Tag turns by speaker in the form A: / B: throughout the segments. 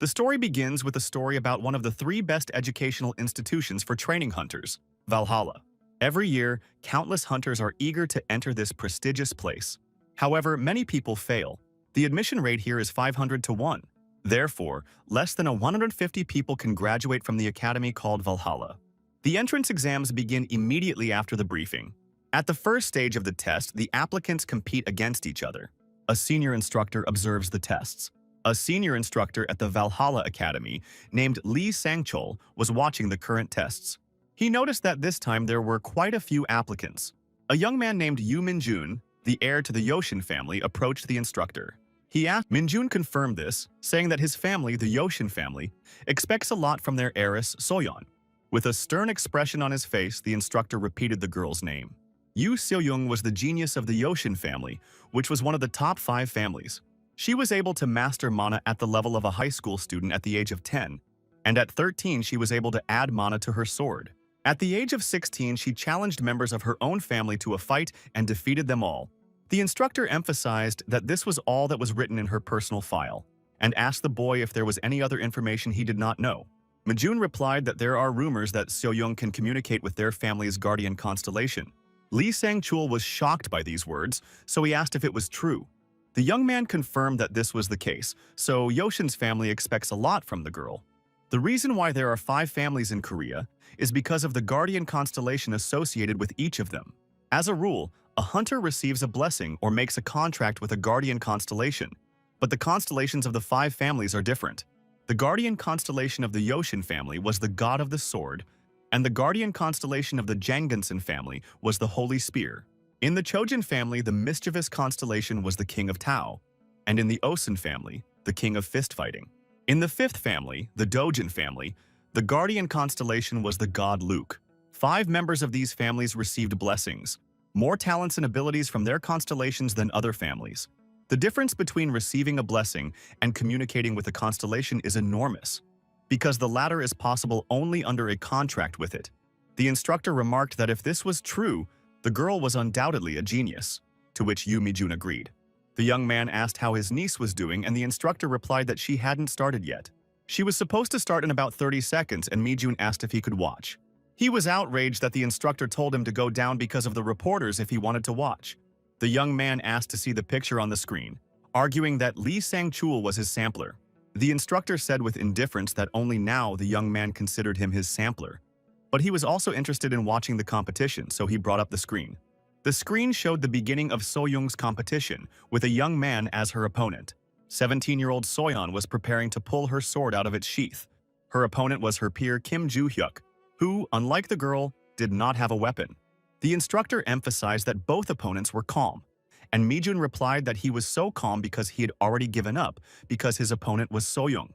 A: The story begins with a story about one of the three best educational institutions for training hunters, Valhalla. Every year, countless hunters are eager to enter this prestigious place. However, many people fail. The admission rate here is 500 to 1. Therefore, less than 150 people can graduate from the academy called Valhalla. The entrance exams begin immediately after the briefing. At the first stage of the test, the applicants compete against each other. A senior instructor observes the tests. A senior instructor at the Valhalla Academy, named Lee Sang-chol, was watching the current tests. He noticed that this time there were quite a few applicants. A young man named Yu Minjun, the heir to the Yoshin family, approached the instructor. He asked. Minjun confirmed this, saying that his family, the Yoshin family, expects a lot from their heiress, Soyeon. With a stern expression on his face, the instructor repeated the girl's name. Yu Seoyoung was the genius of the Yoshin family, which was one of the top 5 families. She was able to master mana at the level of a high school student at the age of 10, and at 13 she was able to add mana to her sword. At the age of 16, she challenged members of her own family to a fight and defeated them all. The instructor emphasized that this was all that was written in her personal file, and asked the boy if there was any other information he did not know. Majun replied that there are rumors that Seoyoung can communicate with their family's guardian constellation. Lee Sang-chul was shocked by these words, so he asked if it was true. The young man confirmed that this was the case, so Yoshin's family expects a lot from the girl. The reason why there are 5 families in Korea is because of the guardian constellation associated with each of them. As a rule, a hunter receives a blessing or makes a contract with a guardian constellation, but the constellations of the 5 families are different. The guardian constellation of the Yoshin family was the god of the sword, and the guardian constellation of the Janganson family was the holy spear. In the Chojin family, the mischievous constellation was the king of Tao, and in the Osun family, the king of fist fighting. In the 5th family, the Dojin family, the guardian constellation was the god Luke. 5 members of these families received blessings, more talents and abilities from their constellations than other families. The difference between receiving a blessing and communicating with a constellation is enormous, because the latter is possible only under a contract with it. The instructor remarked that if this was true, the girl was undoubtedly a genius, to which Yu Mijun agreed. The young man asked how his niece was doing, and the instructor replied that she hadn't started yet. She was supposed to start in about 30 seconds, and Mijun asked if he could watch. He was outraged that the instructor told him to go down because of the reporters if he wanted to watch. The young man asked to see the picture on the screen, arguing that Lee Sang-chul was his sampler. The instructor said with indifference that only now the young man considered him his sampler. But he was also interested in watching the competition, so he brought up the screen. The screen showed the beginning of Soyoung's competition, with a young man as her opponent. 17-year-old Soyeon was preparing to pull her sword out of its sheath. Her opponent was her peer Kim Joo-hyuk, who, unlike the girl, did not have a weapon. The instructor emphasized that both opponents were calm, and Mijun replied that he was so calm because he had already given up because his opponent was Soyoung.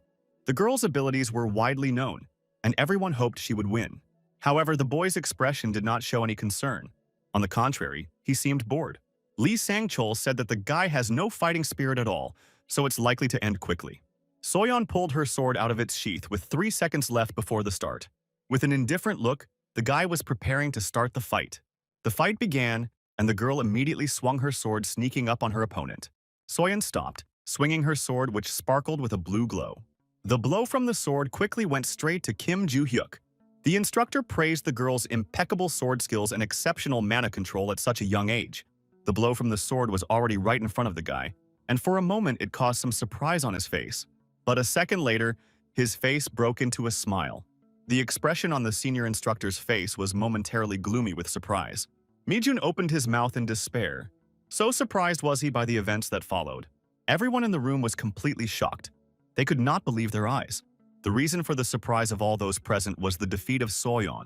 A: The girl's abilities were widely known, and everyone hoped she would win. However, the boy's expression did not show any concern. On the contrary, he seemed bored. Lee Sang-chol said that the guy has no fighting spirit at all, so it's likely to end quickly. Soyeon pulled her sword out of its sheath with 3 seconds left before the start. With an indifferent look, the guy was preparing to start the fight. The fight began, and the girl immediately swung her sword, sneaking up on her opponent. Soyeon stopped, swinging her sword, which sparkled with a blue glow. The blow from the sword quickly went straight to Kim Joo-hyuk. The instructor praised the girl's impeccable sword skills and exceptional mana control at such a young age. The blow from the sword was already right in front of the guy, and for a moment it caused some surprise on his face. But a second later, his face broke into a smile. The expression on the senior instructor's face was momentarily gloomy with surprise. Mijun opened his mouth in despair. So surprised was he by the events that followed. Everyone in the room was completely shocked. They could not believe their eyes. The reason for the surprise of all those present was the defeat of Soyeon.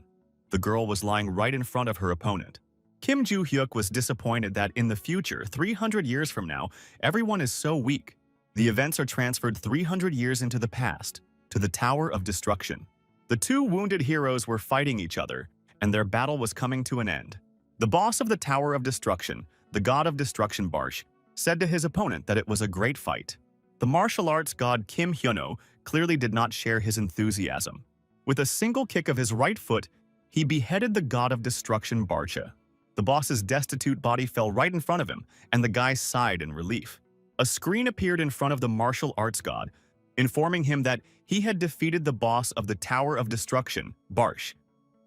A: The girl was lying right in front of her opponent. Kim Joo-hyuk was disappointed that in the future, 300 years from now, everyone is so weak. The events are transferred 300 years into the past, to the Tower of Destruction. The 2 wounded heroes were fighting each other, and their battle was coming to an end. The boss of the Tower of Destruction, the god of destruction Barsh, said to his opponent that it was a great fight. The martial arts god Kim Hyuno clearly did not share his enthusiasm. With a single kick of his right foot, he beheaded the god of destruction Barsha. The boss's destitute body fell right in front of him, and the guy sighed in relief. A screen appeared in front of the martial arts god, informing him that he had defeated the boss of the Tower of Destruction, Barsh,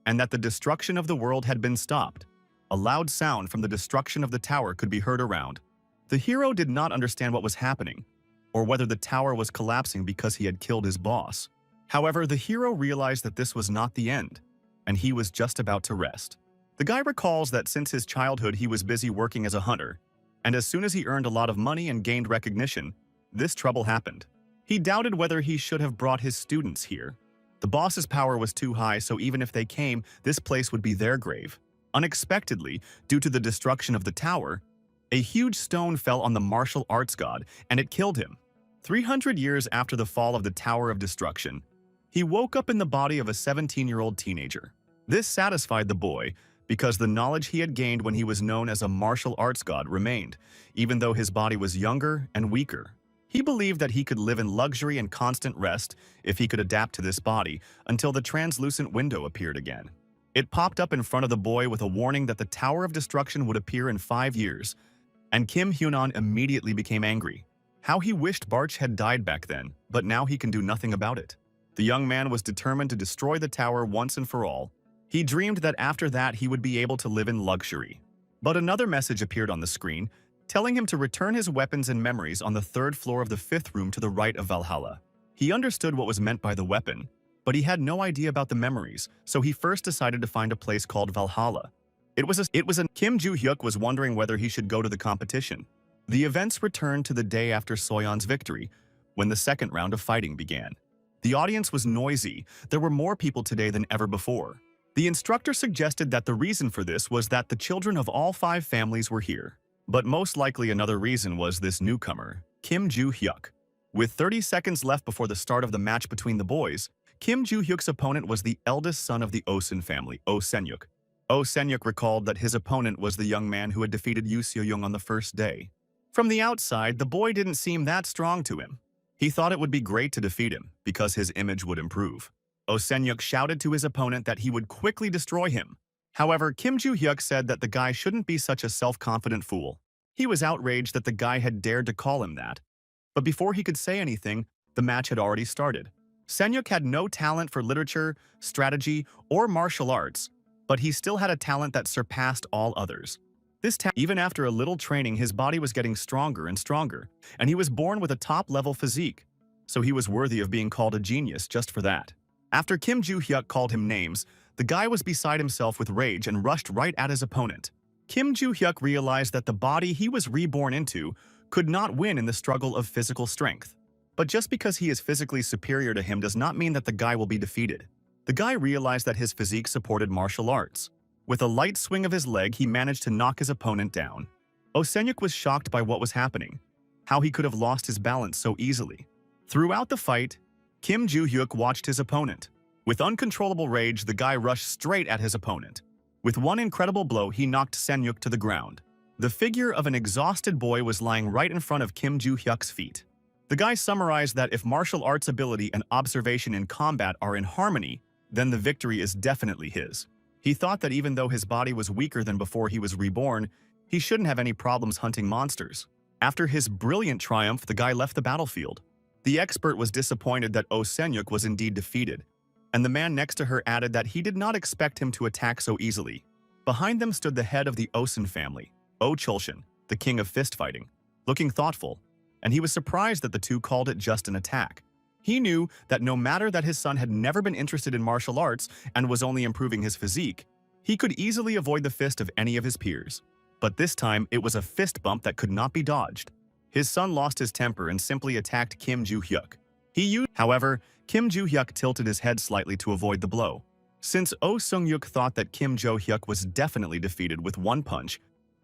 A: and that the destruction of the world had been stopped. A loud sound from the destruction of the tower could be heard around. The hero did not understand what was happening, or whether the tower was collapsing because he had killed his boss. However, the hero realized that this was not the end, and he was just about to rest. The guy recalls that since his childhood he was busy working as a hunter, and as soon as he earned a lot of money and gained recognition, this trouble happened. He doubted whether he should have brought his students here. The boss's power was too high, so even if they came, this place would be their grave. Unexpectedly, due to the destruction of the tower, a huge stone fell on the martial arts god, and it killed him. 300 years after the fall of the Tower of Destruction, he woke up in the body of a 17-year-old teenager. This satisfied the boy because the knowledge he had gained when he was known as a martial arts god remained, even though his body was younger and weaker. He believed that he could live in luxury and constant rest if he could adapt to this body until the translucent window appeared again. It popped up in front of the boy with a warning that the Tower of Destruction would appear in 5 years, and Kim Hyunan immediately became angry. How he wished Barch had died back then, but now he can do nothing about it. The young man was determined to destroy the tower once and for all. He dreamed that after that he would be able to live in luxury. But another message appeared on the screen, telling him to return his weapons and memories on the 3rd floor of the 5th room to the right of Valhalla. He understood what was meant by the weapon, but he had no idea about the memories, so he first decided to find a place called Valhalla. Kim Joo-hyuk was wondering whether he should go to the competition. The events returned to the day after Soyeon's victory, when the 2nd round of fighting began. The audience was noisy. There were more people today than ever before. The instructor suggested that the reason for this was that the children of all 5 families were here. But most likely another reason was this newcomer, Kim Joo-hyuk. With 30 seconds left before the start of the match between the boys, Kim Joo-hyuk's opponent was the eldest son of the Osun family, Oh Senyuk. Oh Senyuk recalled that his opponent was the young man who had defeated Yoo Seo-young on the first day. From the outside, the boy didn't seem that strong to him. He thought it would be great to defeat him, because his image would improve. Oh Senyuk shouted to his opponent that he would quickly destroy him. However, Kim Joo-hyuk said that the guy shouldn't be such a self-confident fool. He was outraged that the guy had dared to call him that. But before he could say anything, the match had already started. Senyuk had no talent for literature, strategy, or martial arts, but he still had a talent that surpassed all others. Even after a little training, his body was getting stronger and stronger, and he was born with a top-level physique, so he was worthy of being called a genius just for that. After Kim Joo-hyuk called him names, the guy was beside himself with rage and rushed right at his opponent. Kim Joo-hyuk realized that the body he was reborn into could not win in the struggle of physical strength. But just because he is physically superior to him does not mean that the guy will be defeated. The guy realized that his physique supported martial arts. With a light swing of his leg, he managed to knock his opponent down. Oh Senyuk was shocked by what was happening, how he could have lost his balance so easily. Throughout the fight, Kim Joo-hyuk watched his opponent. With uncontrollable rage, the guy rushed straight at his opponent. With one incredible blow, he knocked Senyuk to the ground. The figure of an exhausted boy was lying right in front of Kim Joo-hyuk's feet. The guy summarized that if martial arts ability and observation in combat are in harmony, then the victory is definitely his. He thought that even though his body was weaker than before he was reborn, he shouldn't have any problems hunting monsters. After his brilliant triumph, the guy left the battlefield. The expert was disappointed that Oh Senyuk was indeed defeated, and the man next to her added that he did not expect him to attack so easily. Behind them stood the head of the Osun family, Oh Chulshin, the king of fist-fighting, looking thoughtful, and he was surprised that the two called it just an attack. He knew that no matter that his son had never been interested in martial arts and was only improving his physique, he could easily avoid the fist of any of his peers. But this time, it was a fist bump that could not be dodged. His son lost his temper and simply attacked Kim Joo-hyuk. However, Kim Joo-hyuk tilted his head slightly to avoid the blow. Since Oh Seung-yuk thought that Kim Joo-hyuk was definitely defeated with one punch,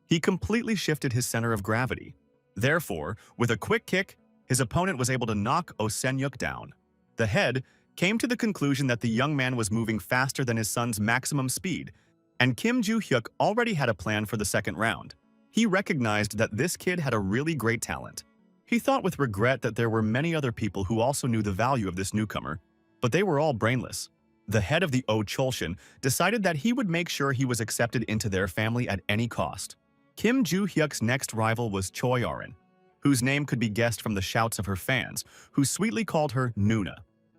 A: he completely shifted his center of gravity. Therefore, with a quick kick, his opponent was able to knock Oh Seung-yuk down. The head came to the conclusion that the young man was moving faster than his son's maximum speed, and Kim Joo-hyuk already had a plan for the second round. He recognized that this kid had a really great talent. He thought with regret that there were many other people who also knew the value of this newcomer, but they were all brainless. The head of the Oh Chulshin decided that he would make sure he was accepted into their family at any cost. Kim Joo-hyuk's next rival was Choi Arin. whose name could be guessed from the shouts of her fans, who sweetly called her Nuna.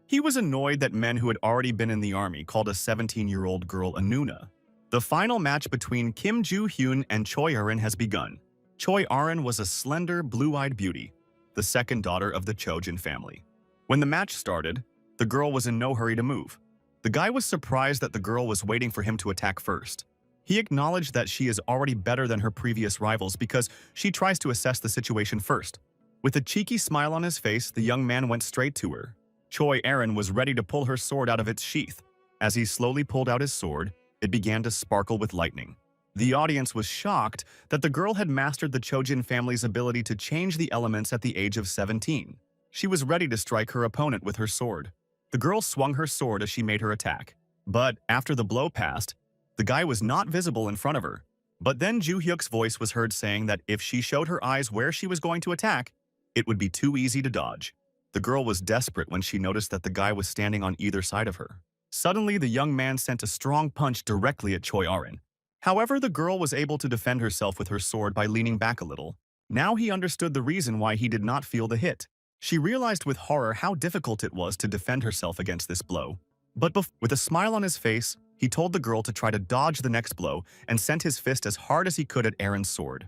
A: He was annoyed that men who had already been in the army called a 17-year-old girl a Nuna. The final match between Kim Joo-hyun and Choi Arin has begun. Choi Arin was a slender, blue-eyed beauty, the second daughter of the Chojin family. When the match started, the girl was in no hurry to move. The guy was surprised that the girl was waiting for him to attack first. He acknowledged that she is already better than her previous rivals because she tries to assess the situation first. With a cheeky smile on his face, the young man went straight to her. Choi Arin was ready to pull her sword out of its sheath. As he slowly pulled out his sword, it began to sparkle with lightning. The audience was shocked that the girl had mastered the Chojin family's ability to change the elements at the age of 17. She was ready to strike her opponent with her sword. The girl swung her sword as she made her attack. But after the blow passed, the guy was not visible in front of her. But then Joo-hyuk's voice was heard saying that if she showed her eyes where she was going to attack, it would be too easy to dodge. The girl was desperate when she noticed that the guy was standing on either side of her. Suddenly, the young man sent a strong punch directly at Choi Arin. However, the girl was able to defend herself with her sword by leaning back a little. Now he understood the reason why he did not feel the hit. She realized with horror how difficult it was to defend herself against this blow. But with a smile on his face, he told the girl to try to dodge the next blow and sent his fist as hard as he could at Arin's sword.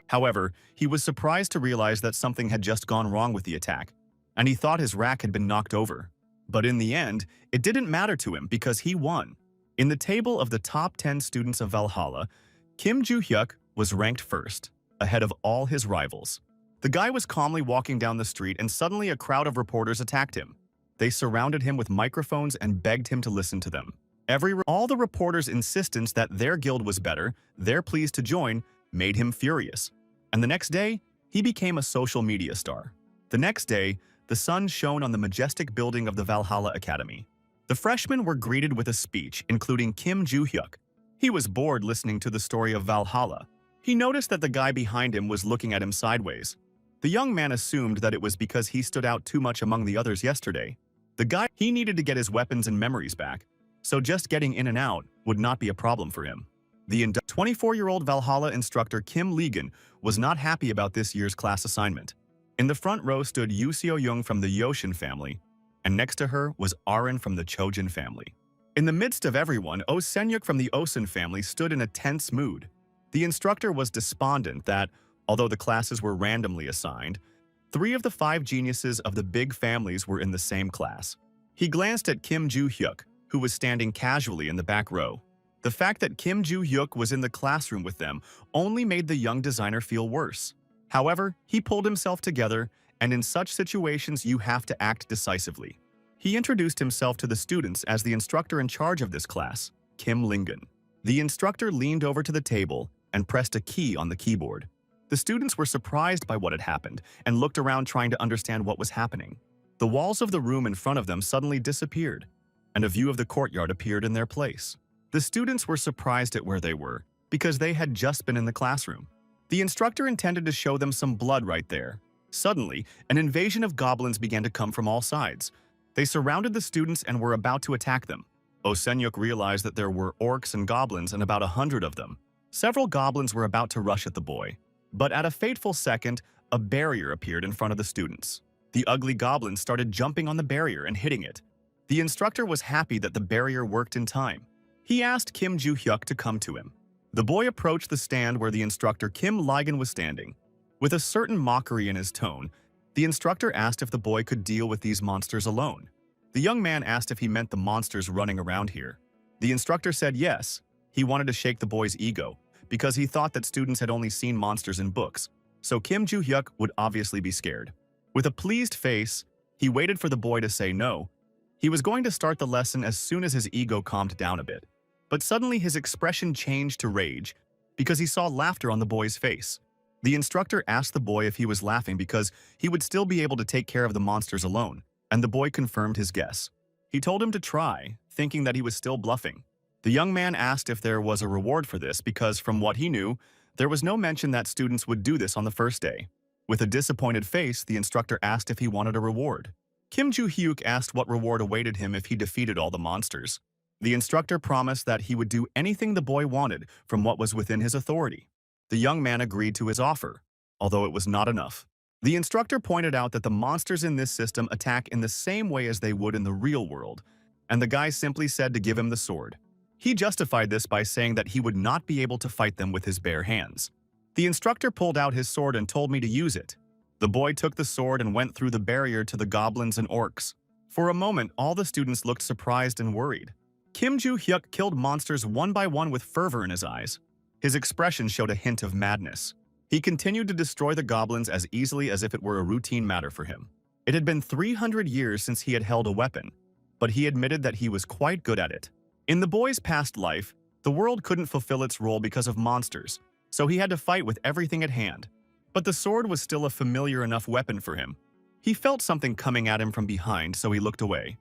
A: However, he was surprised to realize that something had just gone wrong with the attack, and he thought his rack had been knocked over. But in the end, it didn't matter to him because he won. In the table of the top 10 students of Valhalla, Kim Joo-hyuk was ranked first, ahead of all his rivals. The guy was calmly walking down the street and suddenly a crowd of reporters attacked him. They surrounded him with microphones and begged him to listen to them. All the reporters' insistence that their guild was better, they're pleased to join, made him furious. And the next day, he became a social media star. The next day, the sun shone on the majestic building of the Valhalla Academy. The freshmen were greeted with a speech, including Kim Joo-hyuk. He was bored listening to the story of Valhalla. He noticed that the guy behind him was looking at him sideways. The young man assumed that it was because he stood out too much among the others yesterday. He needed to get his weapons and memories back, so just getting in and out would not be a problem for him. The 24-year-old Valhalla instructor Kim Legan was not happy about this year's class assignment. In the front row stood Yoo Seo-young from the Yoshin family, and next to her was Arin from the Chojin family. In the midst of everyone, Oh Senyuk from the Osun family stood in a tense mood. The instructor was despondent that, although the classes were randomly assigned, 3 of the 5 geniuses of the big families were in the same class. He glanced at Kim Joo-hyuk, who was standing casually in the back row. The fact that Kim Joo-hyuk was in the classroom with them only made the young designer feel worse. However, he pulled himself together, and in such situations you have to act decisively. He introduced himself to the students as the instructor in charge of this class, Kim Lingen. The instructor leaned over to the table and pressed a key on the keyboard. The students were surprised by what had happened and looked around trying to understand what was happening. The walls of the room in front of them suddenly disappeared, and a view of the courtyard appeared in their place. The students were surprised at where they were because they had just been in the classroom. The instructor intended to show them some blood right there. Suddenly, an invasion of goblins began to come from all sides. They surrounded the students and were about to attack them. Oh Senyuk realized that there were orcs and goblins and about 100 of them. Several goblins were about to rush at the boy. But at a fateful second, a barrier appeared in front of the students. The ugly goblins started jumping on the barrier and hitting it. The instructor was happy that the barrier worked in time. He asked Kim Joo-hyuk to come to him. The boy approached the stand where the instructor Kim Ligon was standing. With a certain mockery in his tone, the instructor asked if the boy could deal with these monsters alone. The young man asked if he meant the monsters running around here. The instructor said yes. He wanted to shake the boy's ego, because he thought that students had only seen monsters in books, so Kim Joo-hyuk would obviously be scared. With a pleased face, he waited for the boy to say no. He was going to start the lesson as soon as his ego calmed down a bit. But suddenly his expression changed to rage because he saw laughter on the boy's face. The instructor asked the boy if he was laughing because he would still be able to take care of the monsters alone, and the boy confirmed his guess. He told him to try, thinking that he was still bluffing. The young man asked if there was a reward for this because, from what he knew, there was no mention that students would do this on the first day. With a disappointed face, the instructor asked if he wanted a reward. Kim Joo-hyuk asked what reward awaited him if he defeated all the monsters. The instructor promised that he would do anything the boy wanted from what was within his authority. The young man agreed to his offer, although it was not enough. The instructor pointed out that the monsters in this system attack in the same way as they would in the real world, and the guy simply said to give him the sword. He justified this by saying that he would not be able to fight them with his bare hands. The instructor pulled out his sword and told me to use it. The boy took the sword and went through the barrier to the goblins and orcs. For a moment, all the students looked surprised and worried. Kim Joo-hyuk killed monsters one by one with fervor in his eyes. His expression showed a hint of madness. He continued to destroy the goblins as easily as if it were a routine matter for him. It had been 300 years since he had held a weapon, but he admitted that he was quite good at it. In the boy's past life, the world couldn't fulfill its role because of monsters, so he had to fight with everything at hand. But the sword was still a familiar enough weapon for him. He felt something coming at him from behind, so he looked away.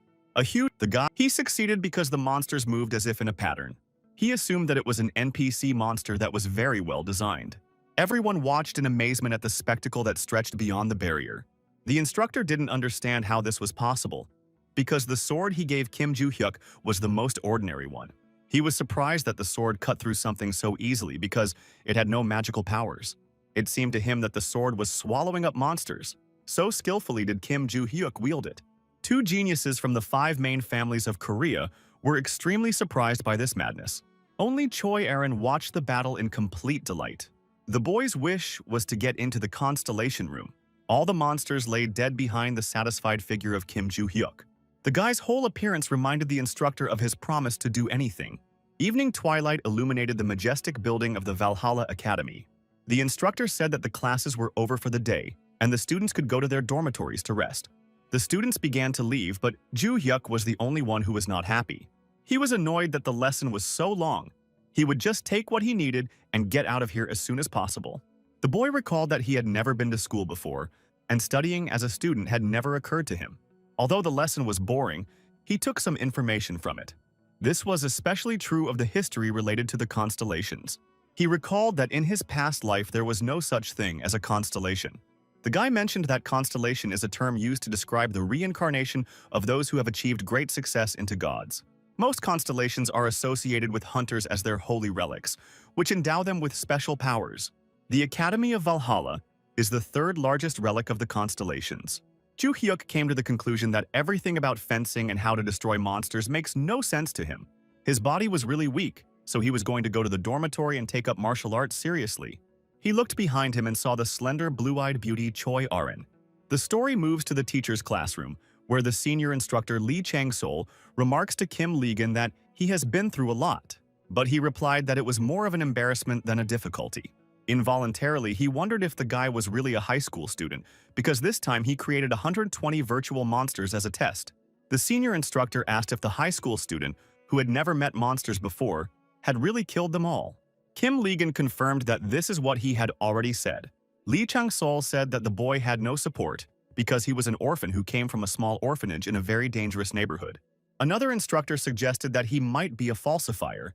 A: He succeeded because the monsters moved as if in a pattern. He assumed that it was an NPC monster that was very well designed. Everyone watched in amazement at the spectacle that stretched beyond the barrier. The instructor didn't understand how this was possible, because the sword he gave Kim Joo-hyuk was the most ordinary one. He was surprised that the sword cut through something so easily because it had no magical powers. It seemed to him that the sword was swallowing up monsters. So skillfully did Kim Joo-hyuk wield it. Two geniuses from the 5 main families of Korea were extremely surprised by this madness. Only Choi Aaron watched the battle in complete delight. The boy's wish was to get into the constellation room. All the monsters lay dead behind the satisfied figure of Kim Joo-hyuk. The guy's whole appearance reminded the instructor of his promise to do anything. Evening twilight illuminated the majestic building of the Valhalla Academy. The instructor said that the classes were over for the day, and the students could go to their dormitories to rest. The students began to leave, but Joo-hyuk was the only one who was not happy. He was annoyed that the lesson was so long. He would just take what he needed and get out of here as soon as possible. The boy recalled that he had never been to school before, and studying as a student had never occurred to him. Although the lesson was boring, he took some information from it. This was especially true of the history related to the constellations. He recalled that in his past life there was no such thing as a constellation. The guy mentioned that constellation is a term used to describe the reincarnation of those who have achieved great success into gods. Most constellations are associated with hunters as their holy relics, which endow them with special powers. The Academy of Valhalla is the 3rd largest relic of the constellations. Joo-hyuk came to the conclusion that everything about fencing and how to destroy monsters makes no sense to him. His body was really weak, so he was going to go to the dormitory and take up martial arts seriously. He looked behind him and saw the slender, blue-eyed beauty Choi Aaron. The story moves to the teacher's classroom, where the senior instructor Lee Chang-sol remarks to Kim Legan that he has been through a lot, but he replied that it was more of an embarrassment than a difficulty. Involuntarily, he wondered if the guy was really a high school student, because this time he created 120 virtual monsters as a test. The senior instructor asked if the high school student, who had never met monsters before, had really killed them all. Kim Legan confirmed that this is what he had already said. Lee Chang-sol said that the boy had no support because he was an orphan who came from a small orphanage in a very dangerous neighborhood. Another instructor suggested that he might be a falsifier,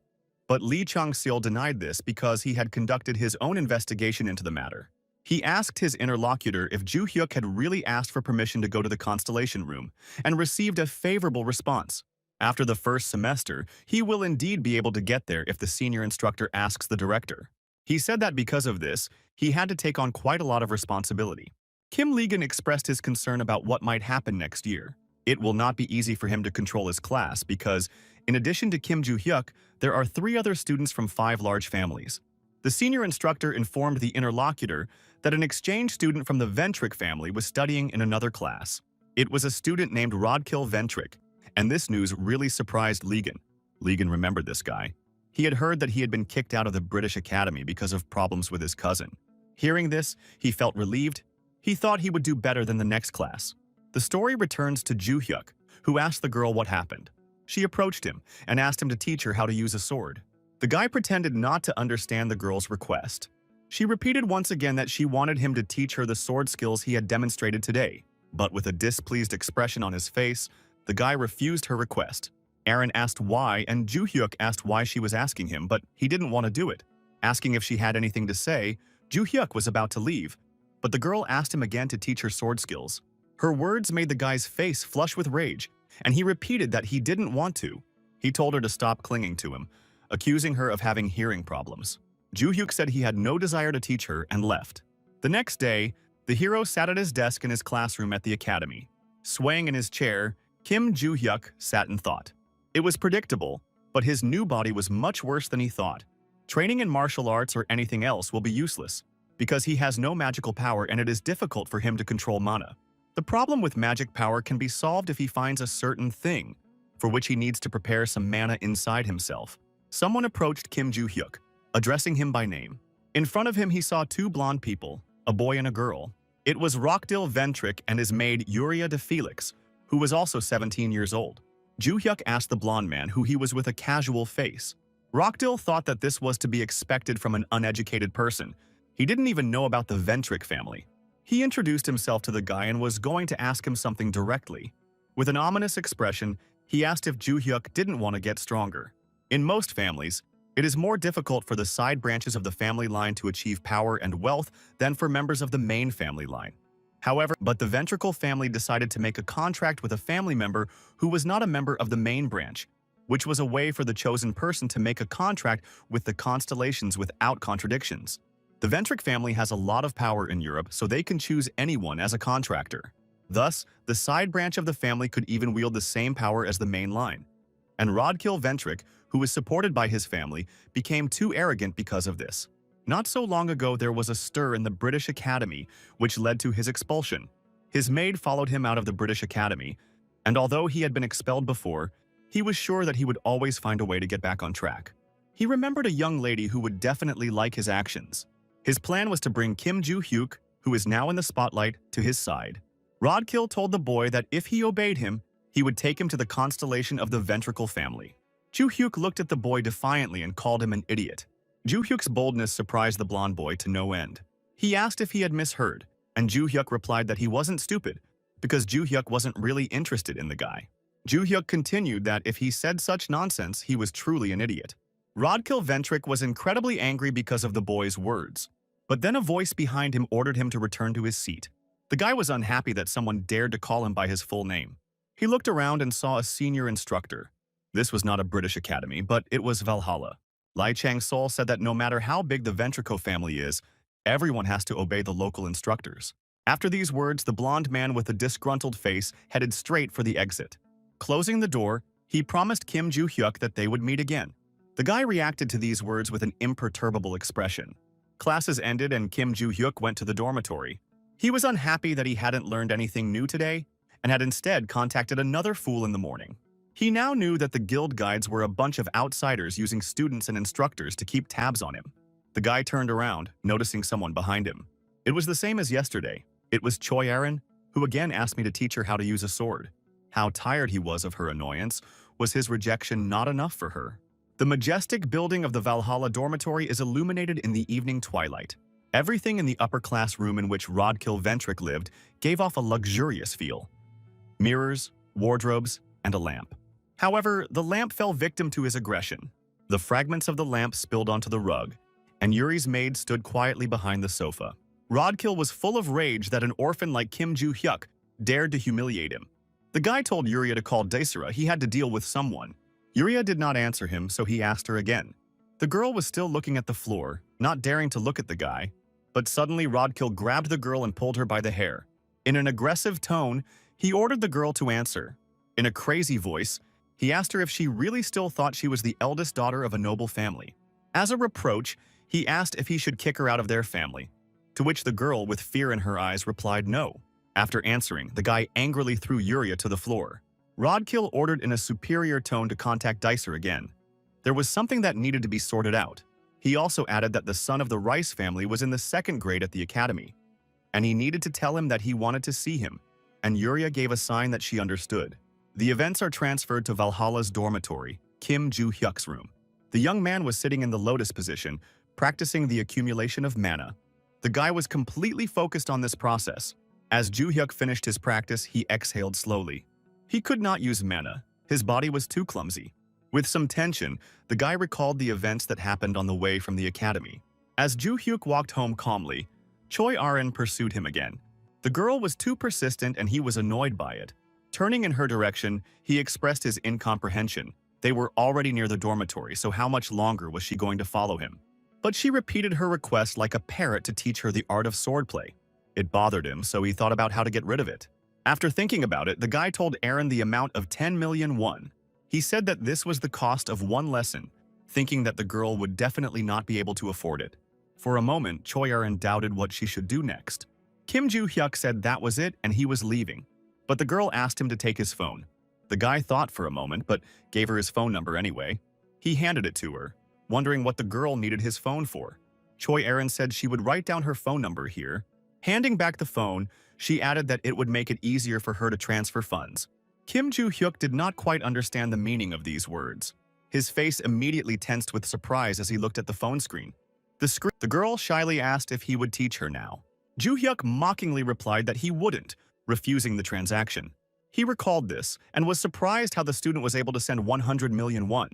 A: but Lee Chang-sil denied this because he had conducted his own investigation into the matter. He asked his interlocutor if Joo-hyuk had really asked for permission to go to the constellation room and received a favorable response. After the first semester, he will indeed be able to get there if the senior instructor asks the director. He said that because of this, he had to take on quite a lot of responsibility. Kim Legan expressed his concern about what might happen next year. It will not be easy for him to control his class because, in addition to Kim Joo-hyuk, there are 3 other students from 5 large families. The senior instructor informed the interlocutor that an exchange student from the Ventrick family was studying in another class. It was a student named Rodkill Ventrick, and this news really surprised Legan. Legan remembered this guy. He had heard that he had been kicked out of the British Academy because of problems with his cousin. Hearing this, he felt relieved. He thought he would do better than the next class. The story returns to Joo-hyuk, who asked the girl what happened. She approached him and asked him to teach her how to use a sword. The guy pretended not to understand the girl's request. She repeated once again that she wanted him to teach her the sword skills he had demonstrated today, but with a displeased expression on his face, the guy refused her request. Aaron asked why, and Joo-hyuk asked why she was asking him, but he didn't want to do it. Asking if she had anything to say, Joo-hyuk was about to leave, but the girl asked him again to teach her sword skills. Her words made the guy's face flush with rage, and he repeated that he didn't want to. He told her to stop clinging to him, accusing her of having hearing problems. Joo-hyuk said he had no desire to teach her and left. The next day, The hero sat at his desk in his classroom at the academy. Swaying in his chair, Kim Joo-hyuk sat and thought. It was predictable, but his new body was much worse than he thought. Training in martial arts or anything else will be useless, because he has no magical power and it is difficult for him to control mana. The problem with magic power can be solved if he finds a certain thing, for which he needs to prepare some mana inside himself. Someone approached Kim Joo-hyuk, addressing him by name. In front of him he saw two blonde people, a boy and a girl. It was Rockdil Ventric and his maid Yuria de Felix, who was also 17 years old. Joo-hyuk asked the blonde man who he was with a casual face. Rockdil thought that this was to be expected from an uneducated person. He didn't even know about the Ventric family. He introduced himself to the guy and was going to ask him something directly. With an ominous expression, he asked if Joo-hyuk didn't want to get stronger. In most families, it is more difficult for the side branches of the family line to achieve power and wealth than for members of the main family line. However, the Ventricle family decided to make a contract with a family member who was not a member of the main branch, which was a way for the chosen person to make a contract with the constellations without contradictions. The Ventric family has a lot of power in Europe, so they can choose anyone as a contractor. Thus, the side branch of the family could even wield the same power as the main line. And Rodkill Ventric, who was supported by his family, became too arrogant because of this. Not so long ago, there was a stir in the British Academy, which led to his expulsion. His maid followed him out of the British Academy, and although he had been expelled before, he was sure that he would always find a way to get back on track. He remembered a young lady who would definitely like his actions. His plan was to bring Kim Joo-hyuk, who is now in the spotlight, to his side. Rodkill told the boy that if he obeyed him, he would take him to the constellation of the Ventricle family. Joo-hyuk looked at the boy defiantly and called him an idiot. Joo-hyuk's boldness surprised the blonde boy to no end. He asked if he had misheard, and Joo-hyuk replied that he wasn't stupid, because Joo-hyuk wasn't really interested in the guy. Joo-hyuk continued that if he said such nonsense, he was truly an idiot. Rodkill Ventric was incredibly angry because of the boy's words, but then a voice behind him ordered him to return to his seat. The guy was unhappy that someone dared to call him by his full name. He looked around and saw a senior instructor. This was not a British academy, but it was Valhalla. Lai Chang-sol said that no matter how big the Ventrico family is, everyone has to obey the local instructors. After these words, the blonde man with a disgruntled face headed straight for the exit. Closing the door, he promised Kim Joo-hyuk that they would meet again. The guy reacted to these words with an imperturbable expression. Classes ended and Kim Joo-hyuk went to the dormitory. He was unhappy that he hadn't learned anything new today and had instead contacted another fool in the morning. He now knew that the guild guides were a bunch of outsiders using students and instructors to keep tabs on him. The guy turned around, noticing someone behind him. It was the same as yesterday. It was Choi Aaron, who again asked me to teach her how to use a sword. How tired he was of her annoyance. Was his rejection not enough for her? The majestic building of the Valhalla dormitory is illuminated in the evening twilight. Everything in the upper-class room in which Rodkill Ventric lived gave off a luxurious feel. Mirrors, wardrobes, and a lamp. However, the lamp fell victim to his aggression. The fragments of the lamp spilled onto the rug, and Yuri's maid stood quietly behind the sofa. Rodkill was full of rage that an orphan like Kim Joo-hyuk dared to humiliate him. The guy told Yuria to call Daisara. He had to deal with someone. Yuria did not answer him, so he asked her again. The girl was still looking at the floor, not daring to look at the guy, but suddenly Rodkill grabbed the girl and pulled her by the hair. In an aggressive tone, he ordered the girl to answer. In a crazy voice, he asked her if she really still thought she was the eldest daughter of a noble family. As a reproach, he asked if he should kick her out of their family, to which the girl, with fear in her eyes, replied no. After answering, the guy angrily threw Yuria to the floor. Rodkill ordered in a superior tone to contact Dicer again. There was something that needed to be sorted out. He also added that the son of the Rice family was in the 2nd grade at the academy, and he needed to tell him that he wanted to see him, and Yuria gave a sign that she understood. The events are transferred to Valhalla's dormitory, Kim Joo-hyuk's room. The young man was sitting in the lotus position, practicing the accumulation of mana. The guy was completely focused on this process. As Joo-hyuk finished his practice, he exhaled slowly. He could not use mana. His body was too clumsy. With some tension, the guy recalled the events that happened on the way from the academy. As Joo-hyuk walked home calmly, Choi Aaron pursued him again. The girl was too persistent and he was annoyed by it. Turning in her direction, he expressed his incomprehension. They were already near the dormitory, so how much longer was she going to follow him? But she repeated her request like a parrot to teach her the art of swordplay. It bothered him, so he thought about how to get rid of it. After thinking about it, the guy told Aaron the amount of 10 million won. He said that this was the cost of one lesson, thinking that the girl would definitely not be able to afford it. For a moment, Choi Aaron doubted what she should do next. Kim Joo-hyuk said that was it and he was leaving, but the girl asked him to take his phone. The guy thought for a moment, but gave her his phone number anyway. He handed it to her, wondering what the girl needed his phone for. Choi Aaron said she would write down her phone number here. Handing back the phone, she added that it would make it easier for her to transfer funds. Kim Joo-hyuk did not quite understand the meaning of these words. His face immediately tensed with surprise as he looked at the phone screen. The girl shyly asked if he would teach her now. Joo-hyuk mockingly replied that he wouldn't, refusing the transaction. He recalled this and was surprised how the student was able to send 100 million won.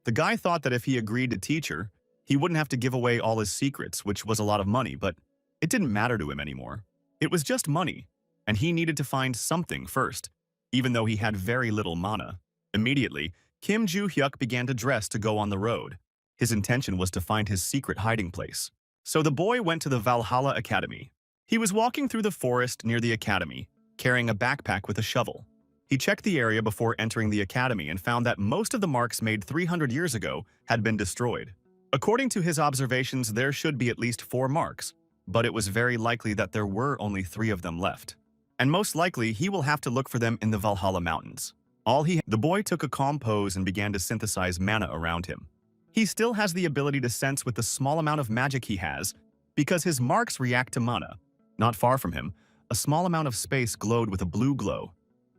A: The guy thought that if he agreed to teach her, he wouldn't have to give away all his secrets, which was a lot of money, but it didn't matter to him anymore. It was just money, and he needed to find something first, even though he had very little mana. Immediately, Kim Joo-hyuk began to dress to go on the road. His intention was to find his secret hiding place. So the boy went to the Valhalla Academy. He was walking through the forest near the academy, carrying a backpack with a shovel. He checked the area before entering the academy and found that most of the marks made 300 years ago had been destroyed. According to his observations, there should be at least 4 marks, but it was very likely that there were only 3 of them left. And most likely, he will have to look for them in the Valhalla Mountains. The boy took a calm pose and began to synthesize mana around him. He still has the ability to sense with the small amount of magic he has, because his marks react to mana. Not far from him, a small amount of space glowed with a blue glow.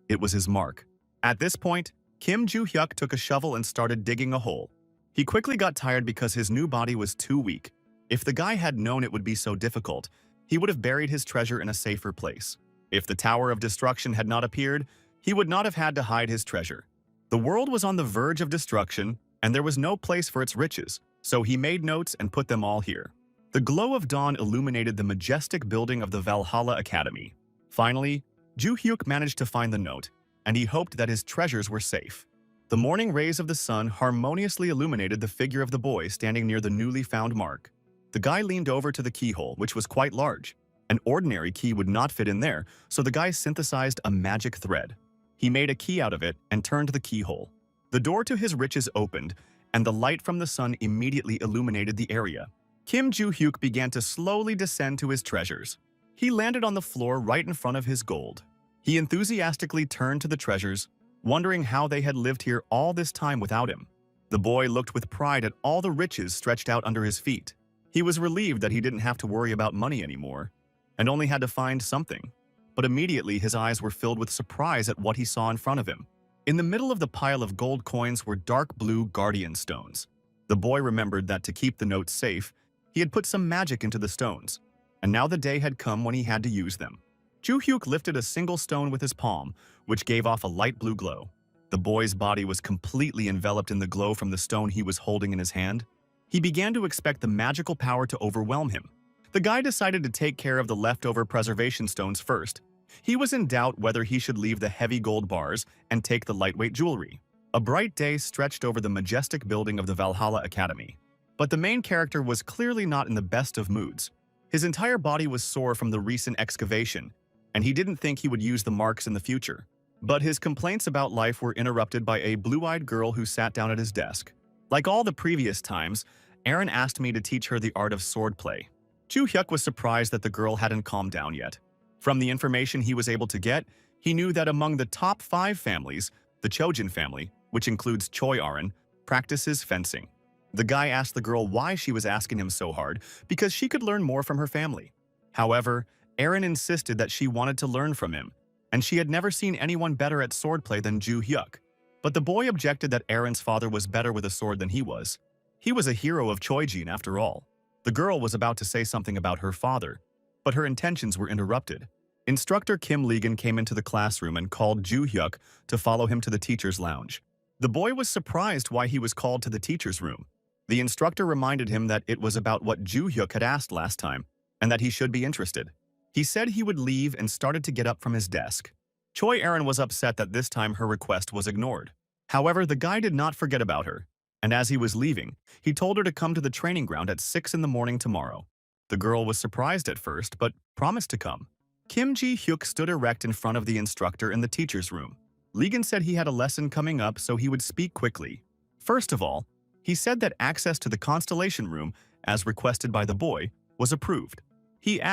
A: It was his mark. At this point, Kim Joo-hyuk took a shovel and started digging a hole. He quickly got tired because his new body was too weak. If the guy had known it would be so difficult, he would have buried his treasure in a safer place. If the Tower of Destruction had not appeared, he would not have had to hide his treasure. The world was on the verge of destruction, and there was no place for its riches, so he made notes and put them all here. The glow of dawn illuminated the majestic building of the Valhalla Academy. Finally, Joo-hyuk managed to find the note, and he hoped that his treasures were safe. The morning rays of the sun harmoniously illuminated the figure of the boy standing near the newly found mark. The guy leaned over to the keyhole, which was quite large. An ordinary key would not fit in there, so the guy synthesized a magic thread. He made a key out of it and turned the keyhole. The door to his riches opened, and the light from the sun immediately illuminated the area. Kim Joo-hyuk began to slowly descend to his treasures. He landed on the floor right in front of his gold. He enthusiastically turned to the treasures, wondering how they had lived here all this time without him. The boy looked with pride at all the riches stretched out under his feet. He was relieved that he didn't have to worry about money anymore, and only had to find something. But immediately his eyes were filled with surprise at what he saw in front of him. In the middle of the pile of gold coins were dark blue guardian stones. The boy remembered that to keep the notes safe, he had put some magic into the stones, and now the day had come when he had to use them. Joo-hyuk lifted a single stone with his palm, which gave off a light blue glow. The boy's body was completely enveloped in the glow from the stone he was holding in his hand. He began to expect the magical power to overwhelm him. The guy decided to take care of the leftover preservation stones first. He was in doubt whether he should leave the heavy gold bars and take the lightweight jewelry. A bright day stretched over the majestic building of the Valhalla Academy. But the main character was clearly not in the best of moods. His entire body was sore from the recent excavation, and he didn't think he would use the marks in the future. But his complaints about life were interrupted by a blue-eyed girl who sat down at his desk. Like all the previous times, Aaron asked me to teach her the art of swordplay. Joo-hyuk was surprised that the girl hadn't calmed down yet. From the information he was able to get, he knew that among the top 5 families, the Chojin family, which includes Choi Aaron, practices fencing. The guy asked the girl why she was asking him so hard, because she could learn more from her family. However, Aaron insisted that she wanted to learn from him, and she had never seen anyone better at swordplay than Joo-hyuk. But the boy objected that Aaron's father was better with a sword than he was. He was a hero of Chojin after all. The girl was about to say something about her father, but her intentions were interrupted. Instructor Kim Legan came into the classroom and called Joo-hyuk to follow him to the teacher's lounge. The boy was surprised why he was called to the teacher's room. The instructor reminded him that it was about what Joo-hyuk had asked last time, and that he should be interested. He said he would leave and started to get up from his desk. Choi Aaron was upset that this time her request was ignored. However, the guy did not forget about her, and as he was leaving, he told her to come to the training ground at 6 in the morning tomorrow. The girl was surprised at first, but promised to come. Kim Ji-hyuk stood erect in front of the instructor in the teacher's room. Ligon said he had a lesson coming up, so he would speak quickly. First of all, he said that access to the constellation room, as requested by the boy, was approved.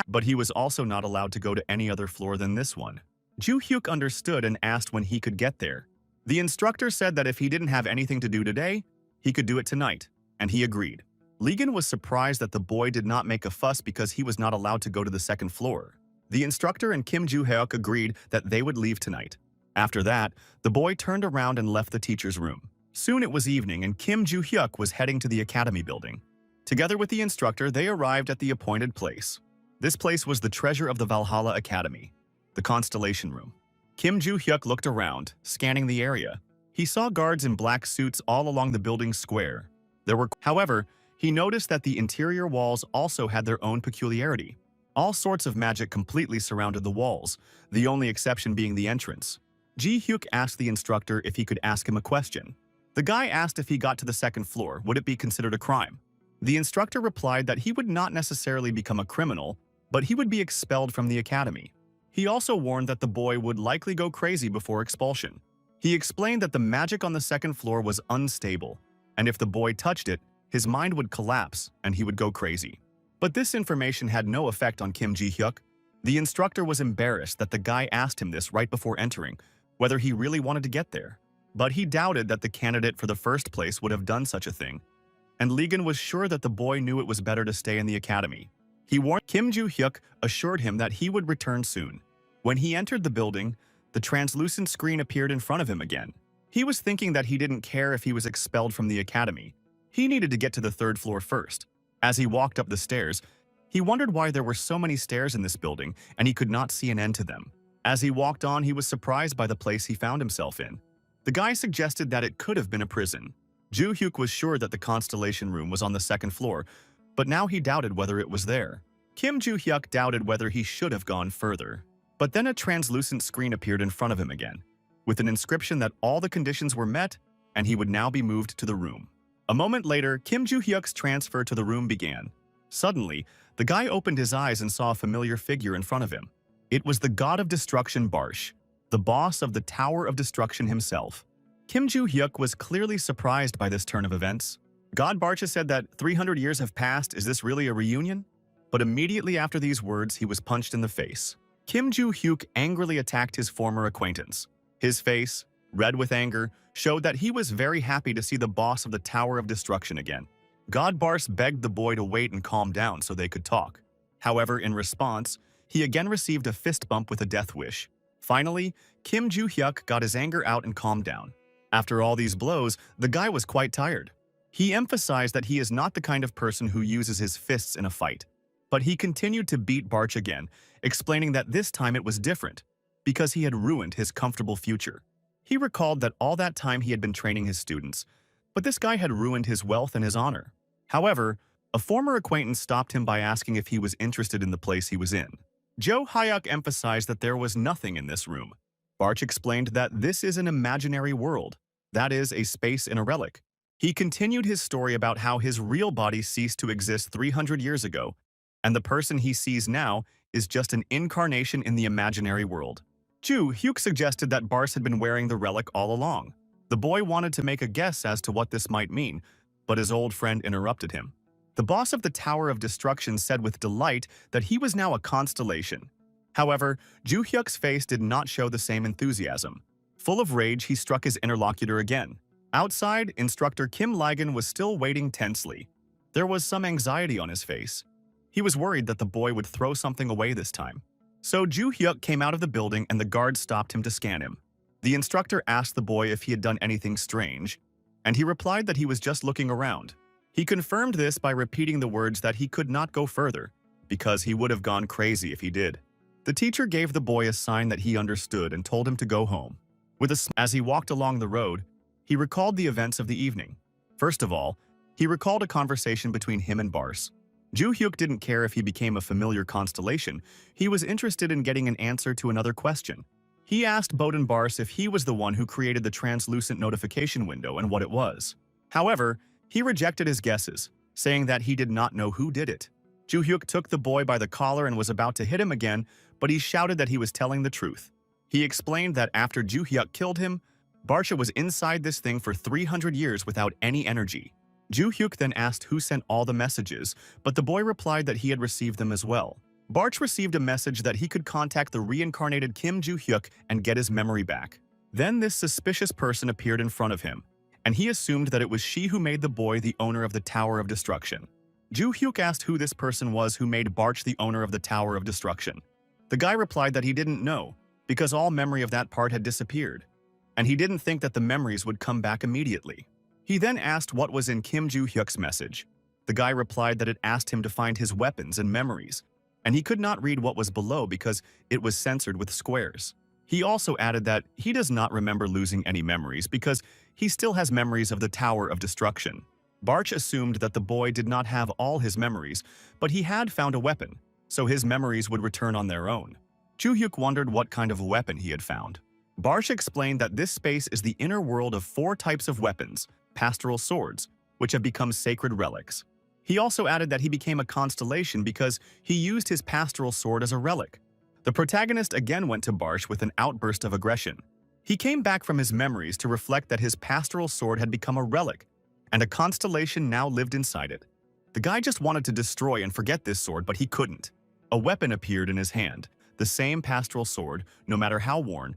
A: But he was also not allowed to go to any other floor than this one. Ju-hyuk understood and asked when he could get there. The instructor said that if he didn't have anything to do today, he could do it tonight, and he agreed. Ligon was surprised that the boy did not make a fuss because he was not allowed to go to the second floor. The instructor and Kim Ju-hyuk agreed that they would leave tonight. After that, the boy turned around and left the teacher's room. Soon it was evening and Kim Ju-hyuk was heading to the academy building. Together with the instructor, they arrived at the appointed place. This place was the treasure of the Valhalla Academy, the Constellation Room. Kim Ju-hyuk looked around, scanning the area. He saw guards in black suits all along the building's square. However, he noticed that the interior walls also had their own peculiarity. All sorts of magic completely surrounded the walls, the only exception being the entrance. Ji-hyuk asked the instructor if he could ask him a question. The guy asked if he got to the second floor, would it be considered a crime? The instructor replied that he would not necessarily become a criminal, but he would be expelled from the academy. He also warned that the boy would likely go crazy before expulsion. He explained that the magic on the second floor was unstable, and if the boy touched it, his mind would collapse and he would go crazy. But this information had no effect on Kim Ji-hyuk. The instructor was embarrassed that the guy asked him this right before entering, whether he really wanted to get there. But he doubted that the candidate for the first place would have done such a thing. And Ligon was sure that the boy knew it was better to stay in the academy. He warned Kim Ju-hyuk, assured him that he would return soon. When he entered the building, the translucent screen appeared in front of him again. He was thinking that he didn't care if he was expelled from the academy. He needed to get to the third floor first. As he walked up the stairs, he wondered why there were so many stairs in this building and he could not see an end to them. As he walked on, he was surprised by the place he found himself in. The guy suggested that it could have been a prison. Ju-hyuk was sure that the Constellation Room was on the second floor, but now he doubted whether it was there. Kim Ju-hyuk doubted whether he should have gone further. But then a translucent screen appeared in front of him again, with an inscription that all the conditions were met and he would now be moved to the room. A moment later, Kim Ju-hyuk's transfer to the room began. Suddenly, the guy opened his eyes and saw a familiar figure in front of him. It was the god of destruction Barsh, the boss of the Tower of Destruction himself. Kim Ju-hyuk was clearly surprised by this turn of events. God Barcha said that 300 years have passed, is this really a reunion? But immediately after these words, he was punched in the face. Kim Ju-hyuk angrily attacked his former acquaintance. His face, red with anger, showed that he was very happy to see the boss of the Tower of Destruction again. God Bars begged the boy to wait and calm down so they could talk. However, in response, he again received a fist bump with a death wish. Finally, Kim Ju-hyuk got his anger out and calmed down. After all these blows, the guy was quite tired. He emphasized that he is not the kind of person who uses his fists in a fight. But he continued to beat Barch again, explaining that this time it was different, because he had ruined his comfortable future. He recalled that all that time he had been training his students, but this guy had ruined his wealth and his honor. However, a former acquaintance stopped him by asking if he was interested in the place he was in. Jo Hyuk emphasized that there was nothing in this room. Barch explained that this is an imaginary world, that is, a space in a relic. He continued his story about how his real body ceased to exist 300 years ago, and the person he sees now is just an incarnation in the imaginary world. Ju-hyuk suggested that Bars had been wearing the relic all along. The boy wanted to make a guess as to what this might mean, but his old friend interrupted him. The boss of the Tower of Destruction said with delight that he was now a constellation. However, Ju-hyuk's face did not show the same enthusiasm. Full of rage, he struck his interlocutor again. Outside, instructor Kim Ligon was still waiting tensely. There was some anxiety on his face. He was worried that the boy would throw something away this time. So Ju-hyuk came out of the building and the guard stopped him to scan him. The instructor asked the boy if he had done anything strange, and he replied that he was just looking around. He confirmed this by repeating the words that he could not go further, because he would have gone crazy if he did. The teacher gave the boy a sign that he understood and told him to go home. As he walked along the road, he recalled the events of the evening. First of all, he recalled a conversation between him and Bars. Ju-hyuk didn't care if he became a familiar constellation. He was interested in getting an answer to another question. He asked Boden Bars if he was the one who created the translucent notification window and what it was. However, he rejected his guesses, saying that he did not know who did it. Joo-hyuk took the boy by the collar and was about to hit him again, but he shouted that he was telling the truth. He explained that after Joo-hyuk killed him, Barsha was inside this thing for 300 years without any energy. Joo-hyuk then asked who sent all the messages, but the boy replied that he had received them as well. Barch received a message that he could contact the reincarnated Kim Joo-hyuk and get his memory back. Then this suspicious person appeared in front of him, and he assumed that it was she who made the boy the owner of the Tower of Destruction. Joo-hyuk asked who this person was who made Barch the owner of the Tower of Destruction. The guy replied that he didn't know, because all memory of that part had disappeared, and he didn't think that the memories would come back immediately. He then asked what was in Kim Joo-hyuk's message. The guy replied that it asked him to find his weapons and memories, and he could not read what was below because it was censored with squares. He also added that he does not remember losing any memories because he still has memories of the Tower of Destruction. Barch assumed that the boy did not have all his memories, but he had found a weapon, so his memories would return on their own. Joo-hyuk wondered what kind of weapon he had found. Barch explained that this space is the inner world of 4 types of weapons, pastoral swords, which have become sacred relics. He also added that he became a constellation because he used his pastoral sword as a relic. The protagonist again went to Barch with an outburst of aggression. He came back from his memories to reflect that his pastoral sword had become a relic, and a constellation now lived inside it. The guy just wanted to destroy and forget this sword, but he couldn't. A weapon appeared in his hand, the same pastoral sword, no matter how worn,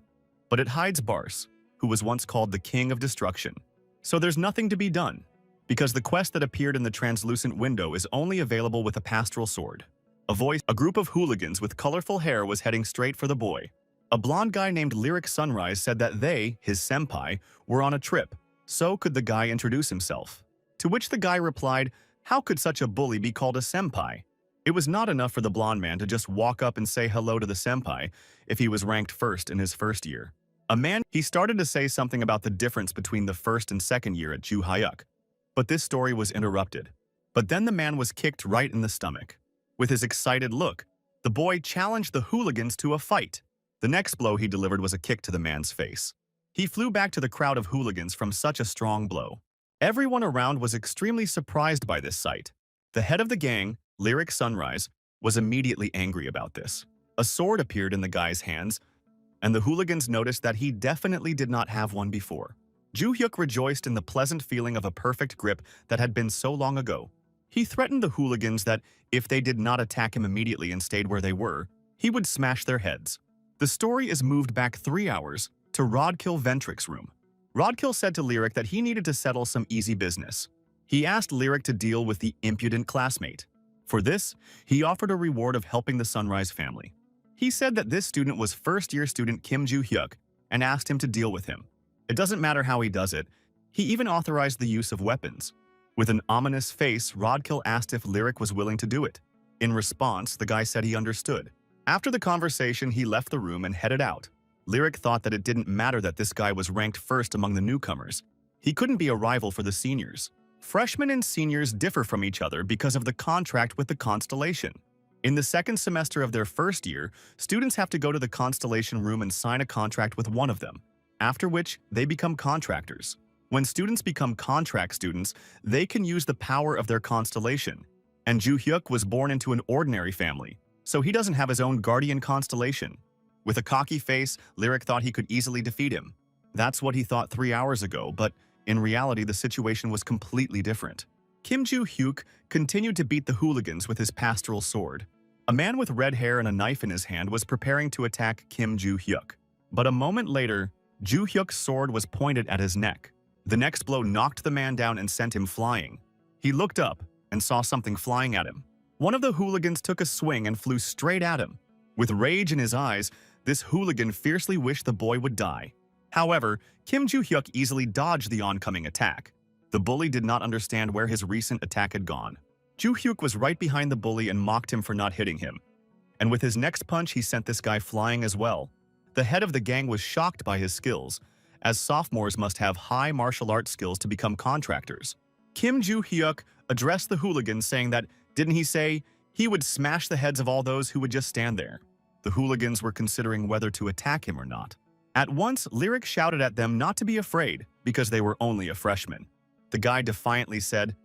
A: but it hides Bars, who was once called the King of Destruction. So there's nothing to be done, because the quest that appeared in the translucent window is only available with a pastoral sword. A group of hooligans with colorful hair was heading straight for the boy. A blonde guy named Lyric Sunrise said that they, his senpai, were on a trip, so could the guy introduce himself. To which the guy replied, how could such a bully be called a senpai? It was not enough for the blonde man to just walk up and say hello to the senpai if he was ranked first in his first year. He started to say something about the difference between the first and second year at Joo-hyuk, but this story was interrupted. But then the man was kicked right in the stomach. With his excited look, the boy challenged the hooligans to a fight. The next blow he delivered was a kick to the man's face. He flew back to the crowd of hooligans from such a strong blow. Everyone around was extremely surprised by this sight. The head of the gang, Lyric Sunrise, was immediately angry about this. A sword appeared in the guy's hands, and the hooligans noticed that he definitely did not have one before. Joo-hyuk rejoiced in the pleasant feeling of a perfect grip that had been so long ago. He threatened the hooligans that if they did not attack him immediately and stayed where they were, he would smash their heads. The story is moved back 3 hours to Rodkill Ventric's room. Rodkill said to Lyric that he needed to settle some easy business. He asked Lyric to deal with the impudent classmate. For this, he offered a reward of helping the Sunrise family. He said that this student was first-year student Kim Joo-hyuk and asked him to deal with him. It doesn't matter how he does it. He even authorized the use of weapons. With an ominous face, Rodkill asked if Lyric was willing to do it. In response, the guy said he understood. After the conversation, he left the room and headed out. Lyric thought that it didn't matter that this guy was ranked first among the newcomers. He couldn't be a rival for the seniors. Freshmen and seniors differ from each other because of the contract with the Constellation. In the second semester of their first year, students have to go to the Constellation room and sign a contract with one of them, after which they become contractors. When students become contract students, they can use the power of their constellation. And Joo-hyuk was born into an ordinary family, so he doesn't have his own guardian constellation. With a cocky face, Lyric thought he could easily defeat him. That's what he thought 3 hours ago, but in reality the situation was completely different. Kim Joo-hyuk continued to beat the hooligans with his pastoral sword. A man with red hair and a knife in his hand was preparing to attack Kim Joo-hyuk. But a moment later, Joo-hyuk's sword was pointed at his neck. The next blow knocked the man down and sent him flying. He looked up and saw something flying at him. One of the hooligans took a swing and flew straight at him. With rage in his eyes, this hooligan fiercely wished the boy would die. However, Kim Joo-hyuk easily dodged the oncoming attack. The bully did not understand where his recent attack had gone. Joo-hyuk was right behind the bully and mocked him for not hitting him. And with his next punch, he sent this guy flying as well. The head of the gang was shocked by his skills, as sophomores must have high martial arts skills to become contractors. Kim Joo-hyuk addressed the hooligan saying that, didn't he say, he would smash the heads of all those who would just stand there. The hooligans were considering whether to attack him or not. At once, Lyric shouted at them not to be afraid because they were only a freshman. The guy defiantly said,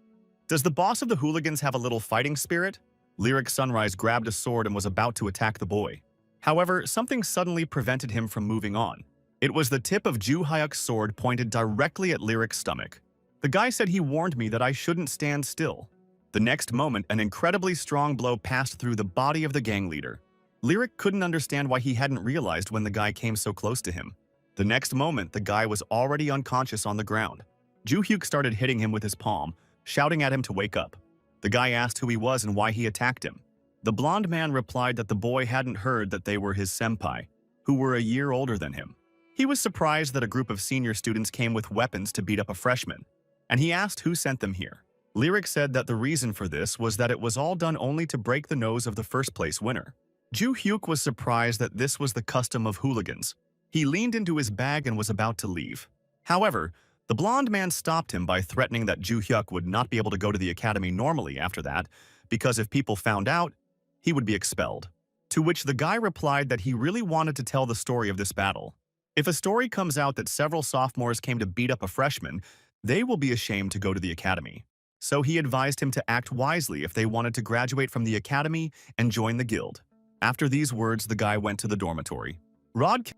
A: "Does the boss of the hooligans have a little fighting spirit?" Lyric Sunrise grabbed a sword and was about to attack the boy. However, something suddenly prevented him from moving on. It was the tip of Ju Hyuk's sword pointed directly at Lyric's stomach. The guy said he warned me that I shouldn't stand still. The next moment, an incredibly strong blow passed through the body of the gang leader. Lyric couldn't understand why he hadn't realized when the guy came so close to him. The next moment, the guy was already unconscious on the ground. Ju Hyuk started hitting him with his palm, shouting at him to wake up. The guy asked who he was and why he attacked him. The blonde man replied that the boy hadn't heard that they were his senpai, who were a year older than him. He was surprised that a group of senior students came with weapons to beat up a freshman, and he asked who sent them here. Lyric said that the reason for this was that it was all done only to break the nose of the first-place winner. Ju Hyuk was surprised that this was the custom of hooligans. He leaned into his bag and was about to leave. However, the blonde man stopped him by threatening that Ju Hyuk would not be able to go to the academy normally after that, because if people found out, he would be expelled. To which the guy replied that he really wanted to tell the story of this battle. If a story comes out that several sophomores came to beat up a freshman, they will be ashamed to go to the academy. So he advised him to act wisely if they wanted to graduate from the academy and join the guild. After these words, the guy went to the dormitory.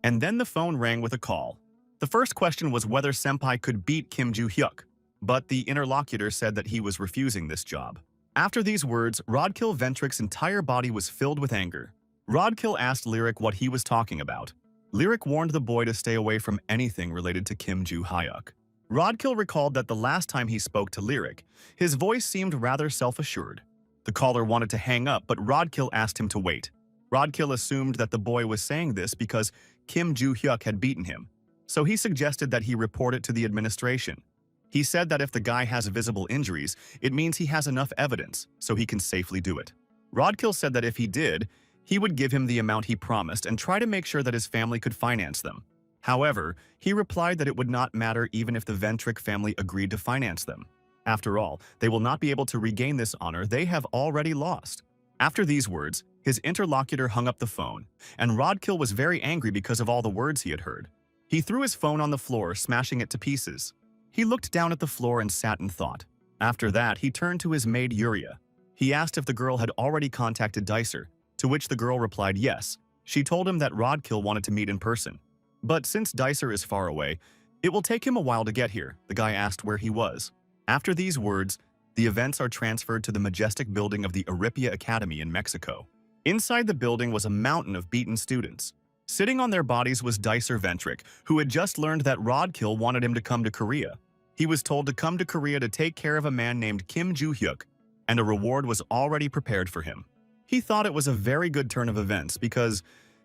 A: And then the phone rang with a call. The first question was whether Senpai could beat Kim Ju Hyuk, but the interlocutor said that he was refusing this job. After these words, Rodkill Ventric's entire body was filled with anger. Rodkill asked Lyric what he was talking about. Lyric warned the boy to stay away from anything related to Kim Ju Hyuk. Rodkill recalled that the last time he spoke to Lyric, his voice seemed rather self-assured. The caller wanted to hang up, but Rodkill asked him to wait. Rodkill assumed that the boy was saying this because Kim Ju Hyuk had beaten him, so he suggested that he report it to the administration. He said that if the guy has visible injuries, it means he has enough evidence, so he can safely do it. Rodkill said that if he did, he would give him the amount he promised and try to make sure that his family could finance them. However, he replied that it would not matter even if the Ventric family agreed to finance them. After all, they will not be able to regain this honor they have already lost. After these words, his interlocutor hung up the phone, and Rodkill was very angry because of all the words he had heard. He threw his phone on the floor, smashing it to pieces. He looked down at the floor and sat in thought. After that, he turned to his maid Yuria. He asked if the girl had already contacted Dicer, to which the girl replied yes. She told him that Rodkill wanted to meet in person. But since Dicer is far away, it will take him a while to get here. The guy asked where he was. After these words, the events are transferred to the majestic building of the Aripia Academy in Mexico. Inside the building was a mountain of beaten students. Sitting on their bodies was Dicer Ventric, who had just learned that Rodkill wanted him to come to Korea. He was told to come to Korea to take care of a man named Kim Ju Hyuk, and a reward was already prepared for him. He thought it was a very good turn of events because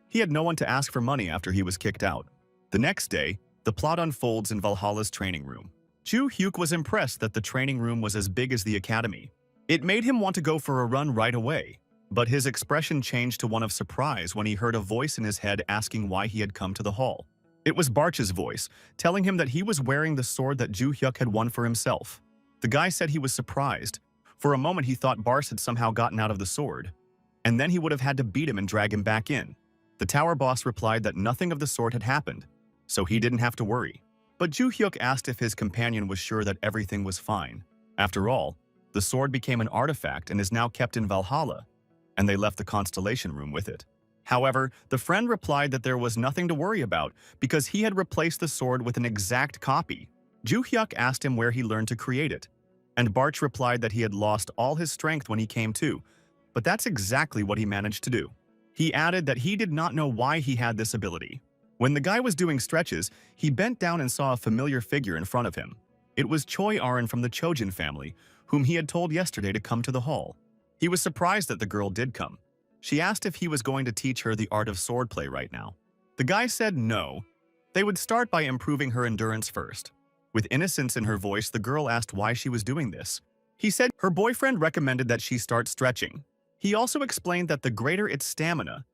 A: he had no one to ask for money after he was kicked out. The next day, the plot unfolds in Valhalla's training room. Ju Hyuk was impressed that the training room was as big as the academy. It made him want to go for a run right away. But his expression changed to one of surprise when he heard a voice in his head asking why he had come to the hall. It was Barch's voice, telling him that he was wearing the sword that Ju Hyuk had won for himself. The guy said he was surprised. For a moment he thought Barch had somehow gotten out of the sword, and then he would have had to beat him and drag him back in. The tower boss replied that nothing of the sort had happened, so he didn't have to worry. But Ju Hyuk asked if his companion was sure that everything was fine. After all, the sword became an artifact and is now kept in Valhalla, and they left the constellation room with it. However, the friend replied that there was nothing to worry about because he had replaced the sword with an exact copy. Ju Hyuk asked him where he learned to create it, and Barch replied that he had lost all his strength when he came to, but that's exactly what he managed to do. He added that he did not know why he had this ability. When the guy was doing stretches, he bent down and saw a familiar figure in front of him. It was Choi Arin from the Chojin family, whom he had told yesterday to come to the hall. He was surprised that the girl did come. She asked if he was going to teach her the art of swordplay right now. The guy said no. They would start by improving her endurance first. With innocence in her voice, the girl asked why she was doing this. He said her boyfriend recommended that she start stretching. He also explained that the greater its stamina,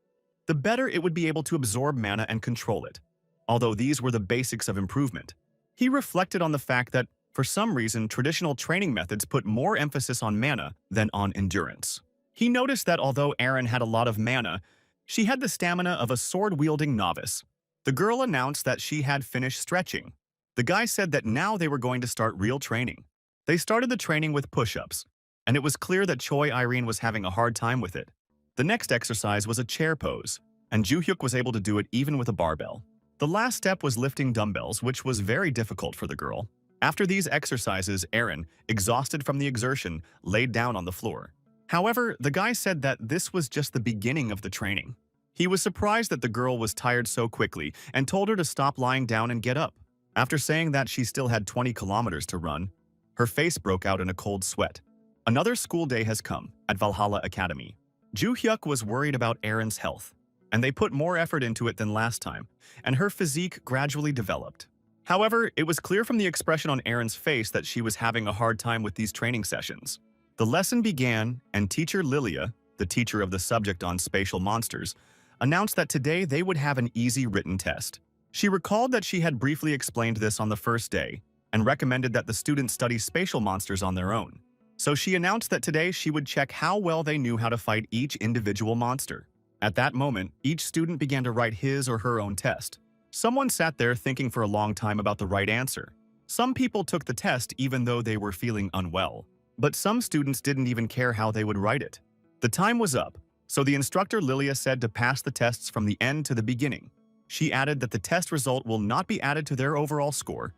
A: the better it would be able to absorb mana and control it. Although these were the basics of improvement, he reflected on the fact that, for some reason, traditional training methods put more emphasis on mana than on endurance. He noticed that although Erin had a lot of mana, she had the stamina of a sword-wielding novice. The girl announced that she had finished stretching. The guy said that now they were going to start real training. They started the training with push-ups. and it was clear that Choi Irene was having a hard time with it. The next exercise was a chair pose, and Joo-hyuk was able to do it even with a barbell. The last step was lifting dumbbells, which was very difficult for the girl. After these exercises, Aaron, exhausted from the exertion, laid down on the floor. However, the guy said that this was just the beginning of the training. He was surprised that the girl was tired so quickly and told her to stop lying down and get up. After saying that she still had 20 kilometers to run, her face broke out in a cold sweat. Another school day has come at Valhalla Academy. Joo-hyuk was worried about Erin's health, and they put more effort into it than last time, and her physique gradually developed. However, it was clear from the expression on Erin's face that she was having a hard time with these training sessions. The lesson began, and teacher Lilia, the teacher of the subject on spatial monsters, announced that today they would have an easy written test. She recalled that she had briefly explained this on the first day and recommended that the students study spatial monsters on their own. So she announced that today she would check how well they knew how to fight each individual monster. At that moment, each student began to write his or her own test. Someone sat there thinking for a long time about the right answer. Some people took the test even though they were feeling unwell, but some students didn't even care how they would write it. The time was up, so the instructor Lilia said to pass the tests from the end to the beginning. She added that the test result will not be added to their overall score,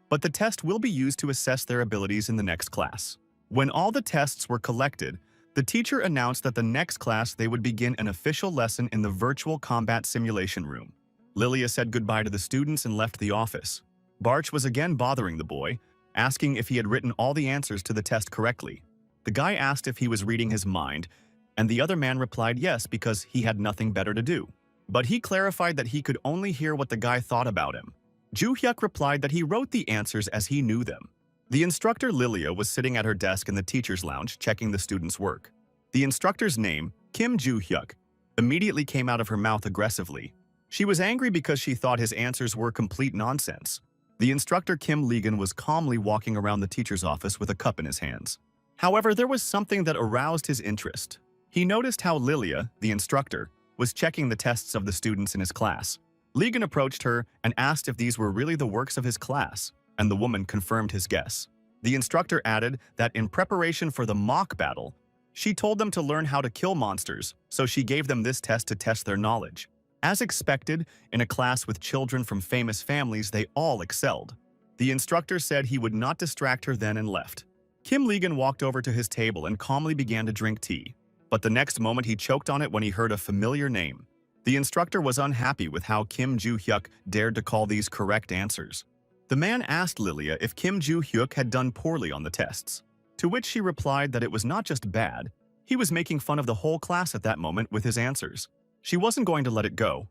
A: but the test will be used to assess their abilities in the next class. When all the tests were collected, the teacher announced that the next class they would begin an official lesson in the virtual combat simulation room. Lilia said goodbye to the students and left the office. Barch was again bothering the boy, asking if he had written all the answers to the test correctly. The guy asked if he was reading his mind, and the other man replied yes because he had nothing better to do. But he clarified that he could only hear what the guy thought about him. Joo-hyuk replied that he wrote the answers as he knew them. The instructor Lilia was sitting at her desk in the teacher's lounge checking the students' work. The instructor's name, Kim Joo-hyuk, immediately came out of her mouth aggressively. She was angry because she thought his answers were complete nonsense. The instructor Kim Legan was calmly walking around the teacher's office with a cup in his hands. However, there was something that aroused his interest. He noticed how Lilia, the instructor, was checking the tests of the students in his class. Legan approached her and asked if these were really the works of his class, and the woman confirmed his guess. The instructor added that in preparation for the mock battle, she told them to learn how to kill monsters, so she gave them this test to test their knowledge. As expected, in a class with children from famous families, they all excelled. The instructor said he would not distract her then and left. Kim Legan walked over to his table and calmly began to drink tea. But the next moment he choked on it when he heard a familiar name. The instructor was unhappy with how Kim Joo-hyuk dared to call these correct answers. The man asked Lilia if Kim Joo-hyuk had done poorly on the tests, to which she replied that it was not just bad, he was making fun of the whole class at that moment with his answers. She wasn't going to let it go,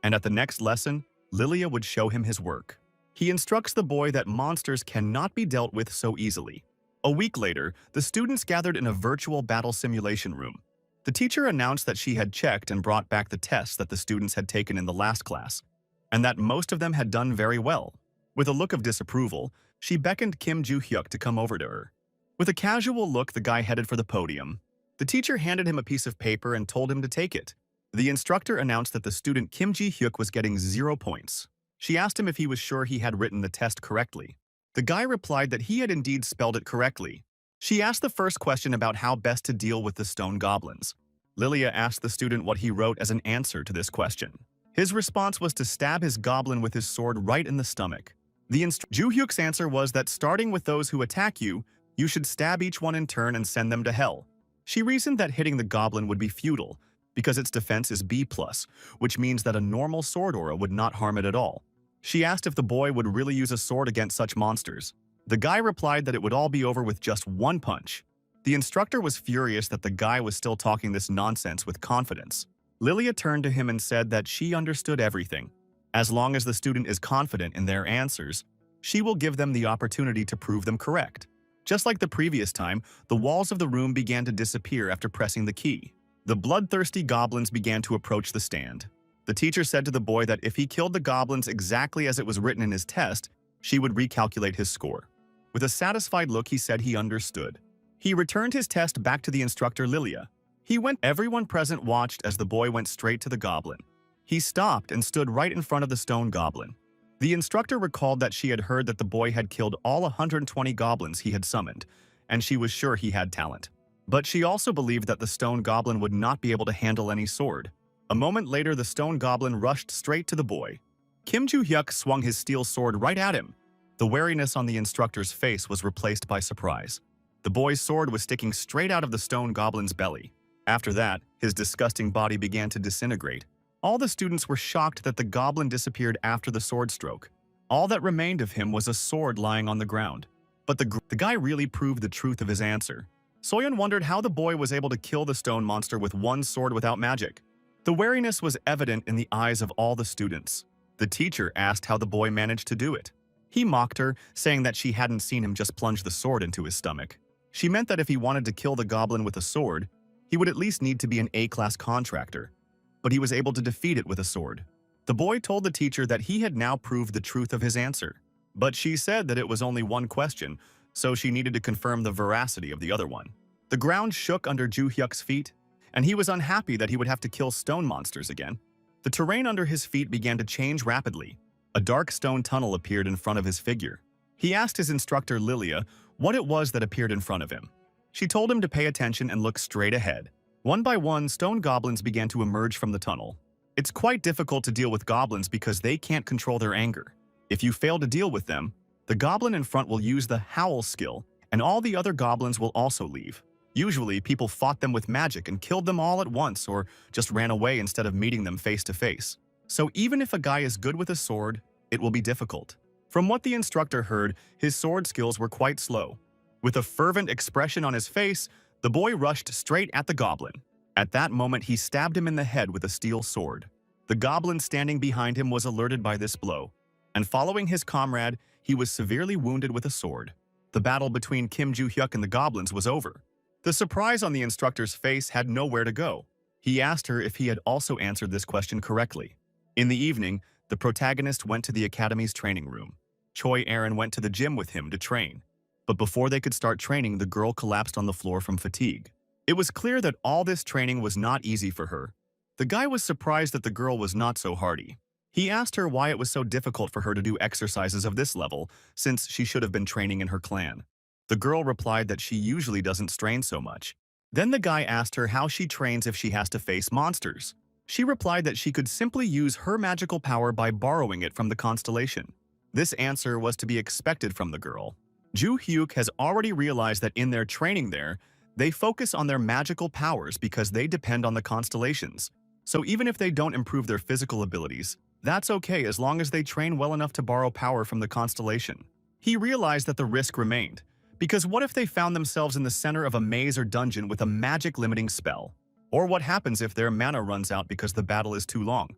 A: and at the next lesson, Lilia would show him his work. He instructs the boy that monsters cannot be dealt with so easily. A week later, the students gathered in a virtual battle simulation room. The teacher announced that she had checked and brought back the tests that the students had taken in the last class, and that most of them had done very well. With a look of disapproval, she beckoned Kim Joo-hyuk to come over to her. With a casual look, the guy headed for the podium. The teacher handed him a piece of paper and told him to take it. The instructor announced that the student Kim Ji-hyuk was getting 0 points. She asked him if he was sure he had written the test correctly. The guy replied that he had indeed spelled it correctly. She asked the first question about how best to deal with the stone goblins. Lilia asked the student what he wrote as an answer to this question. His response was to stab his goblin with his sword right in the stomach. Joo-hyuk's answer was that starting with those who attack you, you should stab each one in turn and send them to hell. She reasoned that hitting the goblin would be futile, because its defense is B+, which means that a normal sword aura would not harm it at all. She asked if the boy would really use a sword against such monsters. The guy replied that it would all be over with just one punch. The instructor was furious that the guy was still talking this nonsense with confidence. Lilia turned to him and said that she understood everything. As long as the student is confident in their answers, she will give them the opportunity to prove them correct. Just like the previous time, the walls of the room began to disappear after pressing the key. The bloodthirsty goblins began to approach the stand. The teacher said to the boy that if he killed the goblins exactly as it was written in his test, she would recalculate his score. With a satisfied look, he said he understood. He returned his test back to the instructor Lilia. Everyone present watched as the boy went straight to the goblin. He stopped and stood right in front of the stone goblin. The instructor recalled that she had heard that the boy had killed all 120 goblins he had summoned, and she was sure he had talent. But she also believed that the stone goblin would not be able to handle any sword. A moment later, the stone goblin rushed straight to the boy. Kim Joo-hyuk swung his steel sword right at him. The wariness on the instructor's face was replaced by surprise. The boy's sword was sticking straight out of the stone goblin's belly. After that, his disgusting body began to disintegrate. All the students were shocked that the goblin disappeared after the sword stroke. All that remained of him was a sword lying on the ground. But the guy really proved the truth of his answer. Soyeon wondered how the boy was able to kill the stone monster with one sword without magic. The wariness was evident in the eyes of all the students. The teacher asked how the boy managed to do it. He mocked her, saying that she hadn't seen him just plunge the sword into his stomach. She meant that if he wanted to kill the goblin with a sword, he would at least need to be an A-class contractor. But he was able to defeat it with a sword. The boy told the teacher that he had now proved the truth of his answer. But she said that it was only one question, so she needed to confirm the veracity of the other one. The ground shook under Joo-hyuk's feet, and he was unhappy that he would have to kill stone monsters again. The terrain under his feet began to change rapidly. A dark stone tunnel appeared in front of his figure. He asked his instructor Lilia what it was that appeared in front of him. She told him to pay attention and look straight ahead. One by one, stone goblins began to emerge from the tunnel. It's quite difficult to deal with goblins because they can't control their anger. If you fail to deal with them, the goblin in front will use the howl skill, and all the other goblins will also leave. Usually, people fought them with magic and killed them all at once or just ran away instead of meeting them face to face. So even if a guy is good with a sword, it will be difficult. From what the instructor heard, his sword skills were quite slow. With a fervent expression on his face, the boy rushed straight at the goblin. At that moment, he stabbed him in the head with a steel sword. The goblin standing behind him was alerted by this blow, and following his comrade, he was severely wounded with a sword. The battle between Kim Joo-hyuk and the goblins was over. The surprise on the instructor's face had nowhere to go. He asked her if he had also answered this question correctly. In the evening, the protagonist went to the academy's training room. Choi Aaron went to the gym with him to train. But before they could start training, the girl collapsed on the floor from fatigue. It was clear that all this training was not easy for her. The guy was surprised that the girl was not so hardy. He asked her why it was so difficult for her to do exercises of this level, since she should have been training in her clan. The girl replied that she usually doesn't strain so much. Then the guy asked her how she trains if she has to face monsters. She replied that she could simply use her magical power by borrowing it from the constellation. This answer was to be expected from the girl. Joo-hyuk has already realized that in their training there, they focus on their magical powers because they depend on the constellations. So even if they don't improve their physical abilities, that's okay as long as they train well enough to borrow power from the constellation. He realized that the risk remained, because what if they found themselves in the center of a maze or dungeon with a magic-limiting spell? Or what happens if their mana runs out because the battle is too long?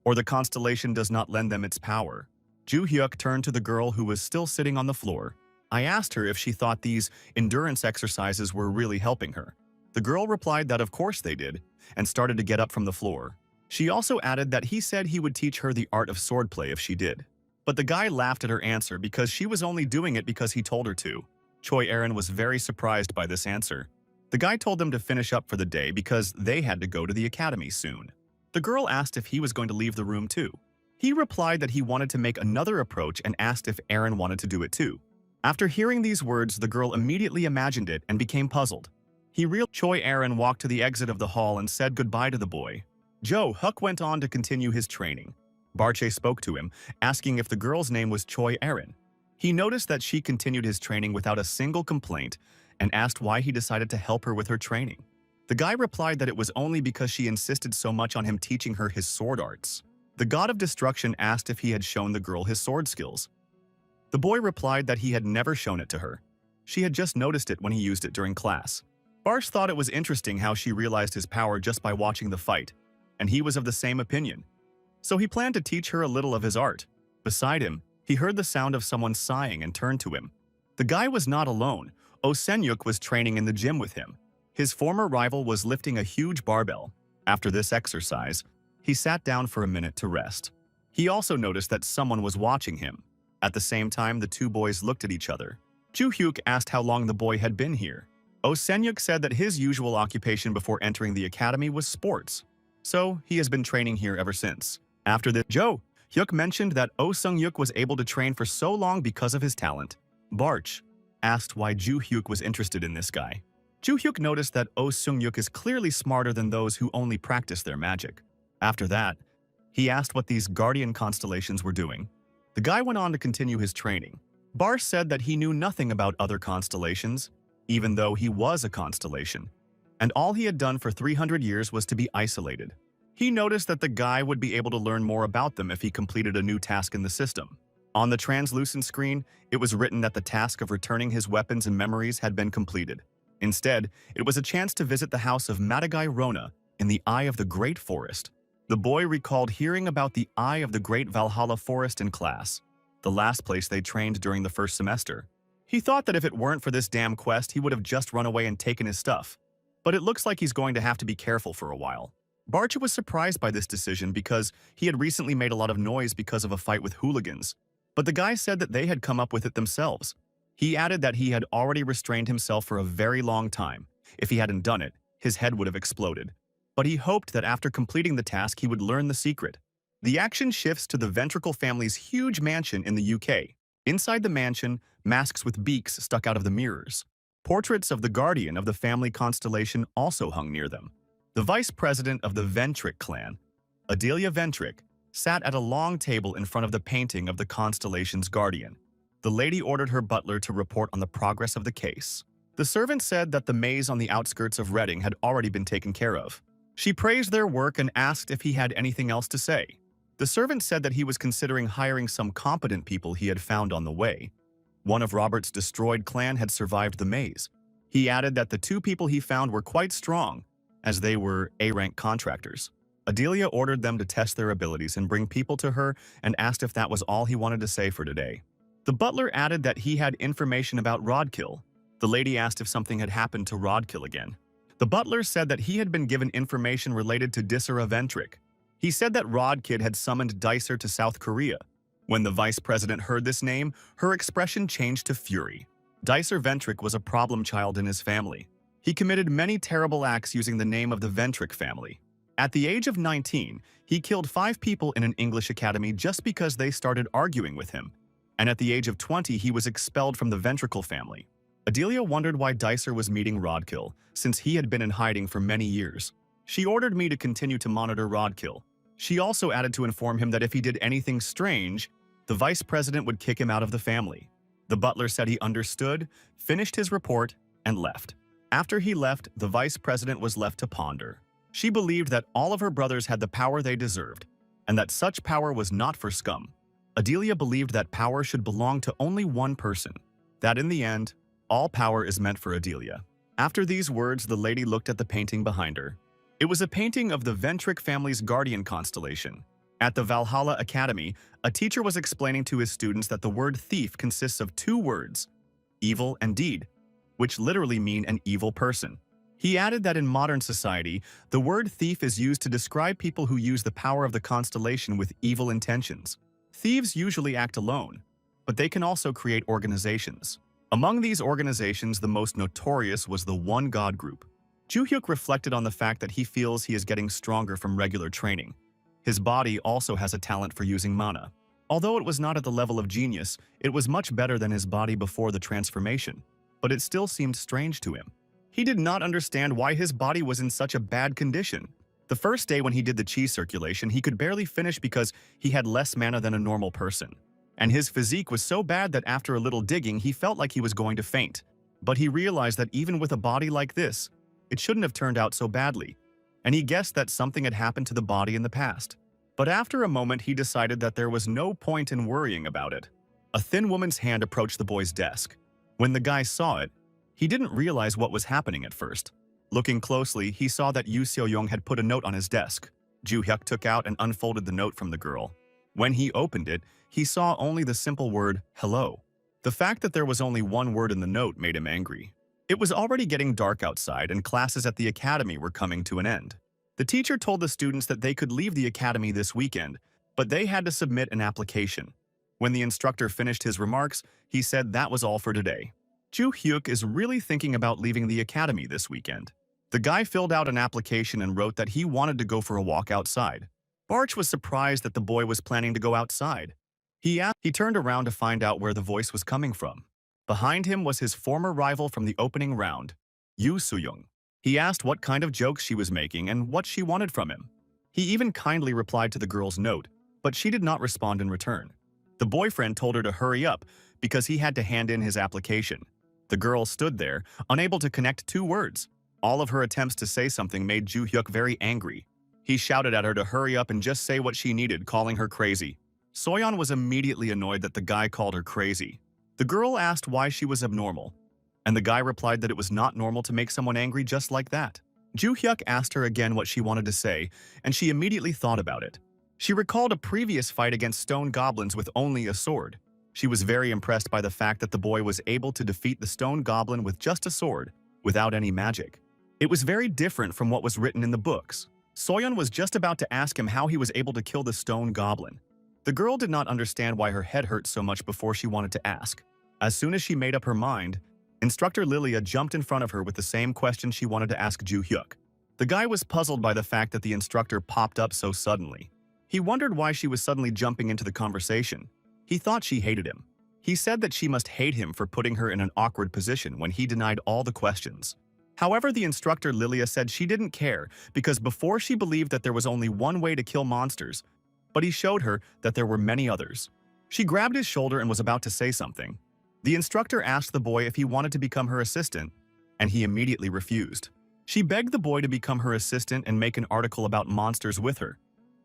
A: Or the constellation does not lend them its power? Joo-hyuk turned to the girl who was still sitting on the floor. I asked her if she thought these endurance exercises were really helping her. The girl replied that of course they did, and started to get up from the floor. She also added that he said he would teach her the art of swordplay if she did. But the guy laughed at her answer because she was only doing it because he told her to. Choi Aaron was very surprised by this answer. The guy told them to finish up for the day because they had to go to the academy soon. The girl asked if he was going to leave the room too. He replied that he wanted to make another approach and asked if Aaron wanted to do it too. After hearing these words, the girl immediately imagined it and became puzzled. Choi Aaron walked to the exit of the hall and said goodbye to the boy. Joo-hyuk went on to continue his training. Barche spoke to him, asking if the girl's name was Choi Aaron. He noticed that she continued his training without a single complaint and asked why he decided to help her with her training. The guy replied that it was only because she insisted so much on him teaching her his sword arts. The god of destruction asked if he had shown the girl his sword skills. The boy replied that he had never shown it to her. She had just noticed it when he used it during class. Barsh thought it was interesting how she realized his power just by watching the fight, and he was of the same opinion. So he planned to teach her a little of his art. Beside him, he heard the sound of someone sighing and turned to him. The guy was not alone. Oh Senyuk was training in the gym with him. His former rival was lifting a huge barbell. After this exercise, he sat down for a minute to rest. He also noticed that someone was watching him. At the same time, the two boys looked at each other. Joo-hyuk asked how long the boy had been here. Oh Senyuk said that his usual occupation before entering the academy was sports. So he has been training here ever since. After this, Joo-hyuk mentioned that Oh Senyuk was able to train for so long because of his talent. Barch, asked why Ju Hyuk was interested in this guy. Ju Hyuk noticed that Oh Sung-yuk is clearly smarter than those who only practice their magic. After that, he asked what these guardian constellations were doing. The guy went on to continue his training. Bar said that he knew nothing about other constellations, even though he was a constellation, and all he had done for 300 years was to be isolated. He noticed that the guy would be able to learn more about them if he completed a new task in the system. On the translucent screen, it was written that the task of returning his weapons and memories had been completed. Instead, it was a chance to visit the house of Madagai Rona in the Eye of the Great Forest. The boy recalled hearing about the Eye of the Great Valhalla Forest in class, the last place they trained during the first semester. He thought that if it weren't for this damn quest, he would have just run away and taken his stuff. But it looks like he's going to have to be careful for a while. Barcha was surprised by this decision because he had recently made a lot of noise because of a fight with hooligans. But the guy said that they had come up with it themselves. He added that he had already restrained himself for a very long time. If he hadn't done it, his head would have exploded. But he hoped that after completing the task, he would learn the secret. The action shifts to the Ventricle family's huge mansion in the UK. Inside the mansion, masks with beaks stuck out of the mirrors. Portraits of the guardian of the family constellation also hung near them. The vice president of the Ventric clan, Adelia Ventric, sat at a long table in front of the painting of the constellation's guardian. The lady ordered her butler to report on the progress of the case. The servant said that the maze on the outskirts of Reading had already been taken care of. She praised their work and asked if he had anything else to say. The servant said that he was considering hiring some competent people he had found on the way. One of Robert's destroyed clan had survived the maze. He added that the two people he found were quite strong, as they were A-rank contractors. Adelia ordered them to test their abilities and bring people to her and asked if that was all he wanted to say for today. The butler added that he had information about Rodkill. The lady asked if something had happened to Rodkill again. The butler said that he had been given information related to Disera Ventric. He said that Rodkid had summoned Dicer to South Korea. When the vice president heard this name, her expression changed to fury. Dicer Ventric was a problem child in his family. He committed many terrible acts using the name of the Ventric family. At the age of 19, he killed 5 people in an English academy just because they started arguing with him. And at the age of 20, he was expelled from the Ventricle family. Adelia wondered why Dicer was meeting Rodkill, since he had been in hiding for many years. She ordered me to continue to monitor Rodkill. She also added to inform him that if he did anything strange, the vice president would kick him out of the family. The butler said he understood, finished his report, and left. After he left, the vice president was left to ponder. She believed that all of her brothers had the power they deserved, and that such power was not for scum. Adelia believed that power should belong to only one person, that in the end, all power is meant for Adelia. After these words, the lady looked at the painting behind her. It was a painting of the Ventric family's guardian constellation. At the Valhalla Academy, a teacher was explaining to his students that the word thief consists of 2 words, evil and deed, which literally mean an evil person. He added that in modern society, the word thief is used to describe people who use the power of the constellation with evil intentions. Thieves usually act alone, but they can also create organizations. Among these organizations, the most notorious was the One God Group. Ju Hyuk reflected on the fact that he feels he is getting stronger from regular training. His body also has a talent for using mana. Although it was not at the level of genius, it was much better than his body before the transformation, but it still seemed strange to him. He did not understand why his body was in such a bad condition. The first day when he did the chi circulation, he could barely finish because he had less mana than a normal person. And his physique was so bad that after a little digging, he felt like he was going to faint. But he realized that even with a body like this, it shouldn't have turned out so badly, and he guessed that something had happened to the body in the past. But after a moment, he decided that there was no point in worrying about it. A thin woman's hand approached the boy's desk. When the guy saw it, he didn't realize what was happening at first. Looking closely, he saw that Yu Seo-young had put a note on his desk. Ju Hyuk took out and unfolded the note from the girl. When he opened it, he saw only the simple word, hello. The fact that there was only one word in the note made him angry. It was already getting dark outside and classes at the academy were coming to an end. The teacher told the students that they could leave the academy this weekend, but they had to submit an application. When the instructor finished his remarks, he said that was all for today. Ju Hyuk is really thinking about leaving the academy this weekend. The guy filled out an application and wrote that he wanted to go for a walk outside. Barch was surprised that the boy was planning to go outside. He turned around to find out where the voice was coming from. Behind him was his former rival from the opening round, Yoo Soo-young. He asked what kind of jokes she was making and what she wanted from him. He even kindly replied to the girl's note, but she did not respond in return. The boyfriend told her to hurry up because he had to hand in his application. The girl stood there, unable to connect two words. All of her attempts to say something made Joo Hyuk very angry. He shouted at her to hurry up and just say what she needed, calling her crazy. Soyeon was immediately annoyed that the guy called her crazy. The girl asked why she was abnormal, and the guy replied that it was not normal to make someone angry just like that. Joo Hyuk asked her again what she wanted to say, and she immediately thought about it. She recalled a previous fight against stone goblins with only a sword. She was very impressed by the fact that the boy was able to defeat the stone goblin with just a sword, without any magic. It was very different from what was written in the books. Soyeon was just about to ask him how he was able to kill the stone goblin. The girl did not understand why her head hurt so much before she wanted to ask. As soon as she made up her mind, Instructor Lilia jumped in front of her with the same question she wanted to ask Joo Hyuk. The guy was puzzled by the fact that the instructor popped up so suddenly. He wondered why she was suddenly jumping into the conversation. He thought she hated him. He said that she must hate him for putting her in an awkward position when he denied all the questions. However, the instructor Lilia said she didn't care because before she believed that there was only one way to kill monsters, but he showed her that there were many others. She grabbed his shoulder and was about to say something. The instructor asked the boy if he wanted to become her assistant, and he immediately refused. She begged the boy to become her assistant and make an article about monsters with her,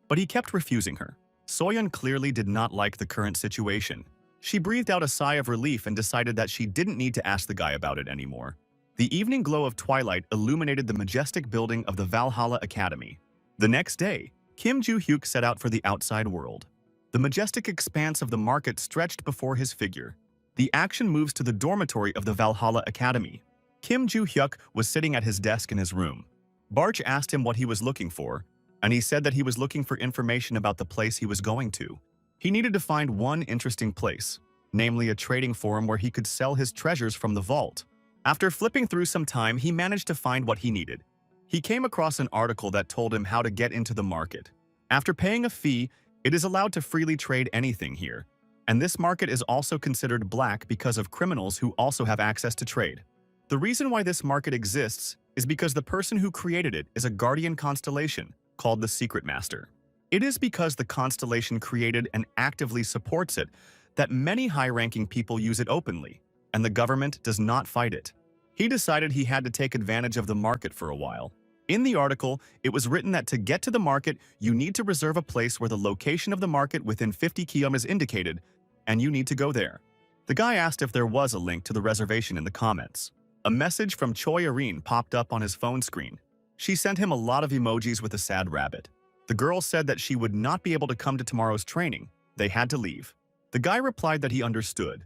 A: but he kept refusing her. Soyeon clearly did not like the current situation. She breathed out a sigh of relief and decided that she didn't need to ask the guy about it anymore. The evening glow of twilight illuminated the majestic building of the Valhalla Academy. The next day, Kim Joo-hyuk set out for the outside world. The majestic expanse of the market stretched before his figure. The action moves to the dormitory of the Valhalla Academy. Kim Joo-hyuk was sitting at his desk in his room. Barch asked him what he was looking for, and he said that he was looking for information about the place he was going to. He needed to find one interesting place, namely a trading forum where he could sell his treasures from the vault. After flipping through some time, he managed to find what he needed. He came across an article that told him how to get into the market. After paying a fee, it is allowed to freely trade anything here. And this market is also considered black because of criminals who also have access to trade. The reason why this market exists is because the person who created it is a guardian constellation called the Secret Master. It is because the constellation created and actively supports it that many high-ranking people use it openly, and the government does not fight it. He decided he had to take advantage of the market for a while. In the article, it was written that to get to the market, you need to reserve a place where the location of the market within 50 km is indicated, and you need to go there. The guy asked if there was a link to the reservation in the comments. A message from Choi Irene popped up on his phone screen. She sent him a lot of emojis with a sad rabbit. The girl said that she would not be able to come to tomorrow's training. They had to leave. The guy replied that he understood.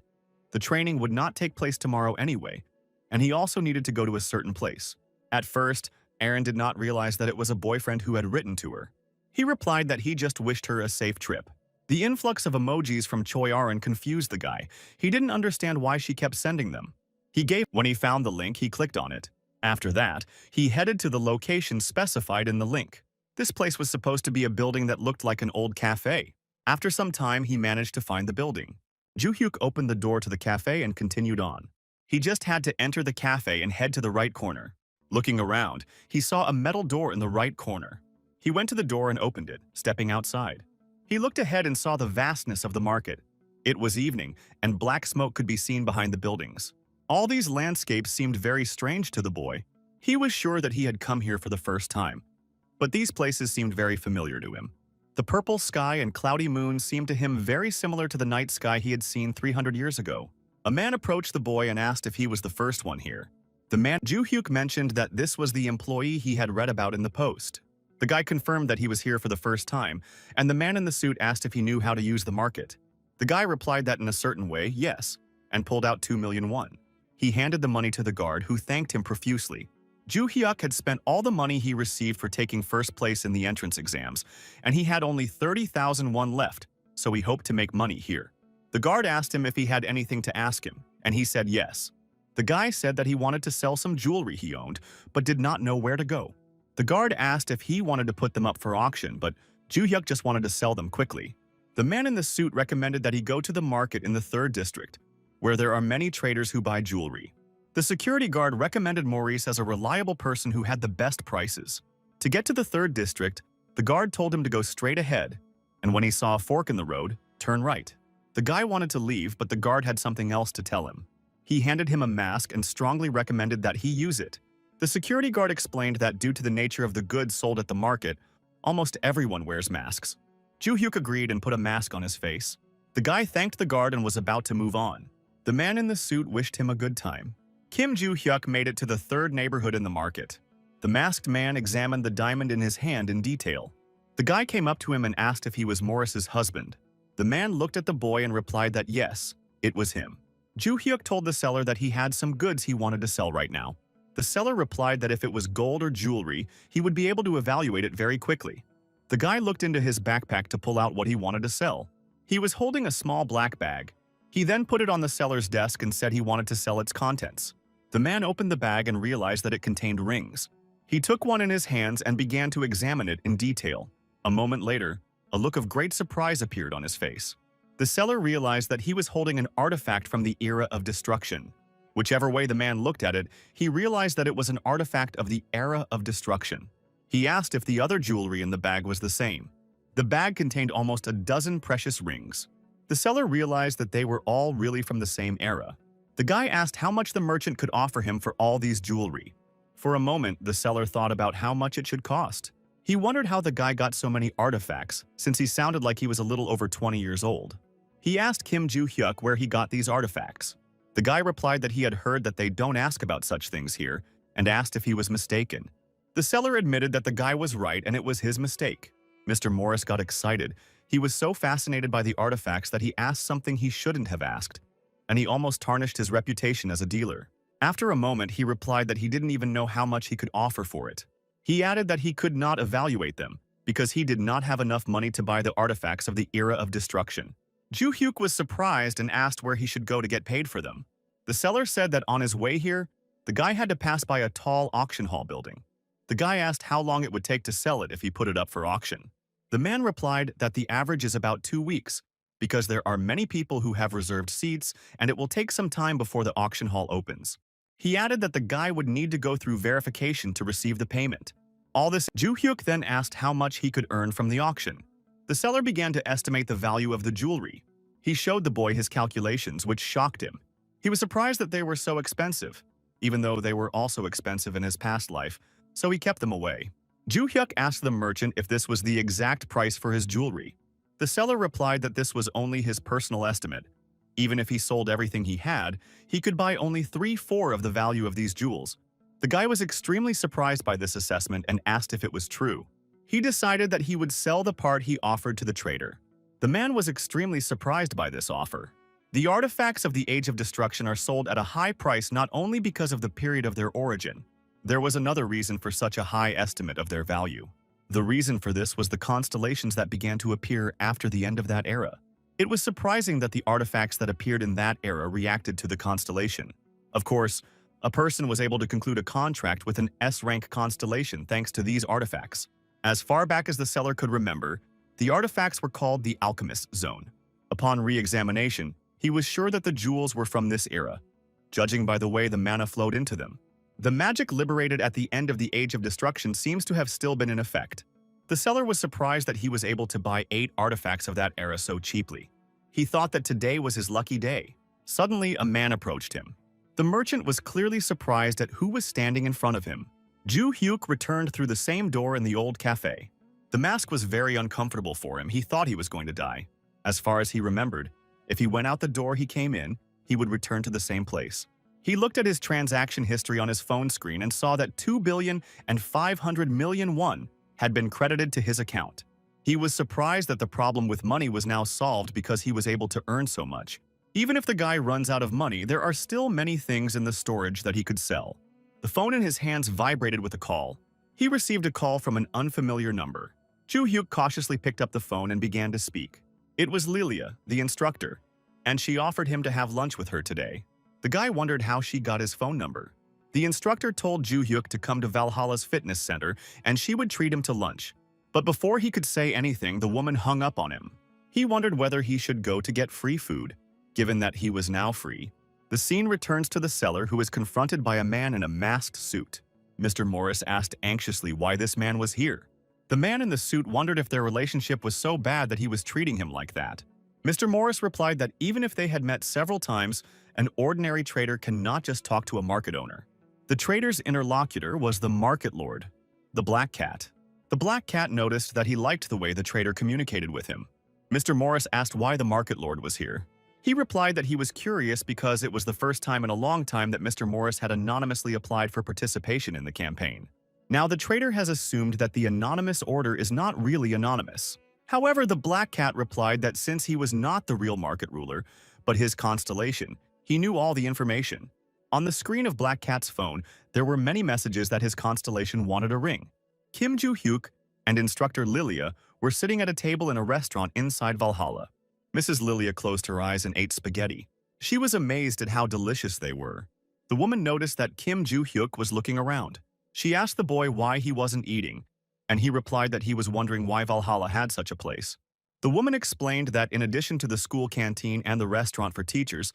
A: The training would not take place tomorrow anyway, and he also needed to go to a certain place. At first, Aaron did not realize that it was a boyfriend who had written to her. He replied that he just wished her a safe trip. The influx of emojis from Choi Aaron confused the guy. He didn't understand why she kept sending them. When he found the link, he clicked on it. After that, he headed to the location specified in the link. This place was supposed to be a building that looked like an old cafe. After some time, he managed to find the building. Joo Hyuk opened the door to the cafe and continued on. He just had to enter the cafe and head to the right corner. Looking around, he saw a metal door in the right corner. He went to the door and opened it, stepping outside. He looked ahead and saw the vastness of the market. It was evening, and black smoke could be seen behind the buildings. All these landscapes seemed very strange to the boy. He was sure that he had come here for the first time, but these places seemed very familiar to him. The purple sky and cloudy moon seemed to him very similar to the night sky he had seen 300 years ago. A man approached the boy and asked if he was the first one here. Joo Hyuk mentioned that this was the employee he had read about in the post. The guy confirmed that he was here for the first time, and the man in the suit asked if he knew how to use the market. The guy replied that in a certain way, yes, and pulled out 2 million won. He handed the money to the guard, who thanked him profusely. Joo Hyuk had spent all the money he received for taking first place in the entrance exams, and he had only 30,000 won left, so he hoped to make money here. The guard asked him if he had anything to ask him, and he said yes. The guy said that he wanted to sell some jewelry he owned, but did not know where to go. The guard asked if he wanted to put them up for auction, but Joo Hyuk just wanted to sell them quickly. The man in the suit recommended that he go to the market in the 3rd district. where there are many traders who buy jewelry. The security guard recommended Maurice as a reliable person who had the best prices. To get to the 3rd district, the guard told him to go straight ahead, and when he saw a fork in the road, turn right. The guy wanted to leave, but the guard had something else to tell him. He handed him a mask and strongly recommended that he use it. The security guard explained that due to the nature of the goods sold at the market, almost everyone wears masks. Joo-hyuk agreed and put a mask on his face. The guy thanked the guard and was about to move on. The man in the suit wished him a good time. Kim Joo-hyuk made it to the 3rd neighborhood in the market. The masked man examined the diamond in his hand in detail. The guy came up to him and asked if he was Morris's husband. The man looked at the boy and replied that yes, it was him. Joo-hyuk told the seller that he had some goods he wanted to sell right now. The seller replied that if it was gold or jewelry, he would be able to evaluate it very quickly. The guy looked into his backpack to pull out what he wanted to sell. He was holding a small black bag. He then put it on the seller's desk and said he wanted to sell its contents. The man opened the bag and realized that it contained rings. He took one in his hands and began to examine it in detail. A moment later, a look of great surprise appeared on his face. The seller realized that he was holding an artifact from the era of destruction. Whichever way the man looked at it, he realized that it was an artifact of the era of destruction. He asked if the other jewelry in the bag was the same. The bag contained almost a dozen precious rings. The seller realized that they were all really from the same era. The guy asked how much the merchant could offer him for all these jewelry. For a moment, the seller thought about how much it should cost. He wondered how the guy got so many artifacts, since he sounded like he was a little over 20 years old. He asked Kim Joo-hyuk where he got these artifacts. The guy replied that he had heard that they don't ask about such things here, and asked if he was mistaken. The seller admitted that the guy was right and it was his mistake. Mr. Morris got excited. He was so fascinated by the artifacts that he asked something he shouldn't have asked, and he almost tarnished his reputation as a dealer. After a moment, he replied that he didn't even know how much he could offer for it. He added that he could not evaluate them, because he did not have enough money to buy the artifacts of the era of destruction. Joo-hyuk was surprised and asked where he should go to get paid for them. The seller said that on his way here, the guy had to pass by a tall auction hall building. The guy asked how long it would take to sell it if he put it up for auction. The man replied that the average is about 2 weeks, because there are many people who have reserved seats and it will take some time before the auction hall opens. He added that the guy would need to go through verification to receive the payment. All this, Joo-hyuk then asked how much he could earn from the auction. The seller began to estimate the value of the jewelry. He showed the boy his calculations, which shocked him. He was surprised that they were so expensive, even though they were also expensive in his past life, so he kept them away. Joo-hyuk asked the merchant if this was the exact price for his jewelry. The seller replied that this was only his personal estimate. Even if he sold everything he had, he could buy only 3/4 of the value of these jewels. The guy was extremely surprised by this assessment and asked if it was true. He decided that he would sell the part he offered to the trader. The man was extremely surprised by this offer. The artifacts of the Age of Destruction are sold at a high price not only because of the period of their origin. There was another reason for such a high estimate of their value. The reason for this was the constellations that began to appear after the end of that era. It was surprising that the artifacts that appeared in that era reacted to the constellation. Of course, a person was able to conclude a contract with an S-rank constellation thanks to these artifacts. As far back as the seller could remember, the artifacts were called the Alchemist Zone. Upon re-examination, he was sure that the jewels were from this era, judging by the way the mana flowed into them. The magic liberated at the end of the Age of Destruction seems to have still been in effect. The seller was surprised that he was able to buy 8 artifacts of that era so cheaply. He thought that today was his lucky day. Suddenly, a man approached him. The merchant was clearly surprised at who was standing in front of him. Joo-hyuk returned through the same door in the old cafe. The mask was very uncomfortable for him. He thought he was going to die. As far as he remembered, if he went out the door he came in, he would return to the same place. He looked at his transaction history on his phone screen and saw that 2,500,000,000 won had been credited to his account. He was surprised that the problem with money was now solved because he was able to earn so much. Even if the guy runs out of money, there are still many things in the storage that he could sell. The phone in his hands vibrated with a call. He received a call from an unfamiliar number. Joo-hyuk cautiously picked up the phone and began to speak. It was Lilia, the instructor, and she offered him to have lunch with her today. The guy wondered how she got his phone number. The instructor told Joo-hyuk to come to Valhalla's fitness center and she would treat him to lunch. But before he could say anything, the woman hung up on him. He wondered whether he should go to get free food. Given that he was now free, the scene returns to the cellar, who is confronted by a man in a masked suit. Mr. Morris asked anxiously why this man was here. The man in the suit wondered if their relationship was so bad that he was treating him like that. Mr. Morris replied that even if they had met several times, an ordinary trader cannot just talk to a market owner. The trader's interlocutor was the market lord, the Black Cat. The Black Cat noticed that he liked the way the trader communicated with him. Mr. Morris asked why the market lord was here. He replied that he was curious because it was the first time in a long time that Mr. Morris had anonymously applied for participation in the campaign. Now, the trader has assumed that the anonymous order is not really anonymous. However, the Black Cat replied that since he was not the real market ruler, but his constellation, he knew all the information. On the screen of Black Cat's phone, there were many messages that his constellation wanted a ring. Kim Joo-hyuk and instructor Lilia were sitting at a table in a restaurant inside Valhalla. Mrs. Lilia closed her eyes and ate spaghetti. She was amazed at how delicious they were. The woman noticed that Kim Joo-hyuk was looking around. She asked the boy why he wasn't eating, and he replied that he was wondering why Valhalla had such a place. The woman explained that in addition to the school canteen and the restaurant for teachers,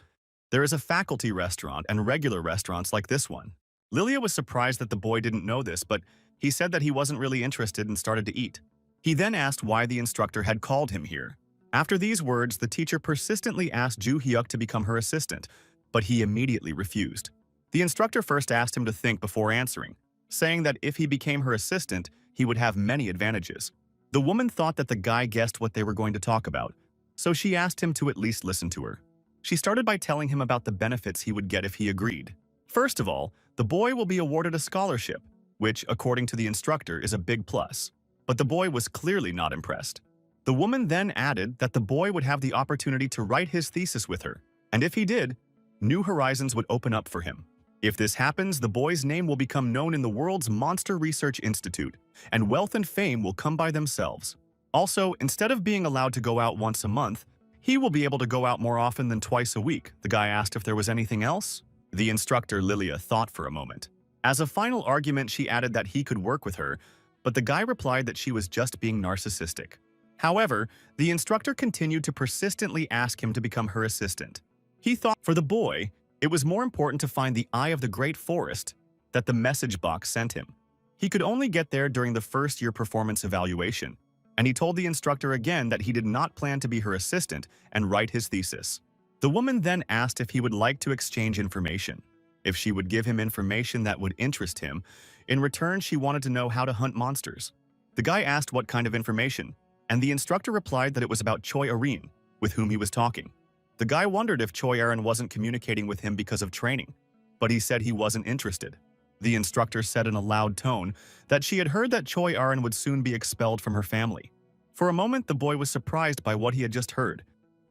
A: there is a faculty restaurant and regular restaurants like this one. Lilia was surprised that the boy didn't know this, but he said that he wasn't really interested and started to eat. He then asked why the instructor had called him here. After these words, the teacher persistently asked Joo-hyuk to become her assistant, but he immediately refused. The instructor first asked him to think before answering, saying that if he became her assistant, he would have many advantages. The woman thought that the guy guessed what they were going to talk about, so she asked him to at least listen to her. She started by telling him about the benefits he would get if he agreed. First of all, the boy will be awarded a scholarship, which, according to the instructor, is a big plus. But the boy was clearly not impressed. The woman then added that the boy would have the opportunity to write his thesis with her, and if he did, new horizons would open up for him. If this happens, the boy's name will become known in the world's Monster Research Institute, and wealth and fame will come by themselves. Also, instead of being allowed to go out once a month, he will be able to go out more often than twice a week. The guy asked if there was anything else. The instructor, Lilia, thought for a moment. As a final argument, she added that he could work with her, but the guy replied that she was just being narcissistic. However, the instructor continued to persistently ask him to become her assistant. He thought for the boy, it was more important to find the eye of the great forest that the message box sent him. He could only get there during the first-year performance evaluation, and he told the instructor again that he did not plan to be her assistant and write his thesis. The woman then asked if he would like to exchange information. If she would give him information that would interest him, in return she wanted to know how to hunt monsters. The guy asked what kind of information, and the instructor replied that it was about Choi Arin, with whom he was talking. The guy wondered if Choi Arin wasn't communicating with him because of training, but he said he wasn't interested. The instructor said in a loud tone that she had heard that Choi Arin would soon be expelled from her family. For a moment, the boy was surprised by what he had just heard,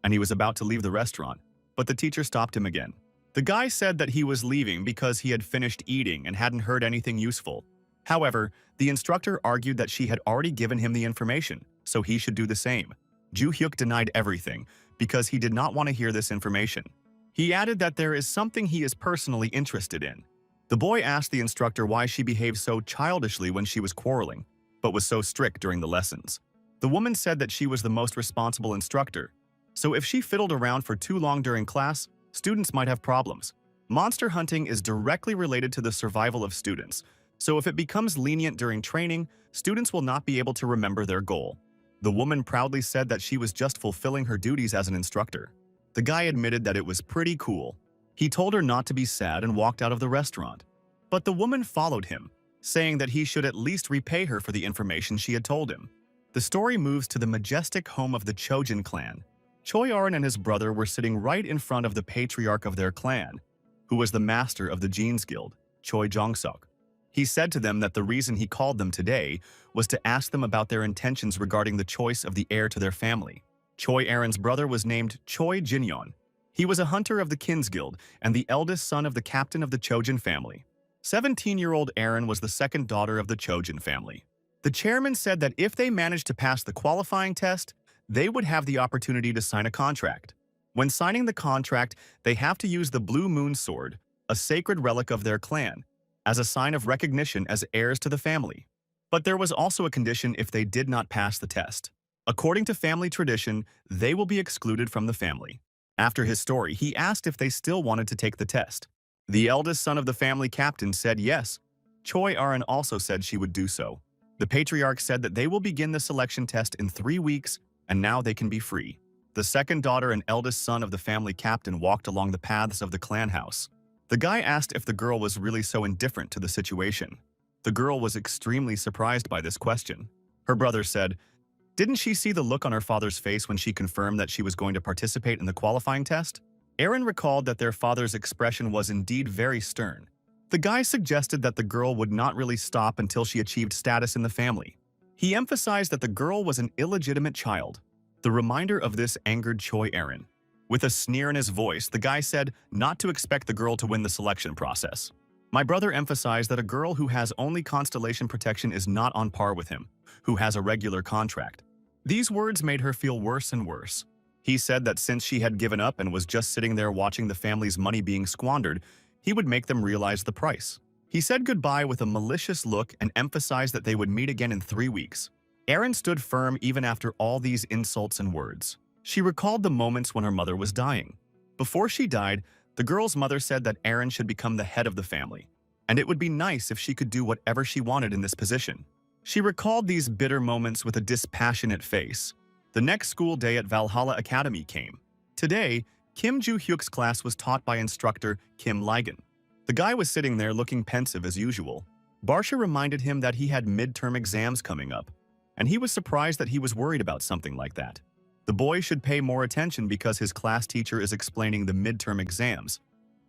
A: and he was about to leave the restaurant, but the teacher stopped him again. The guy said that he was leaving because he had finished eating and hadn't heard anything useful. However, the instructor argued that she had already given him the information, so he should do the same. Joo-hyuk denied everything because he did not want to hear this information. He added that there is something he is personally interested in. The boy asked the instructor why she behaved so childishly when she was quarreling, but was so strict during the lessons. The woman said that she was the most responsible instructor, so if she fiddled around for too long during class, students might have problems. Monster hunting is directly related to the survival of students, so if it becomes lenient during training, students will not be able to remember their goal. The woman proudly said that she was just fulfilling her duties as an instructor. The guy admitted that it was pretty cool. He told her not to be sad and walked out of the restaurant. But the woman followed him, saying that he should at least repay her for the information she had told him. The story moves to the majestic home of the Chojin clan. Choi Arin and his brother were sitting right in front of the patriarch of their clan, who was the master of the Jeans Guild, Choi Jong-suk. He said to them that the reason he called them today was to ask them about their intentions regarding the choice of the heir to their family. Choi Arin's brother was named Choi Jinyeon. He was a hunter of the Kins Guild and the eldest son of the captain of the Chojin family. 17-year-old Arin was the second daughter of the Chojin family. The chairman said that if they managed to pass the qualifying test, they would have the opportunity to sign a contract. When signing the contract, they have to use the Blue Moon Sword, a sacred relic of their clan, as a sign of recognition as heirs to the family. But there was also a condition if they did not pass the test. According to family tradition, they will be excluded from the family. After his story, he asked if they still wanted to take the test. The eldest son of the family captain said yes. Choi Arin also said she would do so. The patriarch said that they will begin the selection test in 3 weeks, and now they can be free. The second daughter and eldest son of the family captain walked along the paths of the clan house. The guy asked if the girl was really so indifferent to the situation. The girl was extremely surprised by this question. Her brother said, "Didn't she see the look on her father's face when she confirmed that she was going to participate in the qualifying test?" Aaron recalled that their father's expression was indeed very stern. The guy suggested that the girl would not really stop until she achieved status in the family. He emphasized that the girl was an illegitimate child. The reminder of this angered Choi Aaron. With a sneer in his voice, the guy said not to expect the girl to win the selection process. My brother emphasized that a girl who has only constellation protection is not on par with him, who has a regular contract. These words made her feel worse and worse. He said that since she had given up and was just sitting there watching the family's money being squandered, he would make them realize the price. He said goodbye with a malicious look and emphasized that they would meet again in 3 weeks. Aaron stood firm even after all these insults and words. She recalled the moments when her mother was dying. Before she died, the girl's mother said that Aaron should become the head of the family, and it would be nice if she could do whatever she wanted in this position. She recalled these bitter moments with a dispassionate face. The next school day at Valhalla Academy came. Today, Kim Joo-hyuk's class was taught by instructor Kim Ligon. The guy was sitting there looking pensive as usual. Barsha reminded him that he had midterm exams coming up, and he was surprised that he was worried about something like that. The boy should pay more attention because his class teacher is explaining the midterm exams,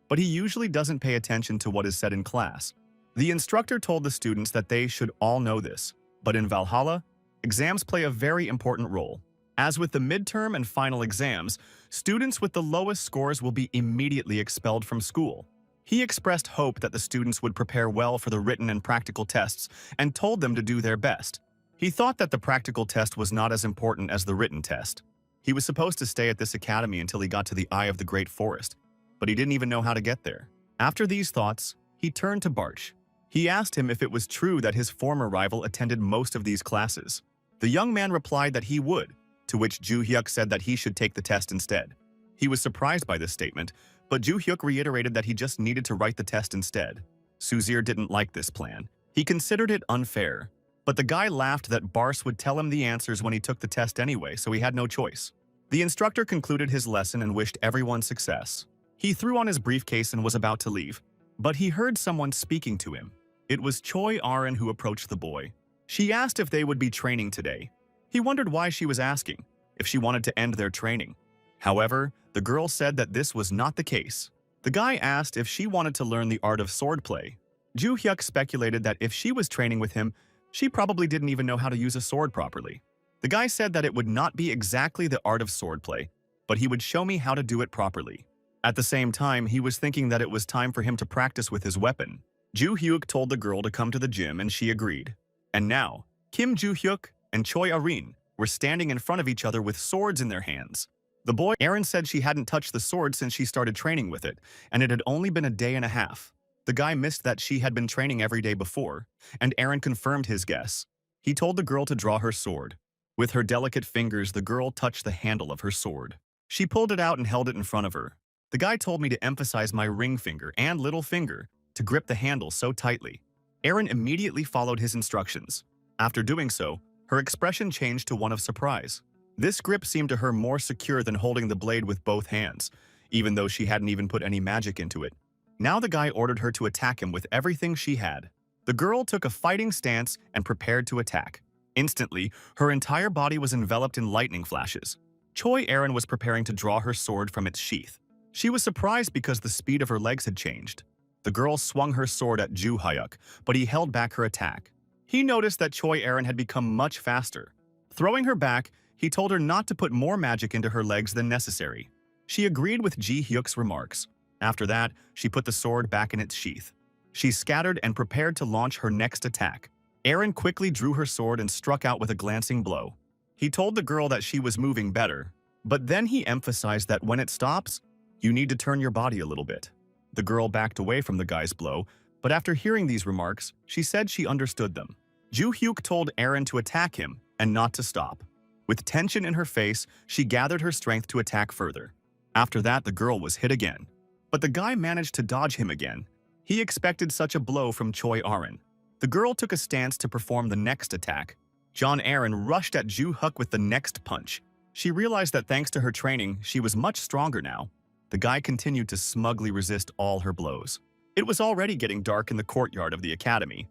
A: but he usually doesn't pay attention to what is said in class. The instructor told the students that they should all know this, but in Valhalla, exams play a very important role. As with the midterm and final exams, students with the lowest scores will be immediately expelled from school. He expressed hope that the students would prepare well for the written and practical tests and told them to do their best. He thought that the practical test was not as important as the written test. He was supposed to stay at this academy until he got to the Eye of the Great Forest, but he didn't even know how to get there. After these thoughts, he turned to Barch. He asked him if it was true that his former rival attended most of these classes. The young man replied that he would, to which Joo-hyuk said that he should take the test instead. He was surprised by this statement, but Joo-hyuk reiterated that he just needed to write the test instead. Suzir didn't like this plan. He considered it unfair. But the guy laughed that Bars would tell him the answers when he took the test anyway, so he had no choice. The instructor concluded his lesson and wished everyone success. He threw on his briefcase and was about to leave, but he heard someone speaking to him. It was Choi Arin who approached the boy. She asked if they would be training today. He wondered why she was asking, if she wanted to end their training. However, the girl said that this was not the case. The guy asked if she wanted to learn the art of swordplay. Joo-hyuk speculated that if she was training with him, she probably didn't even know how to use a sword properly. The guy said that it would not be exactly the art of swordplay, but he would show me how to do it properly. At the same time, he was thinking that it was time for him to practice with his weapon. Joo-hyuk told the girl to come to the gym and she agreed. And now, Kim Joo-hyuk and Choi Arin were standing in front of each other with swords in their hands. The boy Aaron said she hadn't touched the sword since she started training with it, and it had only been a day and a half. The guy missed that she had been training every day before, and Aaron confirmed his guess. He told the girl to draw her sword. With her delicate fingers, the girl touched the handle of her sword. She pulled it out and held it in front of her. The guy told me to emphasize my ring finger and little finger to grip the handle so tightly. Aaron immediately followed his instructions. After doing so, her expression changed to one of surprise. This grip seemed to her more secure than holding the blade with both hands, even though she hadn't even put any magic into it. Now the guy ordered her to attack him with everything she had. The girl took a fighting stance and prepared to attack. Instantly, her entire body was enveloped in lightning flashes. Choi Arin was preparing to draw her sword from its sheath. She was surprised because the speed of her legs had changed. The girl swung her sword at Joo-hyuk, but he held back her attack. He noticed that Choi Arin had become much faster. Throwing her back, he told her not to put more magic into her legs than necessary. She agreed with Ji-hyuk's remarks. After that, she put the sword back in its sheath. She scattered and prepared to launch her next attack. Arin quickly drew her sword and struck out with a glancing blow. He told the girl that she was moving better, but then he emphasized that when it stops, you need to turn your body a little bit. The girl backed away from the guy's blow, but after hearing these remarks, she said she understood them. Joo-hyuk told Arin to attack him and not to stop. With tension in her face, she gathered her strength to attack further. After that, the girl was hit again. But the guy managed to dodge him again. He expected such a blow from Choi Arin. The girl took a stance to perform the next attack. John Aaron rushed at Ju Hyuk with the next punch. She realized that thanks to her training, she was much stronger now. The guy continued to smugly resist all her blows. It was already getting dark in the courtyard of the academy,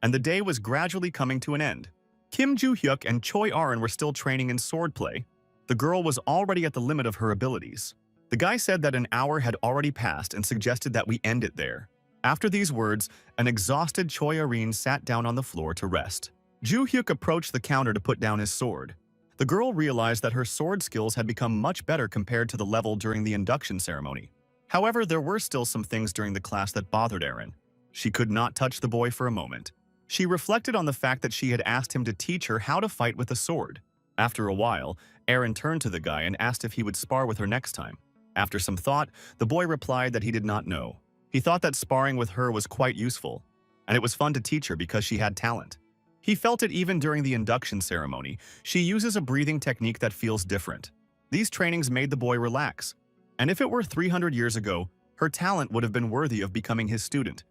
A: and the day was gradually coming to an end. Kim Ju Hyuk and Choi Arin were still training in swordplay. The girl was already at the limit of her abilities. The guy said that an hour had already passed and suggested that we end it there. After these words, an exhausted Choi Arin sat down on the floor to rest. Ju Hyuk approached the counter to put down his sword. The girl realized that her sword skills had become much better compared to the level during the induction ceremony. However, there were still some things during the class that bothered Aaron. She could not touch the boy for a moment. She reflected on the fact that she had asked him to teach her how to fight with a sword. After a while, Aaron turned to the guy and asked if he would spar with her next time. After some thought, the boy replied that he did not know. He thought that sparring with her was quite useful, and it was fun to teach her because she had talent. He felt it even during the induction ceremony. She uses a breathing technique that feels different. These trainings made the boy relax, and if it were 300 years ago, her talent would have been worthy of becoming his student.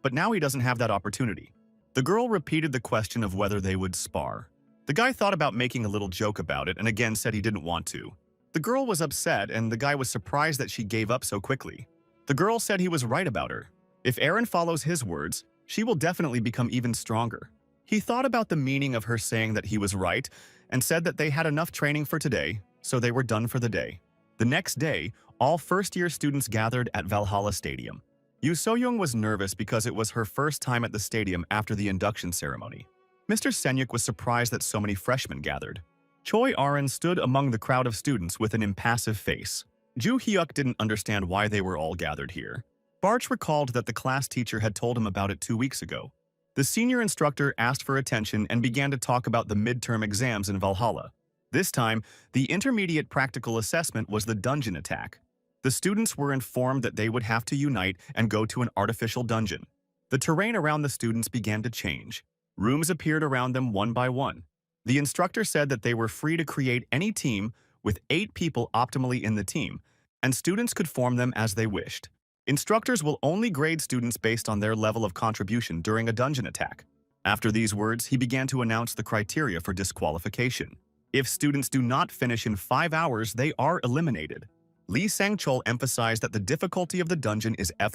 A: But now he doesn't have that opportunity. The girl repeated the question of whether they would spar. The guy thought about making a little joke about it and again said he didn't want to. The girl was upset and the guy was surprised that she gave up so quickly. The girl said he was right about her. If Aaron follows his words, she will definitely become even stronger. He thought about the meaning of her saying that he was right and said that they had enough training for today, so they were done for the day. The next day, all first-year students gathered at Valhalla Stadium. Yoo So-young was nervous because it was her first time at the stadium after the induction ceremony. Mr. Senyuk was surprised that so many freshmen gathered. Choi Arin stood among the crowd of students with an impassive face. Ju Hyuk didn't understand why they were all gathered here. Barch recalled that the class teacher had told him about it 2 weeks ago. The senior instructor asked for attention and began to talk about the midterm exams in Valhalla. This time, the intermediate practical assessment was the dungeon attack. The students were informed that they would have to unite and go to an artificial dungeon. The terrain around the students began to change. Rooms appeared around them one by one. The instructor said that they were free to create any team with 8 people optimally in the team, and students could form them as they wished. Instructors will only grade students based on their level of contribution during a dungeon attack. After these words, he began to announce the criteria for disqualification. If students do not finish in 5 hours, they are eliminated. Lee Sang-chol emphasized that the difficulty of the dungeon is F+.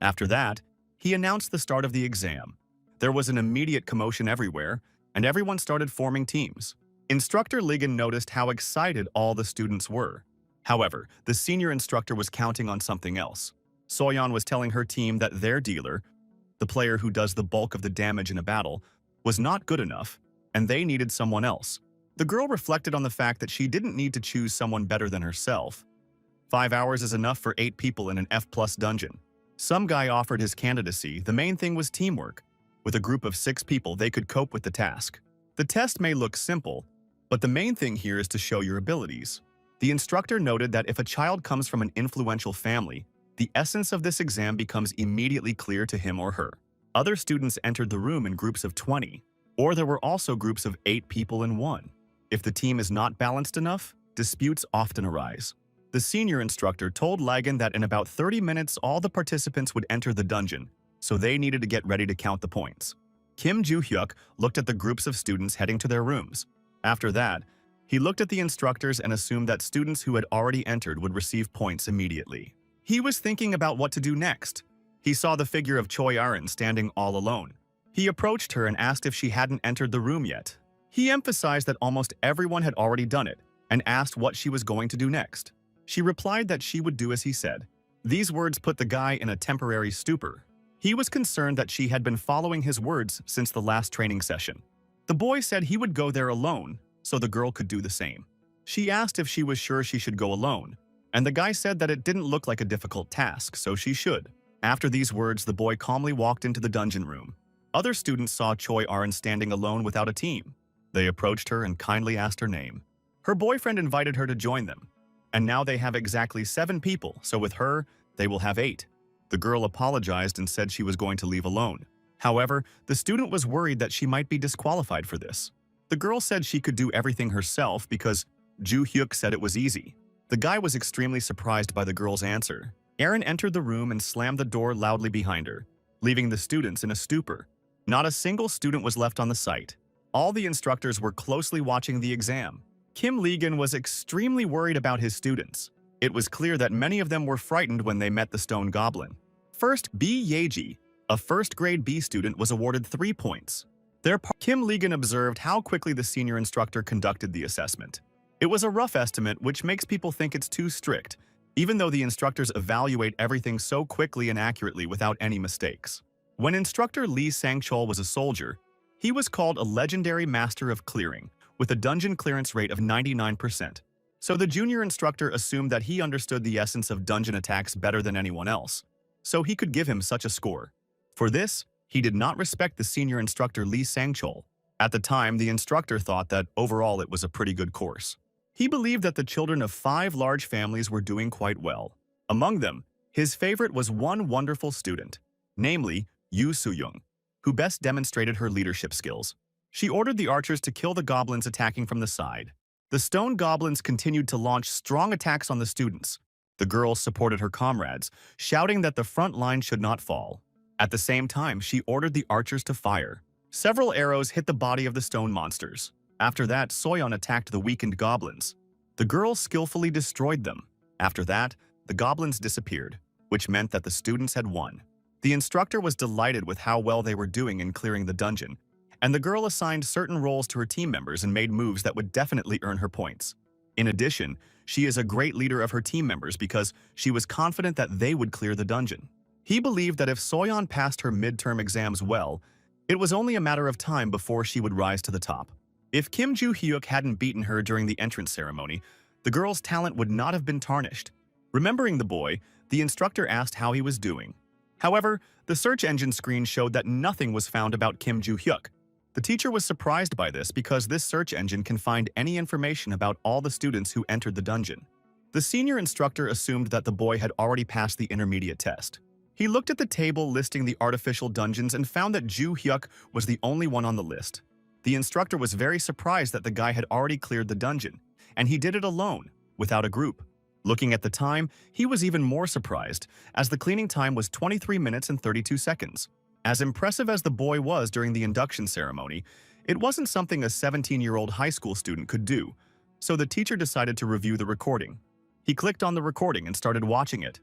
A: After that, he announced the start of the exam. There was an immediate commotion everywhere, and everyone started forming teams. Instructor Ligon noticed how excited all the students were. However, the senior instructor was counting on something else. Soyeon was telling her team that their dealer, the player who does the bulk of the damage in a battle, was not good enough, and they needed someone else. The girl reflected on the fact that she didn't need to choose someone better than herself. 5 hours is enough for 8 people in an F+ dungeon. Some guy offered his candidacy. The main thing was teamwork. With a group of 6 people, they could cope with the task. The test may look simple, but the main thing here is to show your abilities. The instructor noted that if a child comes from an influential family, the essence of this exam becomes immediately clear to him or her. Other students entered the room in groups of 20, or there were also groups of 8 people in one. If the team is not balanced enough, disputes often arise. The senior instructor told Lagan that in about 30 minutes all the participants would enter the dungeon, so they needed to get ready to count the points. Kim Ju-hyuk looked at the groups of students heading to their rooms. After that, he looked at the instructors and assumed that students who had already entered would receive points immediately. He was thinking about what to do next. He saw the figure of Choi Arin standing all alone. He approached her and asked if she hadn't entered the room yet. He emphasized that almost everyone had already done it and asked what she was going to do next. She replied that she would do as he said. These words put the guy in a temporary stupor. He was concerned that she had been following his words since the last training session. The boy said he would go there alone, so the girl could do the same. She asked if she was sure she should go alone, and the guy said that it didn't look like a difficult task, so she should. After these words, the boy calmly walked into the dungeon room. Other students saw Choi Arin standing alone without a team. They approached her and kindly asked her name. Her boyfriend invited her to join them, and now they have exactly 7 people, so with her, they will have 8. The girl apologized and said she was going to leave alone. However, the student was worried that she might be disqualified for this. The girl said she could do everything herself because Ju Hyuk said it was easy. The guy was extremely surprised by the girl's answer. Erin entered the room and slammed the door loudly behind her, leaving the students in a stupor. Not a single student was left on the site. All the instructors were closely watching the exam. Kim Legan was extremely worried about his students. It was clear that many of them were frightened when they met the stone goblin. First, B. Yeji, a first-grade B student, was awarded 3 points. Kim Legan observed how quickly the senior instructor conducted the assessment. It was a rough estimate, which makes people think it's too strict, even though the instructors evaluate everything so quickly and accurately without any mistakes. When instructor Lee Sang-chol was a soldier, he was called a legendary master of clearing, with a dungeon clearance rate of 99%. So the junior instructor assumed that he understood the essence of dungeon attacks better than anyone else, so he could give him such a score. For this, he did not respect the senior instructor Lee Sang-chol. At the time, the instructor thought that overall it was a pretty good course. He believed that the children of 5 large families were doing quite well. Among them, his favorite was one wonderful student, namely Yu Soo-young, who best demonstrated her leadership skills. She ordered the archers to kill the goblins attacking from the side. The stone goblins continued to launch strong attacks on the students. The girl supported her comrades, shouting that the front line should not fall. At the same time, she ordered the archers to fire. Several arrows hit the body of the stone monsters. After that, Soyeon attacked the weakened goblins. The girl skillfully destroyed them. After that, the goblins disappeared, which meant that the students had won. The instructor was delighted with how well they were doing in clearing the dungeon, and the girl assigned certain roles to her team members and made moves that would definitely earn her points. In addition, she is a great leader of her team members because she was confident that they would clear the dungeon. He believed that if Soyeon passed her midterm exams well, it was only a matter of time before she would rise to the top. If Kim Joo-hyuk hadn't beaten her during the entrance ceremony, the girl's talent would not have been tarnished. Remembering the boy, the instructor asked how he was doing. However, the search engine screen showed that nothing was found about Kim Joo-hyuk. The teacher was surprised by this because this search engine can find any information about all the students who entered the dungeon. The senior instructor assumed that the boy had already passed the intermediate test. He looked at the table listing the artificial dungeons and found that Joo-hyuk was the only one on the list. The instructor was very surprised that the guy had already cleared the dungeon, and he did it alone, without a group. Looking at the time, he was even more surprised, as the cleaning time was 23 minutes and 32 seconds. As impressive as the boy was during the induction ceremony, it wasn't something a 17-year-old high school student could do, so the teacher decided to review the recording. He clicked on the recording and started watching it.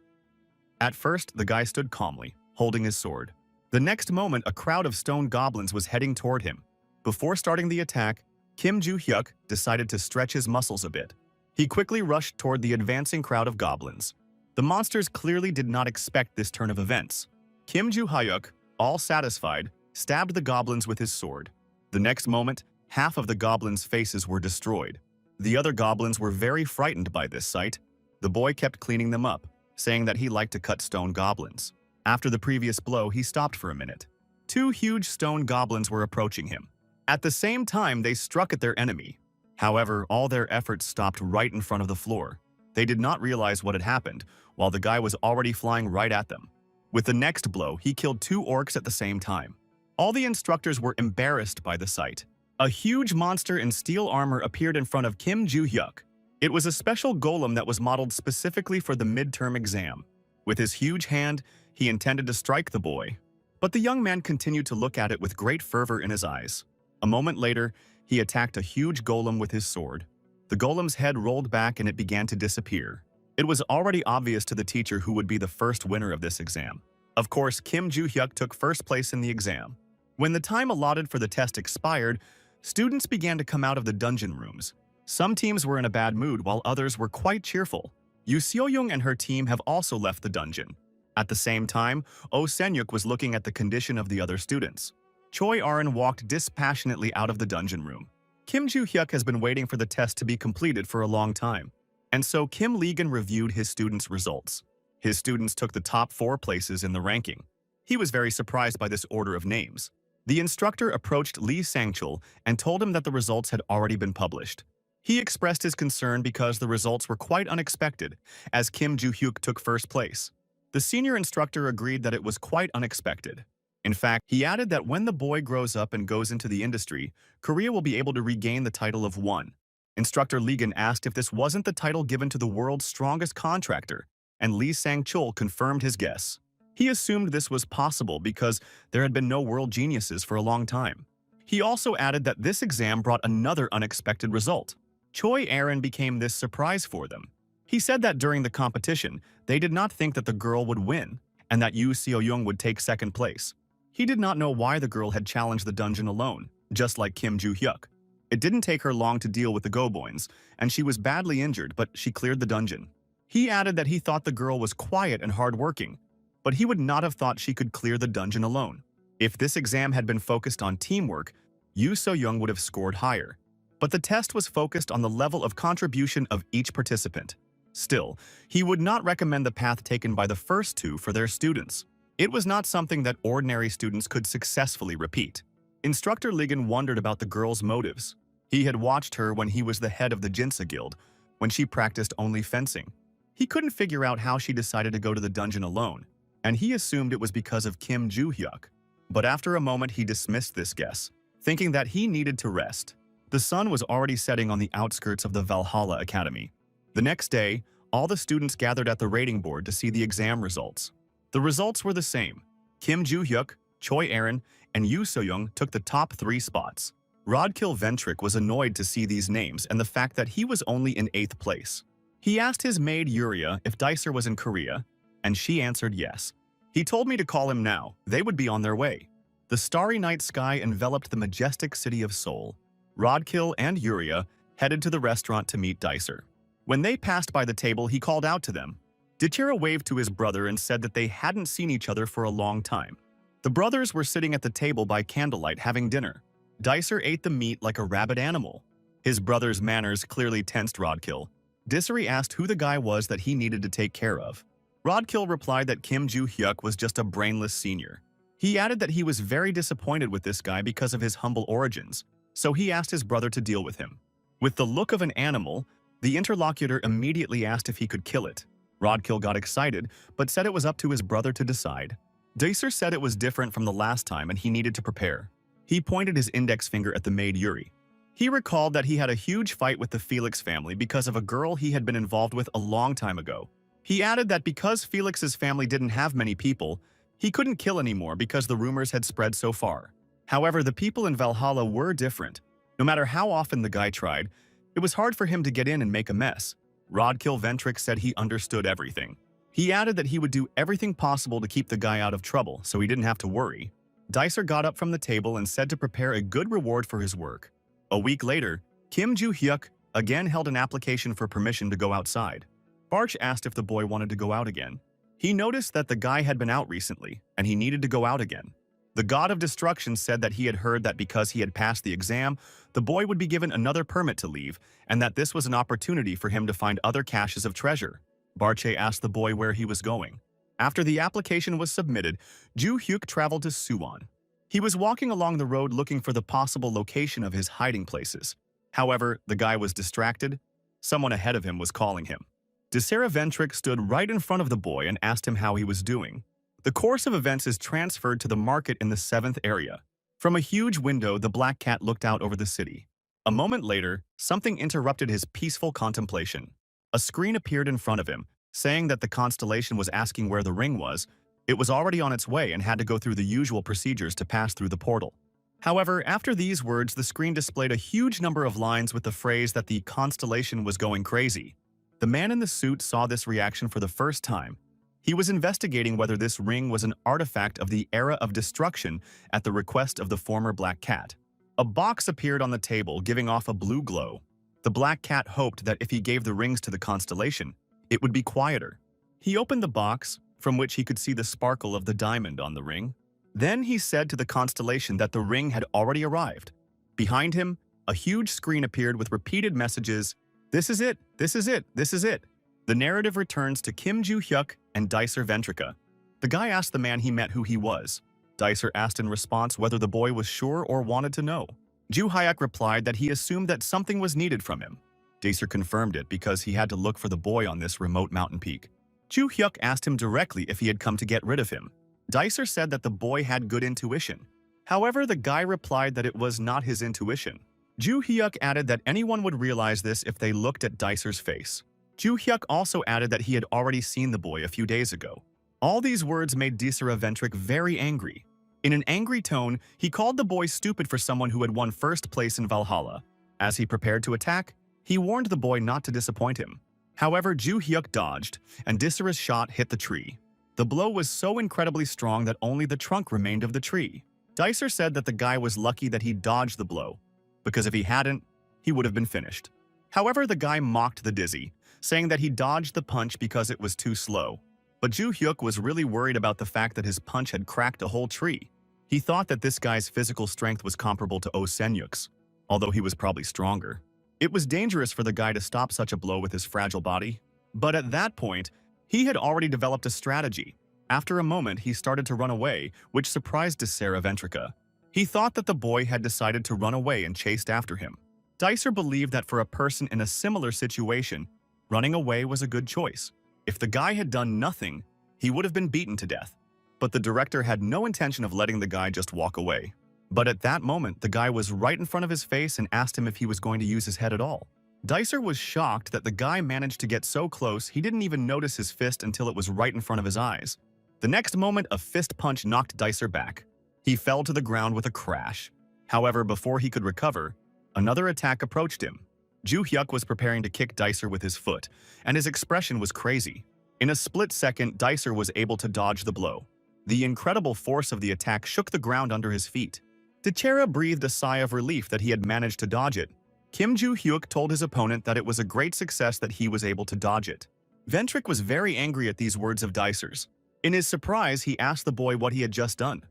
A: At first, the guy stood calmly, holding his sword. The next moment, a crowd of stone goblins was heading toward him. Before starting the attack, Kim Joo-hyuk decided to stretch his muscles a bit. He quickly rushed toward the advancing crowd of goblins. The monsters clearly did not expect this turn of events. Kim Joo-hyuk, all satisfied, stabbed the goblins with his sword. The next moment, half of the goblins' faces were destroyed. The other goblins were very frightened by this sight. The boy kept cleaning them up, saying that he liked to cut stone goblins. After the previous blow, he stopped for a minute. 2 huge stone goblins were approaching him. At the same time, they struck at their enemy. However, all their efforts stopped right in front of the floor. They did not realize what had happened, while the guy was already flying right at them. With the next blow, he killed 2 orcs at the same time. All the instructors were embarrassed by the sight. A huge monster in steel armor appeared in front of Kim Joo-hyuk. It was a special golem that was modeled specifically for the midterm exam. With his huge hand, he intended to strike the boy. But the young man continued to look at it with great fervor in his eyes. A moment later, he attacked a huge golem with his sword. The golem's head rolled back and it began to disappear. It was already obvious to the teacher who would be the first winner of this exam. Of course, Kim Joo-hyuk took first place in the exam. When the time allotted for the test expired, students began to come out of the dungeon rooms. Some teams were in a bad mood while others were quite cheerful. Yu Seo-young and her team have also left the dungeon. At the same time, Oh Sen-yuk was looking at the condition of the other students. Choi Arin walked dispassionately out of the dungeon room. Kim Joo-hyuk has been waiting for the test to be completed for a long time, and so Kim Legan reviewed his students' results. His students took the top 4 places in the ranking. He was very surprised by this order of names. The instructor approached Lee Sang-chul and told him that the results had already been published. He expressed his concern because the results were quite unexpected, as Kim Joo-hyuk took first place. The senior instructor agreed that it was quite unexpected. In fact, he added that when the boy grows up and goes into the industry, Korea will be able to regain the title of 1. Instructor Ligon asked if this wasn't the title given to the world's strongest contractor, and Lee Sang-chul confirmed his guess. He assumed this was possible because there had been no world geniuses for a long time. He also added that this exam brought another unexpected result. Choi Aaron became this surprise for them. He said that during the competition, they did not think that the girl would win, and that Yoo Seo-young would take second place. He did not know why the girl had challenged the dungeon alone, just like Kim Joo-hyuk. It didn't take her long to deal with the Go-boins, and she was badly injured, but she cleared the dungeon. He added that he thought the girl was quiet and hardworking, but he would not have thought she could clear the dungeon alone. If this exam had been focused on teamwork, Yoo So-young would have scored higher. But the test was focused on the level of contribution of each participant. Still, he would not recommend the path taken by the first two for their students. It was not something that ordinary students could successfully repeat. Instructor Ligon wondered about the girl's motives. He had watched her when he was the head of the Jinsa Guild, when she practiced only fencing. He couldn't figure out how she decided to go to the dungeon alone, and he assumed it was because of Kim Joo-hyuk. But after a moment he dismissed this guess, thinking that he needed to rest. The sun was already setting on the outskirts of the Valhalla Academy. The next day, all the students gathered at the rating board to see the exam results. The results were the same. Kim Joo-hyuk, Choi Aaron, and Yoo So-young took the top 3 spots. Rodkill Ventric was annoyed to see these names and the fact that he was only in 8th place. He asked his maid Yuria if Dicer was in Korea, and she answered yes. He told me to call him now, they would be on their way. The starry night sky enveloped the majestic city of Seoul. Rodkill and Yuria headed to the restaurant to meet Dicer. When they passed by the table, he called out to them. Dichira waved to his brother and said that they hadn't seen each other for a long time. The brothers were sitting at the table by candlelight having dinner. Dicer ate the meat like a rabid animal. His brother's manners clearly tensed Rodkill. Dissery asked who the guy was that he needed to take care of. Rodkill replied that Kim Joo-hyuk was just a brainless senior. He added that he was very disappointed with this guy because of his humble origins, so he asked his brother to deal with him. With the look of an animal, the interlocutor immediately asked if he could kill it. Rodkill got excited, but said it was up to his brother to decide. Dicer said it was different from the last time and he needed to prepare. He pointed his index finger at the maid Yuri. He recalled that he had a huge fight with the Felix family because of a girl he had been involved with a long time ago. He added that because Felix's family didn't have many people, he couldn't kill anymore because the rumors had spread so far. However, the people in Valhalla were different. No matter how often the guy tried, it was hard for him to get in and make a mess. Rodkill Ventric said he understood everything. He added that he would do everything possible to keep the guy out of trouble so he didn't have to worry. Dicer got up from the table and said to prepare a good reward for his work. A week later, Kim Joo-hyuk again held an application for permission to go outside. Barch asked if the boy wanted to go out again. He noticed that the guy had been out recently, and he needed to go out again. The god of destruction said that he had heard that because he had passed the exam, the boy would be given another permit to leave, and that this was an opportunity for him to find other caches of treasure. Barche asked the boy where he was going. After the application was submitted, Joo-hyuk traveled to Suwon. He was walking along the road looking for the possible location of his hiding places. However, the guy was distracted. Someone ahead of him was calling him. Desera Ventric stood right in front of the boy and asked him how he was doing. The course of events is transferred to the market in the 7th area. From a huge window, the black cat looked out over the city. A moment later, something interrupted his peaceful contemplation. A screen appeared in front of him, saying that the constellation was asking where the ring was. It was already on its way and had to go through the usual procedures to pass through the portal. However, after these words, the screen displayed a huge number of lines with the phrase that the constellation was going crazy. The man in the suit saw this reaction for the first time. He was investigating whether this ring was an artifact of the era of destruction at the request of the former Black Cat. A box appeared on the table, giving off a blue glow. The Black Cat hoped that if he gave the rings to the constellation, it would be quieter. He opened the box, from which he could see the sparkle of the diamond on the ring. Then he said to the constellation that the ring had already arrived. Behind him, a huge screen appeared with repeated messages, "This is it, this is it, this is it." The narrative returns to Kim Joo-hyuk and Dicer Ventrica. The guy asked the man he met who he was. Dicer asked in response whether the boy was sure or wanted to know. Joo-hyuk replied that he assumed that something was needed from him. Dicer confirmed it because he had to look for the boy on this remote mountain peak. Joo-hyuk asked him directly if he had come to get rid of him. Dicer said that the boy had good intuition. However, the guy replied that it was not his intuition. Joo Hyuk added that anyone would realize this if they looked at Dicer's face. Joo Hyuk also added that he had already seen the boy a few days ago. All these words made Desira Ventric very angry. In an angry tone, he called the boy stupid for someone who had won first place in Valhalla. As he prepared to attack, he warned the boy not to disappoint him. However, Joo Hyuk dodged, and Desira's shot hit the tree. The blow was so incredibly strong that only the trunk remained of the tree. Dicer said that the guy was lucky that he dodged the blow, because if he hadn't, he would have been finished. However, the guy mocked the Dizzy, saying that he dodged the punch because it was too slow. But Joo Hyuk was really worried about the fact that his punch had cracked a whole tree. He thought that this guy's physical strength was comparable to Oh Senyuk's, although he was probably stronger. It was dangerous for the guy to stop such a blow with his fragile body. But at that point, he had already developed a strategy. After a moment, he started to run away, which surprised Desira Ventrica. He thought that the boy had decided to run away and chased after him. Dicer believed that for a person in a similar situation, running away was a good choice. If the guy had done nothing, he would have been beaten to death. But the director had no intention of letting the guy just walk away. But at that moment, the guy was right in front of his face and asked him if he was going to use his head at all. Dicer was shocked that the guy managed to get so close he didn't even notice his fist until it was right in front of his eyes. The next moment, a fist punch knocked Dicer back. He fell to the ground with a crash. However, before he could recover, another attack approached him. Joo Hyuk was preparing to kick Dicer with his foot, and his expression was crazy. In a split second, Dicer was able to dodge the blow. The incredible force of the attack shook the ground under his feet. Desira breathed a sigh of relief that he had managed to dodge it. Kim Joo Hyuk told his opponent that it was a great success that he was able to dodge it. Ventric was very angry at these words of Dicer's. In his surprise, he asked the boy what he had just done.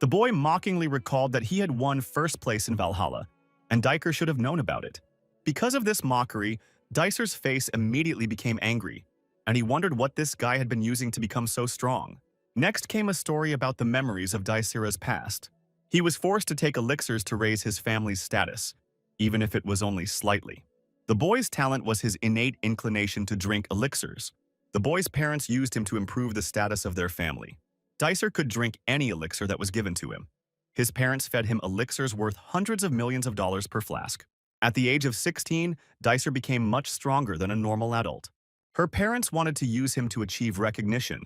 A: The boy mockingly recalled that he had won first place in Valhalla, and Dicer should have known about it. Because of this mockery, Dicer's face immediately became angry, and he wondered what this guy had been using to become so strong. Next came a story about the memories of Dicera's past. He was forced to take elixirs to raise his family's status, even if it was only slightly. The boy's talent was his innate inclination to drink elixirs. The boy's parents used him to improve the status of their family. Dicer could drink any elixir that was given to him. His parents fed him elixirs worth hundreds of millions of dollars per flask. At the age of 16, Dicer became much stronger than a normal adult. Her parents wanted to use him to achieve recognition,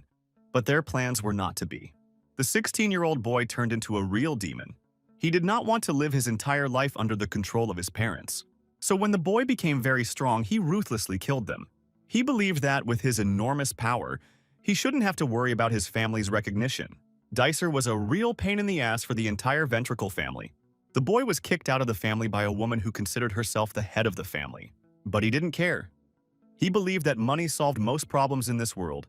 A: but their plans were not to be. The 16-year-old boy turned into a real demon. He did not want to live his entire life under the control of his parents. So when the boy became very strong, he ruthlessly killed them. He believed that, with his enormous power, he shouldn't have to worry about his family's recognition. Dicer was a real pain in the ass for the entire Ventricle family. The boy was kicked out of the family by a woman who considered herself the head of the family. But he didn't care. He believed that money solved most problems in this world,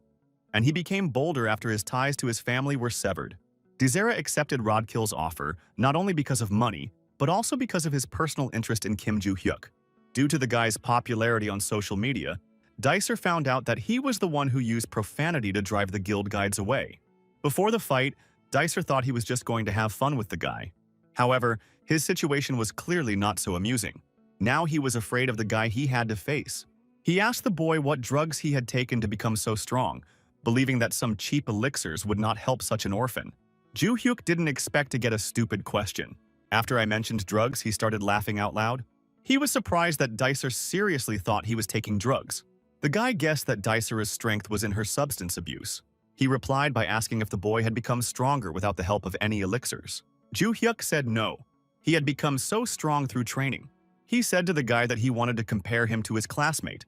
A: and he became bolder after his ties to his family were severed. Desira accepted Rodkill's offer not only because of money, but also because of his personal interest in Kim Joo Hyuk. Due to the guy's popularity on social media, Dicer found out that he was the one who used profanity to drive the guild guides away. Before the fight, Dicer thought he was just going to have fun with the guy. However, his situation was clearly not so amusing. Now he was afraid of the guy he had to face. He asked the boy what drugs he had taken to become so strong, believing that some cheap elixirs would not help such an orphan. Joo Hyuk didn't expect to get a stupid question. After I mentioned drugs, he started laughing out loud. He was surprised that Dicer seriously thought he was taking drugs. The guy guessed that Dicera's strength was in her substance abuse. He replied by asking if the boy had become stronger without the help of any elixirs. Joo Hyuk said no. He had become so strong through training. He said to the guy that he wanted to compare him to his classmate,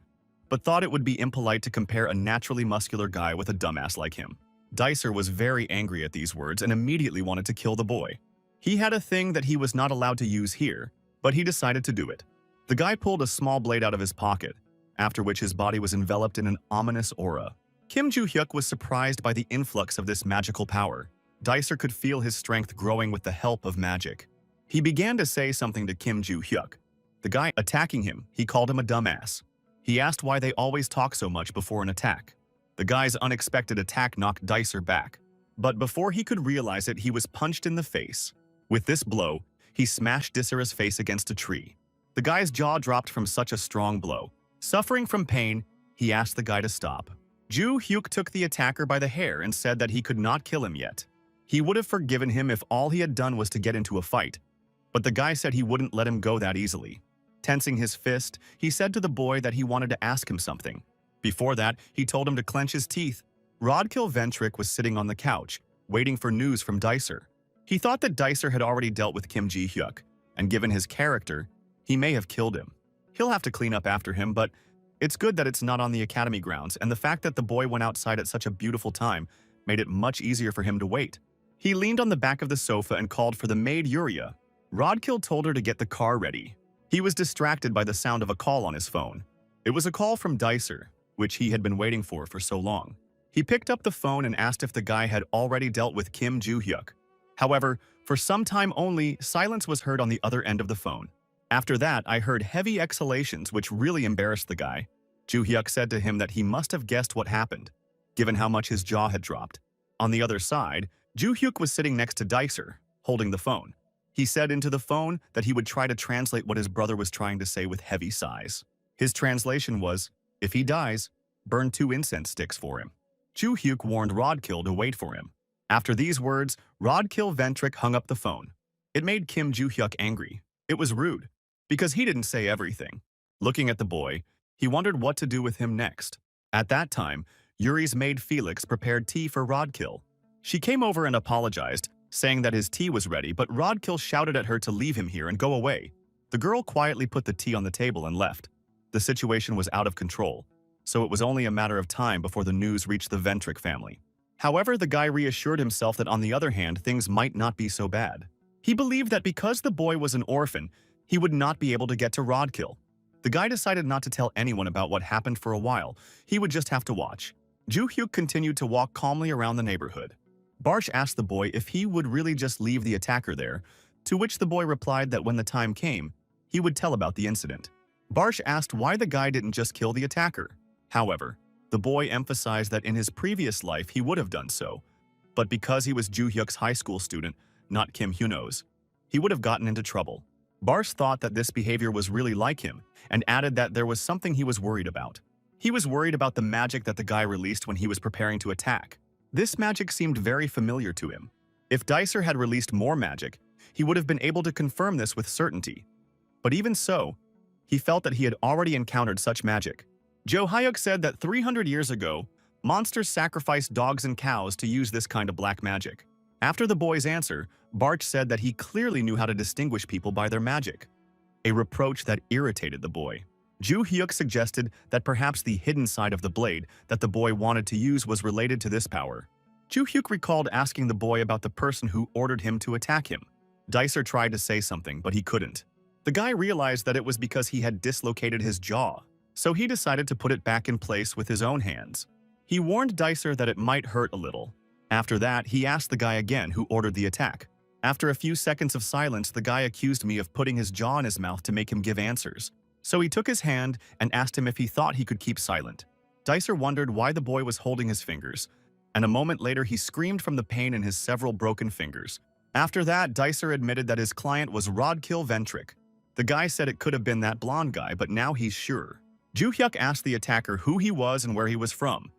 A: but thought it would be impolite to compare a naturally muscular guy with a dumbass like him. Dicer was very angry at these words and immediately wanted to kill the boy. He had a thing that he was not allowed to use here, but he decided to do it. The guy pulled a small blade out of his pocket, after which his body was enveloped in an ominous aura. Kim Joo Hyuk was surprised by the influx of this magical power. Dicer could feel his strength growing with the help of magic. He began to say something to Kim Joo Hyuk. The guy attacking him, he called him a dumbass. He asked why they always talk so much before an attack. The guy's unexpected attack knocked Dicer back. But before he could realize it, he was punched in the face. With this blow, he smashed Dicera's face against a tree. The guy's jaw dropped from such a strong blow. Suffering from pain, he asked the guy to stop. Joo Hyuk took the attacker by the hair and said that he could not kill him yet. He would have forgiven him if all he had done was to get into a fight. but the guy said he wouldn't let him go that easily. Tensing his fist, he said to the boy that he wanted to ask him something. Before that, he told him to clench his teeth. Rodkill Ventric was sitting on the couch, waiting for news from Dicer. He thought that Dicer had already dealt with Kim Ji-hyuk, and given his character, he may have killed him. He'll have to clean up after him, but it's good that it's not on the academy grounds, and the fact that the boy went outside at such a beautiful time made it much easier for him to wait. He leaned on the back of the sofa and called for the maid Yuria. Rodkill told her to get the car ready. He was distracted by the sound of a call on his phone. It was a call from Dicer, which he had been waiting for so long. He picked up the phone and asked if the guy had already dealt with Kim Ji-hyuk. However, for some time only, silence was heard on the other end of the phone. After that, I heard heavy exhalations which really embarrassed the guy. Ji-hyuk said to him that he must have guessed what happened, given how much his jaw had dropped. On the other side, Ji-hyuk was sitting next to Dicer, holding the phone. He said into the phone that he would try to translate what his brother was trying to say with heavy sighs. His translation was, if he dies, burn 2 incense sticks for him. Ji-hyuk warned Rodkill to wait for him. After these words, Rodkill Ventric hung up the phone. It made Kim Ji-hyuk angry. It was rude, because he didn't say everything. Looking at the boy, he wondered what to do with him next. At that time, Yuri's maid Felix prepared tea for Rodkill. She came over and apologized, saying that his tea was ready, but Rodkill shouted at her to leave him here and go away. The girl quietly put the tea on the table and left. The situation was out of control, so it was only a matter of time before the news reached the Ventric family. However, the guy reassured himself that on the other hand, things might not be so bad. He believed that because the boy was an orphan, he would not be able to get to Rodkill. The guy decided not to tell anyone about what happened for a while. He would just have to watch. Ji-hyuk continued to walk calmly around the neighborhood. Barsh asked the boy if he would really just leave the attacker there, to which the boy replied that when the time came, he would tell about the incident. Barsh asked why the guy didn't just kill the attacker. However, the boy emphasized that in his previous life he would have done so, but because he was Ji-hyuk's high school student, not Kim Hyuno's, he would have gotten into trouble. Barsh thought that this behavior was really like him, and added that there was something he was worried about. He was worried about the magic that the guy released when he was preparing to attack. This magic seemed very familiar to him. If Dicer had released more magic, he would have been able to confirm this with certainty. But even so, he felt that he had already encountered such magic. Jo Hyuk said that 300 years ago, monsters sacrificed dogs and cows to use this kind of black magic. After the boy's answer, Barch said that he clearly knew how to distinguish people by their magic, a reproach that irritated the boy. Ji-hyuk suggested that perhaps the hidden side of the blade that the boy wanted to use was related to this power. Ji-hyuk recalled asking the boy about the person who ordered him to attack him. Dicer tried to say something, but he couldn't. The guy realized that it was because he had dislocated his jaw, so he decided to put it back in place with his own hands. He warned Dicer that it might hurt a little. After that, he asked the guy again who ordered the attack. After a few seconds of silence, the guy accused me of putting his jaw in his mouth to make him give answers. So he took his hand and asked him if he thought he could keep silent. Dicer wondered why the boy was holding his fingers, and a moment later he screamed from the pain in his several broken fingers. After that, Dicer admitted that his client was Rodkill Ventric. The guy said it could have been that blonde guy, but now he's sure. Ji-hyuk asked the attacker who he was and where he was from.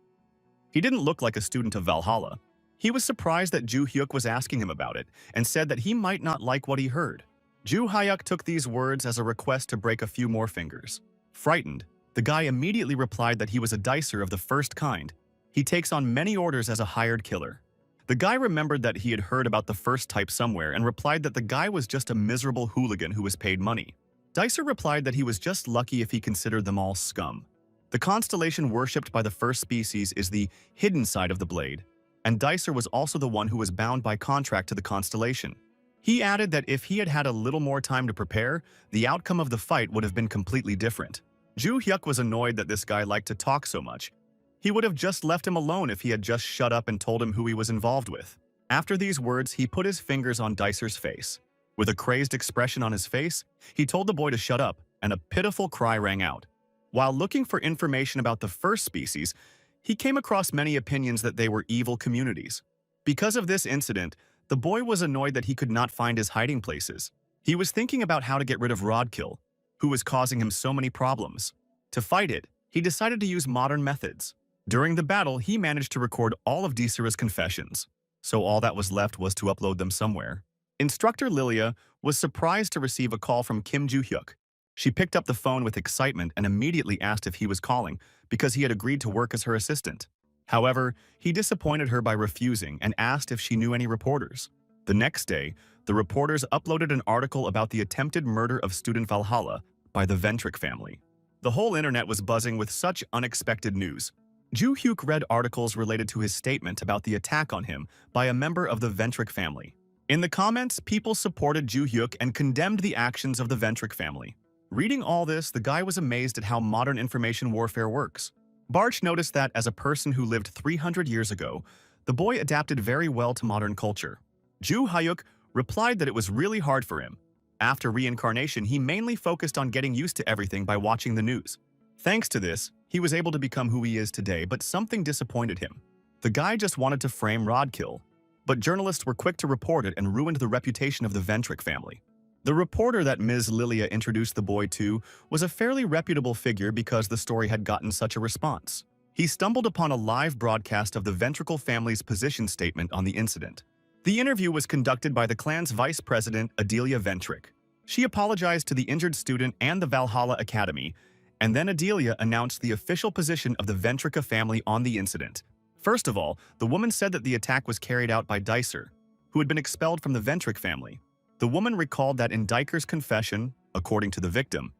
A: He didn't look like a student of Valhalla. He was surprised that Ji-hyuk was asking him about it, and said that he might not like what he heard. Ji-hyuk took these words as a request to break a few more fingers. Frightened, the guy immediately replied that he was a dicer of the first kind. He takes on many orders as a hired killer. The guy remembered that he had heard about the first type somewhere and replied that the guy was just a miserable hooligan who was paid money. Dicer replied that he was just lucky if he considered them all scum. The constellation worshipped by the first species is the hidden side of the blade, and Dicer was also the one who was bound by contract to the constellation. He added that if he had had a little more time to prepare, the outcome of the fight would have been completely different. Ji-hyuk was annoyed that this guy liked to talk so much. He would have just left him alone if he had just shut up and told him who he was involved with. After these words, he put his fingers on Dicer's face. With a crazed expression on his face, he told the boy to shut up, and a pitiful cry rang out. While looking for information about the first species, he came across many opinions that they were evil communities. Because of this incident, the boy was annoyed that he could not find his hiding places. He was thinking about how to get rid of Rodkill, who was causing him so many problems. To fight it, he decided to use modern methods. During the battle, he managed to record all of Disera's confessions, so all that was left was to upload them somewhere. Instructor Lilia was surprised to receive a call from Kim Joo-hyuk. She picked up the phone with excitement and immediately asked if he was calling because he had agreed to work as her assistant. However, he disappointed her by refusing and asked if she knew any reporters. The next day, the reporters uploaded an article about the attempted murder of student Valhalla by the Ventric family. The whole internet was buzzing with such unexpected news. Joo-hyuk read articles related to his statement about the attack on him by a member of the Ventric family. In the comments, people supported Joo-hyuk and condemned the actions of the Ventric family. Reading all this, the guy was amazed at how modern information warfare works. Barch noticed that, as a person who lived 300 years ago, the boy adapted very well to modern culture. Joo-hyuk replied that it was really hard for him. After Reincarnation, he mainly focused on getting used to everything by watching the news. Thanks to this, he was able to become who he is today, but something disappointed him. The guy just wanted to frame Rodkill, but journalists were quick to report it and ruined the reputation of the Ventric family. The reporter that Ms. Lilia introduced the boy to was a fairly reputable figure because the story had gotten such a response. He stumbled upon a live broadcast of the Ventricle family's position statement on the incident. The interview was conducted by the clan's vice president, Adelia Ventric. She apologized to the injured student and the Valhalla Academy, and then Adelia announced the official position of the Ventrica family on the incident. First of all, the woman said that the attack was carried out by Dicer, who had been expelled from the Ventric family. The woman recalled that in Dicer's confession, according to the victim,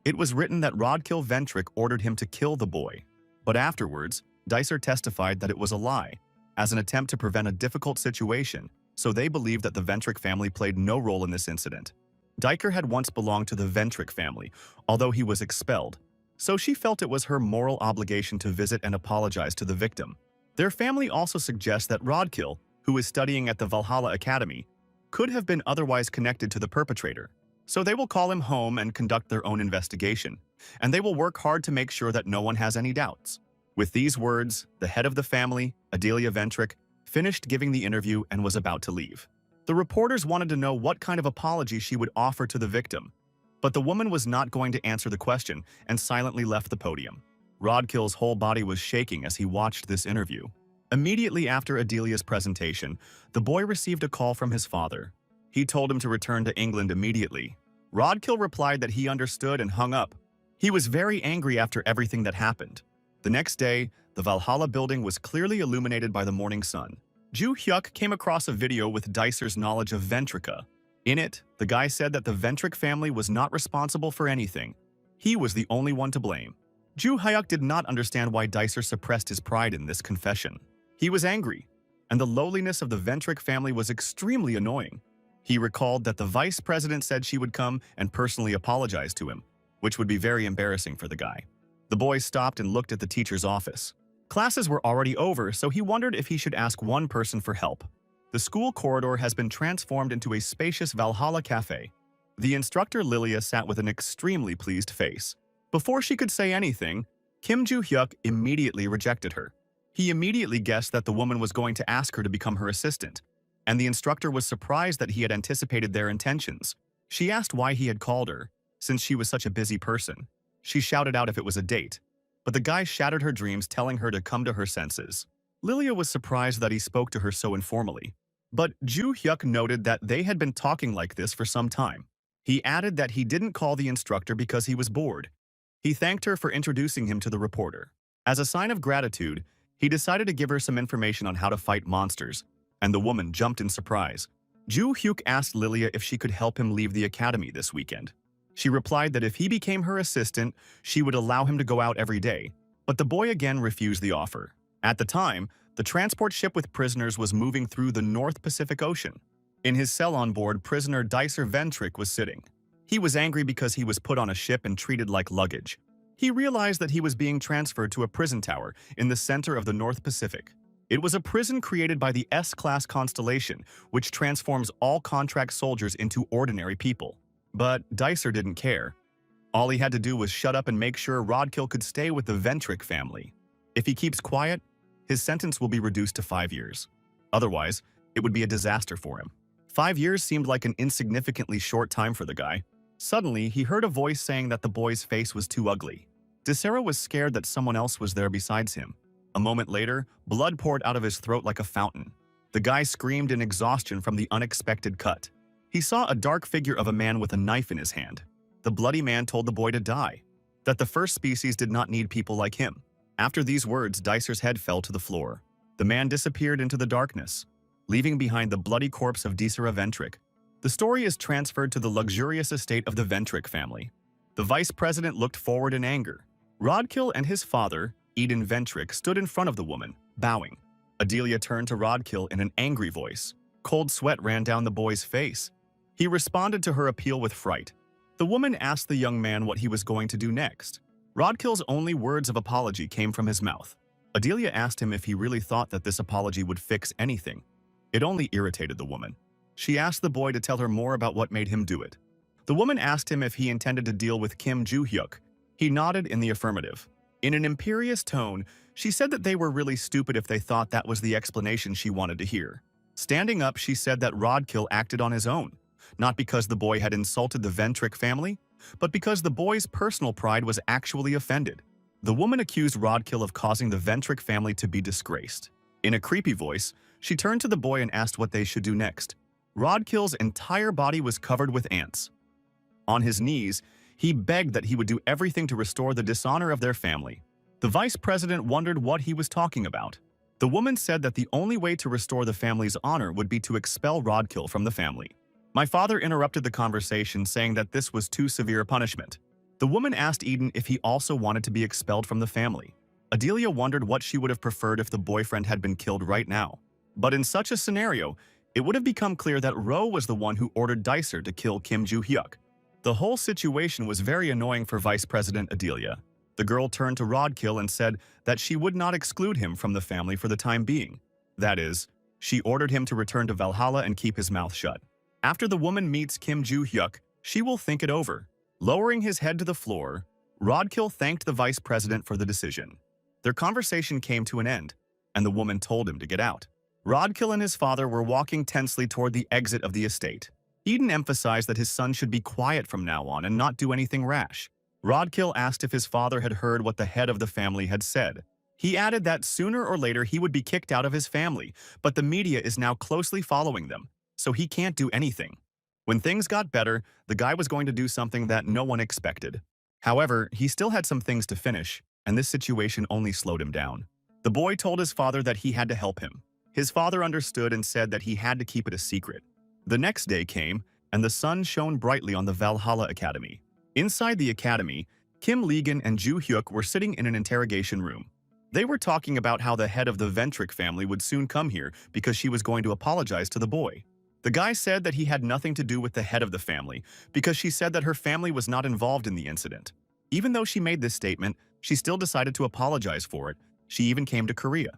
A: it was written that Rodkill Ventric ordered him to kill the boy. But afterwards, Dicer testified that it was a lie, as an attempt to prevent a difficult situation, so they believed that the Ventric family played no role in this incident. Dicer had once belonged to the Ventric family, although he was expelled, so she felt it was her moral obligation to visit and apologize to the victim. Their family also suggests that Rodkill, who is studying at the Valhalla Academy, could have been otherwise connected to the perpetrator. So they will call him home and conduct their own investigation, and they will work hard to make sure that no one has any doubts. With these words, the head of the family, Adelia Ventric, finished giving the interview and was about to leave. The reporters wanted to know what kind of apology she would offer to the victim, but the woman was not going to answer the question and silently left the podium. Rodkill's whole body was shaking as he watched this interview. Immediately after Adelia's presentation, the boy received a call from his father. He told him to return to England immediately. Rodkill replied that he understood and hung up. He was very angry after everything that happened. The next day, the Valhalla building was clearly illuminated by the morning sun. Joo-hyuk came across a video with Dicer's knowledge of Ventrica. In it, the guy said that the Ventric family was not responsible for anything. He was the only one to blame. Joo-hyuk did not understand why Dicer suppressed his pride in this confession. He was angry, and the lowliness of the Ventric family was extremely annoying. He recalled that the vice president said she would come and personally apologize to him, which would be very embarrassing for the guy. The boy stopped and looked at the teacher's office. Classes were already over, so he wondered if he should ask one person for help. The school corridor has been transformed into a spacious Valhalla cafe. The instructor Lilia sat with an extremely pleased face. Before she could say anything, Kim Joo-hyuk immediately rejected her. He immediately guessed that the woman was going to ask her to become her assistant, and the instructor was surprised that he had anticipated their intentions. She asked why he had called her, since she was such a busy person. She shouted out if it was a date, but the guy shattered her dreams, telling her to come to her senses. Lilia was surprised that he spoke to her so informally, but Joo-hyuk noted that they had been talking like this for some time. He added that he didn't call the instructor because he was bored. He thanked her for introducing him to the reporter. As a sign of gratitude, he decided to give her some information on how to fight monsters, and the woman jumped in surprise. Joo-hyuk asked Lilia if she could help him leave the academy this weekend. She replied that if he became her assistant, she would allow him to go out every day, but the boy again refused the offer. At the time, the transport ship with prisoners was moving through the North Pacific Ocean. In his cell on board, prisoner Dicer Ventric was sitting. He was angry because he was put on a ship and treated like luggage. He realized that he was being transferred to a prison tower in the center of the North Pacific. It was a prison created by the S-class constellation, which transforms all contract soldiers into ordinary people. But Dicer didn't care. All he had to do was shut up and make sure Rodkill could stay with the Ventric family. If he keeps quiet, his sentence will be reduced to 5 years. Otherwise, it would be a disaster for him. 5 years seemed like an insignificantly short time for the guy. Suddenly, he heard a voice saying that the boy's face was too ugly. Dicero was scared that someone else was there besides him. A moment later, blood poured out of his throat like a fountain. The guy screamed in exhaustion from the unexpected cut. He saw a dark figure of a man with a knife in his hand. The bloody man told the boy to die, that the first species did not need people like him. After these words, Dicer's head fell to the floor. The man disappeared into the darkness, leaving behind the bloody corpse of Dicera Ventric. The story is transferred to the luxurious estate of the Ventric family. The vice president looked forward in anger. Rodkill and his father, Eden Ventric, stood in front of the woman, bowing. Adelia turned to Rodkill in an angry voice. Cold sweat ran down the boy's face. He responded to her appeal with fright. The woman asked the young man what he was going to do next. Rodkill's only words of apology came from his mouth. Adelia asked him if he really thought that this apology would fix anything. It only irritated the woman. She asked the boy to tell her more about what made him do it. The woman asked him if he intended to deal with Kim Joo-hyuk. He nodded in the affirmative. In an imperious tone, she said that they were really stupid if they thought that was the explanation she wanted to hear. Standing up, she said that Rodkill acted on his own, not because the boy had insulted the Ventric family, but because the boy's personal pride was actually offended. The woman accused Rodkill of causing the Ventric family to be disgraced. In a creepy voice, she turned to the boy and asked what they should do next. Rodkill's entire body was covered with ants. On his knees, he begged that he would do everything to restore the dishonor of their family. The vice president wondered what he was talking about. The woman said that the only way to restore the family's honor would be to expel Rodkill from the family. My father interrupted the conversation, saying that this was too severe a punishment. The woman asked Eden if he also wanted to be expelled from the family. Adelia wondered what she would have preferred if the boyfriend had been killed right now. But in such a scenario, it would have become clear that Ro was the one who ordered Dicer to kill Kim Joo-hyuk. The whole situation was very annoying for Vice President Adelia. The girl turned to Rodkill and said that she would not exclude him from the family for the time being. That is, she ordered him to return to Valhalla and keep his mouth shut. After the woman meets Kim Joo-hyuk, she will think it over. Lowering his head to the floor, Rodkill thanked the vice president for the decision. Their conversation came to an end, and the woman told him to get out. Rodkill and his father were walking tensely toward the exit of the estate. Eden emphasized that his son should be quiet from now on and not do anything rash. Rodkill asked if his father had heard what the head of the family had said. He added that sooner or later he would be kicked out of his family, but the media is now closely following them, so he can't do anything. When things got better, the guy was going to do something that no one expected. However, he still had some things to finish, and this situation only slowed him down. The boy told his father that he had to help him. His father understood and said that he had to keep it a secret. The next day came, and the sun shone brightly on the Valhalla Academy. Inside the academy, Kim Legan and Joo-hyuk were sitting in an interrogation room. They were talking about how the head of the Ventric family would soon come here because she was going to apologize to the boy. The guy said that he had nothing to do with the head of the family because she said that her family was not involved in the incident. Even though she made this statement, she still decided to apologize for it. She even came to Korea.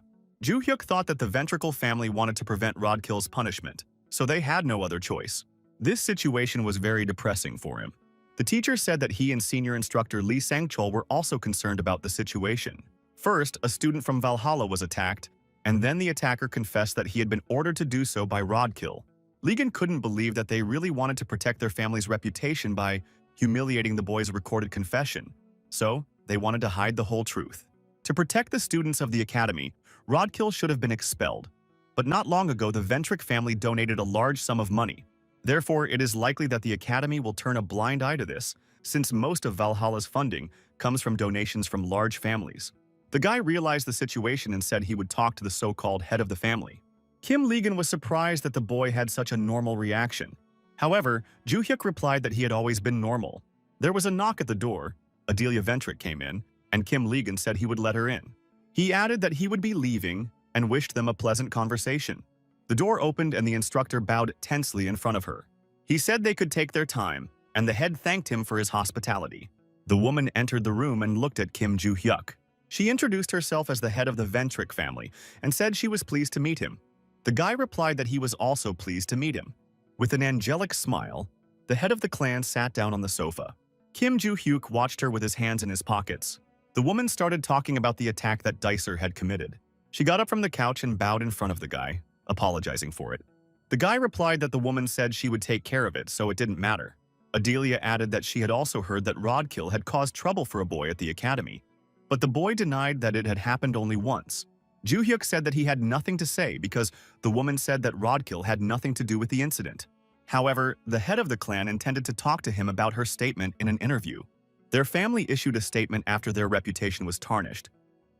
A: Joo-hyuk thought that the Ventricle family wanted to prevent Rodkill's punishment, so they had no other choice. This situation was very depressing for him. The teacher said that he and senior instructor Lee Sang-chol were also concerned about the situation. First, a student from Valhalla was attacked, and then the attacker confessed that he had been ordered to do so by Rodkill. Legan couldn't believe that they really wanted to protect their family's reputation by humiliating the boy's recorded confession, so they wanted to hide the whole truth. To protect the students of the academy, Rodkill should have been expelled. But not long ago, the Ventric family donated a large sum of money. Therefore, it is likely that the academy will turn a blind eye to this, since most of Valhalla's funding comes from donations from large families. The guy realized the situation and said he would talk to the so-called head of the family. Kim Legan was surprised that the boy had such a normal reaction. However, Joo-hyuk replied that he had always been normal. There was a knock at the door. Adelia Ventric came in, and Kim Legan said he would let her in. He added that he would be leaving and wished them a pleasant conversation. The door opened and the instructor bowed tensely in front of her. He said they could take their time, and the head thanked him for his hospitality. The woman entered the room and looked at Kim Joo-hyuk. She introduced herself as the head of the Ventric family and said she was pleased to meet him. The guy replied that he was also pleased to meet him. With an angelic smile, the head of the clan sat down on the sofa. Kim Joo-hyuk watched her with his hands in his pockets. The woman started talking about the attack that Dicer had committed. She got up from the couch and bowed in front of the guy, apologizing for it. The guy replied that the woman said she would take care of it, so it didn't matter. Adelia added that she had also heard that Rodkill had caused trouble for a boy at the academy. But the boy denied that it had happened only once. Joo-hyuk said that he had nothing to say because the woman said that Rodkill had nothing to do with the incident. However, the head of the clan intended to talk to him about her statement in an interview. Their family issued a statement after their reputation was tarnished,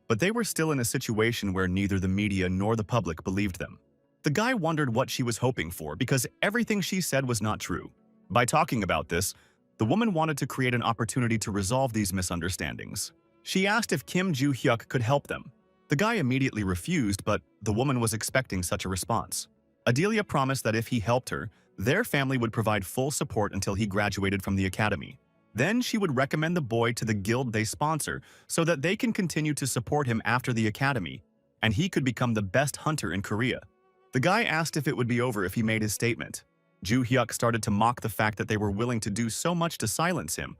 A: but they were still in a situation where neither the media nor the public believed them. The guy wondered what she was hoping for because everything she said was not true. By talking about this, the woman wanted to create an opportunity to resolve these misunderstandings. She asked if Kim Joo-hyuk could help them. The guy immediately refused, but the woman was expecting such a response. Adelia promised that if he helped her, their family would provide full support until he graduated from the academy. Then she would recommend the boy to the guild they sponsor so that they can continue to support him after the academy, and he could become the best hunter in Korea. The guy asked if it would be over if he made his statement. Joo-hyuk started to mock the fact that they were willing to do so much to silence him,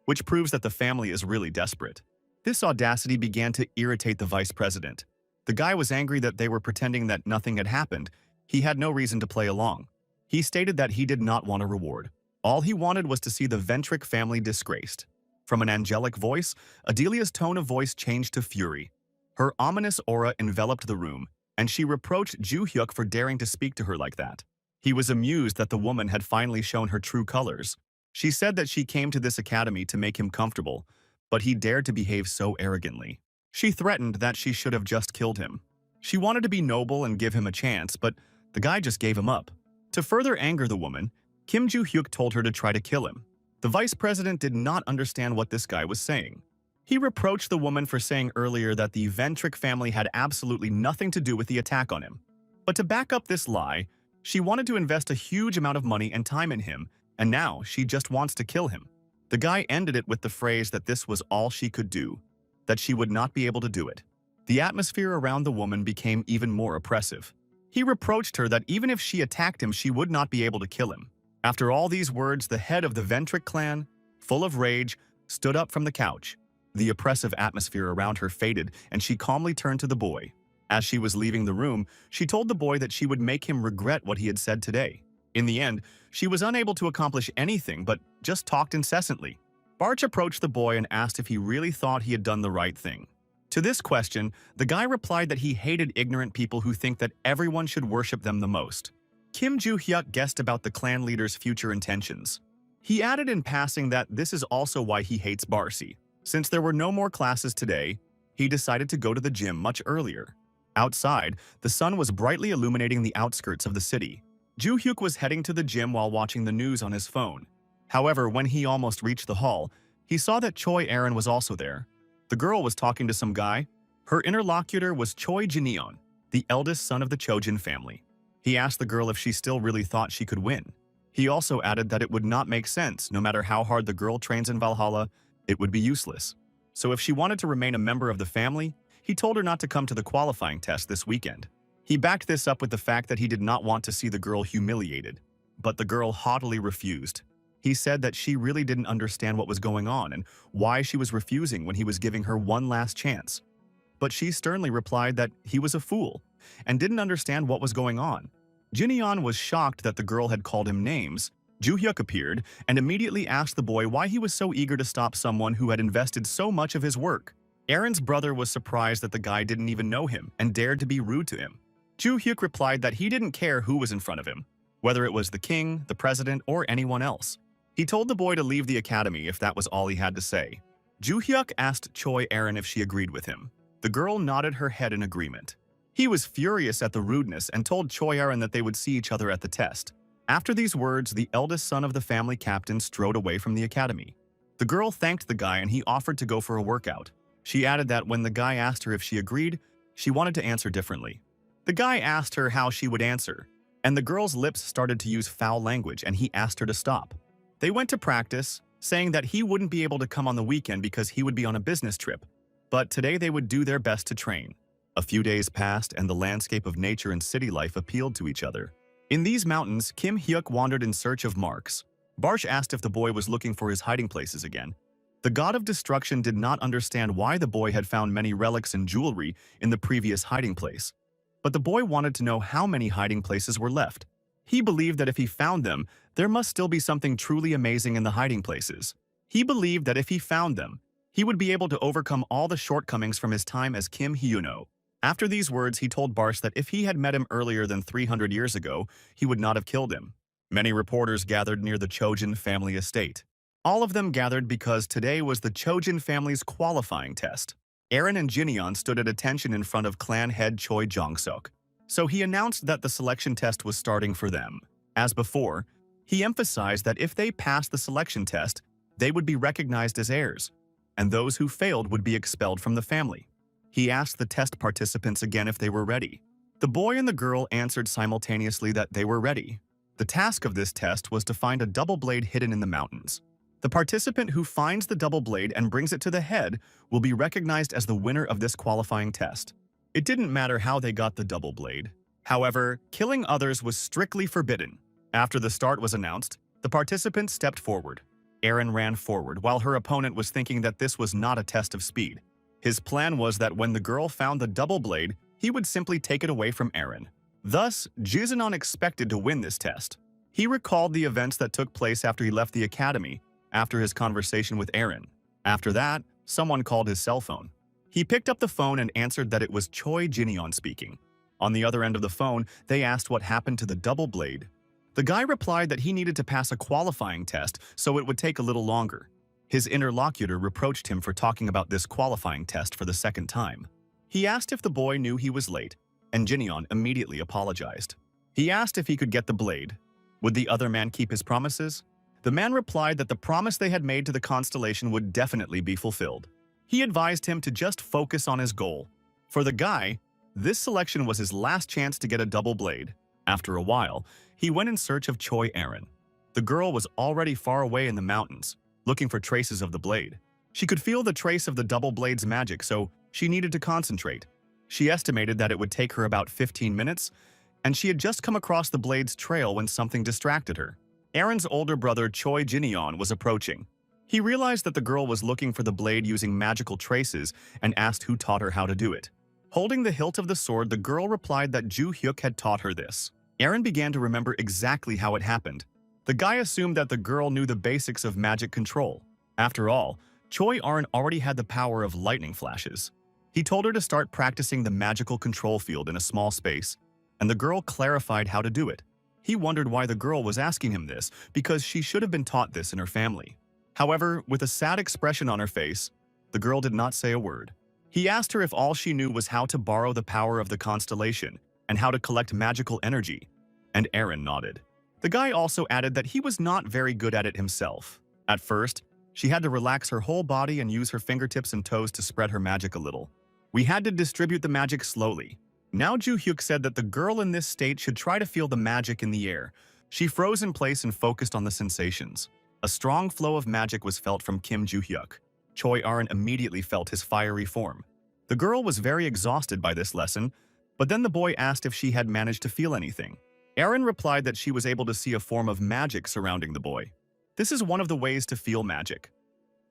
A: which proves that the family is really desperate. This audacity began to irritate the vice president. The guy was angry that they were pretending that nothing had happened. He had no reason to play along. He stated that he did not want a reward. All he wanted was to see the Ventric family disgraced. From an angelic voice, Adelia's tone of voice changed to fury. Her ominous aura enveloped the room, and she reproached Joo-hyuk for daring to speak to her like that. He was amused that the woman had finally shown her true colors. She said that she came to this academy to make him comfortable, but he dared to behave so arrogantly. She threatened that she should have just killed him. She wanted to be noble and give him a chance, but the guy just gave him up. To further anger the woman, Kim Joo-hyuk told her to try to kill him. The vice president did not understand what this guy was saying. He reproached the woman for saying earlier that the Ventric family had absolutely nothing to do with the attack on him. But to back up this lie, she wanted to invest a huge amount of money and time in him, and now she just wants to kill him. The guy ended it with the phrase that this was all she could do, that she would not be able to do it. The atmosphere around the woman became even more oppressive. He reproached her that even if she attacked him, she would not be able to kill him. After all these words, the head of the Ventric clan, full of rage, stood up from the couch. The oppressive atmosphere around her faded, and she calmly turned to the boy. As she was leaving the room, she told the boy that she would make him regret what he had said today. In the end, she was unable to accomplish anything but just talked incessantly. Barch approached the boy and asked if he really thought he had done the right thing. To this question, the guy replied that he hated ignorant people who think that everyone should worship them the most. Kim Joo-hyuk guessed about the clan leader's future intentions. He added in passing that this is also why he hates Barcy. Since there were no more classes today, he decided to go to the gym much earlier. Outside, the sun was brightly illuminating the outskirts of the city. Joo-hyuk was heading to the gym while watching the news on his phone. However, when he almost reached the hall, he saw that Choi Aaron was also there. The girl was talking to some guy. Her interlocutor was Choi Jineon, the eldest son of the Chojin family. He asked the girl if she still really thought she could win. He also added that it would not make sense. No matter how hard the girl trains in Valhalla, it would be useless. So if she wanted to remain a member of the family, he told her not to come to the qualifying test this weekend. He backed this up with the fact that he did not want to see the girl humiliated. But the girl haughtily refused. He said that she really didn't understand what was going on and why she was refusing when he was giving her one last chance. But she sternly replied that he was a fool and didn't understand what was going on. Jineon was shocked that the girl had called him names. Joo-hyuk appeared and immediately asked the boy why he was so eager to stop someone who had invested so much of his work. Aaron's brother was surprised that the guy didn't even know him and dared to be rude to him. Joo-hyuk replied that he didn't care who was in front of him, whether it was the king, the president, or anyone else. He told the boy to leave the academy if that was all he had to say. Joo-hyuk asked Choi Aaron if she agreed with him. The girl nodded her head in agreement. He was furious at the rudeness and told Choi Aaron that they would see each other at the test. After these words, the eldest son of the family captain strode away from the academy. The girl thanked the guy and he offered to go for a workout. She added that when the guy asked her if she agreed, she wanted to answer differently. The guy asked her how she would answer, and the girl's lips started to use foul language and he asked her to stop. They went to practice, saying that he wouldn't be able to come on the weekend because he would be on a business trip, but today they would do their best to train. A few days passed and the landscape of nature and city life appealed to each other. In these mountains, Kim Hyuk wandered in search of marks. Barch asked if the boy was looking for his hiding places again. The god of destruction did not understand why the boy had found many relics and jewelry in the previous hiding place. But the boy wanted to know how many hiding places were left. He believed that if he found them, there must still be something truly amazing in the hiding places. He believed that if he found them, he would be able to overcome all the shortcomings from his time as Kim Hyuno. After these words, he told Barch that if he had met him earlier than 300 years ago, he would not have killed him. Many reporters gathered near the Chojin family estate. All of them gathered because today was the Chojin family's qualifying test. Eren and Jinyeon stood at attention in front of clan head Choi Jong-suk, so he announced that the selection test was starting for them. As before, he emphasized that if they passed the selection test, they would be recognized as heirs, and those who failed would be expelled from the family. He asked the test participants again if they were ready. The boy and the girl answered simultaneously that they were ready. The task of this test was to find a double blade hidden in the mountains. The participant who finds the double blade and brings it to the head will be recognized as the winner of this qualifying test. It didn't matter how they got the double blade. However, killing others was strictly forbidden. After the start was announced, the participants stepped forward. Eren ran forward while her opponent was thinking that this was not a test of speed. His plan was that when the girl found the double blade, he would simply take it away from Eren. Thus, Jizenon expected to win this test. He recalled the events that took place after he left the academy, after his conversation with Eren. After that, someone called his cell phone. He picked up the phone and answered that it was Choi Jinyeon speaking. On the other end of the phone, they asked what happened to the double blade. The guy replied that he needed to pass a qualifying test, so it would take a little longer. His interlocutor reproached him for talking about this qualifying test for the second time. He asked if the boy knew he was late, and Jinyeon immediately apologized. He asked if he could get the blade. Would the other man keep his promises? The man replied that the promise they had made to the constellation would definitely be fulfilled. He advised him to just focus on his goal. For the guy, this selection was his last chance to get a double blade. After a while, he went in search of Choi Eren. The girl was already far away in the mountains, looking for traces of the blade. She could feel the trace of the double blade's magic, so she needed to concentrate. She estimated that it would take her about 15 minutes, and she had just come across the blade's trail when something distracted her. Eren's older brother Choi Jinyeon was approaching. He realized that the girl was looking for the blade using magical traces and asked who taught her how to do it. Holding the hilt of the sword, the girl replied that Ju Hyuk had taught her this. Eren began to remember exactly how it happened. The guy assumed that the girl knew the basics of magic control. After all, Choi Eren already had the power of lightning flashes. He told her to start practicing the magical control field in a small space, and the girl clarified how to do it. He wondered why the girl was asking him this, because she should have been taught this in her family. However, with a sad expression on her face, the girl did not say a word. He asked her if all she knew was how to borrow the power of the constellation and how to collect magical energy, and Eren nodded. The guy also added that he was not very good at it himself. At first, she had to relax her whole body and use her fingertips and toes to spread her magic a little. We had to distribute the magic slowly. Now Ju Hyuk said that the girl in this state should try to feel the magic in the air. She froze in place and focused on the sensations. A strong flow of magic was felt from Kim Ju Hyuk. Choi Eren immediately felt his fiery form. The girl was very exhausted by this lesson, but then the boy asked if she had managed to feel anything. Eren replied that she was able to see a form of magic surrounding the boy. This is one of the ways to feel magic.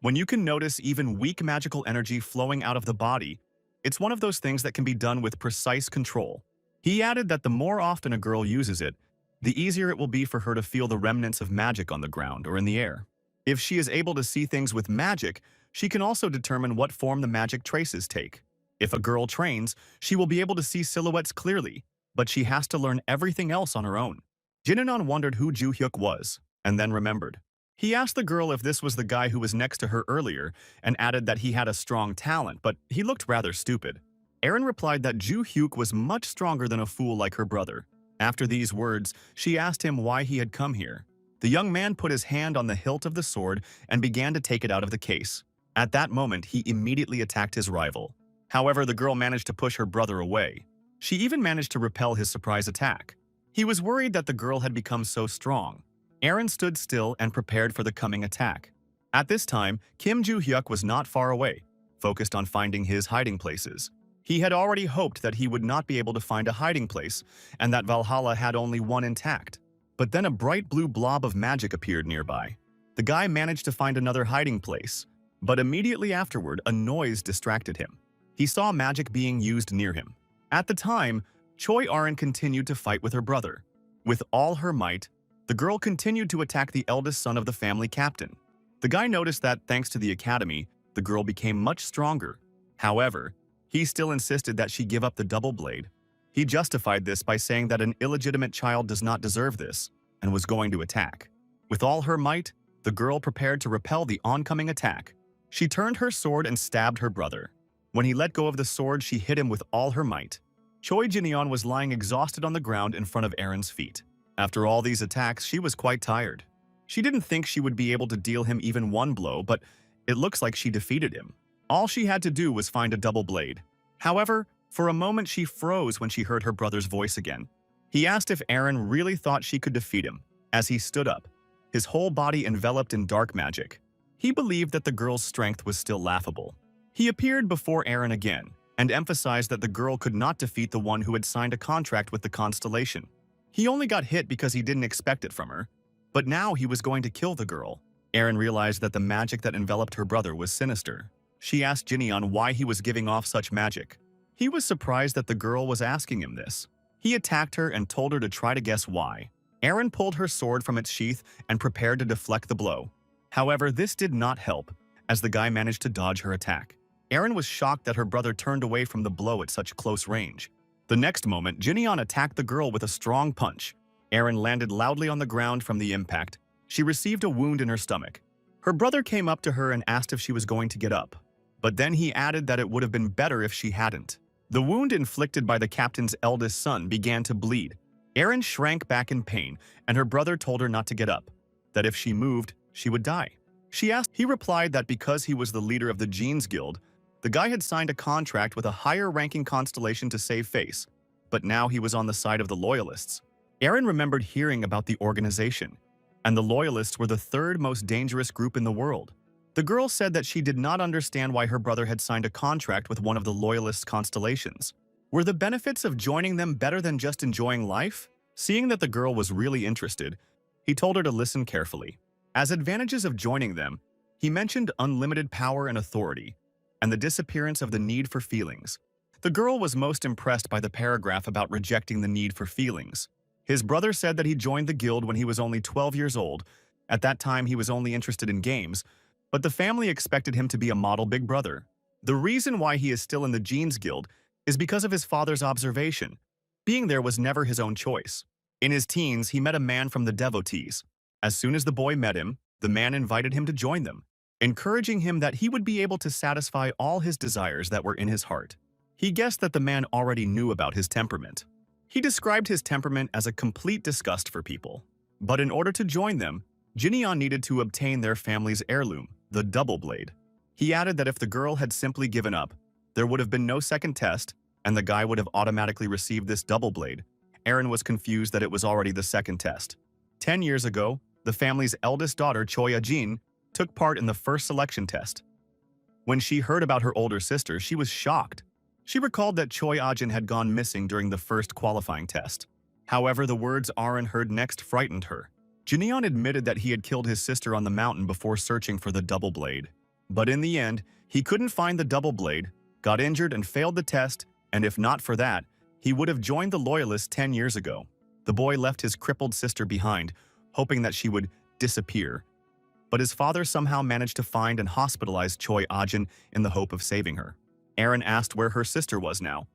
A: When you can notice even weak magical energy flowing out of the body, it's one of those things that can be done with precise control. He added that the more often a girl uses it, the easier it will be for her to feel the remnants of magic on the ground or in the air. If she is able to see things with magic, she can also determine what form the magic traces take. If a girl trains, she will be able to see silhouettes clearly, but she has to learn everything else on her own. Jinyeon wondered who Ju Hyuk was, and then remembered. He asked the girl if this was the guy who was next to her earlier, and added that he had a strong talent, but he looked rather stupid. Eren replied that Ju Hyuk was much stronger than a fool like her brother. After these words, she asked him why he had come here. The young man put his hand on the hilt of the sword and began to take it out of the case. At that moment, he immediately attacked his rival. However, the girl managed to push her brother away. She even managed to repel his surprise attack. He was worried that the girl had become so strong. Eren stood still and prepared for the coming attack. At this time, Kim Ju Hyuk was not far away, focused on finding his hiding places. He had already hoped that he would not be able to find a hiding place, and that Valhalla had only one intact. But then a bright blue blob of magic appeared nearby. The guy managed to find another hiding place, but immediately afterward, a noise distracted him. He saw magic being used near him. At the time, Choi Eren continued to fight with her brother. With all her might, the girl continued to attack the eldest son of the family captain. The guy noticed that, thanks to the academy, the girl became much stronger. However, he still insisted that she give up the double blade. He justified this by saying that an illegitimate child does not deserve this. and was going to attack. With all her might, the girl prepared to repel the oncoming attack. She turned her sword and stabbed her brother. When he let go of the sword, she hit him with all her might. Choi Jin-yeon was lying exhausted on the ground in front of Erin's feet. After all these attacks, she was quite tired. She didn't think she would be able to deal him even one blow, but it looks like she defeated him. All she had to do was find a double blade. However, for a moment she froze when she heard her brother's voice again. He asked if Erin really thought she could defeat him. As he stood up, his whole body enveloped in dark magic. He believed that the girl's strength was still laughable. He appeared before Erin again and emphasized that the girl could not defeat the one who had signed a contract with the constellation. He only got hit because he didn't expect it from her, but now he was going to kill the girl. Erin realized that the magic that enveloped her brother was sinister. She asked Jin-yeon why he was giving off such magic. He was surprised that the girl was asking him this. He attacked her and told her to try to guess why. Erin pulled her sword from its sheath and prepared to deflect the blow. However, this did not help, as the guy managed to dodge her attack. Erin was shocked that her brother turned away from the blow at such close range. The next moment, Jin-yeon attacked the girl with a strong punch. Erin landed loudly on the ground from the impact. She received a wound in her stomach. Her brother came up to her and asked if she was going to get up. But then he added that it would have been better if she hadn't. The wound inflicted by the captain's eldest son began to bleed. Erin shrank back in pain, and her brother told her not to get up, that if she moved, she would die. He replied that because he was the leader of the Jeans Guild, the guy had signed a contract with a higher-ranking constellation to save face, but now he was on the side of the Loyalists. Erin remembered hearing about the organization, and the Loyalists were the third most dangerous group in the world. The girl said that she did not understand why her brother had signed a contract with one of the Loyalist constellations. Were the benefits of joining them better than just enjoying life? Seeing that the girl was really interested, he told her to listen carefully. As advantages of joining them, he mentioned unlimited power and authority, and the disappearance of the need for feelings. The girl was most impressed by the paragraph about rejecting the need for feelings. His brother said that he joined the guild when he was only 12 years old. At that time, he was only interested in games, but the family expected him to be a model big brother. The reason why he is still in the Jeans Guild is because of his father's observation. Being there was never his own choice. In his teens, he met a man from the devotees. As soon as the boy met him, the man invited him to join them, encouraging him that he would be able to satisfy all his desires that were in his heart. He guessed that the man already knew about his temperament. He described his temperament as a complete disgust for people. But in order to join them, Jin-yeon needed to obtain their family's heirloom, the double blade. He added that if the girl had simply given up, there would have been no second test, and the guy would have automatically received this double blade. Erin was confused that it was already the second test. 10 years ago, the family's eldest daughter, Choi A-jin, took part in the first selection test. When she heard about her older sister, she was shocked. She recalled that Choi A-jin had gone missing during the first qualifying test. However, the words Aaron heard next frightened her. Jin-yeon admitted that he had killed his sister on the mountain before searching for the double blade. But in the end, he couldn't find the double blade, got injured and failed the test, and if not for that, he would have joined the Loyalists 10 years ago. The boy left his crippled sister behind, hoping that she would disappear. But his father somehow managed to find and hospitalize Choi A-jin in the hope of saving her. Erin asked where her sister was now.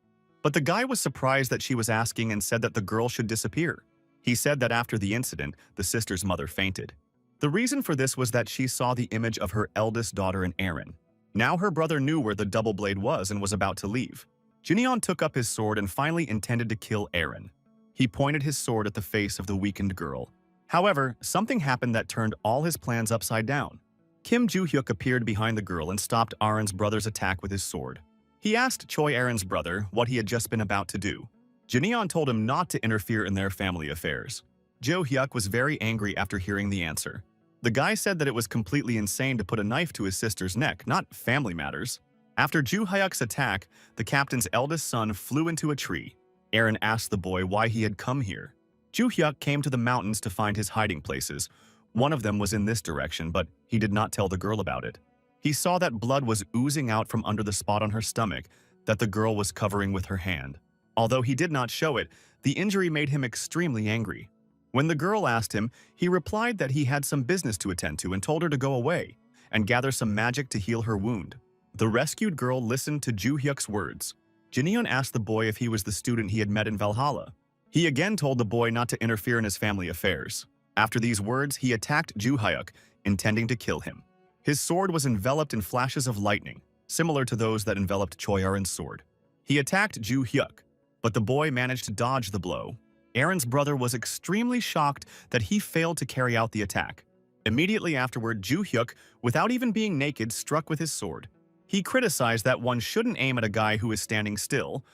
A: But the guy was surprised that she was asking and said that the girl should disappear. He said that after the incident, the sister's mother fainted. The reason for this was that she saw the image of her eldest daughter in Erin. Now her brother knew where the double blade was and was about to leave. Jin-yeon took up his sword and finally intended to kill Erin. He pointed his sword at the face of the weakened girl. However, something happened that turned all his plans upside down. Kim Joo-hyuk appeared behind the girl and stopped Aaron's brother's attack with his sword. He asked Choi Aaron's brother what he had just been about to do. Jin-yeon told him not to interfere in their family affairs. Jo-hyuk was very angry after hearing the answer. The guy said that it was completely insane to put a knife to his sister's neck, not family matters. After Jo-hyuk's attack, the captain's eldest son flew into a tree. Aaron asked the boy why he had come here. Jo-hyuk came to the mountains to find his hiding places. One of them was in this direction, but he did not tell the girl about it. He saw that blood was oozing out from under the spot on her stomach that the girl was covering with her hand. Although he did not show it, the injury made him extremely angry. When the girl asked him, he replied that he had some business to attend to and told her to go away and gather some magic to heal her wound. The rescued girl listened to Jo-hyuk's words. Jin-yeon asked the boy if he was the student he had met in Valhalla. He again told the boy not to interfere in his family affairs. After these words, he attacked Ju Hyuk, intending to kill him. His sword was enveloped in flashes of lightning, similar to those that enveloped Choi Aaron's sword. He attacked Ju Hyuk, but the boy managed to dodge the blow. Aaron's brother was extremely shocked that he failed to carry out the attack. Immediately afterward, Ju Hyuk, without even being naked, struck with his sword. He criticized that one shouldn't aim at a guy who is standing still.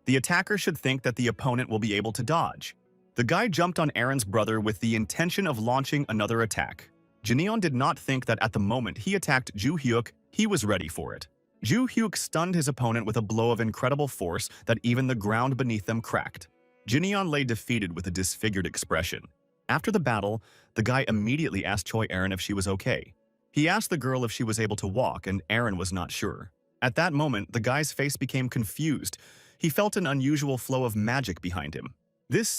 A: The attacker should think that the opponent will be able to dodge. The guy jumped on Aaron's brother with the intention of launching another attack. Jineon did not think that at the moment he attacked Ju Hyuk, he was ready for it. Ju Hyuk stunned his opponent with a blow of incredible force that even the ground beneath them cracked. Jineon lay defeated with a disfigured expression. After the battle, the guy immediately asked Choi Aaron if she was okay. He asked the girl if she was able to walk, and Aaron was not sure. At that moment, the guy's face became confused. He felt an unusual flow of magic behind him.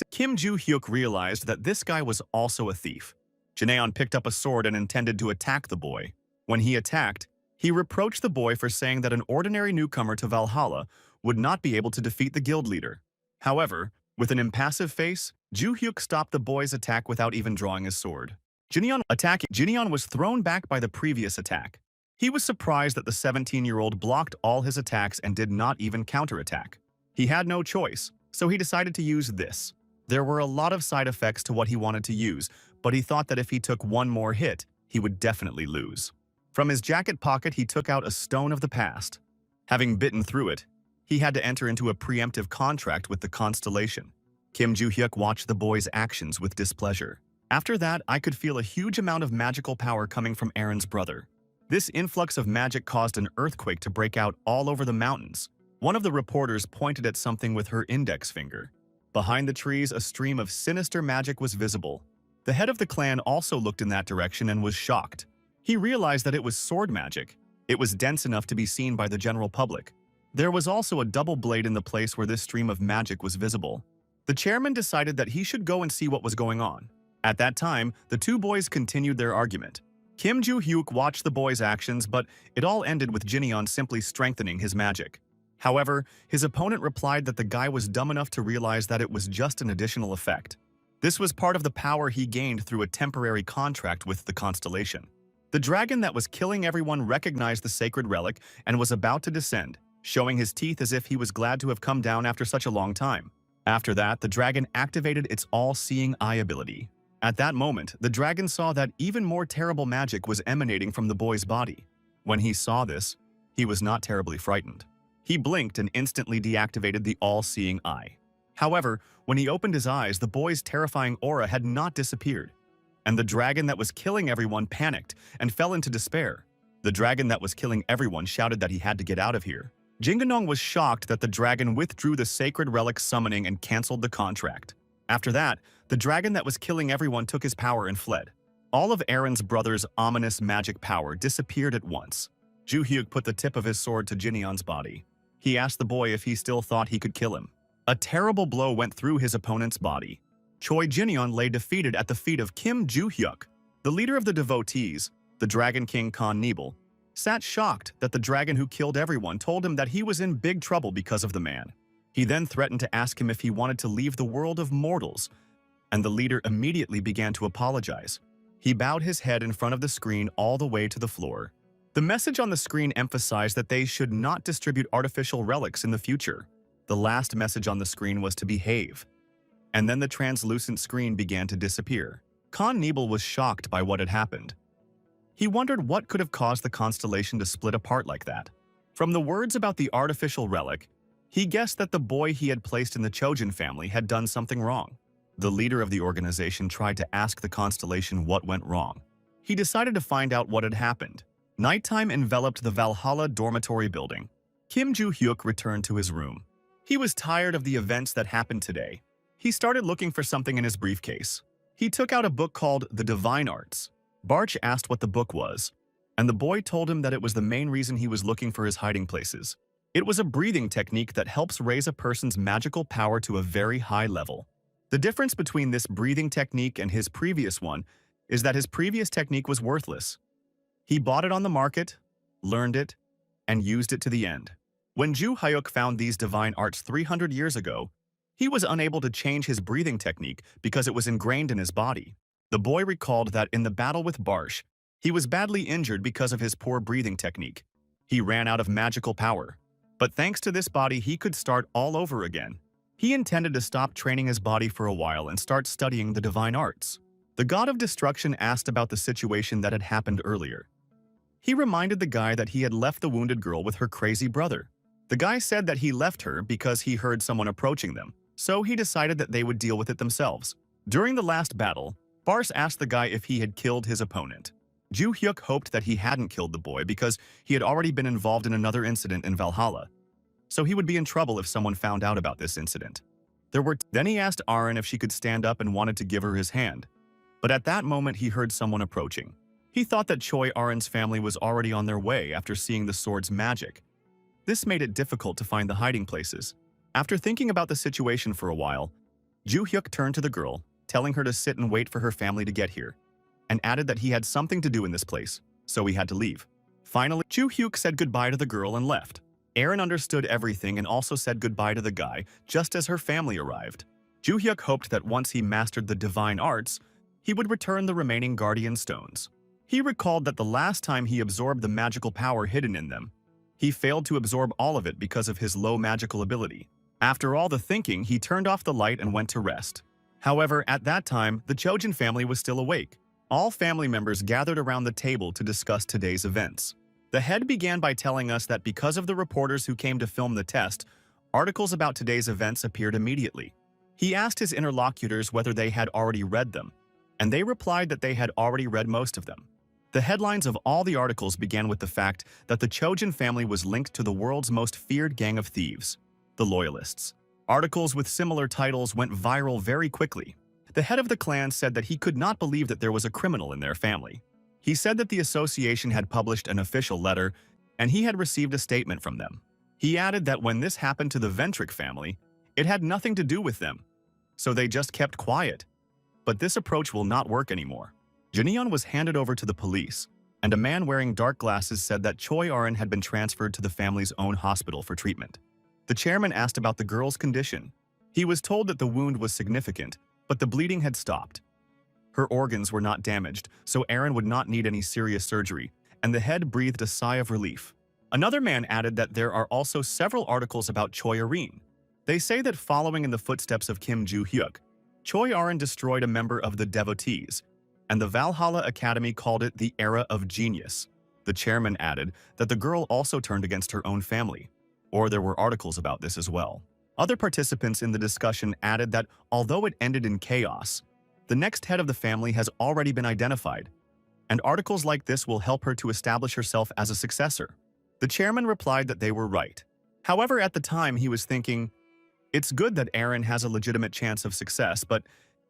A: Kim Ju Hyuk realized that this guy was also a thief. Jineon picked up a sword and intended to attack the boy. When he attacked, he reproached the boy for saying that an ordinary newcomer to Valhalla would not be able to defeat the guild leader. However, with an impassive face, Ju Hyuk stopped the boy's attack without even drawing his sword. Jineon was thrown back by the previous attack. He was surprised that the 17-year-old blocked all his attacks and did not even counterattack. He had no choice, so he decided to use this. There were a lot of side effects to what he wanted to use, but he thought that if he took one more hit, he would definitely lose. From his jacket pocket, he took out a stone of the past. Having bitten through it, he had to enter into a preemptive contract with the constellation. Kim Ju Hyuk watched the boy's actions with displeasure. After that, I could feel a huge amount of magical power coming from Aaron's brother. This influx of magic caused an earthquake to break out all over the mountains. One of the reporters pointed at something with her index finger. Behind the trees, a stream of sinister magic was visible. The head of the clan also looked in that direction and was shocked. He realized that it was sword magic. It was dense enough to be seen by the general public. There was also a double blade in the place where this stream of magic was visible. The chairman decided that he should go and see what was going on. At that time, the two boys continued their argument. Kim Ju Hyuk watched the boys' actions, but it all ended with Jineon simply strengthening his magic. However, his opponent replied that the guy was dumb enough to realize that it was just an additional effect. This was part of the power he gained through a temporary contract with the constellation. The dragon that was killing everyone recognized the sacred relic and was about to descend, showing his teeth as if he was glad to have come down after such a long time. After that, the dragon activated its all-seeing eye ability. At that moment, the dragon saw that even more terrible magic was emanating from the boy's body. When he saw this, he was not terribly frightened. He blinked and instantly deactivated the all-seeing eye. However, when he opened his eyes, the boy's terrifying aura had not disappeared, and the dragon that was killing everyone panicked and fell into despair. The dragon that was killing everyone shouted that he had to get out of here. Jinganong was shocked that the dragon withdrew the sacred relic summoning and cancelled the contract. After that, the dragon that was killing everyone took his power and fled. All of Aaron's brother's ominous magic power disappeared at once. Ju Hyuk put the tip of his sword to Jineon's body. He asked the boy if he still thought he could kill him. A terrible blow went through his opponent's body. Choi Jineon lay defeated at the feet of Kim Ju Hyuk. The leader of the devotees, the Dragon King Khan Nebel, sat shocked that the dragon who killed everyone told him that he was in big trouble because of the man. He then threatened to ask him if he wanted to leave the world of mortals, and the leader immediately began to apologize. He bowed his head in front of the screen all the way to the floor. The message on the screen emphasized that they should not distribute artificial relics in the future. The last message on the screen was to behave. And then the translucent screen began to disappear. Khan Nebel was shocked by what had happened. He wondered what could have caused the constellation to split apart like that. From the words about the artificial relic, he guessed that the boy he had placed in the Chojin family had done something wrong. The leader of the organization tried to ask the constellation what went wrong. He decided to find out what had happened. Nighttime enveloped the Valhalla dormitory building. Kim Ju Hyuk returned to his room. He was tired of the events that happened today. He started looking for something in his briefcase. He took out a book called The Divine Arts. Barch asked what the book was, and the boy told him that it was the main reason he was looking for his hiding places. It was a breathing technique that helps raise a person's magical power to a very high level. The difference between this breathing technique and his previous one is that his previous technique was worthless. He bought it on the market, learned it, and used it to the end. When Ju Hyuk found these divine arts 300 years ago, he was unable to change his breathing technique because it was ingrained in his body. The boy recalled that in the battle with Barsh, he was badly injured because of his poor breathing technique. He ran out of magical power. But thanks to this body, he could start all over again. He intended to stop training his body for a while and start studying the divine arts. The god of destruction asked about the situation that had happened earlier. He reminded the guy that he had left the wounded girl with her crazy brother. The guy said that he left her because he heard someone approaching them, so he decided that they would deal with it themselves. During the last battle, Bars asked the guy if he had killed his opponent. Ju Hyuk hoped that he hadn't killed the boy because he had already been involved in another incident in Valhalla, so he would be in trouble if someone found out about this incident. Then he asked Aaron if she could stand up and wanted to give her his hand. But at that moment he heard someone approaching. He thought that Choi Aaron's family was already on their way after seeing the sword's magic. This made it difficult to find the hiding places. After thinking about the situation for a while, Ju Hyuk turned to the girl, telling her to sit and wait for her family to get here, and added that he had something to do in this place, so he had to leave. Finally, Ju Hyuk said goodbye to the girl and left. Aaron understood everything and also said goodbye to the guy just as her family arrived. Ju Hyuk hoped that once he mastered the divine arts, he would return the remaining guardian stones. He recalled that the last time he absorbed the magical power hidden in them, he failed to absorb all of it because of his low magical ability. After all the thinking, he turned off the light and went to rest. However, at that time, the Chojin family was still awake. All family members gathered around the table to discuss today's events. The head began by telling us that because of the reporters who came to film the test, articles about today's events appeared immediately. He asked his interlocutors whether they had already read them, and they replied that they had already read most of them. The headlines of all the articles began with the fact that the Chojin family was linked to the world's most feared gang of thieves, the Loyalists. Articles with similar titles went viral very quickly. The head of the clan said that he could not believe that there was a criminal in their family. He said that the association had published an official letter and he had received a statement from them. He added that when this happened to the Ventric family, it had nothing to do with them, so they just kept quiet. But this approach will not work anymore. Jineon was handed over to the police, and a man wearing dark glasses said that Choi Arin had been transferred to the family's own hospital for treatment. The chairman asked about the girl's condition. He was told that the wound was significant, but the bleeding had stopped. Her organs were not damaged, so Arin would not need any serious surgery, and the head breathed a sigh of relief. Another man added that there are also several articles about Choi Arin. They say that following in the footsteps of Kim Ju Hyuk, Choi Arin destroyed a member of the devotees, and the Valhalla Academy called it the Era of Genius. The chairman added that the girl also turned against her own family, or there were articles about this as well. Other participants in the discussion added that although it ended in chaos, the next head of the family has already been identified, and articles like this will help her to establish herself as a successor. The chairman replied that they were right. However, at the time he was thinking, it's good that Arin has a legitimate chance of success, but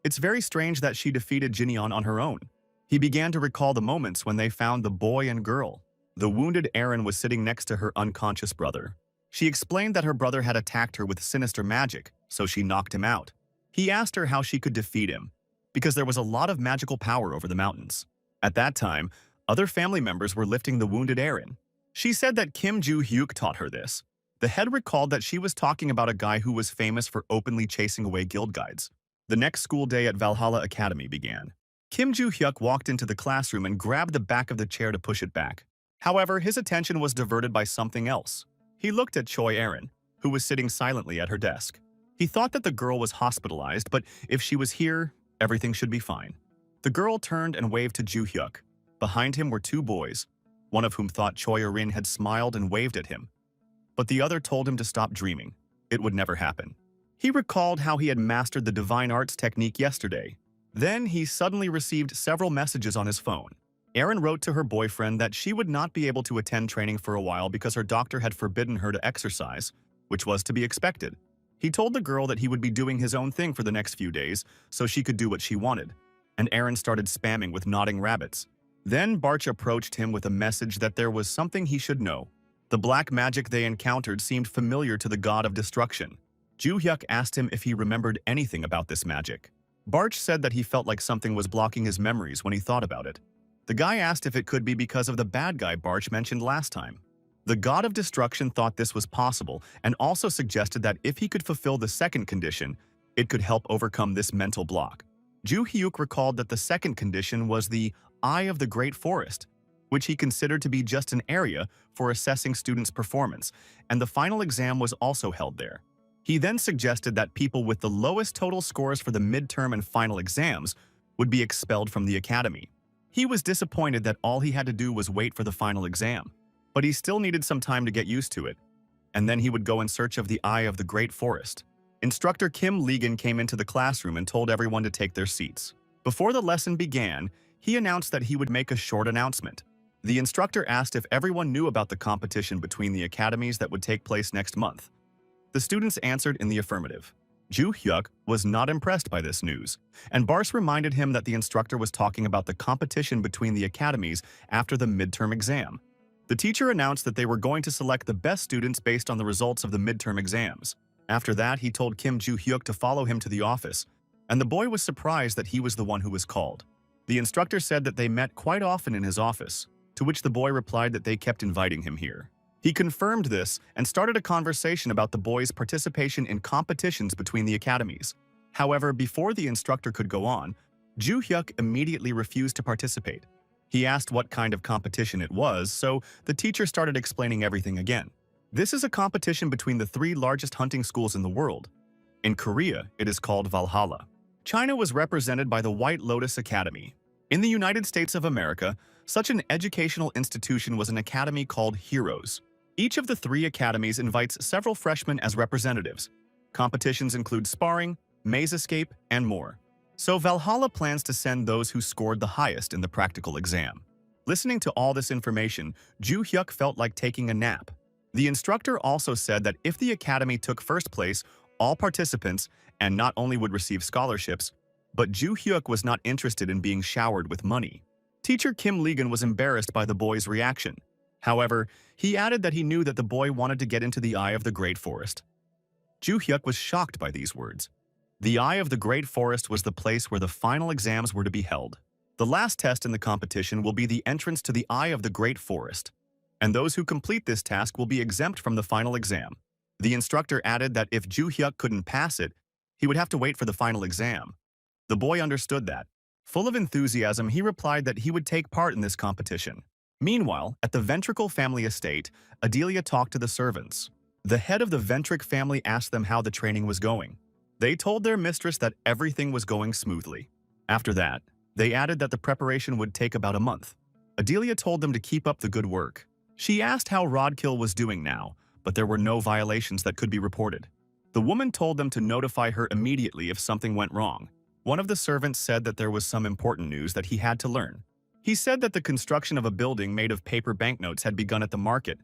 A: it's very strange that she defeated Jineon on her own. He began to recall the moments when they found the boy and girl. The wounded Arin was sitting next to her unconscious brother. She explained that her brother had attacked her with sinister magic, so she knocked him out. He asked her how she could defeat him, because there was a lot of magical power over the mountains. At that time, other family members were lifting the wounded Arin. She said that Kim Ju Hyuk taught her this. The head recalled that she was talking about a guy who was famous for openly chasing away guild guides. The next school day at Valhalla Academy began. Kim Ju Hyuk walked into the classroom and grabbed the back of the chair to push it back. However, his attention was diverted by something else. He looked at Choi Arin, who was sitting silently at her desk. He thought that the girl was hospitalized, but if she was here, everything should be fine. The girl turned and waved to Ju Hyuk. Behind him were two boys, one of whom thought Choi Arin had smiled and waved at him. But the other told him to stop dreaming. It would never happen. He recalled how he had mastered the divine arts technique yesterday. Then he suddenly received several messages on his phone. Arin wrote to her boyfriend that she would not be able to attend training for a while because her doctor had forbidden her to exercise, which was to be expected. He told the girl that he would be doing his own thing for the next few days so she could do what she wanted, and Arin started spamming with nodding rabbits. Then Barch approached him with a message that there was something he should know. The black magic they encountered seemed familiar to the god of destruction. Ju Hyuk asked him if he remembered anything about this magic. Barch said that he felt like something was blocking his memories when he thought about it. The guy asked if it could be because of the bad guy Barch mentioned last time. The god of destruction thought this was possible and also suggested that if he could fulfill the second condition, it could help overcome this mental block. Ju Hyuk recalled that the second condition was the Eye of the Great Forest, which he considered to be just an area for assessing students' performance, and the final exam was also held there. He then suggested that people with the lowest total scores for the midterm and final exams would be expelled from the academy. He was disappointed that all he had to do was wait for the final exam, but he still needed some time to get used to it, and then he would go in search of the Eye of the Great Forest. Instructor Kim Legan came into the classroom and told everyone to take their seats. Before the lesson began, he announced that he would make a short announcement. The instructor asked if everyone knew about the competition between the academies that would take place next month. The students answered in the affirmative. Ju Hyuk was not impressed by this news, and Bars reminded him that the instructor was talking about the competition between the academies after the midterm exam. The teacher announced that they were going to select the best students based on the results of the midterm exams. After that, he told Kim Ju Hyuk to follow him to the office, and the boy was surprised that he was the one who was called. The instructor said that they met quite often in his office, to which the boy replied that they kept inviting him here. He confirmed this and started a conversation about the boy's participation in competitions between the academies. However, before the instructor could go on, Ju Hyuk immediately refused to participate. He asked what kind of competition it was, so the teacher started explaining everything again. This is a competition between the 3 largest hunting schools in the world. In Korea, it is called Valhalla. China was represented by the White Lotus Academy. In the United States of America, such an educational institution was an academy called Heroes. Each of the 3 academies invites several freshmen as representatives. Competitions include sparring, maze escape, and more. So Valhalla plans to send those who scored the highest in the practical exam. Listening to all this information, Ju Hyuk felt like taking a nap. The instructor also said that if the academy took first place, all participants, and not only would receive scholarships, but Ju Hyuk was not interested in being showered with money. Teacher Kim Legan was embarrassed by the boy's reaction. However, he added that he knew that the boy wanted to get into the Eye of the Great Forest. Ju Hyuk was shocked by these words. The Eye of the Great Forest was the place where the final exams were to be held. The last test in the competition will be the entrance to the Eye of the Great Forest, and those who complete this task will be exempt from the final exam. The instructor added that if Ju Hyuk couldn't pass it, he would have to wait for the final exam. The boy understood that. Full of enthusiasm, he replied that he would take part in this competition. Meanwhile, at the Ventricle family estate, Adelia talked to the servants. The head of the Ventric family asked them how the training was going. They told their mistress that everything was going smoothly. After that, they added that the preparation would take about a month. Adelia told them to keep up the good work. She asked how Rodkill was doing now, but there were no violations that could be reported. The woman told them to notify her immediately if something went wrong. One of the servants said that there was some important news that he had to learn. He said that the construction of a building made of paper banknotes had begun at the market,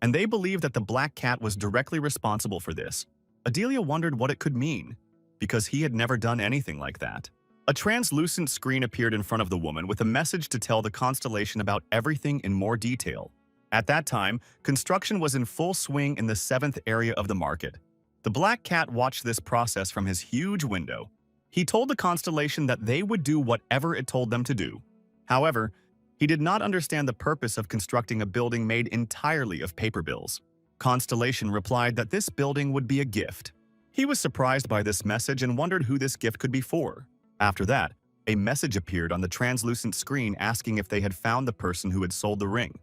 A: and they believed that the Black Cat was directly responsible for this. Adelia wondered what it could mean, because he had never done anything like that. A translucent screen appeared in front of the woman with a message to tell the constellation about everything in more detail. At that time, construction was in full swing in the 7th area of the market. The Black Cat watched this process from his huge window. He told the constellation that they would do whatever it told them to do. However, he did not understand the purpose of constructing a building made entirely of paper bills. Constellation replied that this building would be a gift. He was surprised by this message and wondered who this gift could be for. After that, a message appeared on the translucent screen asking if they had found the person who had sold the ring.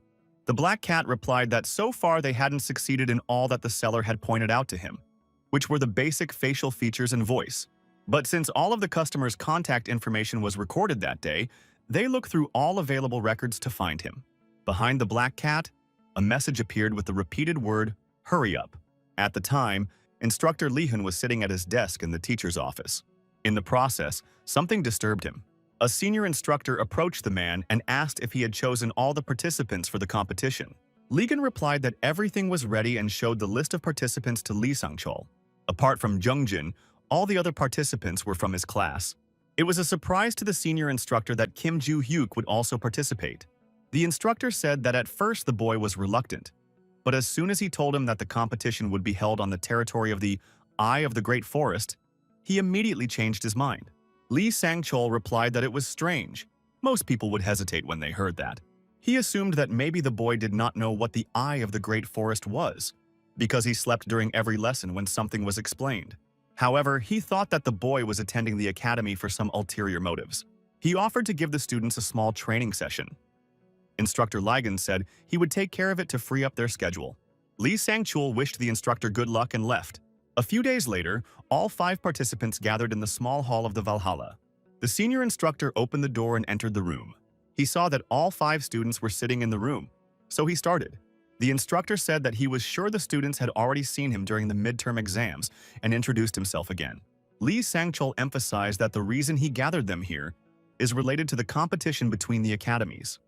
A: The Black Cat replied that so far they hadn't succeeded in all that the seller had pointed out to him, which were the basic facial features and voice. But since all of the customer's contact information was recorded that day, they looked through all available records to find him. Behind the Black Cat, a message appeared with the repeated word, "Hurry up." At the time, Instructor Lehan was sitting at his desk in the teacher's office. In the process, something disturbed him. A senior instructor approached the man and asked if he had chosen all the participants for the competition. Legan replied that everything was ready and showed the list of participants to Lee Sang-chol. Apart from Jungjin, all the other participants were from his class. It was a surprise to the senior instructor that Kim Ju Hyuk would also participate. The instructor said that at first the boy was reluctant, but as soon as he told him that the competition would be held on the territory of the Eye of the Great Forest, he immediately changed his mind. Lee Sang-chol replied that it was strange. Most people would hesitate when they heard that. He assumed that maybe the boy did not know what the Eye of the Great Forest was, because he slept during every lesson when something was explained. However, he thought that the boy was attending the academy for some ulterior motives. He offered to give the students a small training session. Instructor Ligon said he would take care of it to free up their schedule. Lee Sang-chul wished the instructor good luck and left. A few days later, all 5 participants gathered in the small hall of the Valhalla. The senior instructor opened the door and entered the room. He saw that all 5 students were sitting in the room, so he started. The instructor said that he was sure the students had already seen him during the midterm exams and introduced himself again. Lee Sang-chul emphasized that the reason he gathered them here is related to the competition between the academies.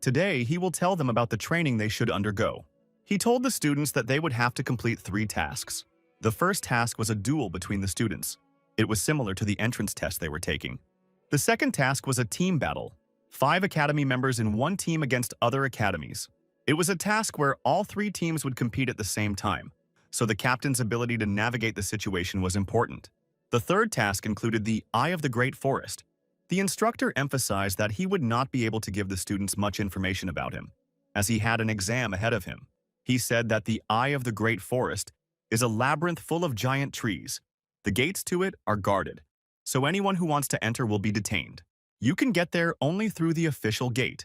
A: Today, he will tell them about the training they should undergo. He told the students that they would have to complete 3 tasks. The first task was a duel between the students. It was similar to the entrance test they were taking. The second task was a team battle. 5 academy members in one team against other academies. It was a task where all 3 teams would compete at the same time, so the captain's ability to navigate the situation was important. The third task included the Eye of the Great Forest. The instructor emphasized that he would not be able to give the students much information about him, as he had an exam ahead of him. He said that the Eye of the Great Forest is a labyrinth full of giant trees. The gates to it are guarded, so anyone who wants to enter will be detained. You can get there only through the official gate.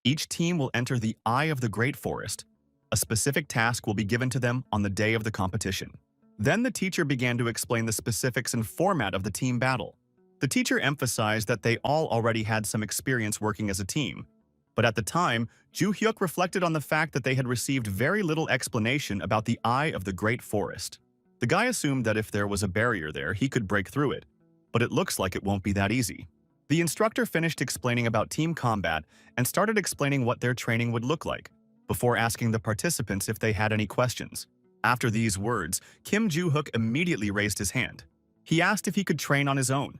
A: Each team will enter the Eye of the Great Forest. A specific task will be given to them on the day of the competition. Then the teacher began to explain the specifics and format of the team battle. The teacher emphasized that they all already had some experience working as a team, but at the time, Ju Hyuk reflected on the fact that they had received very little explanation about the Eye of the Great Forest. The guy assumed that if there was a barrier there, he could break through it, but it looks like it won't be that easy. The instructor finished explaining about team combat and started explaining what their training would look like, before asking the participants if they had any questions. After these words, Kim Joo-hook immediately raised his hand. He asked if he could train on his own.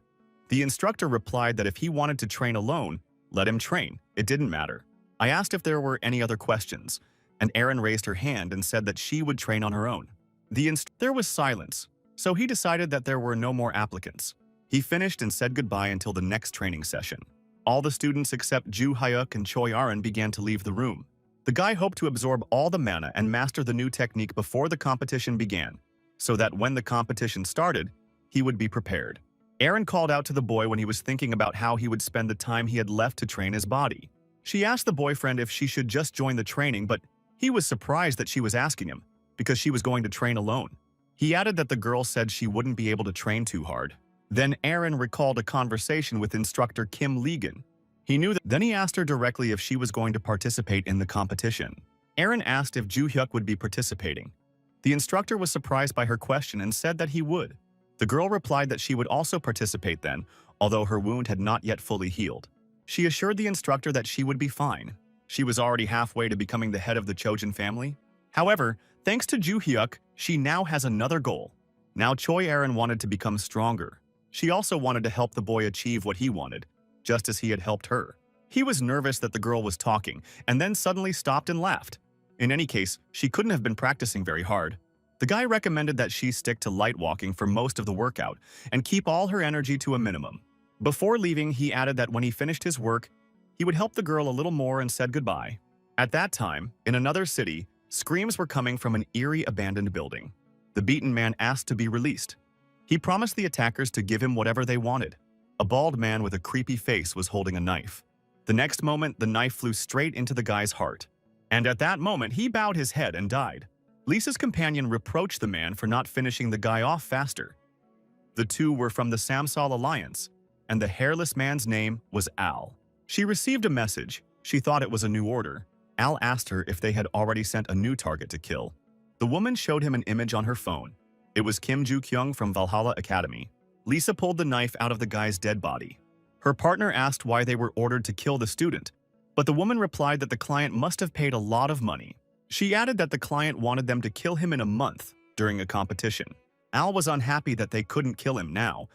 A: The instructor replied that if he wanted to train alone, let him train, it didn't matter. I asked if there were any other questions, and Erin raised her hand and said that she would train on her own. There was silence, so he decided that there were no more applicants. He finished and said goodbye until the next training session. All the students except Ju Hyuk and Choi Aran began to leave the room. The guy hoped to absorb all the mana and master the new technique before the competition began, so that when the competition started, he would be prepared. Erin called out to the boy when he was thinking about how he would spend the time he had left to train his body. She asked the boyfriend if she should just join the training, but he was surprised that she was asking him, because she was going to train alone. He added that the girl said she wouldn't be able to train too hard. Then Erin recalled a conversation with instructor Kim Legan. Then he asked her directly if she was going to participate in the competition. Erin asked if Ju Hyuk would be participating. The instructor was surprised by her question and said that he would. The girl replied that she would also participate then, although her wound had not yet fully healed. She assured the instructor that she would be fine. She was already halfway to becoming the head of the Chojin family. However, thanks to Ju Hyuk, she now has another goal. Now Choi Erin wanted to become stronger. She also wanted to help the boy achieve what he wanted, just as he had helped her. He was nervous that the girl was talking, and then suddenly stopped and laughed. In any case, she couldn't have been practicing very hard. The guy recommended that she stick to light walking for most of the workout and keep all her energy to a minimum. Before leaving, he added that when he finished his work, he would help the girl a little more and said goodbye. At that time, in another city, screams were coming from an eerie abandoned building. The beaten man asked to be released. He promised the attackers to give him whatever they wanted. A bald man with a creepy face was holding a knife. The next moment, the knife flew straight into the guy's heart. And at that moment, he bowed his head and died. Lisa's companion reproached the man for not finishing the guy off faster. The two were from the Samsal Alliance, and the hairless man's name was Al. She received a message. She thought it was a new order. Al asked her if they had already sent a new target to kill. The woman showed him an image on her phone. It was Kim Joo-kyung from Valhalla Academy. Lisa pulled the knife out of the guy's dead body. Her partner asked why they were ordered to kill the student, but the woman replied that the client must have paid a lot of money. She added that the client wanted them to kill him in a month during a competition. Al was unhappy that they couldn't kill him now,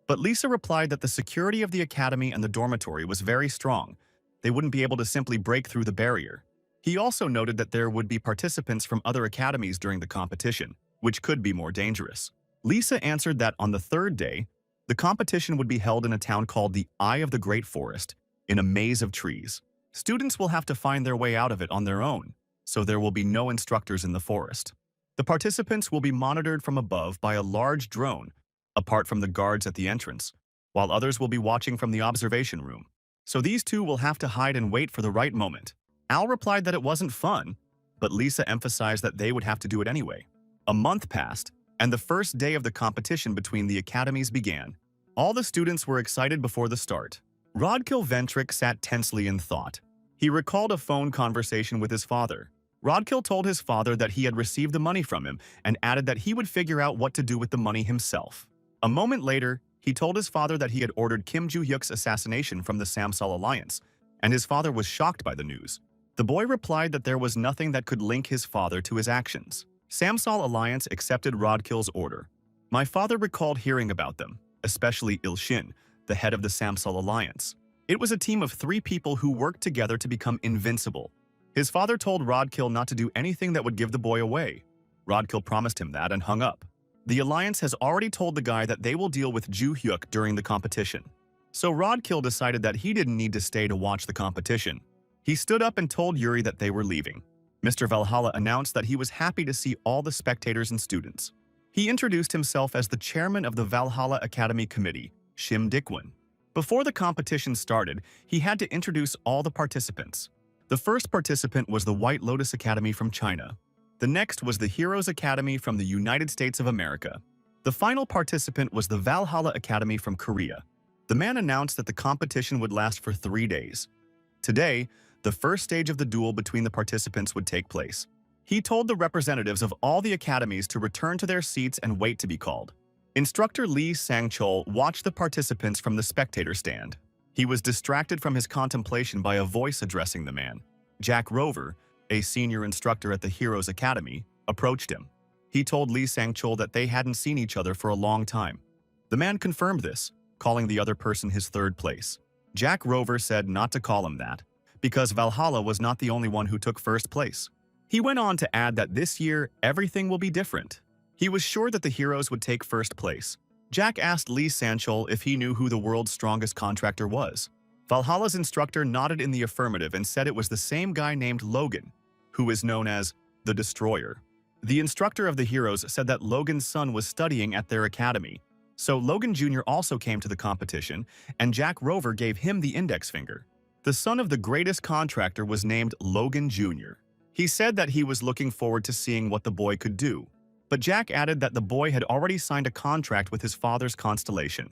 A: but Lisa replied that the security of the academy and the dormitory was very strong. They wouldn't be able to simply break through the barrier. He also noted that there would be participants from other academies during the competition, which could be more dangerous. Lisa answered that on the third day, the competition would be held in a town called the Eye of the Great Forest, in a maze of trees. Students will have to find their way out of it on their own, so there will be no instructors in the forest. The participants will be monitored from above by a large drone apart from the guards at the entrance, while others will be watching from the observation room. So these two will have to hide and wait for the right moment. Al replied that it wasn't fun, but Lisa emphasized that they would have to do it anyway. A month passed, and the first day of the competition between the academies began. All the students were excited before the start. Rodkill Ventric sat tensely in thought. He recalled a phone conversation with his father. Rodkill told his father that he had received the money from him and added that he would figure out what to do with the money himself. A moment later, he told his father that he had ordered Kim Joo-hyuk's assassination from the Samsol Alliance, and his father was shocked by the news. The boy replied that there was nothing that could link his father to his actions. Samsol Alliance accepted Rodkill's order. My father recalled hearing about them, especially Il-shin, the head of the Samsol Alliance. It was a team of 3 people who worked together to become invincible. His father told Rodkill not to do anything that would give the boy away. Rodkill promised him that and hung up. The Alliance has already told the guy that they will deal with Joo-hyuk during the competition. So Rodkill decided that he didn't need to stay to watch the competition. He stood up and told Yuri that they were leaving. Mr. Valhalla announced that he was happy to see all the spectators and students. He introduced himself as the chairman of the Valhalla Academy Committee, Shim Dikwon. Before the competition started, he had to introduce all the participants. The first participant was the White Lotus Academy from China. The next was the Heroes Academy from the United States of America. The final participant was the Valhalla Academy from Korea. The man announced that the competition would last for 3 days. Today, the first stage of the duel between the participants would take place. He told the representatives of all the academies to return to their seats and wait to be called. Instructor Lee Sang-chol watched the participants from the spectator stand. He was distracted from his contemplation by a voice addressing the man. Jack Rover, a senior instructor at the Heroes Academy, approached him. He told Lee Sang-chol that they hadn't seen each other for a long time. The man confirmed this, calling the other person his 3rd place. Jack Rover said not to call him that, because Valhalla was not the only one who took 1st place. He went on to add that this year, everything will be different. He was sure that the heroes would take 1st place. Jack asked Lee Sang-chol if he knew who the world's strongest contractor was. Valhalla's instructor nodded in the affirmative and said it was the same guy named Logan, who is known as the Destroyer. The instructor of the heroes said that Logan's son was studying at their academy, so Logan Jr. also came to the competition, and Jack Rover gave him the index finger. The son of the greatest contractor was named Logan Jr. He said that he was looking forward to seeing what the boy could do. But Jack added that the boy had already signed a contract with his father's constellation,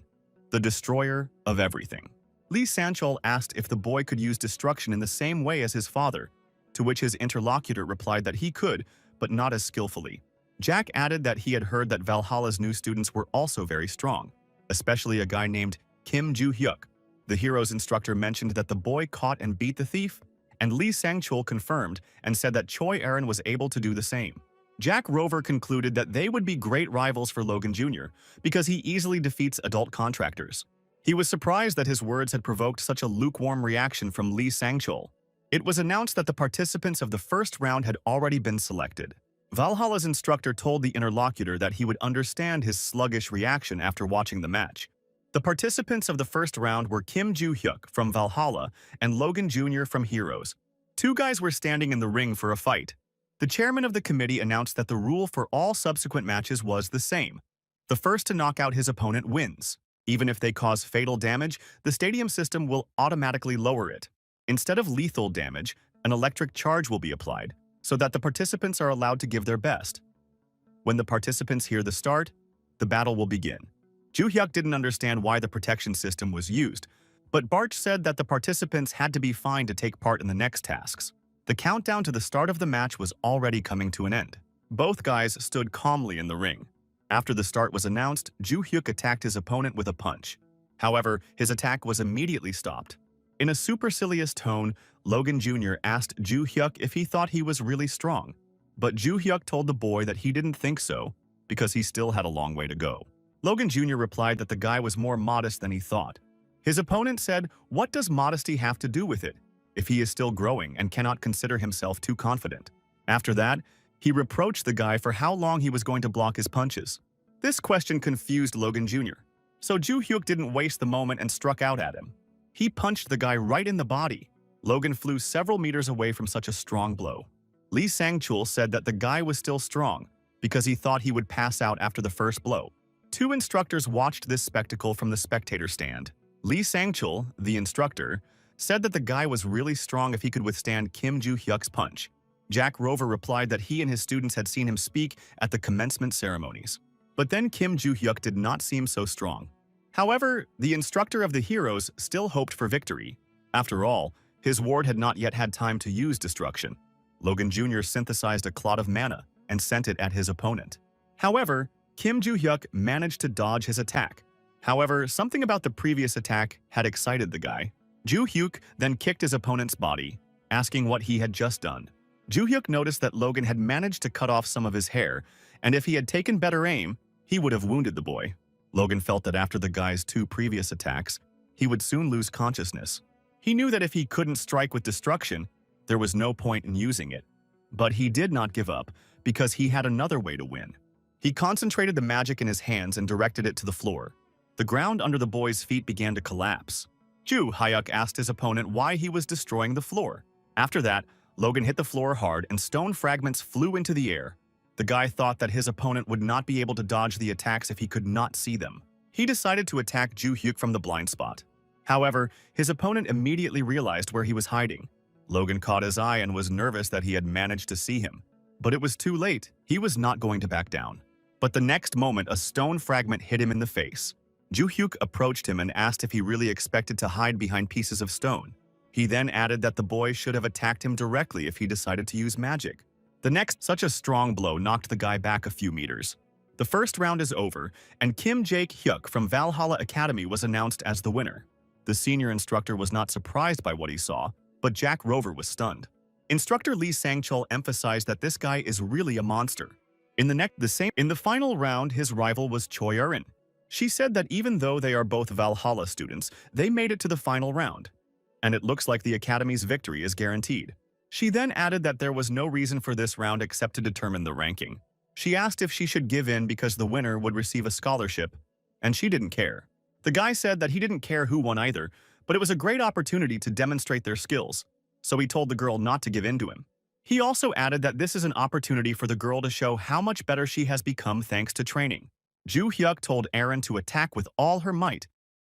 A: the Destroyer of Everything. Lee Sang-chol asked if the boy could use destruction in the same way as his father, to which his interlocutor replied that he could, but not as skillfully. Jack added that he had heard that Valhalla's new students were also very strong, especially a guy named Kim Joo-hyuk. The hero's instructor mentioned that the boy caught and beat the thief, and Lee Sang-chol confirmed and said that Choi Aaron was able to do the same. Jack Rover concluded that they would be great rivals for Logan Jr. because he easily defeats adult contractors. He was surprised that his words had provoked such a lukewarm reaction from Lee Sang-chol. It was announced that the participants of the first round had already been selected. Valhalla's instructor told the interlocutor that he would understand his sluggish reaction after watching the match. The participants of the first round were Kim Joo-hyuk from Valhalla and Logan Jr. from Heroes. 2 guys were standing in the ring for a fight. The chairman of the committee announced that the rule for all subsequent matches was the same. The first to knock out his opponent wins. Even if they cause fatal damage, the stadium system will automatically lower it. Instead of lethal damage, an electric charge will be applied, so that the participants are allowed to give their best. When the participants hear the start, the battle will begin. Joo-hyuk didn't understand why the protection system was used, but Barch said that the participants had to be fine to take part in the next tasks. The countdown to the start of the match was already coming to an end. Both guys stood calmly in the ring. After the start was announced, Joo-hyuk attacked his opponent with a punch. However, his attack was immediately stopped. In a supercilious tone, Logan Jr. asked Joo-hyuk if he thought he was really strong. But Joo-hyuk told the boy that he didn't think so, because he still had a long way to go. Logan Jr. replied that the guy was more modest than he thought. His opponent said, "What does modesty have to do with it, if he is still growing and cannot consider himself too confident?" After that, he reproached the guy for how long he was going to block his punches. This question confused Logan Jr., so Joo-hyuk didn't waste the moment and struck out at him. He punched the guy right in the body. Logan flew several meters away from such a strong blow. Lee Sang-chol said that the guy was still strong because he thought he would pass out after the first blow. Two instructors watched this spectacle from the spectator stand. Lee Sang-chul, the instructor, said that the guy was really strong if he could withstand Kim Joo-hyuk's punch. Jack Rover replied that he and his students had seen him speak at the commencement ceremonies. But then Kim Joo-hyuk did not seem so strong. However, the instructor of the heroes still hoped for victory. After all, his ward had not yet had time to use destruction. Logan Jr. synthesized a clot of mana and sent it at his opponent. However, Kim Joo-hyuk managed to dodge his attack. However, something about the previous attack had excited the guy. Joo-hyuk then kicked his opponent's body, asking what he had just done. Joo-hyuk noticed that Logan had managed to cut off some of his hair, and if he had taken better aim, he would have wounded the boy. Logan felt that after the guy's two previous attacks, he would soon lose consciousness. He knew that if he couldn't strike with destruction, there was no point in using it. But he did not give up, because he had another way to win. He concentrated the magic in his hands and directed it to the floor. The ground under the boy's feet began to collapse. Joo-hyuk asked his opponent why he was destroying the floor. After that, Logan hit the floor hard and stone fragments flew into the air. The guy thought that his opponent would not be able to dodge the attacks if he could not see them. He decided to attack Joo-hyuk from the blind spot. However, his opponent immediately realized where he was hiding. Logan caught his eye and was nervous that he had managed to see him. But it was too late. He was not going to back down. But the next moment, a stone fragment hit him in the face. Joo-hyuk approached him and asked if he really expected to hide behind pieces of stone. He then added that the boy should have attacked him directly if he decided to use magic. The next, such a strong blow knocked the guy back a few meters. The first round is over, and Kim Jae-hyuk from Valhalla Academy was announced as the winner. The senior instructor was not surprised by what he saw, but Jack Rover was stunned. Instructor Lee Sang-chul emphasized that this guy is really a monster. In the final round, his rival was Choi Erin. She said that even though they are both Valhalla students, they made it to the final round, and it looks like the Academy's victory is guaranteed. She then added that there was no reason for this round except to determine the ranking. She asked if she should give in because the winner would receive a scholarship, and she didn't care. The guy said that he didn't care who won either, but it was a great opportunity to demonstrate their skills, so he told the girl not to give in to him. He also added that this is an opportunity for the girl to show how much better she has become thanks to training. Joo-hyuk told Erin to attack with all her might.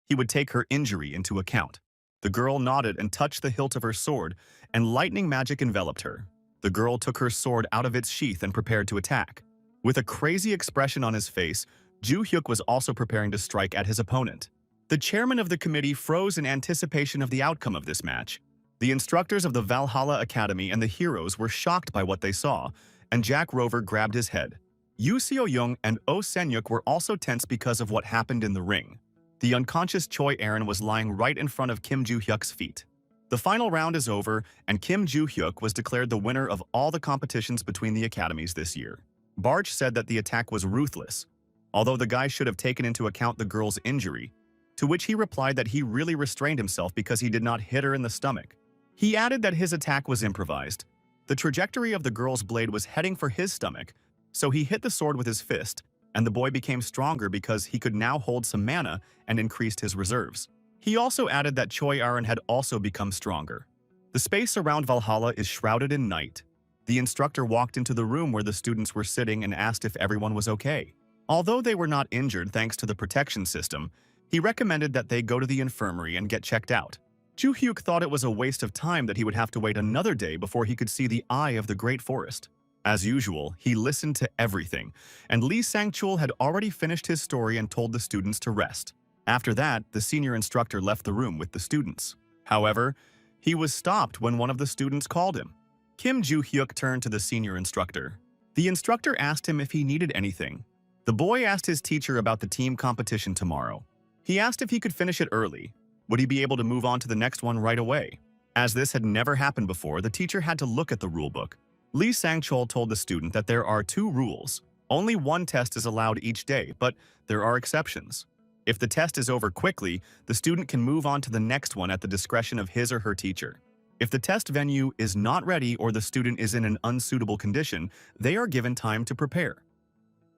A: He would take her injury into account. The girl nodded and touched the hilt of her sword, and lightning magic enveloped her. The girl took her sword out of its sheath and prepared to attack. With a crazy expression on his face, Joo-hyuk was also preparing to strike at his opponent. The chairman of the committee froze in anticipation of the outcome of this match. The instructors of the Valhalla Academy and the heroes were shocked by what they saw, and Jack Rover grabbed his head. Yoo Seo-young and Oh Sen-yuk were also tense because of what happened in the ring. The unconscious Choi Erin was lying right in front of Kim Joo-hyuk's feet. The final round is over, and Kim Joo-hyuk was declared the winner of all the competitions between the academies this year. Barch said that the attack was ruthless, although the guy should have taken into account the girl's injury, to which he replied that he really restrained himself because he did not hit her in the stomach. He added that his attack was improvised. The trajectory of the girl's blade was heading for his stomach, so he hit the sword with his fist, and the boy became stronger because he could now hold some mana and increased his reserves. He also added that Choi Erin had also become stronger. The space around Valhalla is shrouded in night. The instructor walked into the room where the students were sitting and asked if everyone was okay. Although they were not injured thanks to the protection system, he recommended that they go to the infirmary and get checked out. Joo-hyuk thought it was a waste of time that he would have to wait another day before he could see the eye of the Great Forest. As usual, he listened to everything, and Lee Sang-chul had already finished his story and told the students to rest. After that, the senior instructor left the room with the students. However, he was stopped when one of the students called him. Kim Joo-hyuk turned to the senior instructor. The instructor asked him if he needed anything. The boy asked his teacher about the team competition tomorrow. He asked if he could finish it early. Would he be able to move on to the next one right away? As this had never happened before, the teacher had to look at the rulebook. Lee Sang-chul told the student that there are 2 rules. Only one test is allowed each day, but there are exceptions. If the test is over quickly, the student can move on to the next one at the discretion of his or her teacher. If the test venue is not ready or the student is in an unsuitable condition, they are given time to prepare.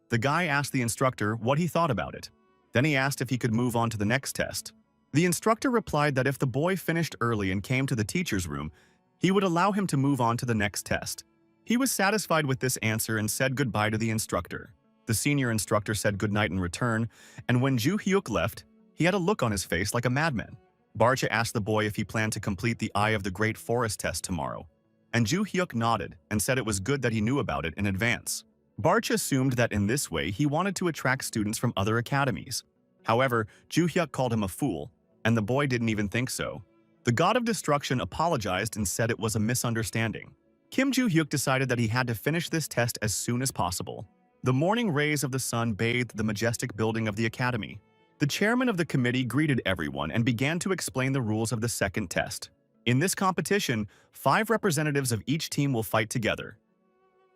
A: The guy asked the instructor what he thought about it. Then he asked if he could move on to the next test. The instructor replied that if the boy finished early and came to the teacher's room, he would allow him to move on to the next test. He was satisfied with this answer and said goodbye to the instructor. The senior instructor said goodnight in return, and when Ju Hyuk left, he had a look on his face like a madman. Barcha asked the boy if he planned to complete the Eye of the Great Forest test tomorrow, and Ju Hyuk nodded and said it was good that he knew about it in advance. Barcha assumed that in this way he wanted to attract students from other academies. However, Ju Hyuk called him a fool, and the boy didn't even think so. The god of destruction apologized and said it was a misunderstanding. Kim Ju Hyuk decided that he had to finish this test as soon as possible. The morning rays of the sun bathed the majestic building of the academy. The chairman of the committee greeted everyone and began to explain the rules of the second test. In this competition, 5 representatives of each team will fight together.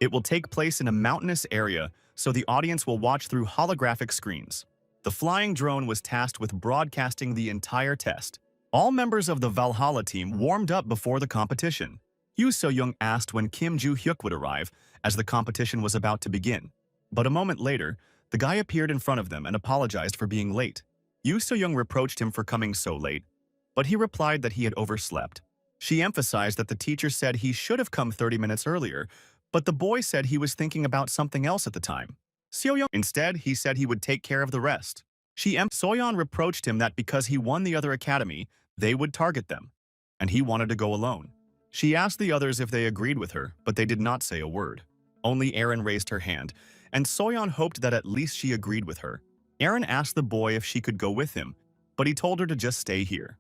A: It will take place in a mountainous area, so the audience will watch through holographic screens. The flying drone was tasked with broadcasting the entire test. All members of the Valhalla team warmed up before the competition. Yoo So-young asked when Kim Ju Hyuk would arrive, as the competition was about to begin. But a moment later, the guy appeared in front of them and apologized for being late. Yoo So-young reproached him for coming so late, but he replied that he had overslept. She emphasized that the teacher said he should have come 30 minutes earlier, but the boy said he was thinking about something else at the time. So-young instead, he said he would take care of the rest. So-young reproached him that because he won the other academy, they would target them, and he wanted to go alone. She asked the others if they agreed with her, but they did not say a word. Only Erin raised her hand, and So-young hoped that at least she agreed with her. Erin asked the boy if she could go with him, but he told her to just stay here.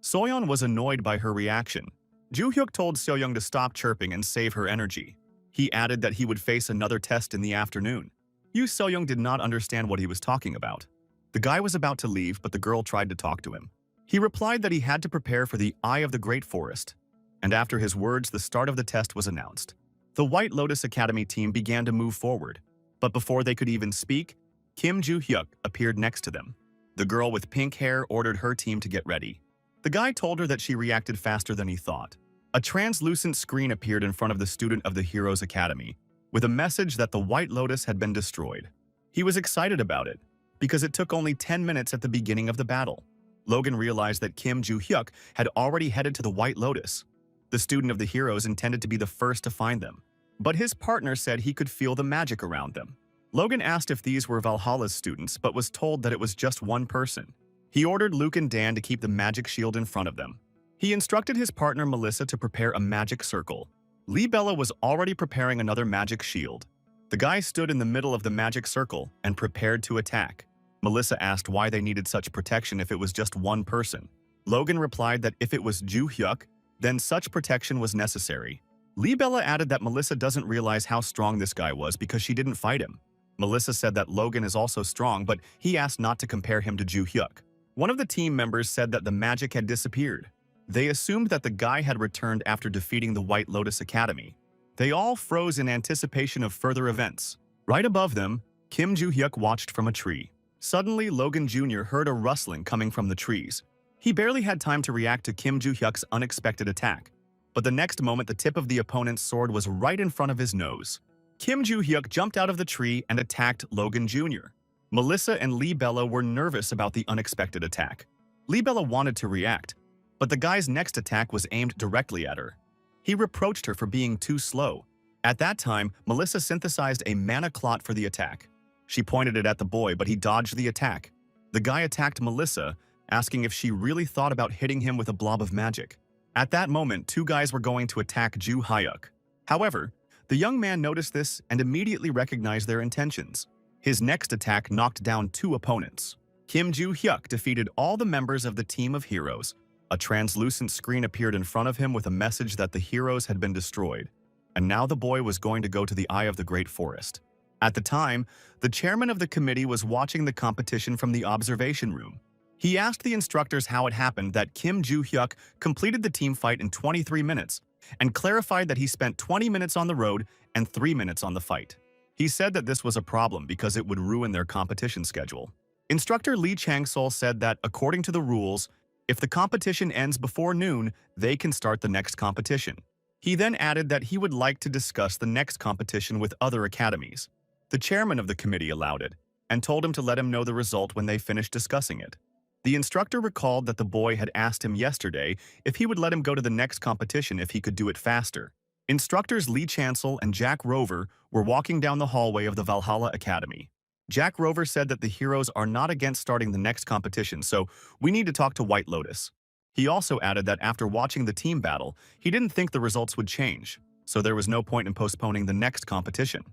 A: So-young was annoyed by her reaction. Ju Hyuk told So-young to stop chirping and save her energy. He added that he would face another test in the afternoon. Yoo So-young did not understand what he was talking about. The guy was about to leave, but the girl tried to talk to him. He replied that he had to prepare for the Eye of the Great Forest, and after his words, the start of the test was announced. The White Lotus Academy team began to move forward, but before they could even speak, Kim Ju Hyuk appeared next to them. The girl with pink hair ordered her team to get ready. The guy told her that she reacted faster than he thought. A translucent screen appeared in front of the student of the Heroes Academy, with a message that the White Lotus had been destroyed. He was excited about it, because it took only 10 minutes at the beginning of the battle. Logan realized that Kim Ju Hyuk had already headed to the White Lotus. The student of the heroes intended to be the first to find them, but his partner said he could feel the magic around them. Logan asked if these were Valhalla's students, but was told that it was just one person. He ordered Luke and Dan to keep the magic shield in front of them. He instructed his partner Melissa to prepare a magic circle. Lee Bella was already preparing another magic shield. The guy stood in the middle of the magic circle and prepared to attack. Melissa asked why they needed such protection if it was just one person. Logan replied that if it was Ju Hyuk, then such protection was necessary. Lee Bella added that Melissa doesn't realize how strong this guy was because she didn't fight him. Melissa said that Logan is also strong, but he asked not to compare him to Ju Hyuk. One of the team members said that the magic had disappeared. They assumed that the guy had returned after defeating the White Lotus Academy. They all froze in anticipation of further events. Right above them, Kim Ju Hyuk watched from a tree. Suddenly, Logan Jr. heard a rustling coming from the trees. He barely had time to react to Kim Ju Hyuk's unexpected attack, but the next moment the tip of the opponent's sword was right in front of his nose. Kim Ju Hyuk jumped out of the tree and attacked Logan Jr. Melissa and Lee Bella were nervous about the unexpected attack. Lee Bella wanted to react, but the guy's next attack was aimed directly at her. He reproached her for being too slow. At that time, Melissa synthesized a mana clot for the attack. She pointed it at the boy, but he dodged the attack. The guy attacked Melissa, asking if she really thought about hitting him with a blob of magic. At that moment, 2 guys were going to attack Ju Hyuk. However, the young man noticed this and immediately recognized their intentions. His next attack knocked down 2 opponents. Kim Ju Hyuk defeated all the members of the team of heroes. A translucent screen appeared in front of him with a message that the heroes had been destroyed, and now the boy was going to go to the Eye of the Great Forest. At the time, the chairman of the committee was watching the competition from the observation room. He asked the instructors how it happened that Kim Ju Hyuk completed the team fight in 23 minutes, and clarified that he spent 20 minutes on the road and 3 minutes on the fight. He said that this was a problem because it would ruin their competition schedule. Instructor Lee Chang-sol said that, according to the rules, if the competition ends before noon, they can start the next competition. He then added that he would like to discuss the next competition with other academies. The chairman of the committee allowed it, and told him to let him know the result when they finished discussing it. The instructor recalled that the boy had asked him yesterday if he would let him go to the next competition if he could do it faster. Instructors Lee Chancel and Jack Rover were walking down the hallway of the Valhalla Academy. Jack Rover said that the heroes are not against starting the next competition, so we need to talk to White Lotus. He also added that after watching the team battle, he didn't think the results would change, so there was no point in postponing the next competition.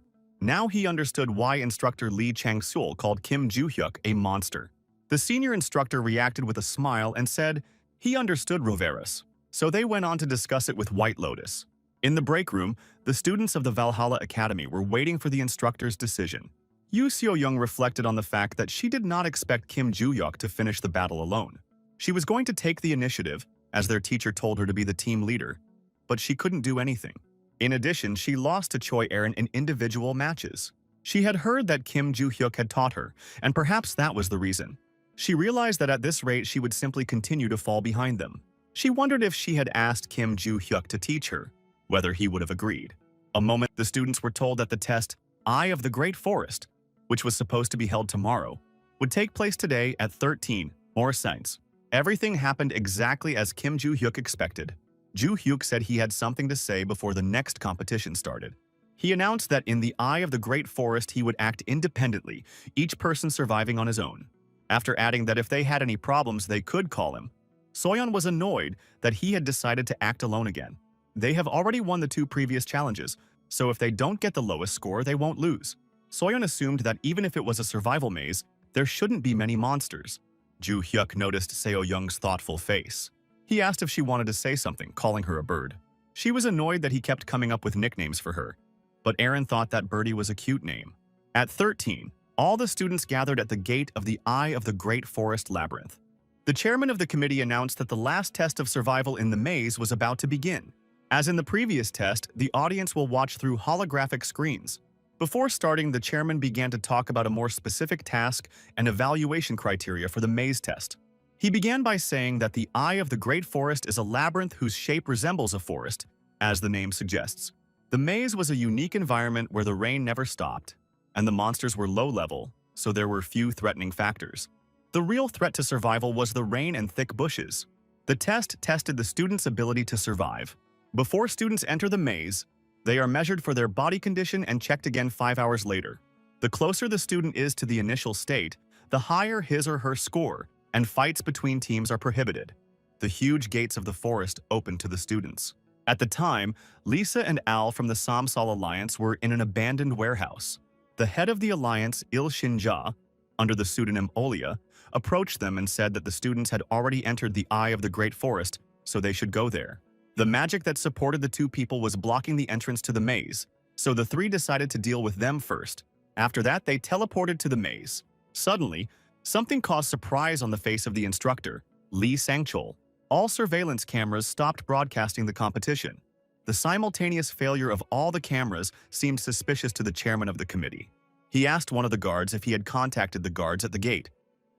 A: Now he understood why instructor Lee Chang-sul called Kim Joo-hyuk a monster. The senior instructor reacted with a smile and said he understood Roveras, so they went on to discuss it with White Lotus. In the break room, the students of the Valhalla Academy were waiting for the instructor's decision. Yoo Seo-young reflected on the fact that she did not expect Kim Joo-hyuk to finish the battle alone. She was going to take the initiative, as their teacher told her to be the team leader, but she couldn't do anything. In addition, she lost to Choi Erin in individual matches. She had heard that Kim Joo-hyuk had taught her, and perhaps that was the reason. She realized that at this rate she would simply continue to fall behind them. She wondered if she had asked Kim Joo-hyuk to teach her, whether he would have agreed. A moment the students were told that the test, Eye of the Great Forest, which was supposed to be held tomorrow, would take place today at 13 more signs. Everything happened exactly as Kim Joo-hyuk expected. Joo-hyuk said he had something to say before the next competition started. He announced that in the Eye of the Great Forest he would act independently, each person surviving on his own. After adding that if they had any problems they could call him. Soyeon was annoyed that he had decided to act alone again. They have already won the 2 previous challenges, so if they don't get the lowest score they won't lose. Soyeon assumed that even if it was a survival maze, there shouldn't be many monsters. Joo-hyuk noticed Seo-young's thoughtful face. He asked if she wanted to say something, calling her a bird. She was annoyed that he kept coming up with nicknames for her, but Erin thought that Birdie was a cute name. At 13, all the students gathered at the gate of the Eye of the Great Forest Labyrinth. The chairman of the committee announced that the last test of survival in the maze was about to begin. As in the previous test, the audience will watch through holographic screens. Before starting, the chairman began to talk about a more specific task and evaluation criteria for the maze test. He began by saying that the Eye of the Great Forest is a labyrinth whose shape resembles a forest, as the name suggests. The maze was a unique environment where the rain never stopped, and the monsters were low-level, so there were few threatening factors. The real threat to survival was the rain and thick bushes. The test tested the students' ability to survive. Before students enter the maze, they are measured for their body condition and checked again 5 hours later. The closer the student is to the initial state, the higher his or her score, and fights between teams are prohibited. The huge gates of the forest opened to the students. At the time, Lisa and Al from the Samsal Alliance were in an abandoned warehouse. The head of the alliance, Il Shin-ja, under the pseudonym Olia, approached them and said that the students had already entered the Eye of the Great Forest, so they should go there. The magic that supported the 2 people was blocking the entrance to the maze, so the 3 decided to deal with them first. After that, they teleported to the maze. Suddenly, something caused surprise on the face of the instructor, Lee Sang-chol. All surveillance cameras stopped broadcasting the competition. The simultaneous failure of all the cameras seemed suspicious to the chairman of the committee. He asked one of the guards if he had contacted the guards at the gate,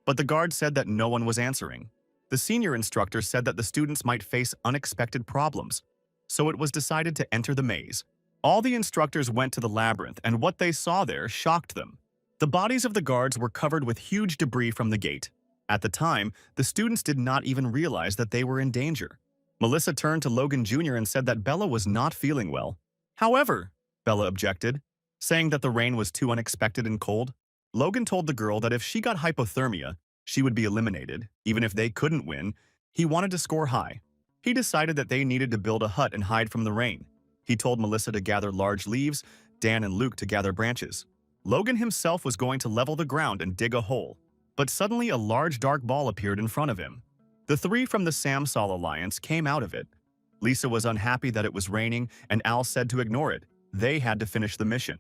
A: but the guard said that no one was answering. The senior instructor said that the students might face unexpected problems, so it was decided to enter the maze. All the instructors went to the labyrinth, and what they saw there shocked them. The bodies of the guards were covered with huge debris from the gate. At the time, the students did not even realize that they were in danger. Melissa turned to Logan Jr. and said that Bella was not feeling well. However, Bella objected, saying that the rain was too unexpected and cold. Logan told the girl that if she got hypothermia, she would be eliminated, even if they couldn't win. He wanted to score high. He decided that they needed to build a hut and hide from the rain. He told Melissa to gather large leaves, Dan and Luke to gather branches. Logan himself was going to level the ground and dig a hole, but suddenly a large dark ball appeared in front of him. The 3 from the Samsal Alliance came out of it. Lisa was unhappy that it was raining, and Al said to ignore it. They had to finish the mission.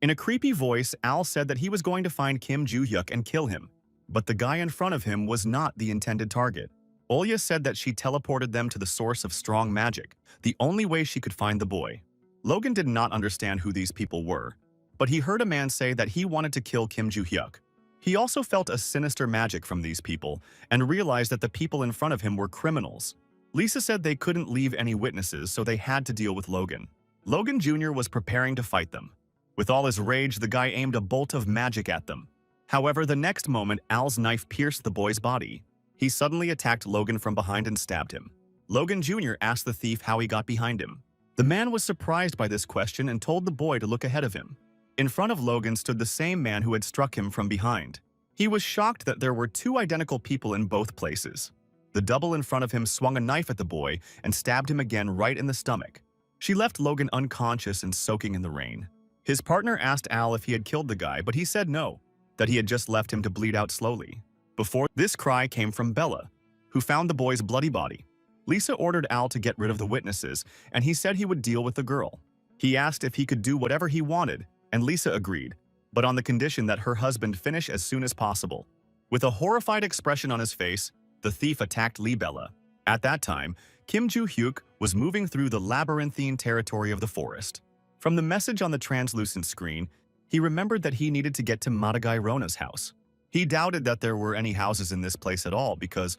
A: In a creepy voice, Al said that he was going to find Kim Joo-hyuk and kill him. But the guy in front of him was not the intended target. Olya said that she teleported them to the source of strong magic, the only way she could find the boy. Logan did not understand who these people were, but he heard a man say that he wanted to kill Kim Joo-hyuk. He also felt a sinister magic from these people and realized that the people in front of him were criminals. Lisa said they couldn't leave any witnesses, so they had to deal with Logan. Logan Jr. was preparing to fight them. With all his rage, the guy aimed a bolt of magic at them. However, the next moment, Al's knife pierced the boy's body. He suddenly attacked Logan from behind and stabbed him. Logan Jr. asked the thief how he got behind him. The man was surprised by this question and told the boy to look ahead of him. In front of Logan stood the same man who had struck him from behind. He was shocked that there were two identical people in both places. The double in front of him swung a knife at the boy and stabbed him again right in the stomach. She left Logan unconscious and soaking in the rain. His partner asked Al if he had killed the guy, but he said no, that he had just left him to bleed out slowly. Before this cry came from Bella, who found the boy's bloody body. Lisa ordered Al to get rid of the witnesses, and he said he would deal with the girl. He asked if he could do whatever he wanted, and Lisa agreed, but on the condition that her husband finish as soon as possible. With a horrified expression on his face, the thief attacked Lee Bella. At that time, Kim Joo-hyuk was moving through the labyrinthine territory of the forest. From the message on the translucent screen, he remembered that he needed to get to Madagai Rona's house. He doubted that there were any houses in this place at all because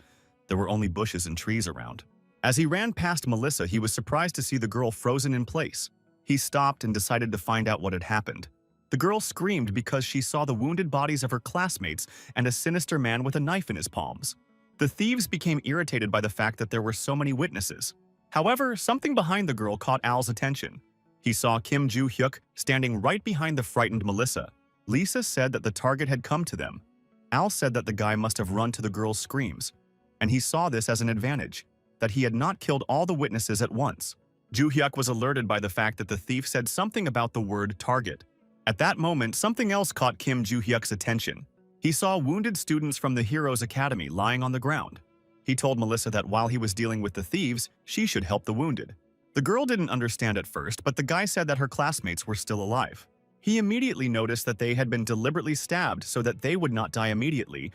A: there were only bushes and trees around. As he ran past Melissa, he was surprised to see the girl frozen in place. He stopped and decided to find out what had happened. The girl screamed because she saw the wounded bodies of her classmates and a sinister man with a knife in his palms. The thieves became irritated by the fact that there were so many witnesses. However, something behind the girl caught Al's attention. He saw Kim Joo-hyuk standing right behind the frightened Melissa. Lisa said that the target had come to them. Al said that the guy must have run to the girl's screams, and he saw this as an advantage, that he had not killed all the witnesses at once. Joo-hyuk was alerted by the fact that the thief said something about the word target. At that moment, something else caught Kim Joo-hyuk's attention. He saw wounded students from the Heroes Academy lying on the ground. He told Melissa that while he was dealing with the thieves, she should help the wounded. The girl didn't understand at first, but the guy said that her classmates were still alive. He immediately noticed that they had been deliberately stabbed so that they would not die immediately,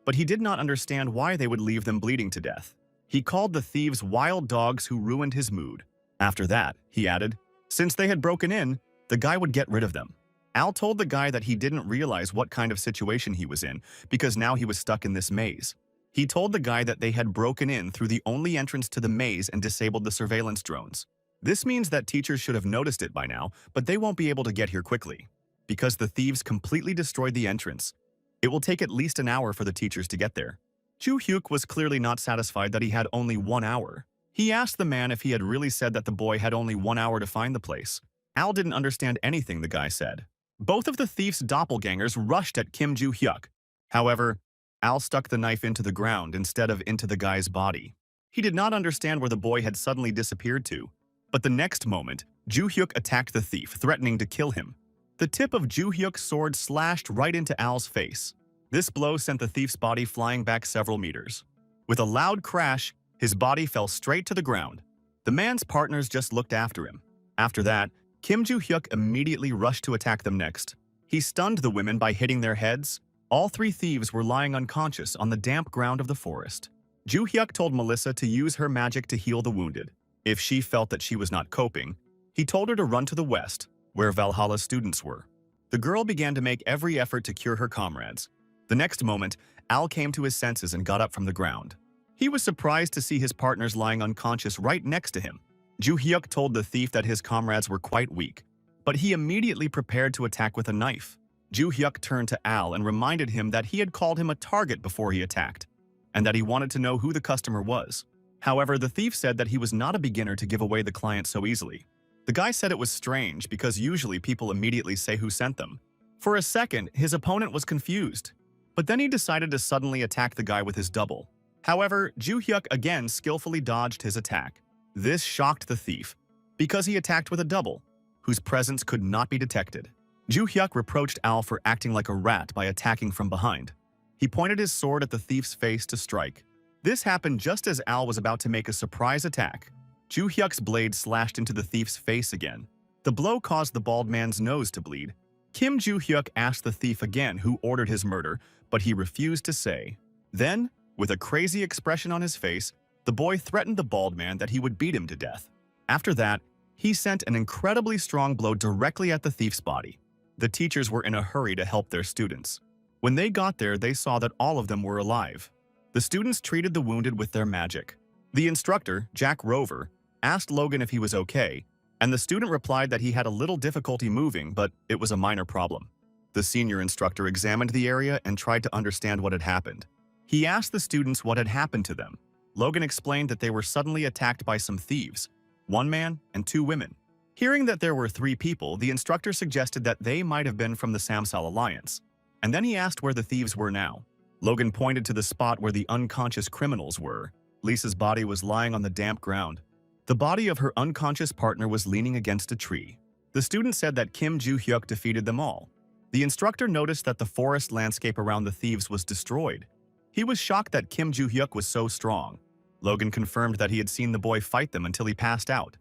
A: but he did not understand why they would leave them bleeding to death. He called the thieves wild dogs who ruined his mood. After that, he added, since they had broken in, the guy would get rid of them. Al told the guy that he didn't realize what kind of situation he was in because now he was stuck in this maze. He told the guy that they had broken in through the only entrance to the maze and disabled the surveillance drones. This means that teachers should have noticed it by now, but they won't be able to get here quickly. Because the thieves completely destroyed the entrance, it will take at least an hour for the teachers to get there. Joo-hyuk was clearly not satisfied that he had only 1 hour. He asked the man if he had really said that the boy had only 1 hour to find the place. Al didn't understand anything the guy said. Both of the thief's doppelgangers rushed at Kim Joo-hyuk. However, Al stuck the knife into the ground instead of into the guy's body. He did not understand where the boy had suddenly disappeared to. But the next moment, Joo-hyuk attacked the thief, threatening to kill him. The tip of Joo-hyuk's sword slashed right into Al's face. This blow sent the thief's body flying back several meters. With a loud crash, his body fell straight to the ground. The man's partners just looked after him. After that, Kim Joo-hyuk immediately rushed to attack them next. He stunned the women by hitting their heads. All three thieves were lying unconscious on the damp ground of the forest. Joo-hyuk told Melissa to use her magic to heal the wounded. If she felt that she was not coping, he told her to run to the west, where Valhalla's students were. The girl began to make every effort to cure her comrades. The next moment, Al came to his senses and got up from the ground. He was surprised to see his partners lying unconscious right next to him. Joo-hyuk told the thief that his comrades were quite weak, but he immediately prepared to attack with a knife. Joo-hyuk turned to Al and reminded him that he had called him a target before he attacked, and that he wanted to know who the customer was. However, the thief said that he was not a beginner to give away the client so easily. The guy said it was strange because usually people immediately say who sent them. For a second, his opponent was confused, but then he decided to suddenly attack the guy with his double. However, Joo-hyuk again skillfully dodged his attack. This shocked the thief, because he attacked with a double, whose presence could not be detected. Joo-hyuk reproached Al for acting like a rat by attacking from behind. He pointed his sword at the thief's face to strike. This happened just as Al was about to make a surprise attack. Joo-hyuk's blade slashed into the thief's face again. The blow caused the bald man's nose to bleed. Kim Joo-hyuk asked the thief again who ordered his murder, but he refused to say. Then, with a crazy expression on his face, the boy threatened the bald man that he would beat him to death. After that, he sent an incredibly strong blow directly at the thief's body. The teachers were in a hurry to help their students. When they got there, they saw that all of them were alive. The students treated the wounded with their magic. The instructor, Jack Rover, asked Logan if he was okay, and the student replied that he had a little difficulty moving, but it was a minor problem. The senior instructor examined the area and tried to understand what had happened. He asked the students what had happened to them. Logan explained that they were suddenly attacked by some thieves. one man and two women. Hearing that there were three people, the instructor suggested that they might have been from the Samsal Alliance, and then he asked where the thieves were now. Logan pointed to the spot where the unconscious criminals were. Lisa's body was lying on the damp ground. The body of her unconscious partner was leaning against a tree. The student said that Kim Joo-hyuk defeated them all. The instructor noticed that the forest landscape around the thieves was destroyed. He was shocked that Kim Joo-hyuk was so strong. Logan confirmed that he had seen the boy fight them until he passed out.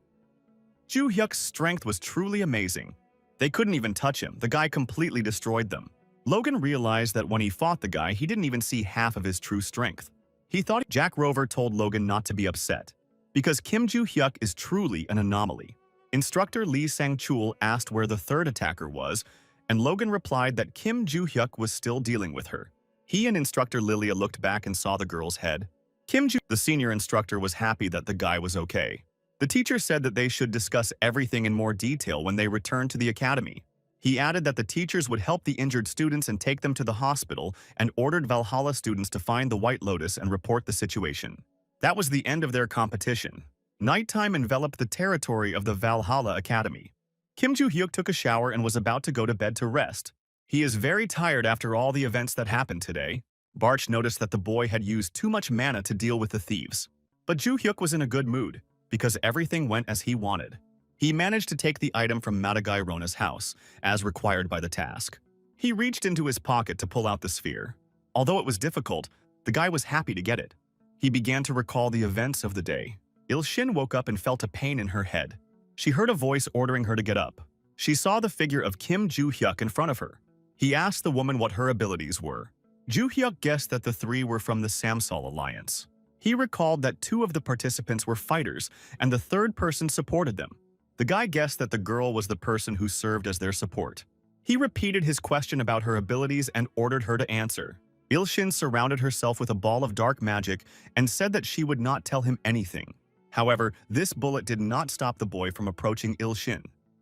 A: Joo-hyuk's strength was truly amazing. They couldn't even touch him. The guy completely destroyed them. Logan realized that when he fought the guy, he didn't even see half of his true strength. He thought Jack Rover told Logan not to be upset, because Kim Joo-hyuk is truly an anomaly. Instructor Lee Sang-chul asked where the third attacker was, and Logan replied that Kim Joo-hyuk was still dealing with her. He and Instructor Lilia looked back and saw the girl's head. The senior instructor, was happy that the guy was okay. The teacher said that they should discuss everything in more detail when they returned to the academy. He added that the teachers would help the injured students and take them to the hospital, and ordered Valhalla students to find the White Lotus and report the situation. That was the end of their competition. Nighttime enveloped the territory of the Valhalla Academy. Kim Joo-hyuk took a shower and was about to go to bed to rest. He is very tired after all the events that happened today. Barch noticed that the boy had used too much mana to deal with the thieves. But Joo-hyuk was in a good mood, because everything went as he wanted. He managed to take the item from Madagai Rona's house, as required by the task. He reached into his pocket to pull out the sphere. Although it was difficult, the guy was happy to get it. He began to recall the events of the day. Il-shin woke up and felt a pain in her head. She heard a voice ordering her to get up. She saw the figure of Kim Joo-hyuk in front of her. He asked the woman what her abilities were. Joo-hyuk guessed that the three were from the Samsal Alliance. He recalled that two of the participants were fighters, and the third person supported them. The guy guessed that the girl was the person who served as their support. He repeated his question about her abilities and ordered her to answer. Il-shin surrounded herself with a ball of dark magic and said that she would not tell him anything. However, this bullet did not stop the boy from approaching Il-shin.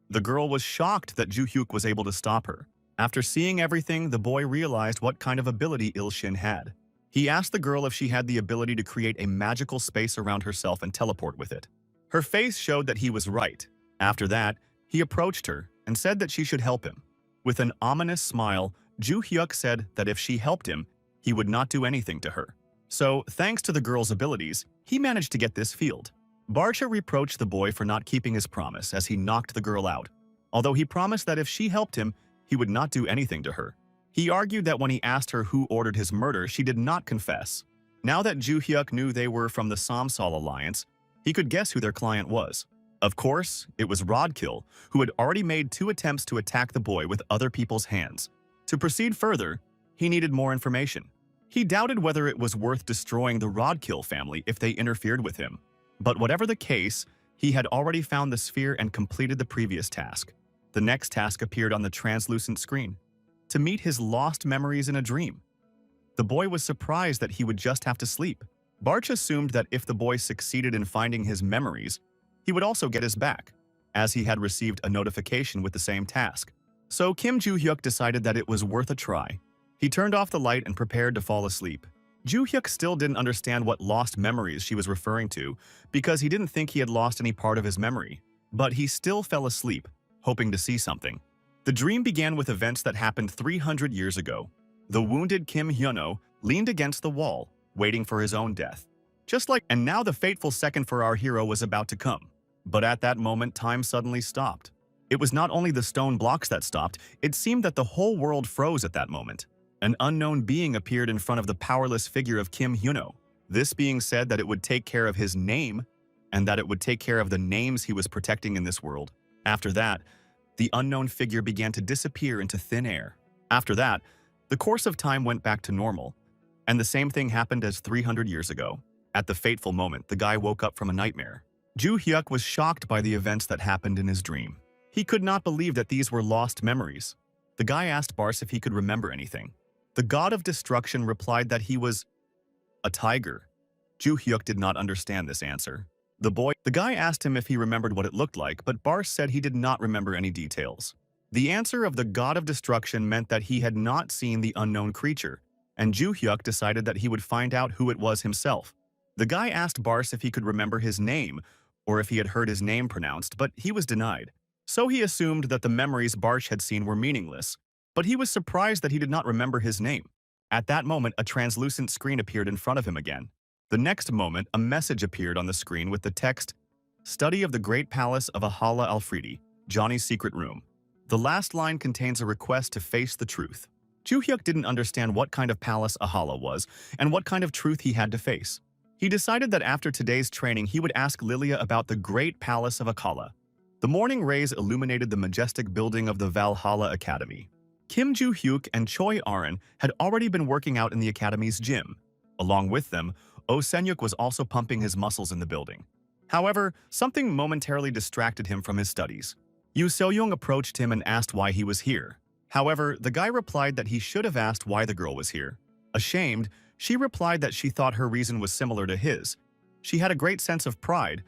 A: The girl was shocked that Joo-hyuk was able to stop her. After seeing everything, the boy realized what kind of ability Il-shin had. He asked the girl if she had the ability to create a magical space around herself and teleport with it. Her face showed that he was right. After that, he approached her and said that she should help him. With an ominous smile, Joo-hyuk said that if she helped him, he would not do anything to her. So, thanks to the girl's abilities, he managed to get this field. Barcha reproached the boy for not keeping his promise as he knocked the girl out. Although he promised that if she helped him, he would not do anything to her. He argued that when he asked her who ordered his murder, she did not confess. Now that Joo-hyuk knew they were from the Samsal Alliance, he could guess who their client was. Of course, it was Rodkill, who had already made 2 attempts to attack the boy with other people's hands. To proceed further, he needed more information. He doubted whether it was worth destroying the Rodkill family if they interfered with him. But whatever the case, he had already found the sphere and completed the previous task. The next task appeared on the translucent screen: to meet his lost memories in a dream. The boy was surprised that he would just have to sleep. Barch assumed that if the boy succeeded in finding his memories, he would also get his back, as he had received a notification with the same task. So Kim Joo-hyuk decided that it was worth a try. He turned off the light and prepared to fall asleep. Joo-hyuk still didn't understand what lost memories she was referring to, because he didn't think he had lost any part of his memory. But he still fell asleep, hoping to see something. The dream began with events that happened 300 years ago. The wounded Kim Hyuno leaned against the wall, waiting for his own death. And now the fateful second for our hero was about to come. But at that moment, time suddenly stopped. It was not only the stone blocks that stopped, it seemed that the whole world froze at that moment. An unknown being appeared in front of the powerless figure of Kim Hyuno. This being said that it would take care of his name, and that it would take care of the names he was protecting in this world. After that, the unknown figure began to disappear into thin air. After that, the course of time went back to normal, and the same thing happened as 300 years ago. At the fateful moment, the guy woke up from a nightmare. Joo-hyuk was shocked by the events that happened in his dream. He could not believe that these were lost memories. The guy asked Bars if he could remember anything. The god of destruction replied that he was a tiger. Joo-hyuk did not understand this answer. The guy asked him if he remembered what it looked like, but Bars said he did not remember any details. The answer of the god of destruction meant that he had not seen the unknown creature, and Joo-hyuk decided that he would find out who it was himself. The guy asked Bars if he could remember his name, or if he had heard his name pronounced, but he was denied. So he assumed that the memories Barsh had seen were meaningless, but he was surprised that he did not remember his name. At that moment, a translucent screen appeared in front of him again. The next moment, a message appeared on the screen with the text, "Study of the Great Palace of Ahala Alfredi, Johnny's Secret Room." The last line contains a request to face the truth. Joo-hyuk didn't understand what kind of palace Ahala was and what kind of truth he had to face. He decided that after today's training he would ask Lilia about the Great Palace of Akala. The morning rays illuminated the majestic building of the Valhalla Academy. Kim Joo-hyuk and Choi Arin had already been working out in the academy's gym. Along with them, Oh Senyuk was also pumping his muscles in the building. However, something momentarily distracted him from his studies. Yoo So-young approached him and asked why he was here. However, the guy replied that he should have asked why the girl was here. Ashamed, she replied that she thought her reason was similar to his. She had a great sense of pride,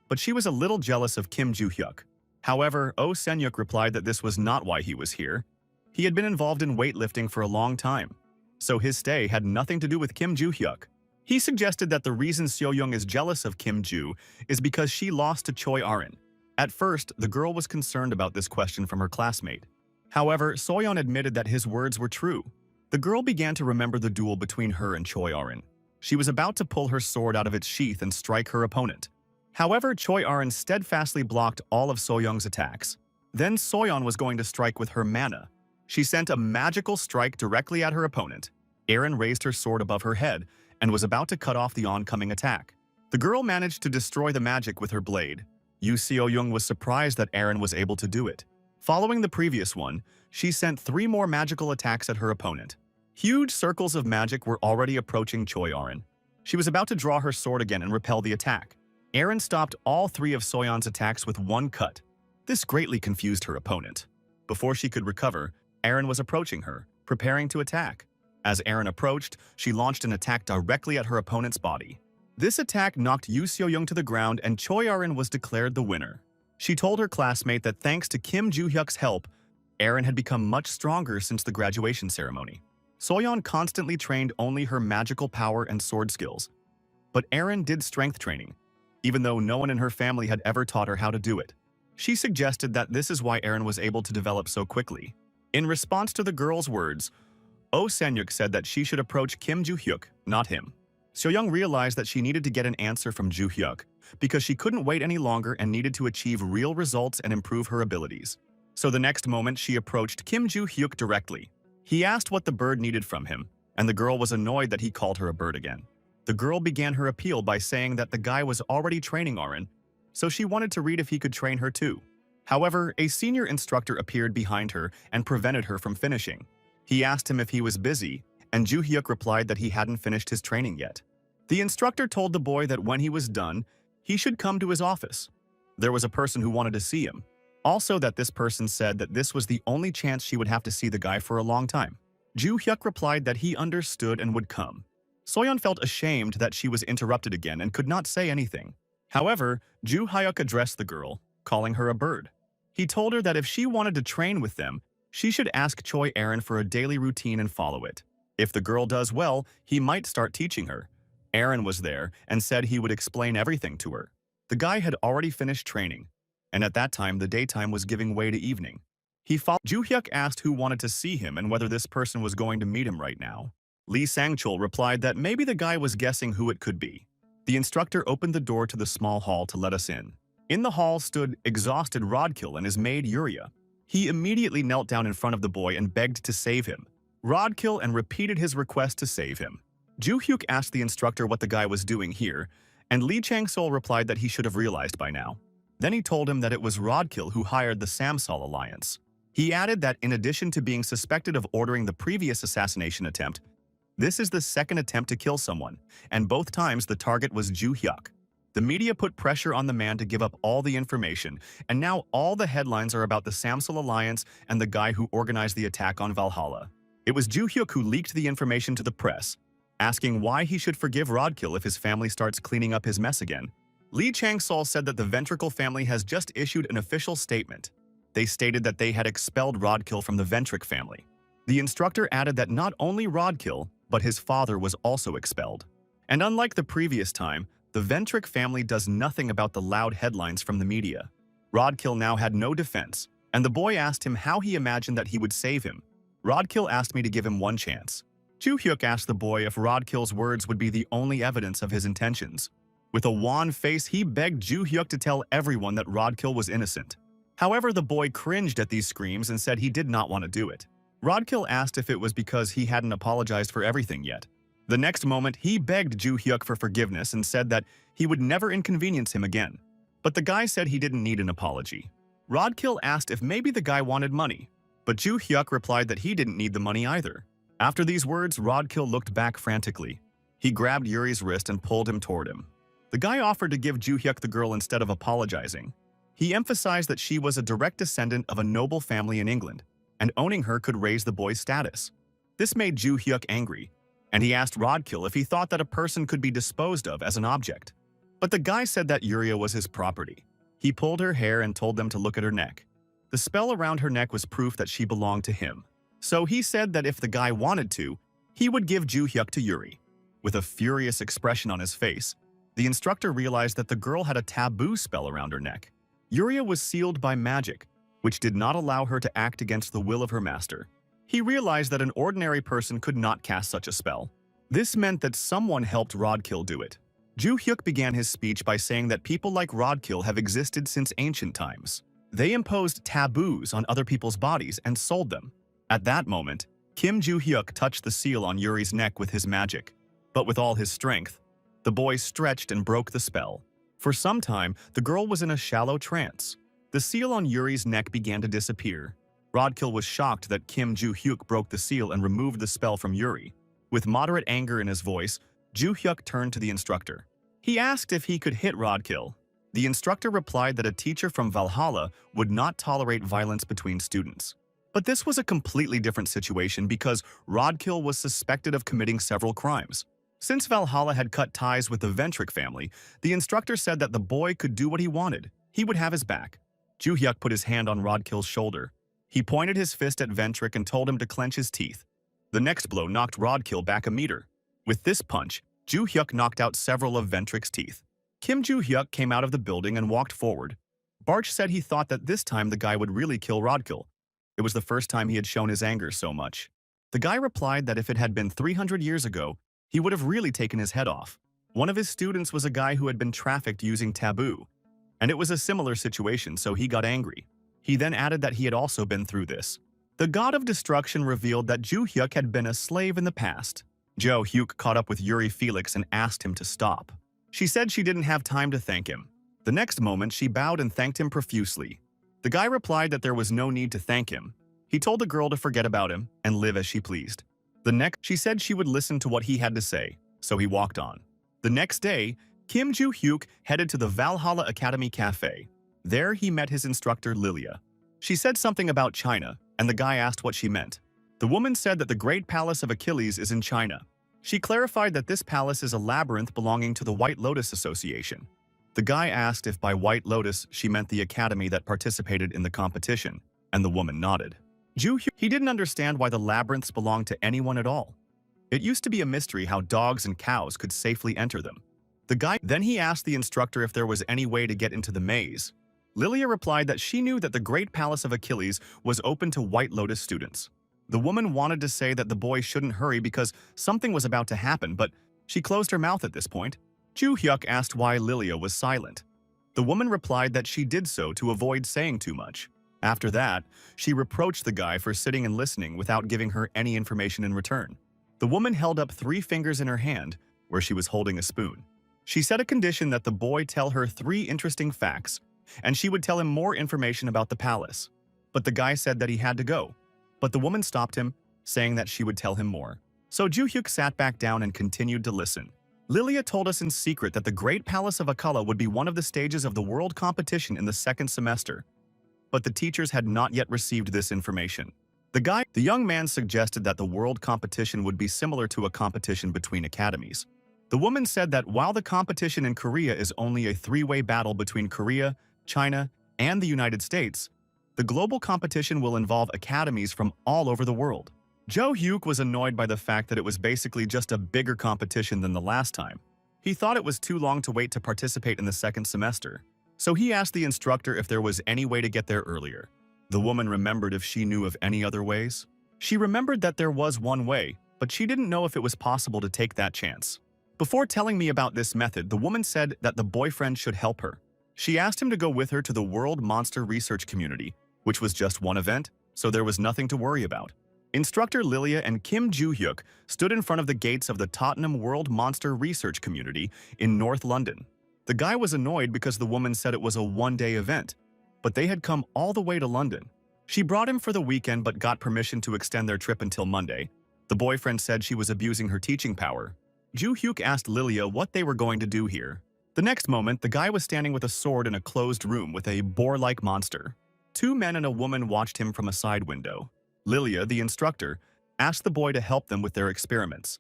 A: but she was a little jealous of Kim Joo-hyuk. However, Oh Senyuk replied that this was not why he was here. He had been involved in weightlifting for a long time, so his stay had nothing to do with Kim Joo-hyuk. He suggested that the reason Seo-young is jealous of Kim Joo is because she lost to Choi Arin. At first, the girl was concerned about this question from her classmate. However, Soyeon admitted that his words were true. The girl began to remember the duel between her and Choi Arin. She was about to pull her sword out of its sheath and strike her opponent. However, Choi Arin steadfastly blocked all of Soyeon's attacks. Then Soyeon was going to strike with her mana. She sent a magical strike directly at her opponent. Arin raised her sword above her head and was about to cut off the oncoming attack. The girl managed to destroy the magic with her blade. Yoo Seo-young was surprised that Arin was able to do it. Following the previous one, she sent 3 more magical attacks at her opponent. Huge circles of magic were already approaching Choi Arin. She was about to draw her sword again and repel the attack. Arin stopped all 3 of Soyeon's attacks with one cut. This greatly confused her opponent. Before she could recover, Arin was approaching her, preparing to attack. As Arin approached, she launched an attack directly at her opponent's body. This attack knocked Yoo Seo-young to the ground and Choi Arin was declared the winner. She told her classmate that thanks to Kim Joo-hyuk's help, Arin had become much stronger since the graduation ceremony. Soyeon constantly trained only her magical power and sword skills. But Arin did strength training, even though no one in her family had ever taught her how to do it. She suggested that this is why Arin was able to develop so quickly. In response to the girl's words, Oh Senyuk said that she should approach Kim Joo-hyuk, not him. Seo-young realized that she needed to get an answer from Joo-hyuk because she couldn't wait any longer and needed to achieve real results and improve her abilities. So the next moment, she approached Kim Joo-hyuk directly. He asked what the bird needed from him, and the girl was annoyed that he called her a bird again. The girl began her appeal by saying that the guy was already training Arin, so she wanted to read if he could train her too. However, a senior instructor appeared behind her and prevented her from finishing. He asked him if he was busy, and Joo-hyuk replied that he hadn't finished his training yet. The instructor told the boy that when he was done, he should come to his office. There was a person who wanted to see him. Also that this person said that this was the only chance she would have to see the guy for a long time. Joo-hyuk replied that he understood and would come. Soyeon felt ashamed that she was interrupted again and could not say anything. However, Joo-hyuk addressed the girl, calling her a bird. He told her that if she wanted to train with them, she should ask Choi Arin for a daily routine and follow it. If the girl does well, he might start teaching her. Arin was there and said he would explain everything to her. The guy had already finished training, and at that time the daytime was giving way to evening. Joo-hyuk asked who wanted to see him and whether this person was going to meet him right now. Lee Sang-chul replied that maybe the guy was guessing who it could be. The instructor opened the door to the small hall to let us in. In the hall stood exhausted Rodkill and his maid Yuria. He immediately knelt down in front of the boy and begged to save him. Rodkill and repeated his request to save him. Joo-hyuk asked the instructor what the guy was doing here, and Lee Chang-sol replied that he should have realized by now. Then he told him that it was Rodkill who hired the Samsol Alliance. He added that in addition to being suspected of ordering the previous assassination attempt, this is the second attempt to kill someone, and both times the target was Joo-hyuk. The media put pressure on the man to give up all the information, and now all the headlines are about the Samsol Alliance and the guy who organized the attack on Valhalla. It was Joo-hyuk who leaked the information to the press, asking why he should forgive Rodkill if his family starts cleaning up his mess again. Lee Chang-sol said that the Ventricle family has just issued an official statement. They stated that they had expelled Rodkill from the Ventric family. The instructor added that not only Rodkill, but his father was also expelled. And unlike the previous time, The Ventric family does nothing about the loud headlines from the media. Rodkill now had no defense, and the boy asked him how he imagined that he would save him. Rodkill asked me to give him one chance. Joo-hyuk asked the boy if Rodkill's words would be the only evidence of his intentions. With a wan face, he begged Joo-hyuk to tell everyone that Rodkill was innocent. However, the boy cringed at these screams and said he did not want to do it. Rodkill asked if it was because he hadn't apologized for everything yet. The next moment, he begged Joo-hyuk for forgiveness and said that he would never inconvenience him again. But the guy said he didn't need an apology. Rodkill asked if maybe the guy wanted money, but Joo-hyuk replied that he didn't need the money either. After these words, Rodkill looked back frantically. He grabbed Yuri's wrist and pulled him toward him. The guy offered to give Joo-hyuk the girl instead of apologizing. He emphasized that she was a direct descendant of a noble family in England, and owning her could raise the boy's status. This made Joo-hyuk angry, and he asked Rodkill if he thought that a person could be disposed of as an object. But the guy said that Yuria was his property. He pulled her hair and told them to look at her neck. The spell around her neck was proof that she belonged to him. So he said that if the guy wanted to, he would give Joo-hyuk to Yuri. With a furious expression on his face, the instructor realized that the girl had a taboo spell around her neck. Yuria was sealed by magic, which did not allow her to act against the will of her master. He realized that an ordinary person could not cast such a spell. This meant that someone helped Rodkill do it. Joo-hyuk began his speech by saying that people like Rodkill have existed since ancient times. They imposed taboos on other people's bodies and sold them. At that moment, Kim Joo-hyuk touched the seal on Yuri's neck with his magic. But with all his strength, the boy stretched and broke the spell. For some time, the girl was in a shallow trance. The seal on Yuri's neck began to disappear. Rodkill was shocked that Kim Joo-hyuk broke the seal and removed the spell from Yuri. With moderate anger in his voice, Joo-hyuk turned to the instructor. He asked if he could hit Rodkill. The instructor replied that a teacher from Valhalla would not tolerate violence between students. But this was a completely different situation because Rodkill was suspected of committing several crimes. Since Valhalla had cut ties with the Ventric family, the instructor said that the boy could do what he wanted. He would have his back. Joo-hyuk put his hand on Rodkill's shoulder. He pointed his fist at Ventric and told him to clench his teeth. The next blow knocked Rodkill back a meter. With this punch, Joo-hyuk knocked out several of Ventric's teeth. Kim Joo-hyuk came out of the building and walked forward. Barch said he thought that this time the guy would really kill Rodkill. It was the first time he had shown his anger so much. The guy replied that if it had been 300 years ago, he would have really taken his head off. One of his students was a guy who had been trafficked using taboo, and it was a similar situation, so he got angry. He then added that he had also been through this. The god of destruction revealed that Joo-hyuk had been a slave in the past. Jo-hyuk caught up with Yuri Felix and asked him to stop. She said she didn't have time to thank him. The next moment, she bowed and thanked him profusely. The guy replied that there was no need to thank him. He told the girl to forget about him and live as she pleased. The next, she said she would listen to what he had to say, so he walked on. The next day, Kim Joo-hyuk headed to the Valhalla Academy Cafe. There, he met his instructor, Lilia. She said something about China, and the guy asked what she meant. The woman said that the Great Palace of Achilles is in China. She clarified that this palace is a labyrinth belonging to the White Lotus Association. The guy asked if by White Lotus she meant the academy that participated in the competition, and the woman nodded. He didn't understand why the labyrinths belonged to anyone at all. It used to be a mystery how dogs and cows could safely enter them. Then he asked the instructor if there was any way to get into the maze. Lilia replied that she knew that the Great Palace of Achilles was open to White Lotus students. The woman wanted to say that the boy shouldn't hurry because something was about to happen, but she closed her mouth at this point. Joo-hyuk asked why Lilia was silent. The woman replied that she did so to avoid saying too much. After that, she reproached the guy for sitting and listening without giving her any information in return. The woman held up 3 fingers in her hand, where she was holding a spoon. She set a condition that the boy tell her 3 interesting facts, and she would tell him more information about the palace. But the guy said that he had to go. But the woman stopped him, saying that she would tell him more. So Joo-hyuk sat back down and continued to listen. Lilia told us in secret that the Great Palace of Akala would be one of the stages of the world competition in the 2nd semester. But the teachers had not yet received this information. The young man suggested that the world competition would be similar to a competition between academies. The woman said that while the competition in Korea is only a 3-way battle between Korea, China, and the United States, the global competition will involve academies from all over the world. Jo-hyuk was annoyed by the fact that it was basically just a bigger competition than the last time. He thought it was too long to wait to participate in the second semester, so he asked the instructor if there was any way to get there earlier. The woman remembered if she knew of any other ways. She remembered that there was one way, but she didn't know if it was possible to take that chance. Before telling me about this method, the woman said that the boyfriend should help her. She asked him to go with her to the World Monster Research Community, which was just one event, so there was nothing to worry about. Instructor Lilia and Kim Joo-hyuk stood in front of the gates of the Tottenham World Monster Research Community in North London. The guy was annoyed because the woman said it was a one-day event, but they had come all the way to London. She brought him for the weekend but got permission to extend their trip until Monday. The boyfriend said she was abusing her teaching power. Joo-hyuk asked Lilia what they were going to do here. The next moment, the guy was standing with a sword in a closed room with a boar-like monster. Two men and a woman watched him from a side window. Lilia, the instructor, asked the boy to help them with their experiments,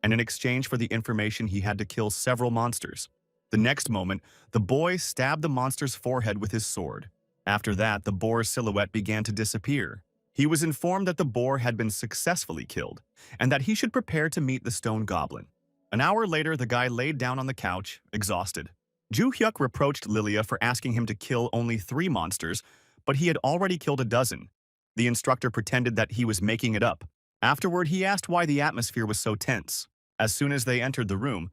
A: and in exchange for the information he had to kill several monsters. The next moment, the boy stabbed the monster's forehead with his sword. After that, the boar's silhouette began to disappear. He was informed that the boar had been successfully killed, and that he should prepare to meet the stone goblin. An hour later, the guy laid down on the couch, exhausted. Joo-hyuk reproached Lilia for asking him to kill only 3 monsters, but he had already killed a dozen. The instructor pretended that he was making it up. Afterward, he asked why the atmosphere was so tense. As soon as they entered the room,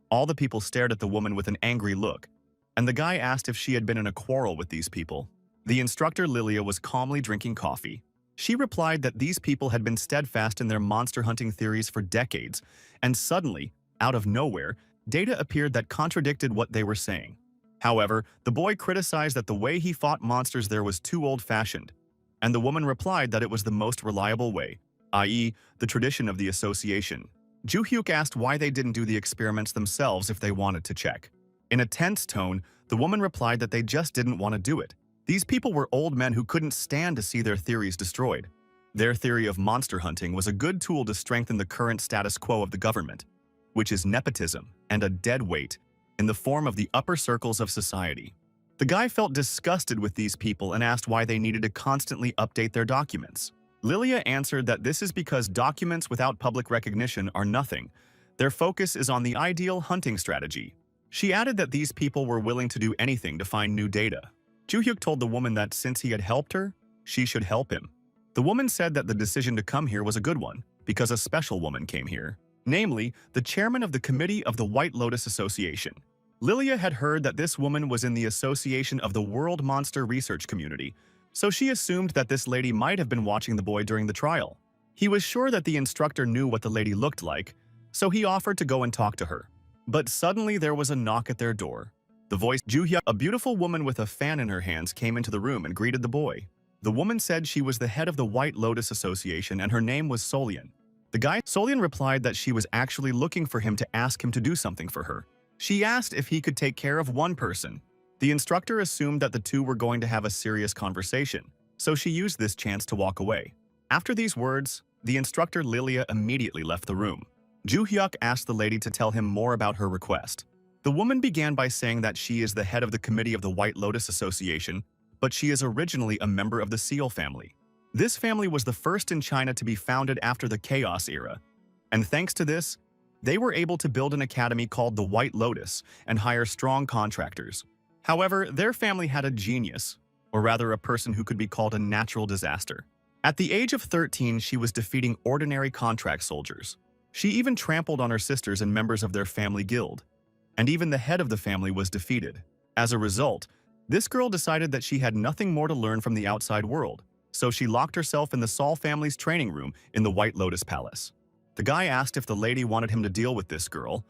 A: all the people stared at the woman with an angry look, and the guy asked if she had been in a quarrel with these people. The instructor Lilia was calmly drinking coffee. She replied that these people had been steadfast in their monster hunting theories for decades, and suddenly, out of nowhere, data appeared that contradicted what they were saying. However, the boy criticized that the way he fought monsters there was too old-fashioned, and the woman replied that it was the most reliable way, i.e., the tradition of the association. Joo-hyuk asked why they didn't do the experiments themselves if they wanted to check. In a tense tone, the woman replied that they just didn't want to do it. These people were old men who couldn't stand to see their theories destroyed. Their theory of monster hunting was a good tool to strengthen the current status quo of the government, which is nepotism and a dead weight in the form of the upper circles of society. The guy felt disgusted with these people and asked why they needed to constantly update their documents. Lilia answered that this is because documents without public recognition are nothing. Their focus is on the ideal hunting strategy. She added that these people were willing to do anything to find new data. Joo-hyuk told the woman that since he had helped her, she should help him. The woman said that the decision to come here was a good one, because a special woman came here, namely, the chairman of the Committee of the White Lotus Association. Lilia had heard that this woman was in the association of the World Monster Research Community, so she assumed that this lady might have been watching the boy during the trial. He was sure that the instructor knew what the lady looked like, so he offered to go and talk to her. But suddenly there was a knock at their door. The voice Joo-hyuk, a beautiful woman with a fan in her hands, came into the room and greeted the boy. The woman said she was the head of the White Lotus Association and her name was Solian. The guy Solian replied that she was actually looking for him to ask him to do something for her. She asked if he could take care of one person. The instructor assumed that the two were going to have a serious conversation, so she used this chance to walk away. After these words, the instructor Lilia immediately left the room. Joo-hyuk asked the lady to tell him more about her request. The woman began by saying that she is the head of the Committee of the White Lotus Association, but she is originally a member of the Seal family. This family was the first in China to be founded after the Chaos era, and thanks to this, they were able to build an academy called the White Lotus and hire strong contractors. However, their family had a genius, or rather a person who could be called a natural disaster. At the age of 13, she was defeating ordinary contract soldiers. She even trampled on her sisters and members of their family guild, and even the head of the family was defeated. As a result, this girl decided that she had nothing more to learn from the outside world, so she locked herself in the Sol family's training room in the White Lotus Palace. The guy asked if the lady wanted him to deal with this girl,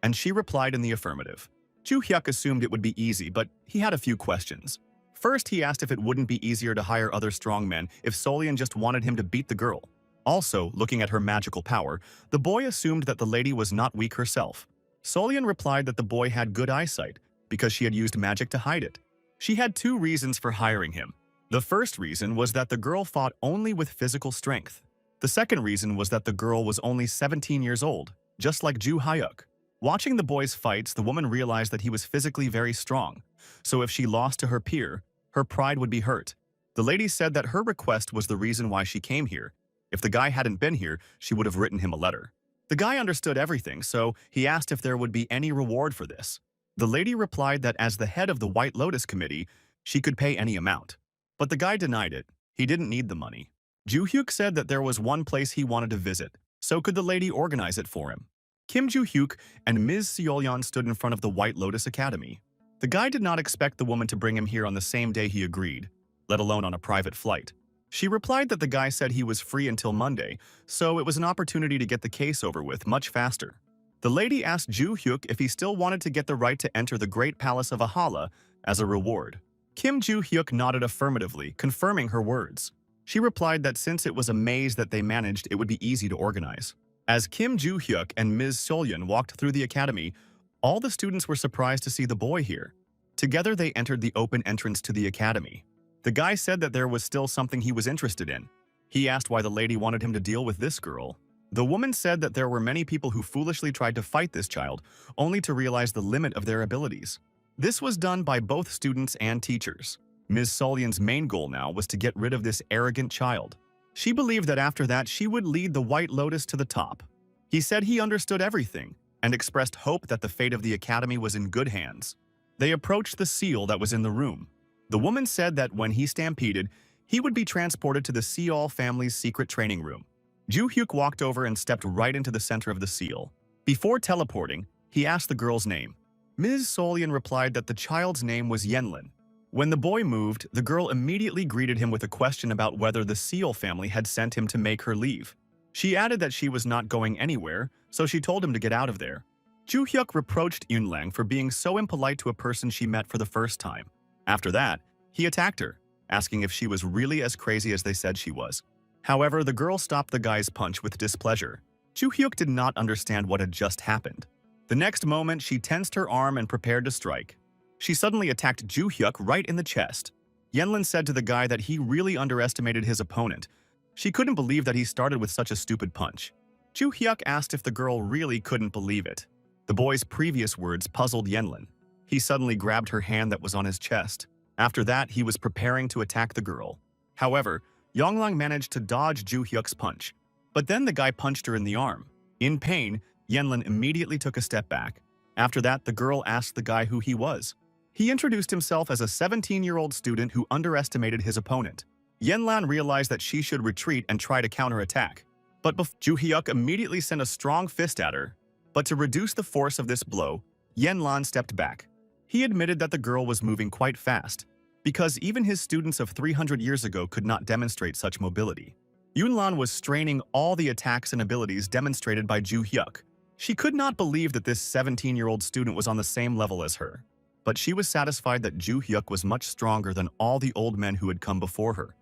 A: and she replied in the affirmative. Joo-hyuk assumed it would be easy, but he had a few questions. First, he asked if it wouldn't be easier to hire other strongmen if Solian just wanted him to beat the girl. Also, looking at her magical power, the boy assumed that the lady was not weak herself. Solian replied that the boy had good eyesight because she had used magic to hide it. She had 2 reasons for hiring him. The first reason was that the girl fought only with physical strength. The second reason was that the girl was only 17 years old, just like Joo-hyuk. Watching the boy's fights, the woman realized that he was physically very strong, so if she lost to her peer, her pride would be hurt. The lady said that her request was the reason why she came here. If the guy hadn't been here, she would have written him a letter. The guy understood everything, so he asked if there would be any reward for this. The lady replied that as the head of the White Lotus Committee, she could pay any amount. But the guy denied it. He didn't need the money. Joo-hyuk said that there was one place he wanted to visit, so could the lady organize it for him. Kim Joo-hyuk and Ms. Seolyeon stood in front of the White Lotus Academy. The guy did not expect the woman to bring him here on the same day he agreed, let alone on a private flight. She replied that the guy said he was free until Monday, so it was an opportunity to get the case over with much faster. The lady asked Joo-hyuk if he still wanted to get the right to enter the Great Palace of Valhalla as a reward. Kim Joo-hyuk nodded affirmatively, confirming her words. She replied that since it was a maze that they managed, it would be easy to organize. As Kim Joo-hyuk and Ms. Seolyeon walked through the academy, all the students were surprised to see the boy here. Together they entered the open entrance to the academy. The guy said that there was still something he was interested in. He asked why the lady wanted him to deal with this girl. The woman said that there were many people who foolishly tried to fight this child, only to realize the limit of their abilities. This was done by both students and teachers. Ms. Seolyeon's main goal now was to get rid of this arrogant child. She believed that after that she would lead the White Lotus to the top. He said he understood everything and expressed hope that the fate of the academy was in good hands. They approached the seal that was in the room. The woman said that when he stampeded, he would be transported to the Seol family's secret training room. Joo-hyuk walked over and stepped right into the center of the seal. Before teleporting, he asked the girl's name. Ms. Seolyeon replied that the child's name was Yenlin. When the boy moved, the girl immediately greeted him with a question about whether the Seol family had sent him to make her leave. She added that she was not going anywhere, so she told him to get out of there. Joo-hyuk reproached Yunlang for being so impolite to a person she met for the first time. After that, he attacked her, asking if she was really as crazy as they said she was. However, the girl stopped the guy's punch with displeasure. Joo-hyuk did not understand what had just happened. The next moment, she tensed her arm and prepared to strike. She suddenly attacked Joo-hyuk right in the chest. Yenlin said to the guy that he really underestimated his opponent. She couldn't believe that he started with such a stupid punch. Joo-hyuk asked if the girl really couldn't believe it. The boy's previous words puzzled Yenlin. He suddenly grabbed her hand that was on his chest. After that, he was preparing to attack the girl. However, Yonglang managed to dodge Joo-hyuk's punch. But then the guy punched her in the arm. In pain, Yenlin immediately took a step back. After that, the girl asked the guy who he was. He introduced himself as a 17-year-old student who underestimated his opponent. Yenlan realized that she should retreat and try to counterattack. But Joo-hyuk immediately sent a strong fist at her. But to reduce the force of this blow, Yenlan stepped back. He admitted that the girl was moving quite fast, because even his students of 300 years ago could not demonstrate such mobility. Yunlan was straining all the attacks and abilities demonstrated by Joo-hyuk. She could not believe that this 17-year-old student was on the same level as her. But she was satisfied that Joo-hyuk was much stronger than all the old men who had come before her.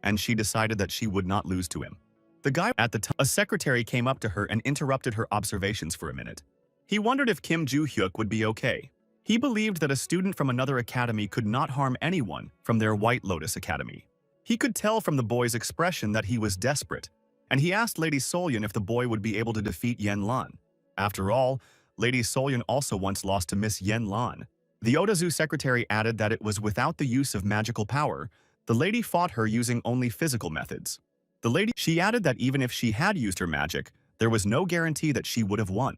A: And she decided that she would not lose to him. The guy at the time, a secretary came up to her and interrupted her observations for a minute. He wondered if Kim Joo-hyuk would be okay. He believed that a student from another academy could not harm anyone from their White Lotus Academy. He could tell from the boy's expression that he was desperate, and he asked Lady Seolyeon if the boy would be able to defeat Yenlan. After all, Lady Seolyeon also once lost to Miss Yenlan. The Otazu secretary added that it was without the use of magical power. The lady fought her using only physical methods. She added that even if she had used her magic, there was no guarantee that she would have won.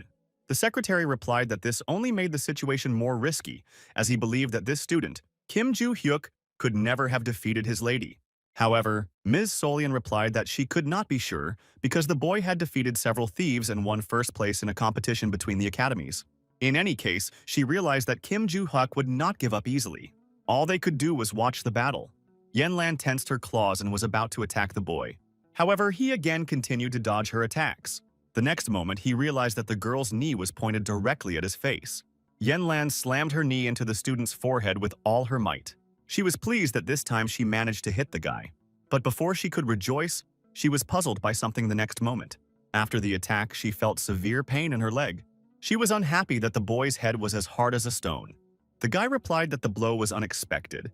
A: The secretary replied that this only made the situation more risky, as he believed that this student, Kim Joo-hyuk, could never have defeated his lady. However, Ms. Seolyeon replied that she could not be sure because the boy had defeated several thieves and won first place in a competition between the academies. In any case, she realized that Kim Joo-hyuk would not give up easily. All they could do was watch the battle. Yenlan tensed her claws and was about to attack the boy. However, he again continued to dodge her attacks. The next moment, he realized that the girl's knee was pointed directly at his face. Yenlan slammed her knee into the student's forehead with all her might. She was pleased that this time she managed to hit the guy. But before she could rejoice, she was puzzled by something the next moment. After the attack, she felt severe pain in her leg. She was unhappy that the boy's head was as hard as a stone. The guy replied that the blow was unexpected,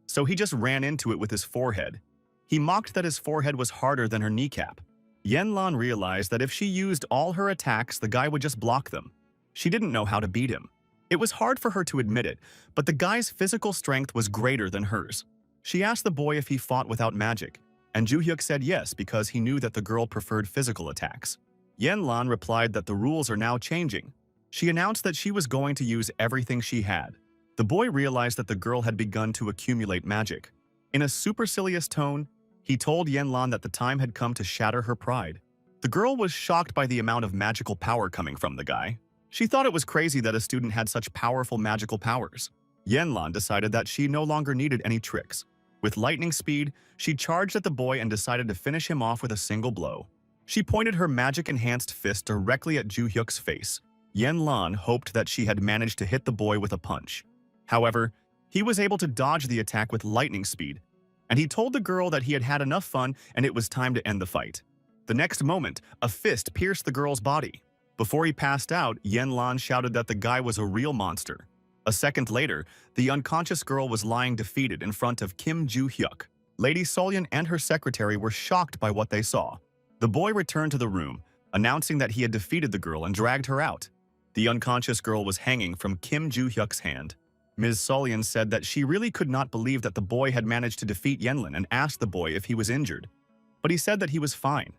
A: so he just ran into it with his forehead. He mocked that his forehead was harder than her kneecap. Yenlan realized that if she used all her attacks, the guy would just block them. She didn't know how to beat him. It was hard for her to admit it, but the guy's physical strength was greater than hers. She asked the boy if he fought without magic, and Joo-hyuk said yes because he knew that the girl preferred physical attacks. Yenlan replied that the rules are now changing. She announced that she was going to use everything she had. The boy realized that the girl had begun to accumulate magic. In a supercilious tone, he told Yenlan that the time had come to shatter her pride. The girl was shocked by the amount of magical power coming from the guy. She thought it was crazy that a student had such powerful magical powers. Yenlan decided that she no longer needed any tricks. With lightning speed, she charged at the boy and decided to finish him off with a single blow. She pointed her magic-enhanced fist directly at Ju Hyuk's face. Yenlan hoped that she had managed to hit the boy with a punch. However, he was able to dodge the attack with lightning speed, and he told the girl that he had had enough fun and it was time to end the fight. The next moment, a fist pierced the girl's body. Before he passed out, Yenlan shouted that the guy was a real monster. A second later, the unconscious girl was lying defeated in front of Kim Ju Hyuk. Lady Solyan and her secretary were shocked by what they saw. The boy returned to the room, announcing that he had defeated the girl and dragged her out. The unconscious girl was hanging from Kim Ju Hyuk's hand. Ms. Solyan said that she really could not believe that the boy had managed to defeat Yenlan and asked the boy if he was injured. But he said that he was fine.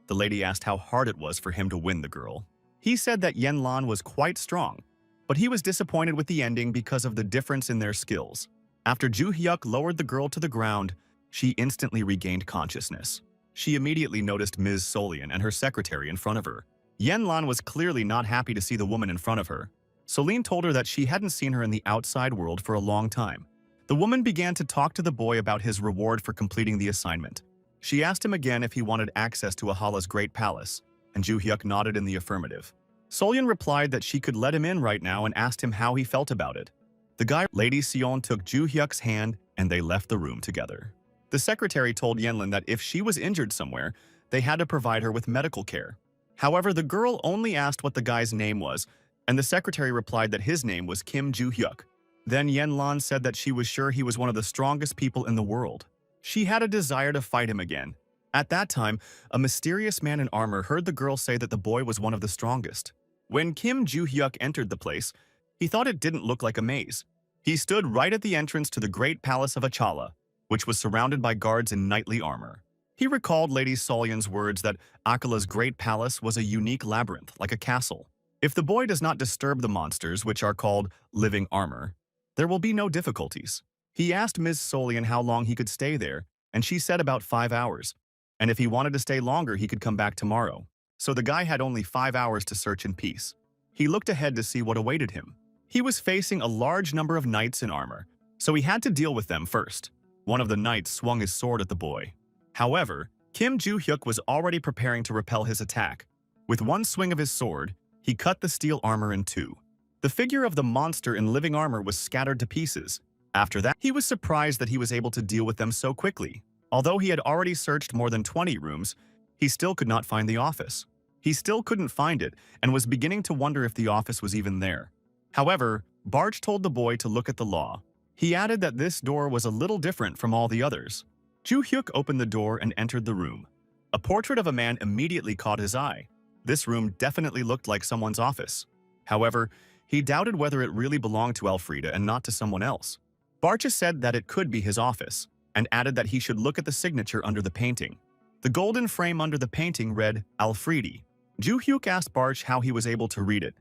A: The lady asked how hard it was for him to win the girl. He said that Yenlan was quite strong, but he was disappointed with the ending because of the difference in their skills. After Ju Hyuk lowered the girl to the ground, she instantly regained consciousness. She immediately noticed Ms. Solyan and her secretary in front of her. Yenlan was clearly not happy to see the woman in front of her. Solyan told her that she hadn't seen her in the outside world for a long time. The woman began to talk to the boy about his reward for completing the assignment. She asked him again if he wanted access to Ahala's great palace, and Ju Hyuk nodded in the affirmative. Solyan replied that she could let him in right now and asked him how he felt about it. The guy, Lady Sion, took Ju Hyuk's hand and they left the room together. The secretary told Yenlan that if she was injured somewhere, they had to provide her with medical care. However, the girl only asked what the guy's name was, and the secretary replied that his name was Kim Ju Hyuk. Then Yenlan said that she was sure he was one of the strongest people in the world. She had a desire to fight him again. At that time, a mysterious man in armor heard the girl say that the boy was one of the strongest. When Kim Ju Hyuk entered the place, he thought it didn't look like a maze. He stood right at the entrance to the great palace of Achala, which was surrounded by guards in knightly armor. He recalled Lady Solyan's words that Akala's great palace was a unique labyrinth, like a castle. If the boy does not disturb the monsters, which are called living armor, there will be no difficulties. He asked Ms. Solyan how long he could stay there, and she said about 5 hours. And if he wanted to stay longer, he could come back tomorrow. So the guy had only 5 hours to search in peace. He looked ahead to see what awaited him. He was facing a large number of knights in armor, so he had to deal with them first. One of the knights swung his sword at the boy. However, Kim Ju Hyuk was already preparing to repel his attack. With one swing of his sword, he cut the steel armor in two. The figure of the monster in living armor was scattered to pieces. After that, he was surprised that he was able to deal with them so quickly. Although he had already searched more than 20 rooms, he still could not find the office. He still couldn't find it and was beginning to wonder if the office was even there. However, Barch told the boy to look at the law. He added that this door was a little different from all the others. Ju Hyuk opened the door and entered the room. A portrait of a man immediately caught his eye. This room definitely looked like someone's office. However, he doubted whether it really belonged to Elfrida and not to someone else. Barch said that it could be his office, and added that he should look at the signature under the painting. The golden frame under the painting read, Alfredi. Ju Hyuk asked Barch how he was able to read it,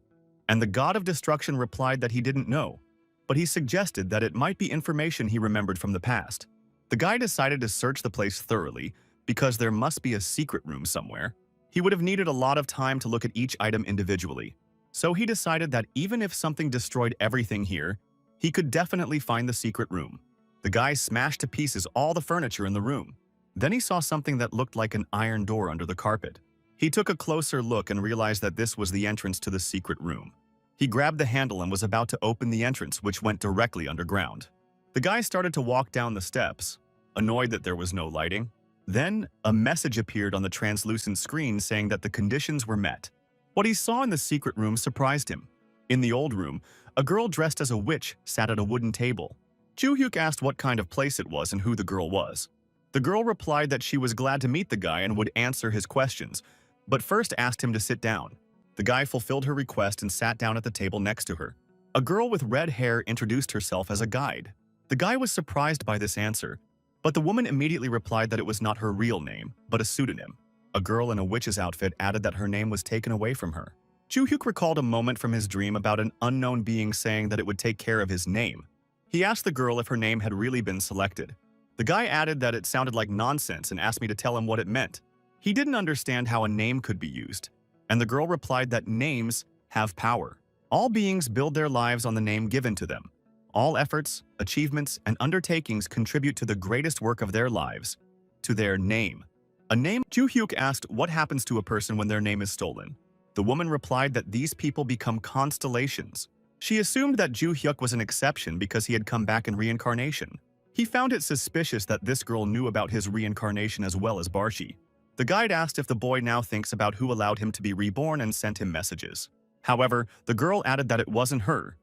A: and the god of destruction replied that he didn't know, but he suggested that it might be information he remembered from the past. The guy decided to search the place thoroughly because there must be a secret room somewhere. He would have needed a lot of time to look at each item individually, so he decided that even if something destroyed everything here, he could definitely find the secret room. The guy smashed to pieces all the furniture in the room. Then he saw something that looked like an iron door under the carpet. He took a closer look and realized that this was the entrance to the secret room. He grabbed the handle and was about to open the entrance, which went directly underground. The guy started to walk down the steps, annoyed that there was no lighting. Then, a message appeared on the translucent screen saying that the conditions were met. What he saw in the secret room surprised him. In the old room, a girl dressed as a witch sat at a wooden table. Ju Hyuk asked what kind of place it was and who the girl was. The girl replied that she was glad to meet the guy and would answer his questions, but first asked him to sit down. The guy fulfilled her request and sat down at the table next to her. A girl with red hair introduced herself as a guide. The guy was surprised by this answer, but the woman immediately replied that it was not her real name, but a pseudonym. A girl in a witch's outfit added that her name was taken away from her. Joo-hyuk recalled a moment from his dream about an unknown being saying that it would take care of his name. He asked the girl if her name had really been selected. The guy added that it sounded like nonsense and asked me to tell him what it meant. He didn't understand how a name could be used, and the girl replied that names have power. All beings build their lives on the name given to them. All efforts, achievements, and undertakings contribute to the greatest work of their lives, to their name. A name. Joo-hyuk asked what happens to a person when their name is stolen. The woman replied that these people become constellations. She assumed that Joo-hyuk was an exception because he had come back in Reincarnation. He found it suspicious that this girl knew about his reincarnation as well as Barshi. The guide asked if the boy now thinks about who allowed him to be reborn and sent him messages. However, the girl added that it wasn't her.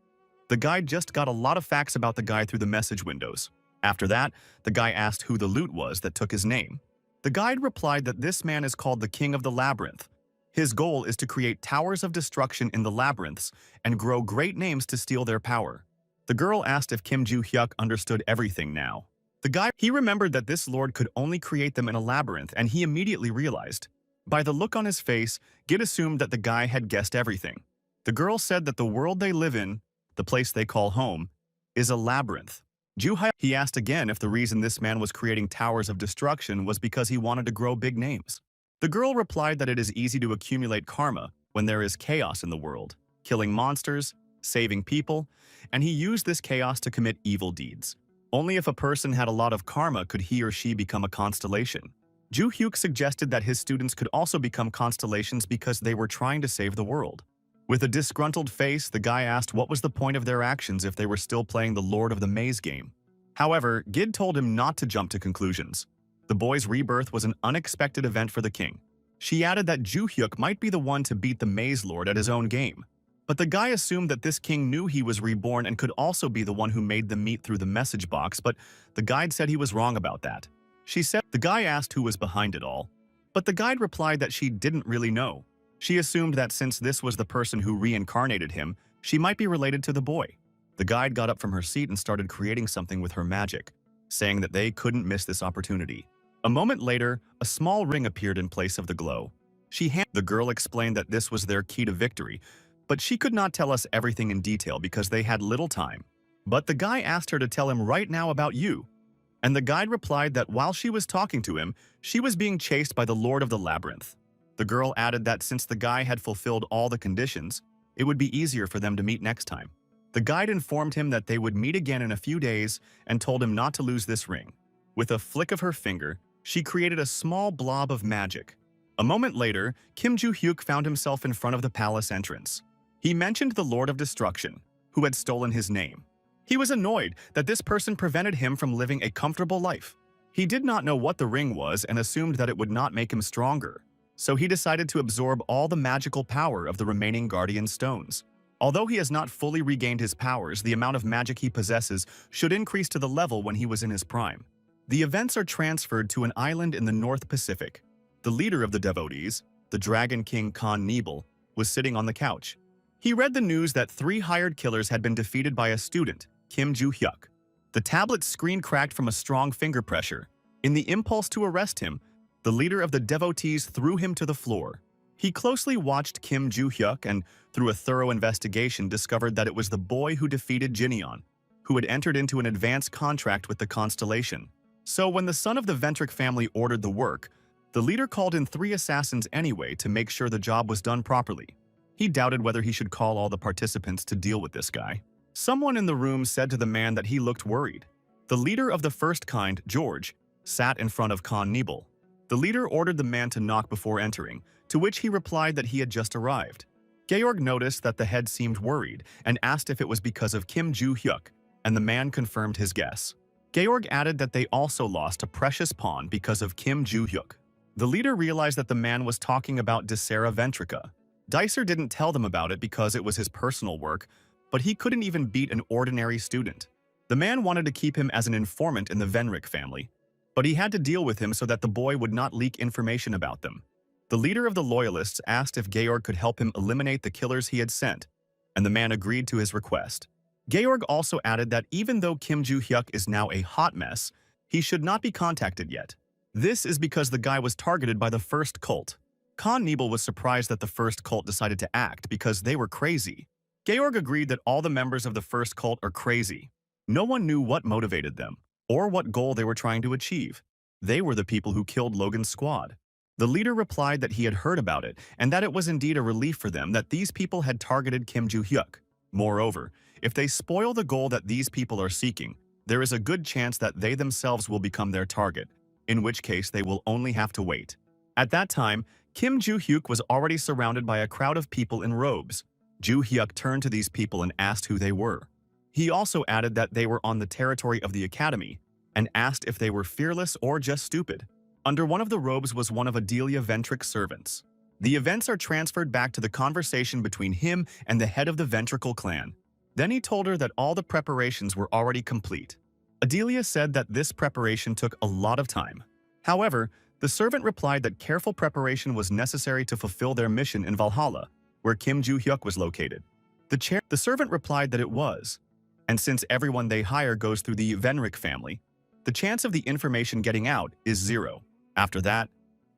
A: The guide just got a lot of facts about the guy through the message windows. After that, the guy asked who the loot was that took his name. The guide replied that this man is called the King of the Labyrinth. His goal is to create towers of destruction in the labyrinths and grow great names to steal their power. The girl asked if Kim Joo-hyuk understood everything now. The guy, he remembered that this lord could only create them in a labyrinth, and he immediately realized. By the look on his face, Gid assumed that the guy had guessed everything. The girl said that the world they live in, the place they call home, is a labyrinth. He asked again if the reason this man was creating towers of destruction was because he wanted to grow big names. The girl replied that it is easy to accumulate karma when there is chaos in the world, killing monsters, saving people, and he used this chaos to commit evil deeds. Only if a person had a lot of karma could he or she become a constellation. Joo-hyuk suggested that his students could also become constellations because they were trying to save the world. With a disgruntled face, the guy asked what was the point of their actions if they were still playing the Lord of the Maze game. However, Gid told him not to jump to conclusions. The boy's rebirth was an unexpected event for the king. She added that Joo-hyuk might be the one to beat the Maze Lord at his own game. But the guy assumed that this king knew he was reborn and could also be the one who made them meet through the message box, but the guide said he was wrong about that. She said the guy asked who was behind it all, but the guide replied that she didn't really know. She assumed that since this was the person who reincarnated him, she might be related to the boy. The guide got up from her seat and started creating something with her magic, saying that they couldn't miss this opportunity. A moment later, a small ring appeared in place of the glow. The girl explained that this was their key to victory, but she could not tell us everything in detail because they had little time. But the guy asked her to tell him right now about you. And the guide replied that while she was talking to him, she was being chased by the Lord of the Labyrinth. The girl added that since the guy had fulfilled all the conditions, it would be easier for them to meet next time. The guide informed him that they would meet again in a few days and told him not to lose this ring. With a flick of her finger, she created a small blob of magic. A moment later, Kim Joo-hyuk found himself in front of the palace entrance. He mentioned the Lord of Destruction, who had stolen his name. He was annoyed that this person prevented him from living a comfortable life. He did not know what the ring was and assumed that it would not make him stronger. So he decided to absorb all the magical power of the remaining guardian stones. Although he has not fully regained his powers, the amount of magic he possesses should increase to the level when he was in his prime. The events are transferred to an island in the North Pacific. The leader of the devotees, the Dragon King Khan Nebel, was sitting on the couch. He read the news that 3 hired killers had been defeated by a student, Kim Joo-hyuk. The tablet's screen cracked from a strong finger pressure. In the impulse to arrest him, the leader of the devotees threw him to the floor. He closely watched Kim Joo-hyuk and, through a thorough investigation, discovered that it was the boy who defeated Jinyeon, who had entered into an advance contract with the constellation. So when the son of the Ventric family ordered the work, the leader called in 3 assassins anyway to make sure the job was done properly. He doubted whether he should call all the participants to deal with this guy. Someone in the room said to the man that he looked worried. The leader of the first kind, George, sat in front of Khan Nebel. The leader ordered the man to knock before entering, to which he replied that he had just arrived. Georg noticed that the head seemed worried and asked if it was because of Kim Joo-hyuk, and the man confirmed his guess. Georg added that they also lost a precious pawn because of Kim Joo-hyuk. The leader realized that the man was talking about Dicera Ventrica. Dicer didn't tell them about it because it was his personal work, but he couldn't even beat an ordinary student. The man wanted to keep him as an informant in the Venric family, but he had to deal with him so that the boy would not leak information about them. The leader of the Loyalists asked if Georg could help him eliminate the killers he had sent, and the man agreed to his request. Georg also added that even though Kim Joo-hyuk is now a hot mess, he should not be contacted yet. This is because the guy was targeted by the first cult. Khan Nebel was surprised that the first cult decided to act because they were crazy. Georg agreed that all the members of the first cult are crazy. No one knew what motivated them, or what goal they were trying to achieve. They were the people who killed Logan's squad. The leader replied that he had heard about it, and that it was indeed a relief for them that these people had targeted Kim Joo-hyuk. Moreover, if they spoil the goal that these people are seeking, there is a good chance that they themselves will become their target, in which case they will only have to wait. At that time, Kim Joo-hyuk was already surrounded by a crowd of people in robes. Joo-hyuk turned to these people and asked who they were. He also added that they were on the territory of the academy, and asked if they were fearless or just stupid. Under one of the robes was one of Adelia Ventric's servants. The events are transferred back to the conversation between him and the head of the Ventricle clan. Then he told her that all the preparations were already complete. Adelia said that this preparation took a lot of time. However, the servant replied that careful preparation was necessary to fulfill their mission in Valhalla, where Kim Joo-hyuk was located. The servant replied that it was, and since everyone they hire goes through the Venric family, the chance of the information getting out is 0. After that,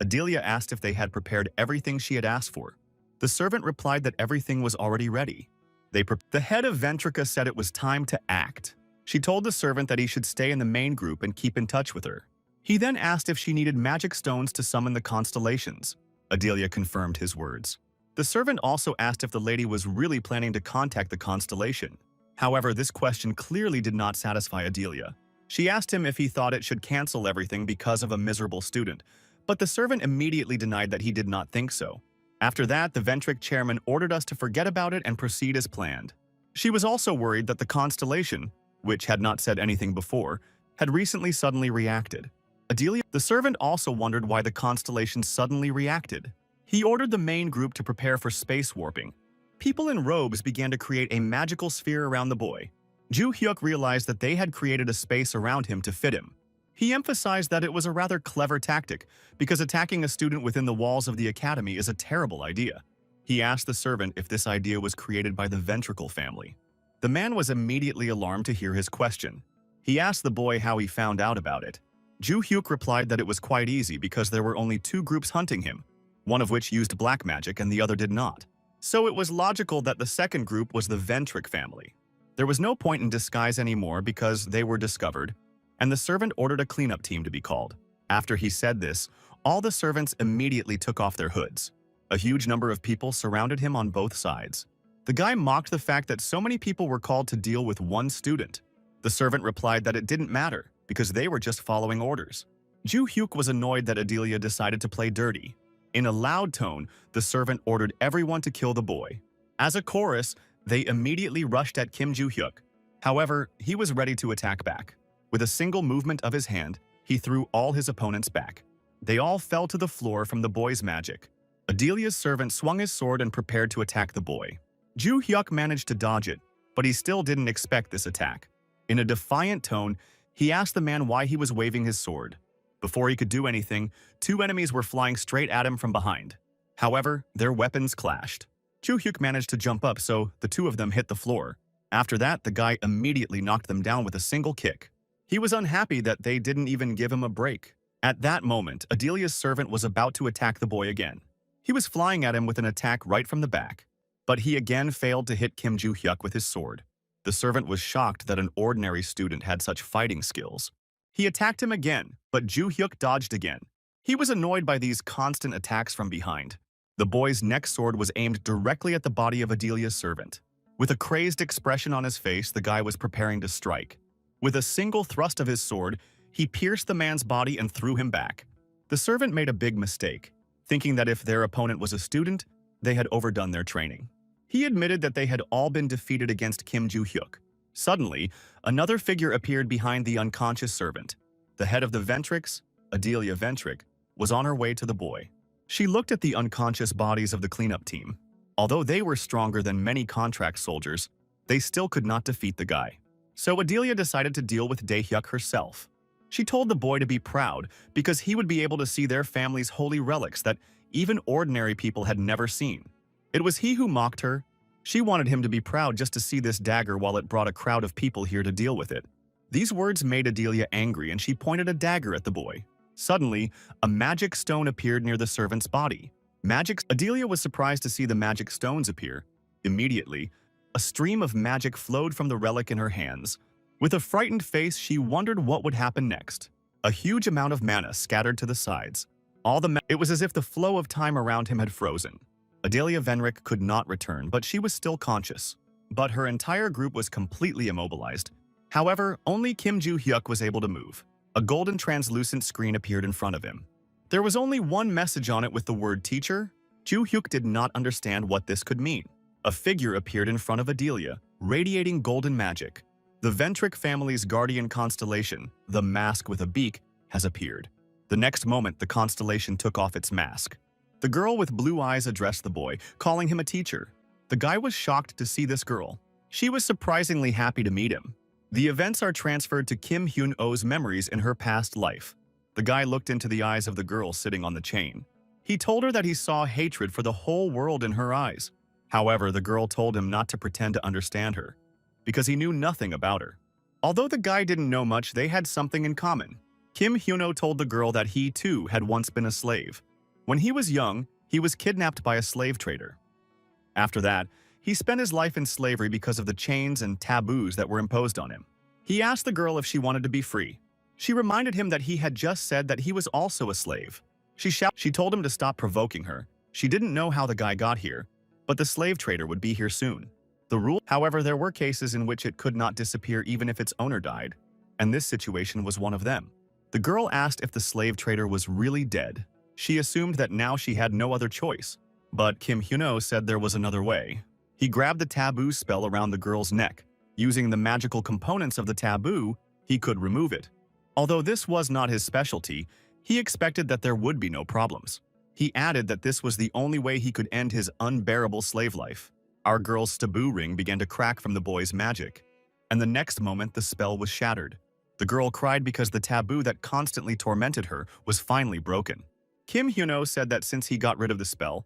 A: Adelia asked if they had prepared everything she had asked for. The servant replied that everything was already ready. The head of Ventrica said it was time to act. She told the servant that he should stay in the main group and keep in touch with her. He then asked if she needed magic stones to summon the constellations. Adelia confirmed his words. The servant also asked if the lady was really planning to contact the constellation. However, this question clearly did not satisfy Adelia. She asked him if he thought it should cancel everything because of a miserable student, but the servant immediately denied that he did not think so. After that, the Ventric chairman ordered us to forget about it and proceed as planned. She was also worried that the constellation, which had not said anything before, had recently suddenly reacted. The servant also wondered why the constellation suddenly reacted. He ordered the main group to prepare for space warping. People in robes began to create a magical sphere around the boy. Joo-hyuk realized that they had created a space around him to fit him. He emphasized that it was a rather clever tactic, because attacking a student within the walls of the academy is a terrible idea. He asked the servant if this idea was created by the Ventricle family. The man was immediately alarmed to hear his question. He asked the boy how he found out about it. Joo-hyuk replied that it was quite easy because there were only 2 groups hunting him, one of which used black magic and the other did not. So it was logical that the second group was the Ventric family. There was no point in disguise anymore because they were discovered, and the servant ordered a cleanup team to be called. After he said this, all the servants immediately took off their hoods. A huge number of people surrounded him on both sides. The guy mocked the fact that so many people were called to deal with one student. The servant replied that it didn't matter because they were just following orders. Joo-hyuk was annoyed that Adelia decided to play dirty. In a loud tone, the servant ordered everyone to kill the boy. As a chorus, they immediately rushed at Kim Joo-hyuk. However, he was ready to attack back. With a single movement of his hand, he threw all his opponents back. They all fell to the floor from the boy's magic. Adelia's servant swung his sword and prepared to attack the boy. Joo-hyuk managed to dodge it, but he still didn't expect this attack. In a defiant tone, he asked the man why he was waving his sword. Before he could do anything, 2 enemies were flying straight at him from behind. However, their weapons clashed. Joo-hyuk managed to jump up, so the 2 of them hit the floor. After that, the guy immediately knocked them down with a single kick. He was unhappy that they didn't even give him a break. At that moment, Adelia's servant was about to attack the boy again. He was flying at him with an attack right from the back, but he again failed to hit Kim Joo-hyuk with his sword. The servant was shocked that an ordinary student had such fighting skills. He attacked him again, but Joo-hyuk dodged again. He was annoyed by these constant attacks from behind. The boy's next sword was aimed directly at the body of Adelia's servant. With a crazed expression on his face, the guy was preparing to strike. With a single thrust of his sword, he pierced the man's body and threw him back. The servant made a big mistake, thinking that if their opponent was a student, they had overdone their training. He admitted that they had all been defeated against Kim Joo-hyuk. Suddenly, another figure appeared behind the unconscious servant. The head of the Ventrics, Adelia Ventric, was on her way to the boy. She looked at the unconscious bodies of the cleanup team. Although they were stronger than many contract soldiers, they still could not defeat the guy. So Adelia decided to deal with Dae-hyuk herself. She told the boy to be proud because he would be able to see their family's holy relics that even ordinary people had never seen. It was he who mocked her. She wanted him to be proud just to see this dagger while it brought a crowd of people here to deal with it. These words made Adelia angry and she pointed a dagger at the boy. Suddenly, a magic stone appeared near the servant's body. Adelia was surprised to see the magic stones appear. Immediately, a stream of magic flowed from the relic in her hands. With a frightened face, she wondered what would happen next. A huge amount of mana scattered to the sides. It was as if the flow of time around him had frozen. Adelia Venrick could not return, but she was still conscious. But her entire group was completely immobilized. However, only Kim Joo-hyuk was able to move. A golden translucent screen appeared in front of him. There was only one message on it with the word teacher. Joo-hyuk did not understand what this could mean. A figure appeared in front of Adelia, radiating golden magic. The Ventric family's guardian constellation, the mask with a beak, has appeared. The next moment, the constellation took off its mask. The girl with blue eyes addressed the boy, calling him a teacher. The guy was shocked to see this girl. She was surprisingly happy to meet him. The events are transferred to Kim Hyun-oh's memories in her past life. The guy looked into the eyes of the girl sitting on the chain. He told her that he saw hatred for the whole world in her eyes. However, the girl told him not to pretend to understand her, because he knew nothing about her. Although the guy didn't know much, they had something in common. Kim Hyun-oh told the girl that he too had once been a slave. When he was young, he was kidnapped by a slave trader. After that, he spent his life in slavery because of the chains and taboos that were imposed on him. He asked the girl if she wanted to be free. She reminded him that he had just said that he was also a slave. She told him to stop provoking her. She didn't know how the guy got here, but the slave trader would be here soon. However, there were cases in which it could not disappear even if its owner died, and this situation was one of them. The girl asked if the slave trader was really dead. She assumed that now she had no other choice. But Kim Hyun-oh said there was another way. He grabbed the taboo spell around the girl's neck. Using the magical components of the taboo, he could remove it. Although this was not his specialty, he expected that there would be no problems. He added that this was the only way he could end his unbearable slave life. Our girl's taboo ring began to crack from the boy's magic, and the next moment the spell was shattered. The girl cried because the taboo that constantly tormented her was finally broken. Kim Hyun-oh said that since he got rid of the spell,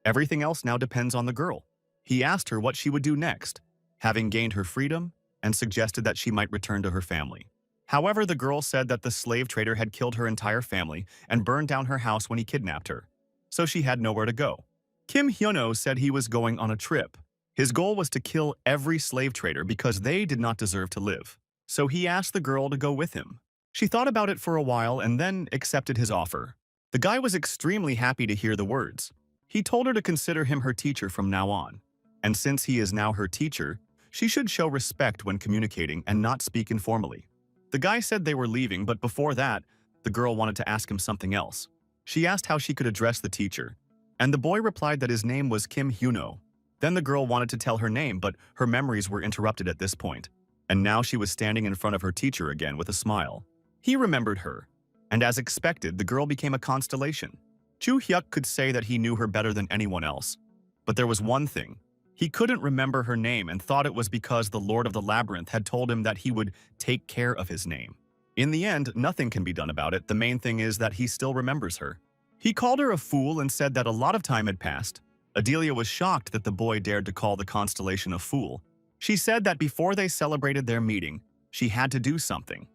A: everything else now depends on the girl. He asked her what she would do next, having gained her freedom, and suggested that she might return to her family. However, the girl said that the slave trader had killed her entire family and burned down her house when he kidnapped her, so she had nowhere to go. Kim Hyun-oh said he was going on a trip. His goal was to kill every slave trader because they did not deserve to live. So he asked the girl to go with him. She thought about it for a while and then accepted his offer. The guy was extremely happy to hear the words. He told her to consider him her teacher from now on. And since he is now her teacher, she should show respect when communicating and not speak informally. The guy said they were leaving, but before that, the girl wanted to ask him something else. She asked how she could address the teacher, and the boy replied that his name was Kim Hyun-oh. Then the girl wanted to tell her name, but her memories were interrupted at this point, and now she was standing in front of her teacher again with a smile. He remembered her, and as expected, the girl became a constellation. Joo-hyuk could say that he knew her better than anyone else, but there was one thing. He couldn't remember her name and thought it was because the Lord of the Labyrinth had told him that he would take care of his name. In the end, nothing can be done about it. The main thing is that he still remembers her. He called her a fool and said that a lot of time had passed. Adelia was shocked that the boy dared to call the constellation a fool. She said that before they celebrated their meeting, she had to do something.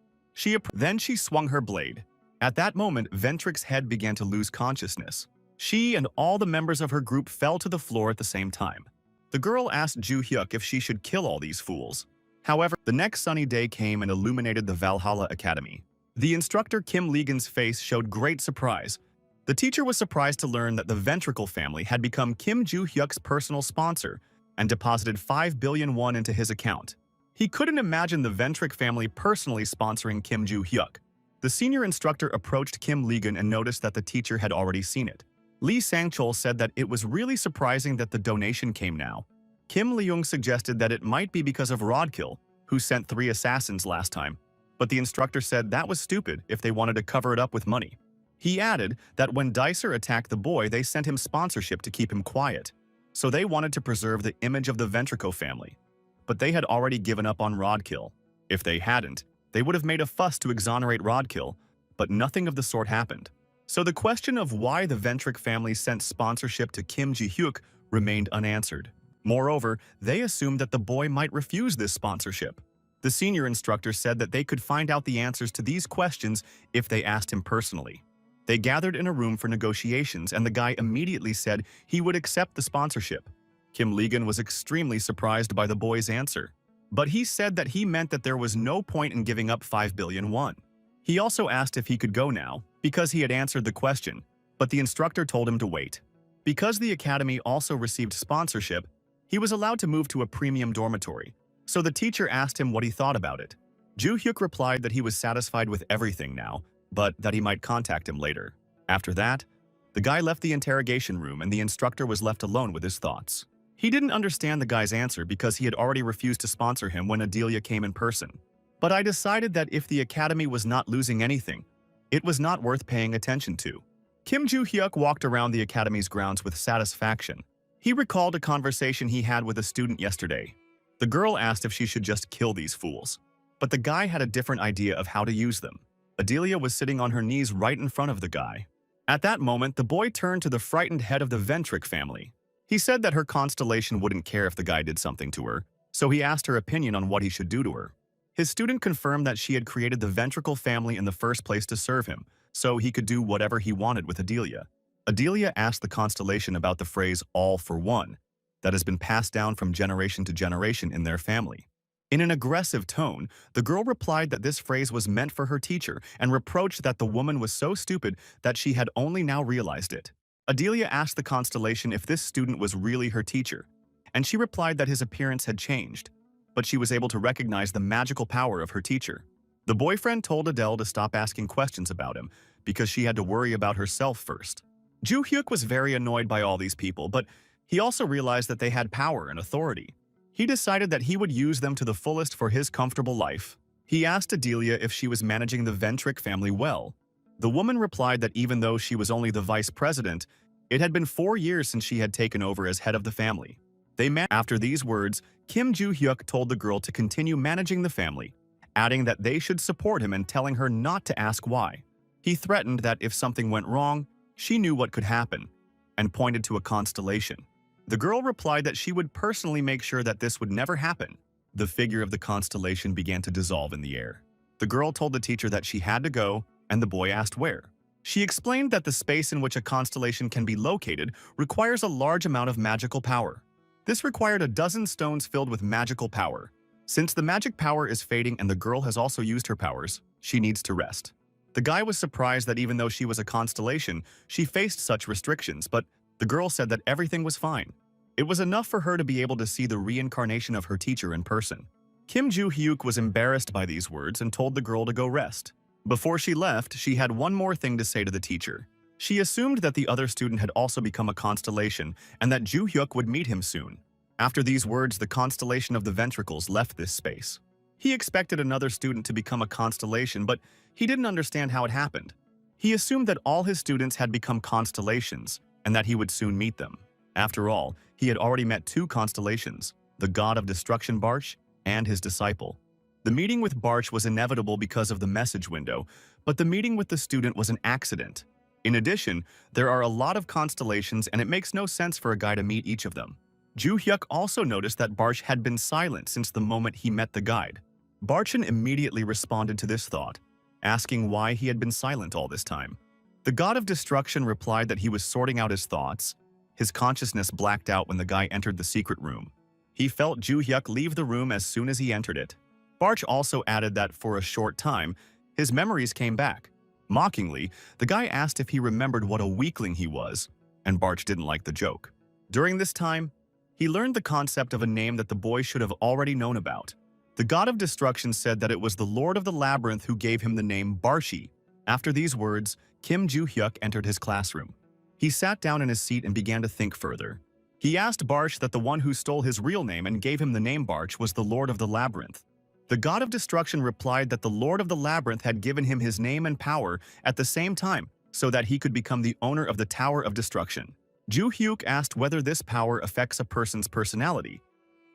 A: Then she swung her blade. At that moment, Ventric's head began to lose consciousness. She and all the members of her group fell to the floor at the same time. The girl asked Joo-hyuk if she should kill all these fools. However, the next sunny day came and illuminated the Valhalla Academy. The instructor Kim Legan's face showed great surprise. The teacher was surprised to learn that the Ventricle family had become Kim Joo-hyuk's personal sponsor and deposited 5 billion won into his account. He couldn't imagine the Ventric family personally sponsoring Kim Joo-hyuk. The senior instructor approached Kim Legan and noticed that the teacher had already seen it. Lee Sang-chol said that it was really surprising that the donation came now. Kim Leung suggested that it might be because of Rodkill, who sent 3 assassins last time, but the instructor said that was stupid if they wanted to cover it up with money. He added that when Dicer attacked the boy, they sent him sponsorship to keep him quiet, so they wanted to preserve the image of the Ventrico family. But they had already given up on Rodkill. If they hadn't, they would have made a fuss to exonerate Rodkill, but nothing of the sort happened. So the question of why the Ventric family sent sponsorship to Kim Ji-hyuk remained unanswered. Moreover, they assumed that the boy might refuse this sponsorship. The senior instructor said that they could find out the answers to these questions if they asked him personally. They gathered in a room for negotiations, and the guy immediately said he would accept the sponsorship. Kim Legan was extremely surprised by the boy's answer, but he said that he meant that there was no point in giving up 5 billion won. He also asked if he could go now, because he had answered the question, but the instructor told him to wait. Because the academy also received sponsorship, he was allowed to move to a premium dormitory, so the teacher asked him what he thought about it. Joo Hyuk replied that he was satisfied with everything now, but that he might contact him later. After that, the guy left the interrogation room and the instructor was left alone with his thoughts. He didn't understand the guy's answer because he had already refused to sponsor him when Adelia came in person. But I decided that if the academy was not losing anything, it was not worth paying attention to. Kim Joo Hyuk walked around the academy's grounds with satisfaction. He recalled a conversation he had with a student yesterday. The girl asked if she should just kill these fools, but the guy had a different idea of how to use them. Adelia was sitting on her knees right in front of the guy. At that moment, the boy turned to the frightened head of the Ventric family. He said that her constellation wouldn't care if the guy did something to her, so he asked her opinion on what he should do to her. His student confirmed that she had created the Ventricle family in the first place to serve him, so he could do whatever he wanted with Adelia. Adelia asked the constellation about the phrase "all for one" that has been passed down from generation to generation in their family. In an aggressive tone, the girl replied that this phrase was meant for her teacher and reproached that the woman was so stupid that she had only now realized it. Adelia asked the constellation if this student was really her teacher, and she replied that his appearance had changed, but she was able to recognize the magical power of her teacher. The boyfriend told Adele to stop asking questions about him because she had to worry about herself first. Joo Hyuk was very annoyed by all these people, but he also realized that they had power and authority. He decided that he would use them to the fullest for his comfortable life. He asked Adelia if she was managing the Ventric family well. The woman replied that even though she was only the vice president, it had been 4 years since she had taken over as head of the family. They met. After these words, Kim Joo Hyuk told the girl to continue managing the family, adding that they should support him and telling her not to ask why. He threatened that if something went wrong, she knew what could happen, and pointed to a constellation. The girl replied that she would personally make sure that this would never happen. The figure of the constellation began to dissolve in the air. The girl told the teacher that she had to go, and the boy asked where. She explained that the space in which a constellation can be located requires a large amount of magical power. This required a dozen stones filled with magical power. Since the magic power is fading and the girl has also used her powers, she needs to rest. The guy was surprised that even though she was a constellation, she faced such restrictions, but the girl said that everything was fine. It was enough for her to be able to see the reincarnation of her teacher in person. Kim Joo Hyuk was embarrassed by these words and told the girl to go rest. Before she left, she had one more thing to say to the teacher. She assumed that the other student had also become a constellation and that Joo Hyuk would meet him soon. After these words, the constellation of the ventricles left this space. He expected another student to become a constellation, but he didn't understand how it happened. He assumed that all his students had become constellations and that he would soon meet them. After all, he had already met 2 constellations, the god of destruction Barch and his disciple. The meeting with Barch was inevitable because of the message window, but the meeting with the student was an accident. In addition, there are a lot of constellations and it makes no sense for a guy to meet each of them. Joo Hyuk also noticed that Barch had been silent since the moment he met the guide. Barchan immediately responded to this thought, asking why he had been silent all this time. The god of destruction replied that he was sorting out his thoughts. His consciousness blacked out when the guy entered the secret room. He felt Joo Hyuk leave the room as soon as he entered it. Barch also added that for a short time, his memories came back. Mockingly, the guy asked if he remembered what a weakling he was, and Barch didn't like the joke. During this time, he learned the concept of a name that the boy should have already known about. The god of destruction said that it was the Lord of the Labyrinth who gave him the name Barshi. After these words, Kim Joo Hyuk entered his classroom. He sat down in his seat and began to think further. He asked Barch that the one who stole his real name and gave him the name Barch was the Lord of the Labyrinth. The god of destruction replied that the Lord of the Labyrinth had given him his name and power at the same time so that he could become the owner of the Tower of Destruction. Joo Hyuk asked whether this power affects a person's personality,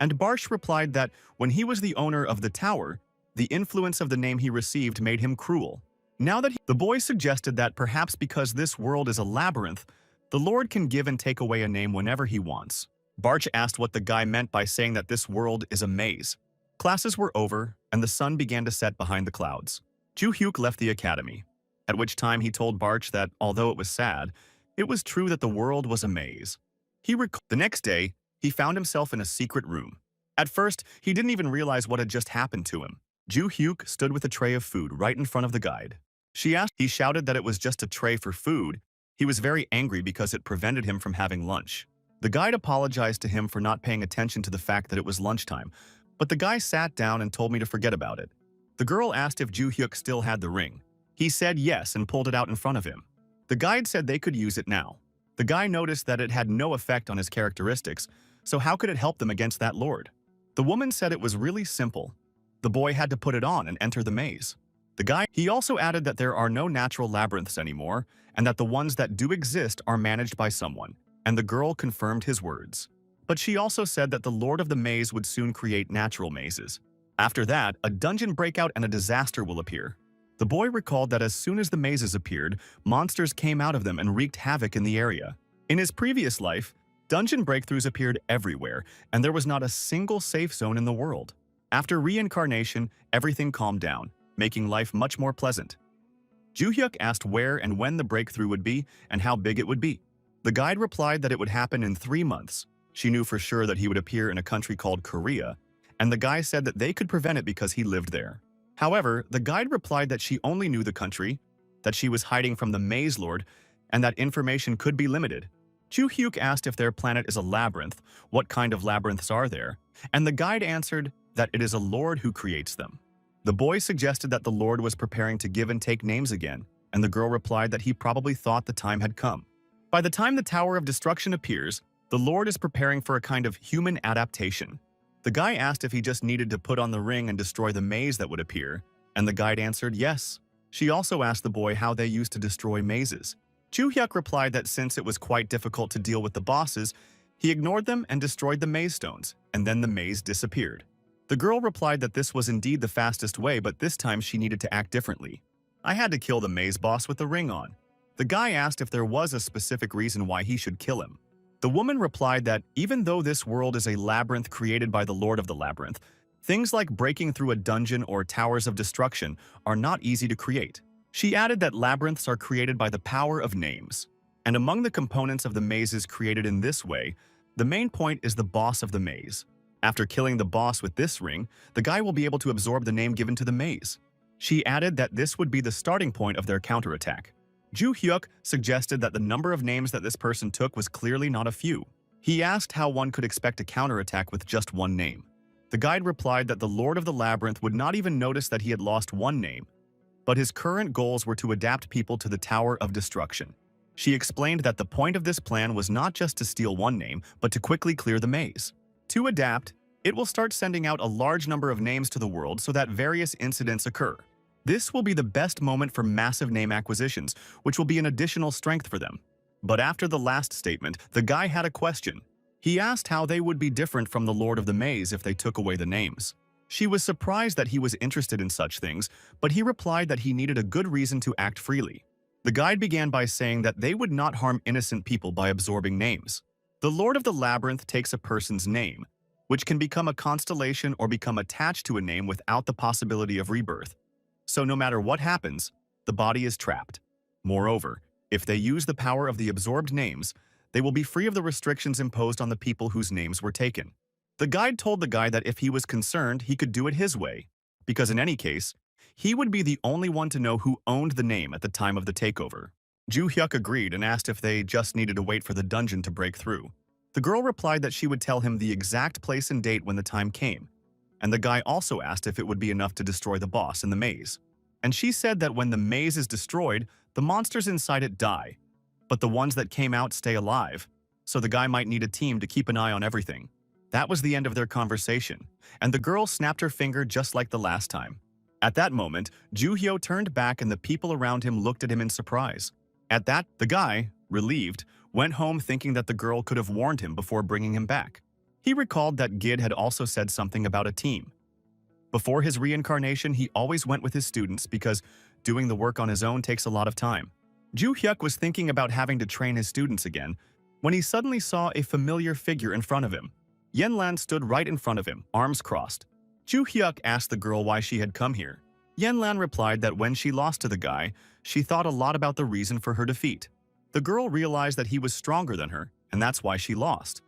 A: and Barch replied that when he was the owner of the tower, the influence of the name he received made him cruel. Now that the boy suggested that perhaps because this world is a labyrinth, the Lord can give and take away a name whenever he wants. Barch asked what the guy meant by saying that this world is a maze. Classes were over, and the sun began to set behind the clouds. Ju-hyuk left the academy, at which time he told Barch that, although it was sad, it was true that the world was a maze. The next day, he found himself in a secret room. At first, he didn't even realize what had just happened to him. Ju-hyuk stood with a tray of food right in front of the guide. He shouted that it was just a tray for food. He was very angry because it prevented him from having lunch. The guide apologized to him for not paying attention to the fact that it was lunchtime, but the guy sat down and told me to forget about it. The girl asked if Ju-hyuk still had the ring. He said yes and pulled it out in front of him. The guide said they could use it now. The guy noticed that it had no effect on his characteristics, so how could it help them against that lord? The woman said it was really simple. The boy had to put it on and enter the maze. He also added that there are no natural labyrinths anymore, and that the ones that do exist are managed by someone, and the girl confirmed his words. But she also said that the Lord of the Maze would soon create natural mazes. After that, a dungeon breakout and a disaster will appear. The boy recalled that as soon as the mazes appeared, monsters came out of them and wreaked havoc in the area. In his previous life, dungeon breakthroughs appeared everywhere, and there was not a single safe zone in the world. After reincarnation, everything calmed down, making life much more pleasant. Ju-hyuk asked where and when the breakthrough would be and how big it would be. The guide replied that it would happen in 3 months. She knew for sure that he would appear in a country called Korea, and the guy said that they could prevent it because he lived there. However, the guide replied that she only knew the country, that she was hiding from the Maze Lord, and that information could be limited. Ju-hyuk asked if their planet is a labyrinth, what kind of labyrinths are there, and the guide answered that it is a lord who creates them. The boy suggested that the lord was preparing to give and take names again, and the girl replied that he probably thought the time had come. By the time the Tower of Destruction appears, the lord is preparing for a kind of human adaptation. The guy asked if he just needed to put on the ring and destroy the maze that would appear, and the guide answered yes. She also asked the boy how they used to destroy mazes. Ju-hyuk replied that since it was quite difficult to deal with the bosses, he ignored them and destroyed the maze stones, and then the maze disappeared. The girl replied that this was indeed the fastest way, but this time she needed to act differently. I had to kill the maze boss with the ring on. The guy asked if there was a specific reason why he should kill him. The woman replied that even though this world is a labyrinth created by the Lord of the Labyrinth, things like breaking through a dungeon or towers of destruction are not easy to create. She added that labyrinths are created by the power of names. And among the components of the mazes created in this way, the main point is the boss of the maze. After killing the boss with this ring, the guy will be able to absorb the name given to the maze. She added that this would be the starting point of their counterattack. Ju-hyuk suggested that the number of names that this person took was clearly not a few. He asked how one could expect a counterattack with just one name. The guide replied that the Lord of the Labyrinth would not even notice that he had lost one name, but his current goals were to adapt people to the Tower of Destruction. She explained that the point of this plan was not just to steal one name, but to quickly clear the maze. To adapt, it will start sending out a large number of names to the world so that various incidents occur. This will be the best moment for massive name acquisitions, which will be an additional strength for them. But after the last statement, the guy had a question. He asked how they would be different from the Lord of the Maze if they took away the names. She was surprised that he was interested in such things, but he replied that he needed a good reason to act freely. The guide began by saying that they would not harm innocent people by absorbing names. The Lord of the Labyrinth takes a person's name, which can become a constellation or become attached to a name without the possibility of rebirth. So no matter what happens, the body is trapped. Moreover, if they use the power of the absorbed names, they will be free of the restrictions imposed on the people whose names were taken. The guide told the guy that if he was concerned, he could do it his way, because in any case, he would be the only one to know who owned the name at the time of the takeover. Ju-hyuk agreed and asked if they just needed to wait for the dungeon to break through. The girl replied that she would tell him the exact place and date when the time came, and the guy also asked if it would be enough to destroy the boss in the maze. And she said that when the maze is destroyed, the monsters inside it die, but the ones that came out stay alive, so the guy might need a team to keep an eye on everything. That was the end of their conversation, and the girl snapped her finger just like the last time. At that moment, Ju-hyuk turned back and the people around him looked at him in surprise. At that, the guy, relieved, went home thinking that the girl could have warned him before bringing him back. He recalled that Gid had also said something about a team. Before his reincarnation, he always went with his students because doing the work on his own takes a lot of time. Ju-hyuk was thinking about having to train his students again when he suddenly saw a familiar figure in front of him. Yenlan stood right in front of him, arms crossed. Ju Hyuk asked the girl why she had come here. Yenlan replied that when she lost to the guy, she thought a lot about the reason for her defeat. The girl realized that he was stronger than her, and that's why she lost.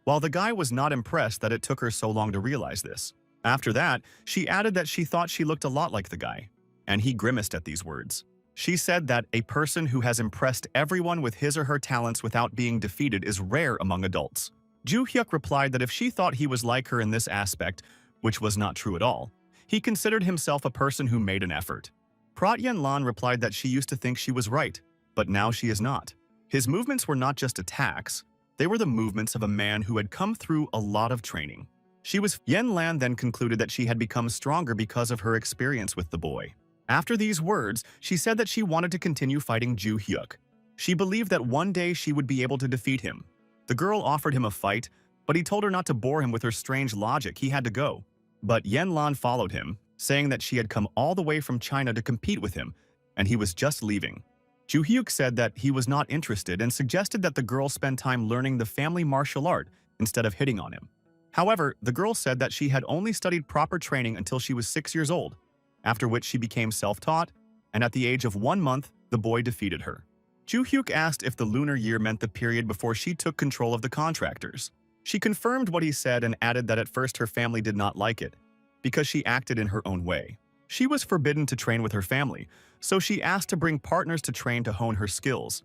A: While the guy was not impressed that it took her so long to realize this. After that, she added that she thought she looked a lot like the guy, and he grimaced at these words. She said that a person who has impressed everyone with his or her talents without being defeated is rare among adults. Ju Hyuk replied that if she thought he was like her in this aspect, which was not true at all, he considered himself a person who made an effort. Prot Yenlan replied that she used to think she was right, but now she is not. His movements were not just attacks, they were the movements of a man who had come through a lot of training. Yenlan then concluded that she had become stronger because of her experience with the boy. After these words, she said that she wanted to continue fighting Ju Hyuk. She believed that one day she would be able to defeat him. The girl offered him a fight, but he told her not to bore him with her strange logic. He had to go. But Yenlan followed him, saying that she had come all the way from China to compete with him, and he was just leaving. Ju Hyuk said that he was not interested and suggested that the girl spend time learning the family martial art instead of hitting on him. However, the girl said that she had only studied proper training until she was 6 years old, after which she became self-taught, and at the age of 1 month, the boy defeated her. Ju Hyuk asked if the lunar year meant the period before she took control of the contractors. She confirmed what he said and added that at first her family did not like it, because she acted in her own way. She was forbidden to train with her family, so she asked to bring partners to train to hone her skills,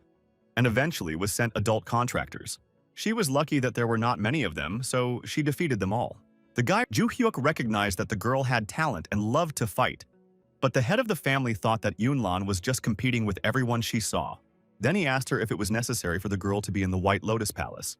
A: and eventually was sent adult contractors. She was lucky that there were not many of them, so she defeated them all. The guy Ju Hyuk recognized that the girl had talent and loved to fight, but the head of the family thought that Yunlan was just competing with everyone she saw. Then he asked her if it was necessary for the girl to be in the White Lotus Palace,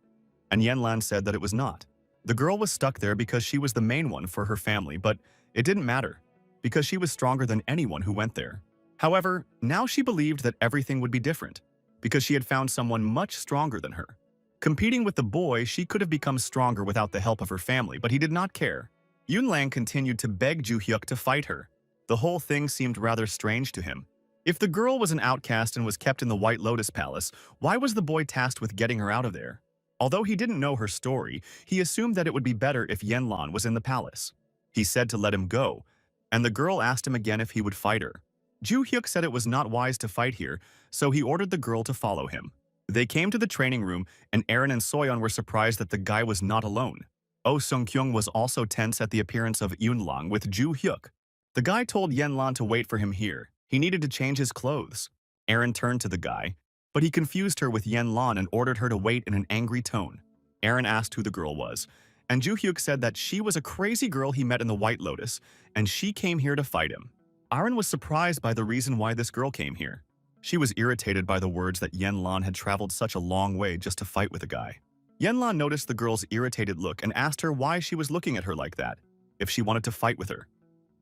A: and Yenlan said that it was not. The girl was stuck there because she was the main one for her family, but it didn't matter, because she was stronger than anyone who went there. However, now she believed that everything would be different, because she had found someone much stronger than her. Competing with the boy, she could have become stronger without the help of her family, but he did not care. Yunlang continued to beg Ju Hyuk to fight her. The whole thing seemed rather strange to him. If the girl was an outcast and was kept in the White Lotus Palace, why was the boy tasked with getting her out of there? Although he didn't know her story, he assumed that it would be better if Yenlan was in the palace. He said to let him go, and the girl asked him again if he would fight her. Ju Hyuk said it was not wise to fight here, so he ordered the girl to follow him. They came to the training room, and Aaron and Soyeon were surprised that the guy was not alone. Oh Sung-kyung was also tense at the appearance of Yunlang with Ju Hyuk. The guy told Yenlan to wait for him here. He needed to change his clothes. Aaron turned to the guy, but he confused her with Yenlan and ordered her to wait in an angry tone. Aaron asked who the girl was, and Ju Hyuk said that she was a crazy girl he met in the White Lotus, and she came here to fight him. Aaron was surprised by the reason why this girl came here. She was irritated by the words that Yenlan had traveled such a long way just to fight with a guy. Yenlan noticed the girl's irritated look and asked her why she was looking at her like that, if she wanted to fight with her.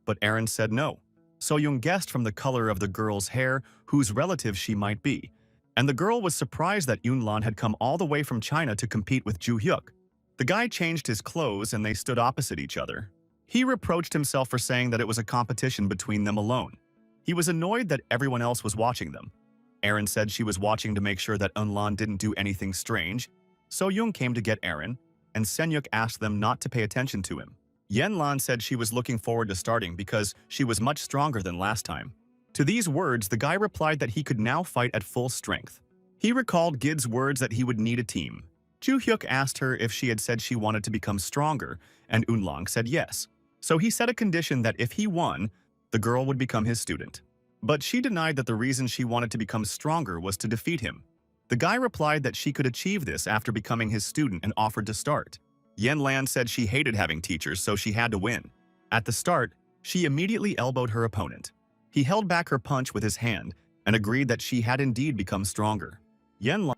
A: But Aaron said no. So-young guessed from the color of the girl's hair whose relative she might be, and the girl was surprised that Yunlan had come all the way from China to compete with Ju Hyuk. The guy changed his clothes and they stood opposite each other. He reproached himself for saying that it was a competition between them alone. He was annoyed that everyone else was watching them. Aaron said she was watching to make sure that Eunlan didn't do anything strange. So-young came to get Aaron, and Senyuk asked them not to pay attention to him. Yenlan said she was looking forward to starting because she was much stronger than last time. To these words, the guy replied that he could now fight at full strength. He recalled Gid's words that he would need a team. Ju Hyuk asked her if she had said she wanted to become stronger, and Eunlang said yes. So he set a condition that if he won, the girl would become his student. But she denied that the reason she wanted to become stronger was to defeat him. The guy replied that she could achieve this after becoming his student and offered to start. Yenlan said she hated having teachers, so she had to win. At the start, she immediately elbowed her opponent. He held back her punch with his hand and agreed that she had indeed become stronger.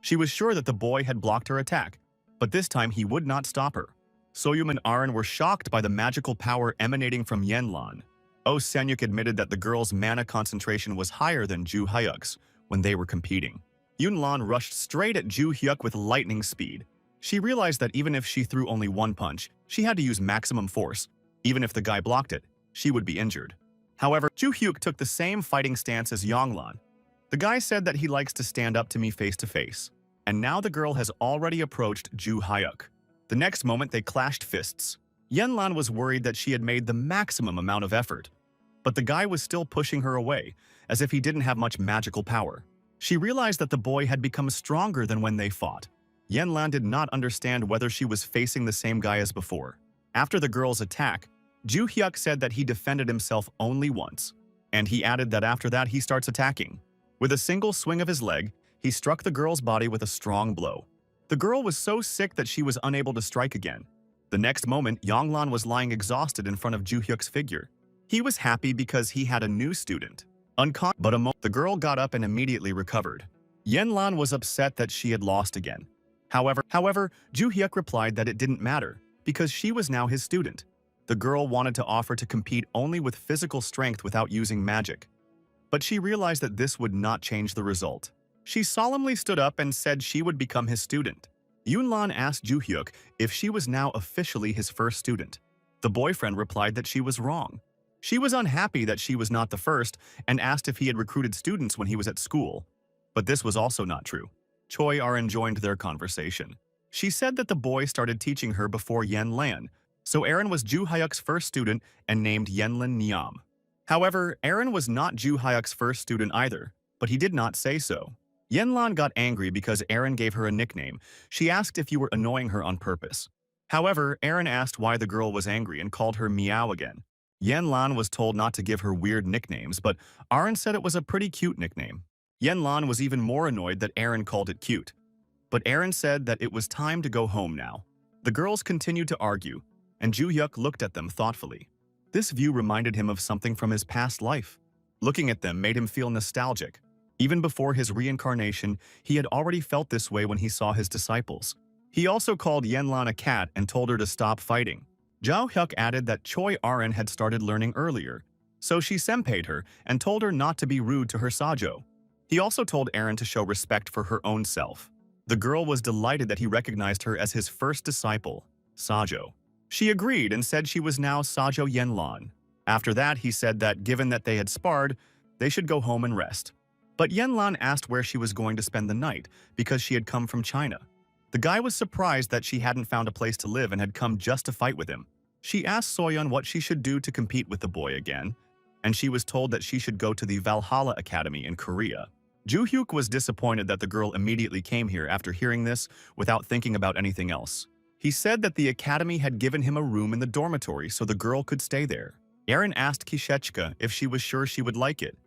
A: She was sure that the boy had blocked her attack, but this time he would not stop her. Soyum and Aaron were shocked by the magical power emanating from Yenlan. Oh Senyuk admitted that the girl's mana concentration was higher than Ju Hyuk's when they were competing. Yunlan rushed straight at Ju Hyuk with lightning speed. She realized that even if she threw only one punch, she had to use maximum force. Even if the guy blocked it, she would be injured. However, Ju Hyuk took the same fighting stance as Yonglan. The guy said that he likes to stand up to me face to face, and now the girl has already approached Ju Hyuk. The next moment they clashed fists. Yan-lan was worried that she had made the maximum amount of effort, but the guy was still pushing her away, as if he didn't have much magical power. She realized that the boy had become stronger than when they fought. Yan-lan did not understand whether she was facing the same guy as before. After the girl's attack, Ju-hyuk said that he defended himself only once, and he added that after that he starts attacking. With a single swing of his leg, he struck the girl's body with a strong blow. The girl was so sick that she was unable to strike again. The next moment, Yonglan was lying exhausted in front of Ju-hyuk's figure. He was happy because he had a new student. The girl got up and immediately recovered. Yan-lan was upset that she had lost again. However, Ju-hyuk replied that it didn't matter, because she was now his student. The girl wanted to offer to compete only with physical strength without using magic. But she realized that this would not change the result. She solemnly stood up and said she would become his student. Yunlan asked Ju-hyuk if she was now officially his first student. The boyfriend replied that she was wrong. She was unhappy that she was not the first and asked if he had recruited students when he was at school. But this was also not true. Choi Arin joined their conversation. She said that the boy started teaching her before Yan-lan, so Arin was Ju-hyuk's first student and named Yenlin Niam. However, Arin was not Ju-hyuk's first student either, but he did not say so. Yenlan got angry because Arin gave her a nickname. She asked if you were annoying her on purpose. However, Arin asked why the girl was angry and called her Meow again. Yenlan was told not to give her weird nicknames, but Arin said it was a pretty cute nickname. Yenlan was even more annoyed that Arin called it cute. But Arin said that it was time to go home now. The girls continued to argue, and Ju-hyuk looked at them thoughtfully. This view reminded him of something from his past life. Looking at them made him feel nostalgic. Even before his reincarnation, he had already felt this way when he saw his disciples. He also called Yenlan a cat and told her to stop fighting. Jau-hyuk added that Choi Arin had started learning earlier, so she senpai'd her and told her not to be rude to her Sajo. He also told Arin to show respect for her own self. The girl was delighted that he recognized her as his first disciple, Sajo. She agreed and said she was now Sajo Yenlan. After that, he said that given that they had sparred, they should go home and rest. But Yenlan asked where she was going to spend the night because she had come from China. The guy was surprised that she hadn't found a place to live and had come just to fight with him. She asked Soyeon what she should do to compete with the boy again, and she was told that she should go to the Valhalla Academy in Korea. Ju-hyuk was disappointed that the girl immediately came here after hearing this without thinking about anything else. He said that the academy had given him a room in the dormitory so the girl could stay there. Arin asked Kishechka if she was sure she would like it,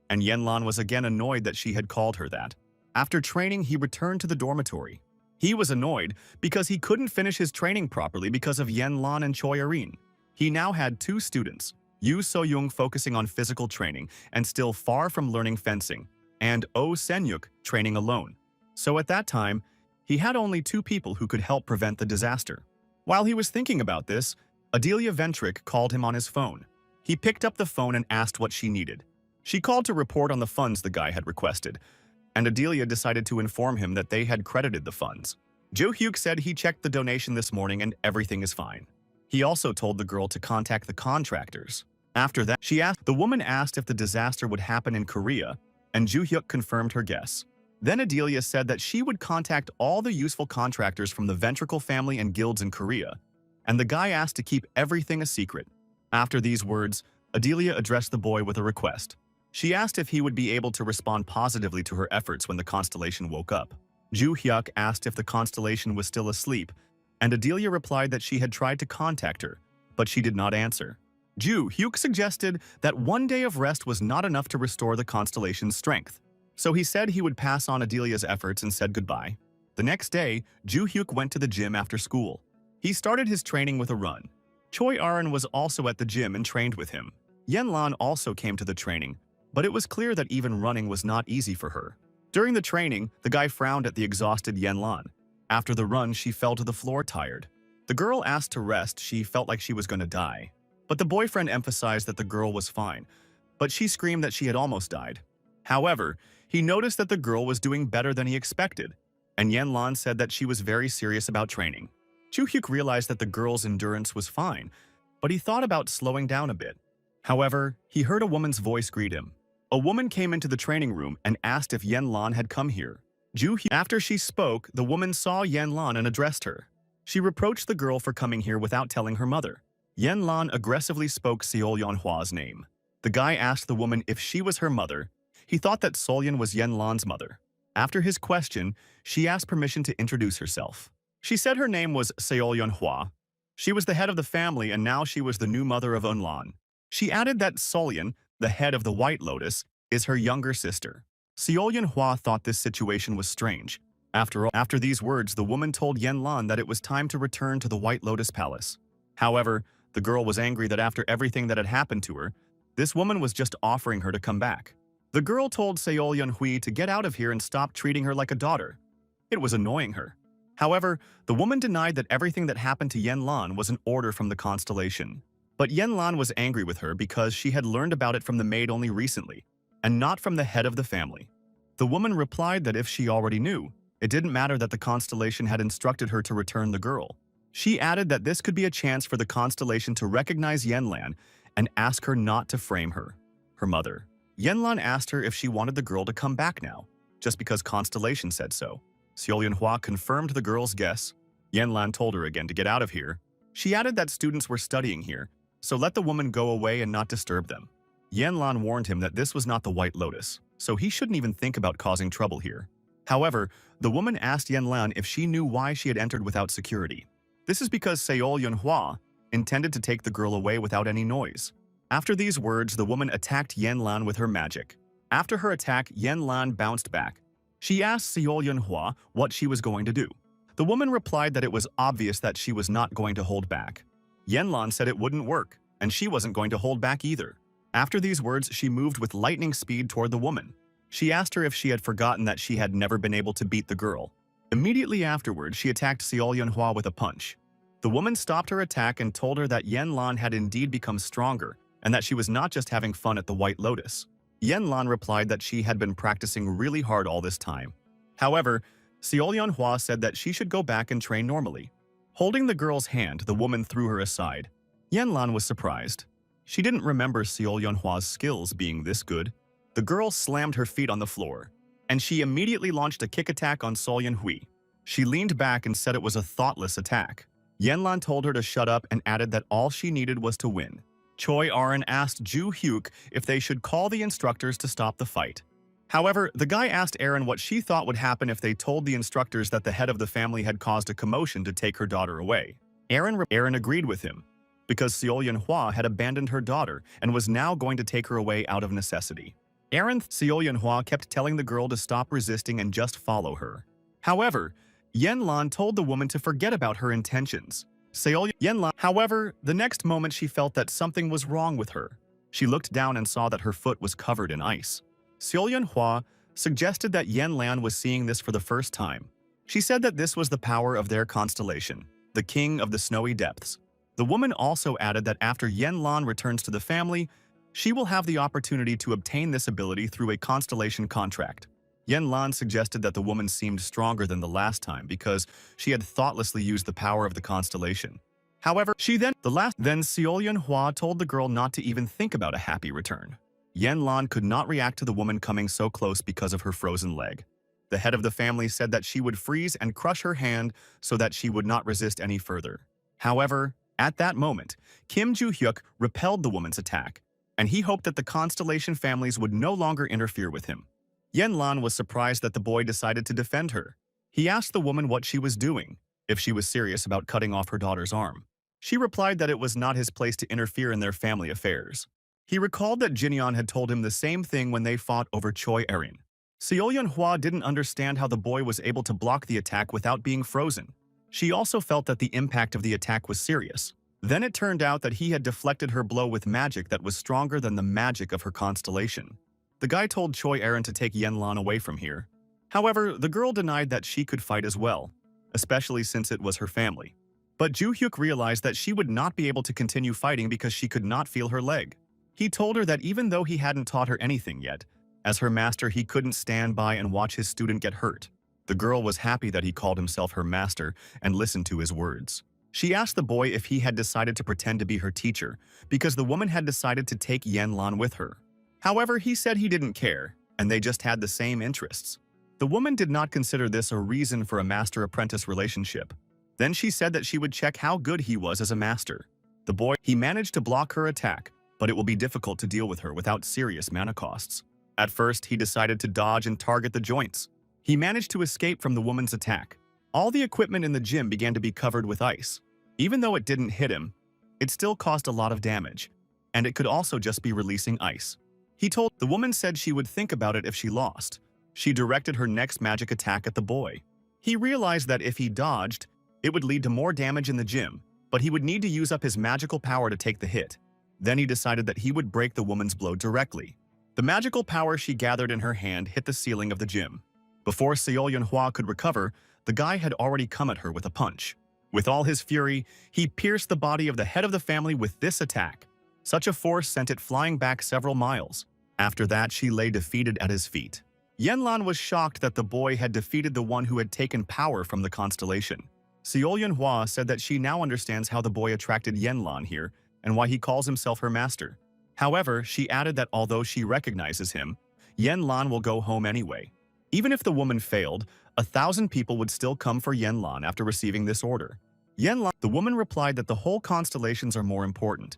A: and Yenlan was again annoyed that she had called her that. After training, he returned to the dormitory. He was annoyed because he couldn't finish his training properly because of Yenlan and Choi Arin. He now had two students, Yu So-young focusing on physical training and still far from learning fencing, and Oh Senyuk training alone. So at that time, he had only two people who could help prevent the disaster. While he was thinking about this, Adelia Ventrick called him on his phone. He picked up the phone and asked what she needed. She called to report on the funds the guy had requested, and Adelia decided to inform him that they had credited the funds. Ju-hyuk said he checked the donation this morning and everything is fine. He also told the girl to contact the contractors. After that, the woman asked if the disaster would happen in Korea, and Ju-hyuk confirmed her guess. Then Adelia said that she would contact all the useful contractors from the Ventricle family and guilds in Korea, and the guy asked to keep everything a secret. After these words, Adelia addressed the boy with a request. She asked if he would be able to respond positively to her efforts when the constellation woke up. Ju-hyuk asked if the constellation was still asleep, and Adelia replied that she had tried to contact her, but she did not answer. Ju-hyuk suggested that one day of rest was not enough to restore the constellation's strength, so he said he would pass on Adelia's efforts and said goodbye. The next day, Ju-hyuk went to the gym after school. He started his training with a run. Choi Arin was also at the gym and trained with him. Yenlan also came to the training, but it was clear that even running was not easy for her. During the training, the guy frowned at the exhausted Yenlan. After the run, she fell to the floor tired. The girl asked to rest. She felt like she was going to die. But the boyfriend emphasized that the girl was fine, but she screamed that she had almost died. However, he noticed that the girl was doing better than he expected, and Yenlan said that she was very serious about training. Ju-hyuk realized that the girl's endurance was fine, but he thought about slowing down a bit. However, he heard a woman's voice greet him. A woman came into the training room and asked if Yenlan had come here. After she spoke, the woman saw Yenlan and addressed her. She reproached the girl for coming here without telling her mother. Yan-lan aggressively spoke Seol-yeonhwa's name. The guy asked the woman if she was her mother. He thought that Solyan was Yan-lan's mother. After his question, she asked permission to introduce herself. She said her name was Seol-yeonhwa. She was the head of the family and now she was the new mother of Eun-lan. She added that Solyan, the head of the White Lotus, is her younger sister. Seol-yeonhwa thought this situation was strange. After these words, the woman told Yan-lan that it was time to return to the White Lotus Palace. However, the girl was angry that after everything that had happened to her, this woman was just offering her to come back. The girl told Seol-yeonhwa to get out of here and stop treating her like a daughter. It was annoying her. However, the woman denied that everything that happened to Yan-lan was an order from the constellation. But Yan-lan was angry with her because she had learned about it from the maid only recently, and not from the head of the family. The woman replied that if she already knew, it didn't matter that the constellation had instructed her to return the girl. She added that this could be a chance for the constellation to recognize Yan-lan and ask her not to frame her mother. Yan-lan asked her if she wanted the girl to come back now, just because Constellation said so. Seol-yeonhwa confirmed the girl's guess. Yan-lan told her again to get out of here. She added that students were studying here, so let the woman go away and not disturb them. Yan-lan warned him that this was not the White Lotus, so he shouldn't even think about causing trouble here. However, the woman asked Yan-lan if she knew why she had entered without security. This is because Seol-yeonhwa intended to take the girl away without any noise. After these words, the woman attacked Yan-lan with her magic. After her attack, Yan-lan bounced back. She asked Seol-yeonhwa what she was going to do. The woman replied that it was obvious that she was not going to hold back. Yan-lan said it wouldn't work, and she wasn't going to hold back either. After these words, she moved with lightning speed toward the woman. She asked her if she had forgotten that she had never been able to beat the girl. Immediately afterwards, she attacked Seol-yeonhwa with a punch. The woman stopped her attack and told her that Yan-lan had indeed become stronger and that she was not just having fun at the White Lotus. Yan-lan replied that she had been practicing really hard all this time. However, Seol-yeonhwa said that she should go back and train normally. Holding the girl's hand, the woman threw her aside. Yan-lan was surprised. She didn't remember Seol-yeonhwa's skills being this good. The girl slammed her feet on the floor, and she immediately launched a kick attack on Seol-yeonhwa. She leaned back and said it was a thoughtless attack. Yan-lan told her to shut up and added that all she needed was to win. Choi Aron asked Ju Hyuk if they should call the instructors to stop the fight. However, the guy asked Aron what she thought would happen if they told the instructors that the head of the family had caused a commotion to take her daughter away. Aron agreed with him, because Seol-yeonhwa had abandoned her daughter and was now going to take her away out of necessity. Seol-yeonhwa kept telling the girl to stop resisting and just follow her. However, Yan-lan told the woman to forget about her intentions. However, the next moment she felt that something was wrong with her. She looked down and saw that her foot was covered in ice. Seol-yeonhwa suggested that Yan-lan was seeing this for the first time. She said that this was the power of their constellation, the king of the snowy depths. The woman also added that after Yan-lan returns to the family, she will have the opportunity to obtain this ability through a constellation contract. Yan-lan suggested that the woman seemed stronger than the last time because she had thoughtlessly used the power of the constellation. However, then Seol-yeonhwa told the girl not to even think about a happy return. Yan-lan could not react to the woman coming so close because of her frozen leg. The head of the family said that she would freeze and crush her hand so that she would not resist any further. However, at that moment, Kim Ju-hyuk repelled the woman's attack, and he hoped that the constellation families would no longer interfere with him. Yan-lan was surprised that the boy decided to defend her. He asked the woman what she was doing, if she was serious about cutting off her daughter's arm. She replied that it was not his place to interfere in their family affairs. He recalled that Jinyeon had told him the same thing when they fought over Choi Erin. Seol-yeonhwa didn't understand how the boy was able to block the attack without being frozen. She also felt that the impact of the attack was serious. Then it turned out that he had deflected her blow with magic that was stronger than the magic of her constellation. The guy told Choi Erin to take Yan-lan away from here. However, the girl denied that she could fight as well, especially since it was her family. But Ju-hyuk realized that she would not be able to continue fighting because she could not feel her leg. He told her that even though he hadn't taught her anything yet, as her master he couldn't stand by and watch his student get hurt. The girl was happy that he called himself her master and listened to his words. She asked the boy if he had decided to pretend to be her teacher because the woman had decided to take Yan-lan with her. However, he said he didn't care, and they just had the same interests. The woman did not consider this a reason for a master-apprentice relationship. Then she said that she would check how good he was as a master. The boy, he managed to block her attack, but it will be difficult to deal with her without serious mana costs. At first, he decided to dodge and target the joints. He managed to escape from the woman's attack. All the equipment in the gym began to be covered with ice. Even though it didn't hit him, it still caused a lot of damage, and it could also just be releasing ice. The woman said she would think about it if she lost. She directed her next magic attack at the boy. He realized that if he dodged, it would lead to more damage in the gym, but he would need to use up his magical power to take the hit. Then he decided that he would break the woman's blow directly. The magical power she gathered in her hand hit the ceiling of the gym. Before Seol-Yunhua could recover, the guy had already come at her with a punch. With all his fury, he pierced the body of the head of the family with this attack. Such a force sent it flying back several miles. After that, she lay defeated at his feet. Yanlan was shocked that the boy had defeated the one who had taken power from the constellation. Seol-Yunhua said that she now understands how the boy attracted Yanlan here and why he calls himself her master. However, she added that although she recognizes him, Yanlan will go home anyway. Even if the woman failed, 1,000 people would still come for Yanlan after receiving this order. The woman replied that the whole constellations are more important,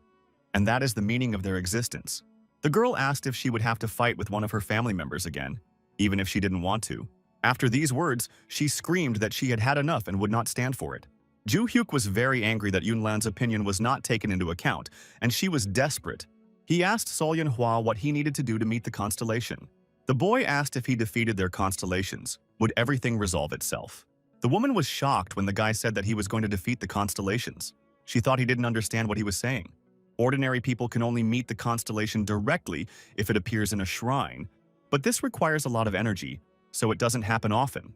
A: and that is the meaning of their existence. The girl asked if she would have to fight with one of her family members again, even if she didn't want to. After these words, she screamed that she had had enough and would not stand for it. Ju Hyuk was very angry that Yunlan's opinion was not taken into account, and she was desperate. He asked Seol-Yunhua what he needed to do to meet the constellation. The boy asked if he defeated their constellations, would everything resolve itself? The woman was shocked when the guy said that he was going to defeat the constellations. She thought he didn't understand what he was saying. Ordinary people can only meet the constellation directly if it appears in a shrine, but this requires a lot of energy, so it doesn't happen often.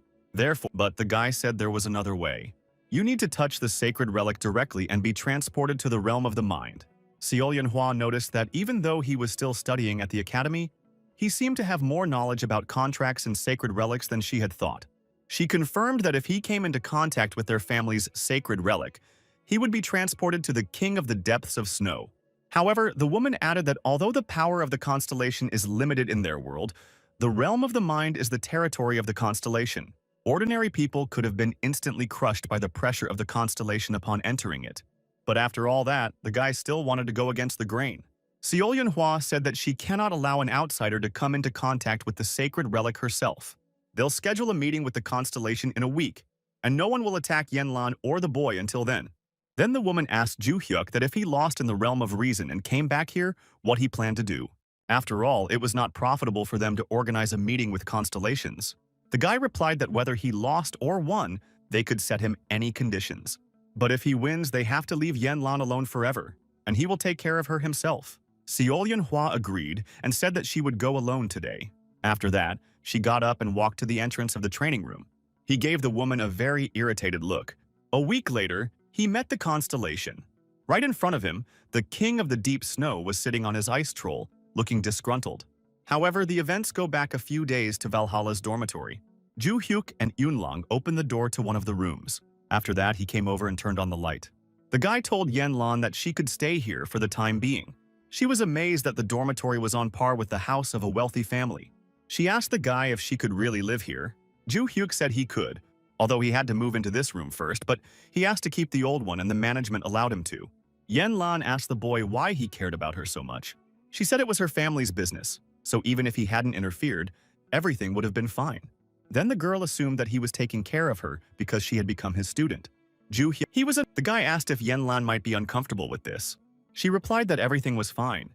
A: But the guy said there was another way. You need to touch the sacred relic directly and be transported to the realm of the mind. Seol-Yunhua noticed that even though he was still studying at the academy, he seemed to have more knowledge about contracts and sacred relics than she had thought. She confirmed that if he came into contact with their family's sacred relic, he would be transported to the king of the depths of snow. However, the woman added that although the power of the constellation is limited in their world, the realm of the mind is the territory of the constellation. Ordinary people could have been instantly crushed by the pressure of the constellation upon entering it. But after all that, the guy still wanted to go against the grain. Seol-Yunhua said that she cannot allow an outsider to come into contact with the sacred relic herself. They'll schedule a meeting with the constellation in a week, and no one will attack Yanlan or the boy until then. Then the woman asked Ju Hyuk that if he lost in the realm of reason and came back here, what he planned to do. After all, it was not profitable for them to organize a meeting with constellations. The guy replied that whether he lost or won, they could set him any conditions. But if he wins, they have to leave Yanlan alone forever, and he will take care of her himself. Seol-Yunhua agreed and said that she would go alone today. After that, she got up and walked to the entrance of the training room. He gave the woman a very irritated look. A week later, he met the constellation. Right in front of him, the king of the deep snow was sitting on his ice troll, looking disgruntled. However, the events go back a few days to Valhalla's dormitory. Ju Hyuk and Yunlang opened the door to one of the rooms. After that, he came over and turned on the light. The guy told Yanlan that she could stay here for the time being. She was amazed that the dormitory was on par with the house of a wealthy family. She asked the guy if she could really live here. Ju Hyuk said he could, although he had to move into this room first, but he asked to keep the old one and the management allowed him to. Yanlan asked the boy why he cared about her so much. She said it was her family's business, so even if he hadn't interfered, everything would have been fine. Then the girl assumed that he was taking care of her because she had become his student. The guy asked if Yanlan might be uncomfortable with this. She replied that everything was fine.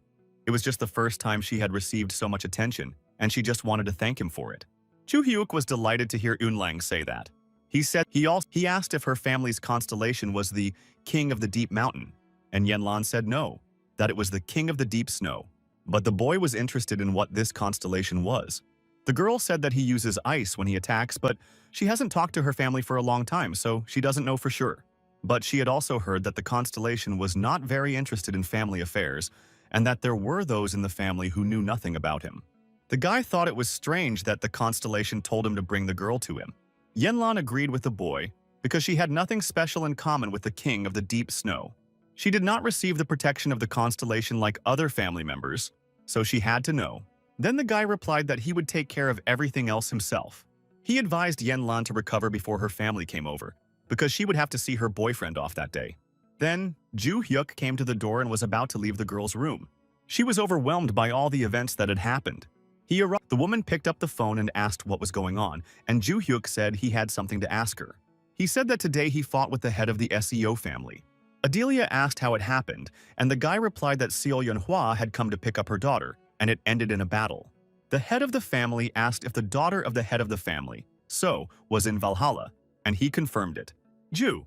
A: It was just the first time she had received so much attention, and she just wanted to thank him for it. Ju Hyuk was delighted to hear Yunlang say that. He asked if her family's constellation was the king of the deep mountain, and Yanlan said no, that it was the king of the deep snow. But the boy was interested in what this constellation was. The girl said that he uses ice when he attacks, but she hasn't talked to her family for a long time, so she doesn't know for sure. But she had also heard that the constellation was not very interested in family affairs, and that there were those in the family who knew nothing about him. The guy thought it was strange that the constellation told him to bring the girl to him. Yanlan agreed with the boy because she had nothing special in common with the king of the deep snow. She did not receive the protection of the constellation like other family members, so she had to know. Then the guy replied that he would take care of everything else himself. He advised Yanlan to recover before her family came over, because she would have to see her boyfriend off that day. Then, Ju Hyuk came to the door and was about to leave the girl's room. She was overwhelmed by all the events that had happened. He arrived. The woman picked up the phone and asked what was going on, and Ju Hyuk said he had something to ask her. He said that today he fought with the head of the SEO family. Adelia asked how it happened, and the guy replied that Seo Yunhua had come to pick up her daughter, and it ended in a battle. The head of the family asked if the daughter of the head of the family, So, was in Valhalla, and he confirmed it. Ju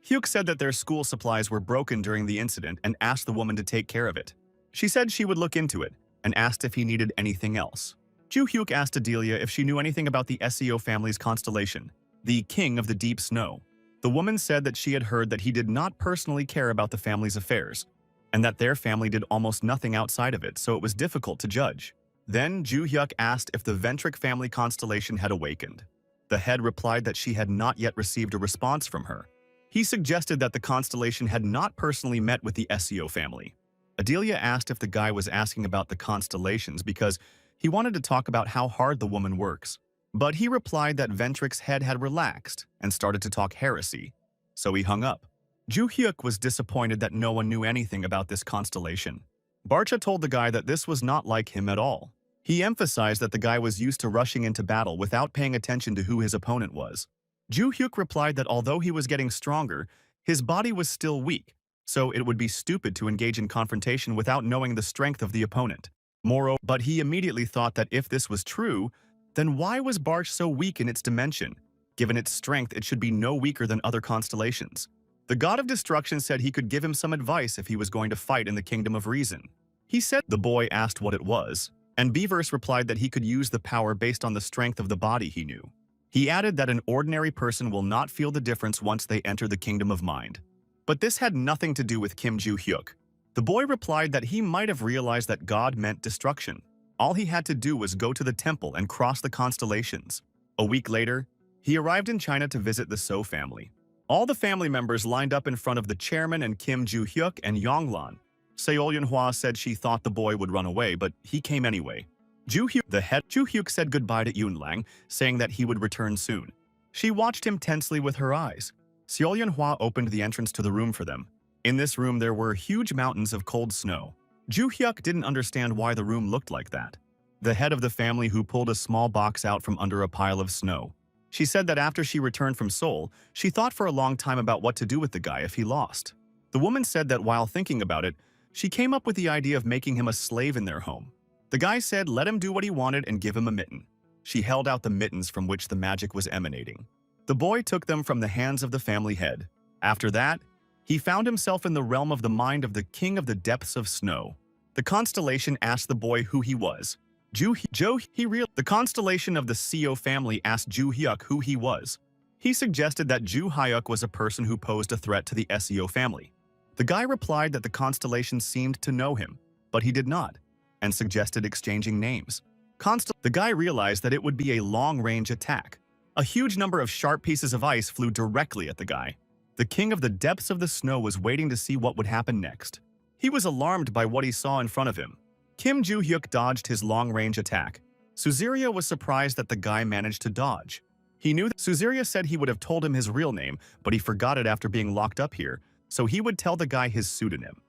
A: Hyuk said that their school supplies were broken during the incident and asked the woman to take care of it. She said she would look into it, and asked if he needed anything else. Ju Hyuk asked Adelia if she knew anything about the SEO family's constellation, the King of the Deep Snow. The woman said that she had heard that he did not personally care about the family's affairs, and that their family did almost nothing outside of it, so it was difficult to judge. Then Ju Hyuk asked if the Ventric family constellation had awakened. The head replied that she had not yet received a response from her. He suggested that the constellation had not personally met with the SEO family. Adelia asked if the guy was asking about the constellations because he wanted to talk about how hard the woman works. But he replied that Ventric's head had relaxed and started to talk heresy, so he hung up. Ju Hyuk was disappointed that no one knew anything about this constellation. Barcha told the guy that this was not like him at all. He emphasized that the guy was used to rushing into battle without paying attention to who his opponent was. Ju Hyuk replied that although he was getting stronger, his body was still weak, so it would be stupid to engage in confrontation without knowing the strength of the opponent. Moreover, but he immediately thought that if this was true, then why was Barch so weak in its dimension? Given its strength, it should be no weaker than other constellations. The god of destruction said he could give him some advice if he was going to fight in the Kingdom of Reason. He said the boy asked what it was, and Beavers replied that he could use the power based on the strength of the body he knew. He added that an ordinary person will not feel the difference once they enter the Kingdom of Mind. But this had nothing to do with Kim Ju Hyuk. The boy replied that he might have realized that God meant destruction. All he had to do was go to the temple and cross the constellations. A week later, he arrived in China to visit the So family. All the family members lined up in front of the chairman and Kim Ju Hyuk and Yonglan. Seo Yunhua said she thought the boy would run away, but he came anyway. Ju Hyuk said goodbye to Yunlang, saying that he would return soon. She watched him tensely with her eyes. Seo Yunhua opened the entrance to the room for them. In this room there were huge mountains of cold snow. Ju Hyuk didn't understand why the room looked like that. The head of the family who pulled a small box out from under a pile of snow. She said that after she returned from Seoul, she thought for a long time about what to do with the guy if he lost. The woman said that while thinking about it, she came up with the idea of making him a slave in their home. The guy said let him do what he wanted and give him a mitten. She held out the mittens from which the magic was emanating. The boy took them from the hands of the family head. After that, he found himself in the realm of the mind of the king of the depths of snow. The constellation asked the boy who he was. The constellation of the Seo family asked Ju Hyuk who he was. He suggested that Ju Hyuk was a person who posed a threat to the Seo family. The guy replied that the constellation seemed to know him, but he did not, and suggested exchanging names. The guy realized that it would be a long-range attack. A huge number of sharp pieces of ice flew directly at the guy. The king of the depths of the snow was waiting to see what would happen next. He was alarmed by what he saw in front of him. Kim Ju Hyuk dodged his long-range attack. Suziria was surprised that the guy managed to dodge. He knew that Suziria said he would have told him his real name, but he forgot it after being locked up here, so he would tell the guy his pseudonym.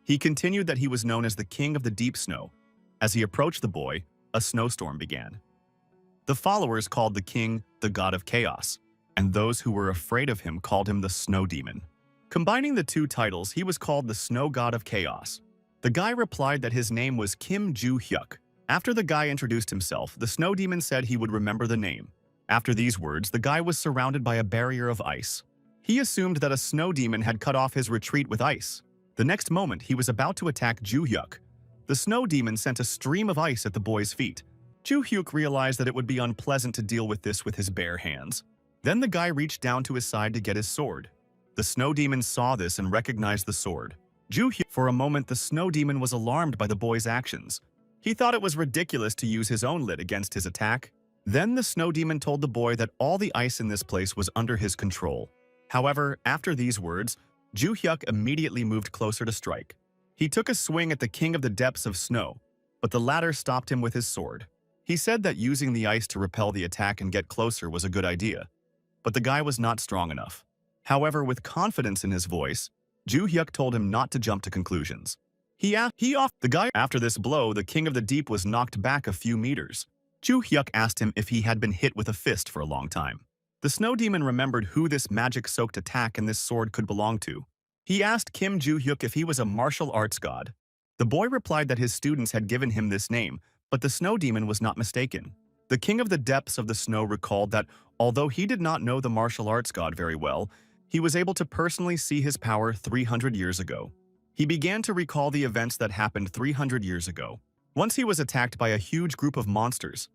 A: He continued that he was known as the King of the Deep Snow. As he approached the boy, a snowstorm began. The followers called the king the God of Chaos, and those who were afraid of him called him the Snow Demon. Combining the two titles, he was called the Snow God of Chaos. The guy replied that his name was Kim Ju Hyuk. After the guy introduced himself, the Snow Demon said he would remember the name. After these words, the guy was surrounded by a barrier of ice. He assumed that a snow demon had cut off his retreat with ice. The next moment, he was about to attack Ju Hyuk. The snow demon sent a stream of ice at the boy's feet. Ju Hyuk realized that it would be unpleasant to deal with this with his bare hands. Then the guy reached down to his side to get his sword. The snow demon saw this and recognized the sword. For a moment, the snow demon was alarmed by the boy's actions. He thought it was ridiculous to use his own lit against his attack. Then the snow demon told the boy that all the ice in this place was under his control. However, after these words, Ju Hyuk immediately moved closer to strike. He took a swing at the king of the depths of snow, but the latter stopped him with his sword. He said that using the ice to repel the attack and get closer was a good idea, but the guy was not strong enough. However, with confidence in his voice, Ju Hyuk told him not to jump to conclusions. The guy. After this blow, the king of the deep was knocked back a few meters. Ju Hyuk asked him if he had been hit with a fist for a long time. The snow demon remembered who this magic-soaked attack and this sword could belong to. He asked Kim Ju Hyuk if he was a martial arts god. The boy replied that his students had given him this name, but the snow demon was not mistaken. The king of the depths of the snow recalled that, although he did not know the martial arts god very well, he was able to personally see his power 300 years ago. He began to recall the events that happened 300 years ago. Once he was attacked by a huge group of monsters.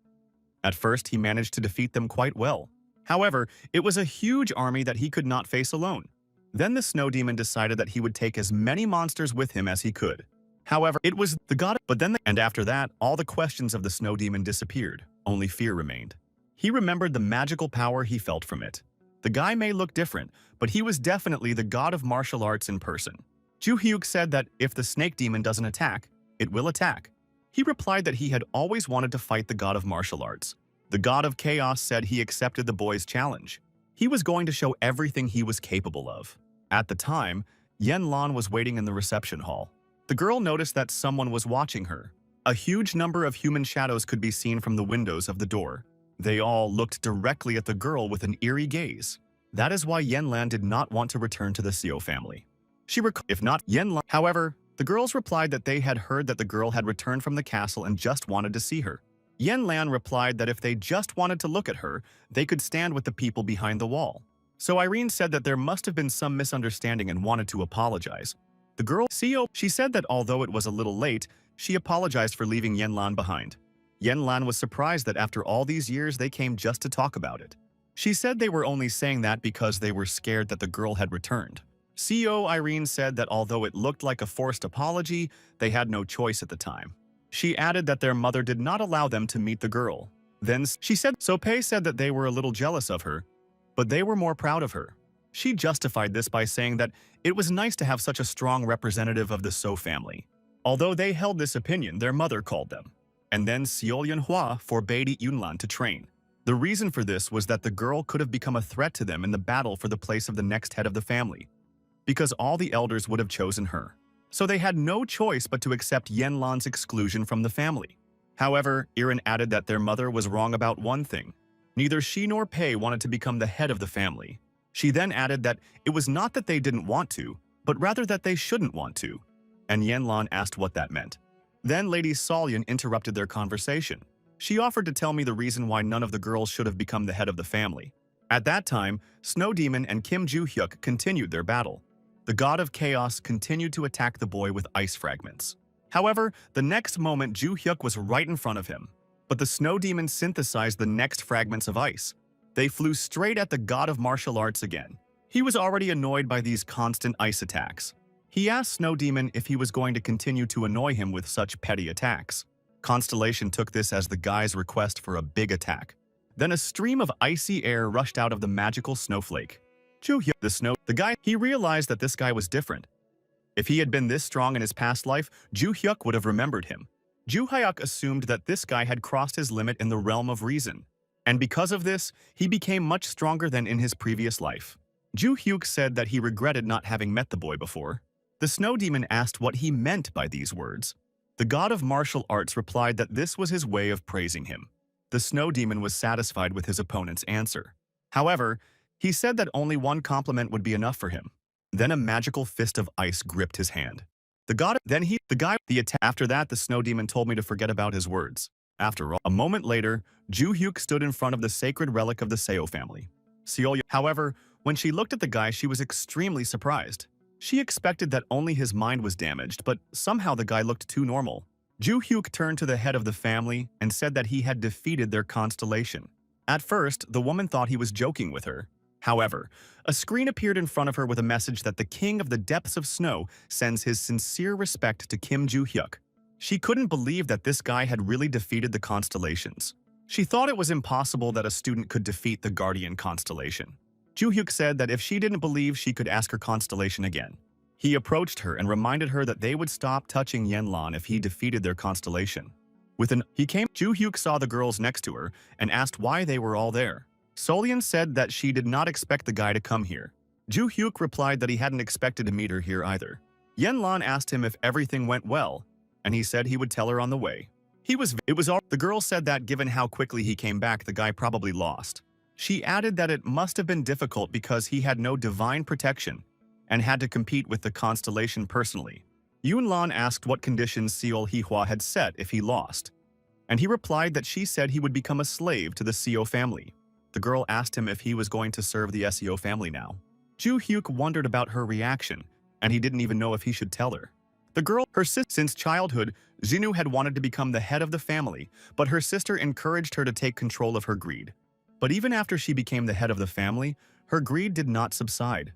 A: At first, he managed to defeat them quite well. However, it was a huge army that he could not face alone. Then the snow demon decided that he would take as many monsters with him as he could. However, it was the god, and after that, all the questions of the snow demon disappeared. Only fear remained. He remembered the magical power he felt from it. The guy may look different, but he was definitely the god of martial arts in person. Ju Hyuk said that if the snake demon doesn't attack, it will attack. He replied that he had always wanted to fight the god of martial arts. The god of chaos said he accepted the boy's challenge. He was going to show everything he was capable of. At the time, Yen Lan was waiting in the reception hall. The girl noticed that someone was watching her. A huge number of human shadows could be seen from the windows of the door. They all looked directly at the girl with an eerie gaze. That is why Yen Lan did not want to return to the Seo family. If not Yen Lan. However, the girls replied that they had heard that the girl had returned from the castle and just wanted to see her. Yen Lan replied that if they just wanted to look at her, they could stand with the people behind the wall. So Irene said that there must have been some misunderstanding and wanted to apologize. The girl, Seo, she said that although it was a little late, she apologized for leaving Yen Lan behind. Yen Lan was surprised that after all these years they came just to talk about it. She said they were only saying that because they were scared that the girl had returned. CEO Irene said that although it looked like a forced apology, they had no choice at the time. She added that their mother did not allow them to meet the girl. Then she said, Sope said that they were a little jealous of her, but they were more proud of her. She justified this by saying that it was nice to have such a strong representative of the So family. Although they held this opinion, their mother called them. And then Seol Yunhua forbade Yunlan to train. The reason for this was that the girl could have become a threat to them in the battle for the place of the next head of the family, because all the elders would have chosen her. So they had no choice but to accept Yen Lan's exclusion from the family. However, Irin added that their mother was wrong about one thing. Neither she nor Pei wanted to become the head of the family. She then added that it was not that they didn't want to, but rather that they shouldn't want to. And Yen Lan asked what that meant. Then Lady Solyan interrupted their conversation. She offered to tell me the reason why none of the girls should have become the head of the family. At that time, Snow Demon and Kim Ju Hyuk continued their battle. The god of chaos continued to attack the boy with ice fragments. However, the next moment Ju Hyuk was right in front of him. But the snow demon synthesized the next fragments of ice. They flew straight at the god of martial arts again. He was already annoyed by these constant ice attacks. He asked Snow Demon if he was going to continue to annoy him with such petty attacks. Constellation took this as the guy's request for a big attack. Then a stream of icy air rushed out of the magical snowflake. Ju Hyuk, he realized that this guy was different. If he had been this strong in his past life, Ju Hyuk would have remembered him. Ju Hyuk assumed that this guy had crossed his limit in the realm of reason. And because of this, he became much stronger than in his previous life. Ju Hyuk said that he regretted not having met the boy before. The snow demon asked what he meant by these words. The god of martial arts replied that this was his way of praising him. The snow demon was satisfied with his opponent's answer. However, he said that only one compliment would be enough for him. Then a magical fist of ice gripped his hand. After that, the snow demon told me to forget about his words. After all, a moment later, Ju Hyuk stood in front of the sacred relic of the Seo family. However, when she looked at the guy, she was extremely surprised. She expected that only his mind was damaged, but somehow the guy looked too normal. Ju Hyuk turned to the head of the family and said that he had defeated their constellation. At first, the woman thought he was joking with her. However, a screen appeared in front of her with a message that the king of the depths of snow sends his sincere respect to Kim Ju Hyuk. She couldn't believe that this guy had really defeated the constellations. She thought it was impossible that a student could defeat the guardian constellation. Ju Hyuk said that if she didn't believe, she could ask her constellation again. He approached her and reminded her that they would stop touching Yen Lan if he defeated their constellation. Ju Hyuk saw the girls next to her and asked why they were all there. Solian said that she did not expect the guy to come here. Ju Hyuk replied that he hadn't expected to meet her here either. Yen Lan asked him if everything went well, and he said he would tell her on the way. The girl said that given how quickly he came back, the guy probably lost. She added that it must have been difficult because he had no divine protection and had to compete with the constellation personally. Yun Lan asked what conditions Seol Hihua had set if he lost, and he replied that she said he would become a slave to the Seo family. The girl asked him if he was going to serve the Seo family now. Ju Hyuk wondered about her reaction, and he didn't even know if he should tell her. The girl, her sister, since childhood, Xinu had wanted to become the head of the family, but her sister encouraged her to take control of her greed. But even after she became the head of the family, her greed did not subside.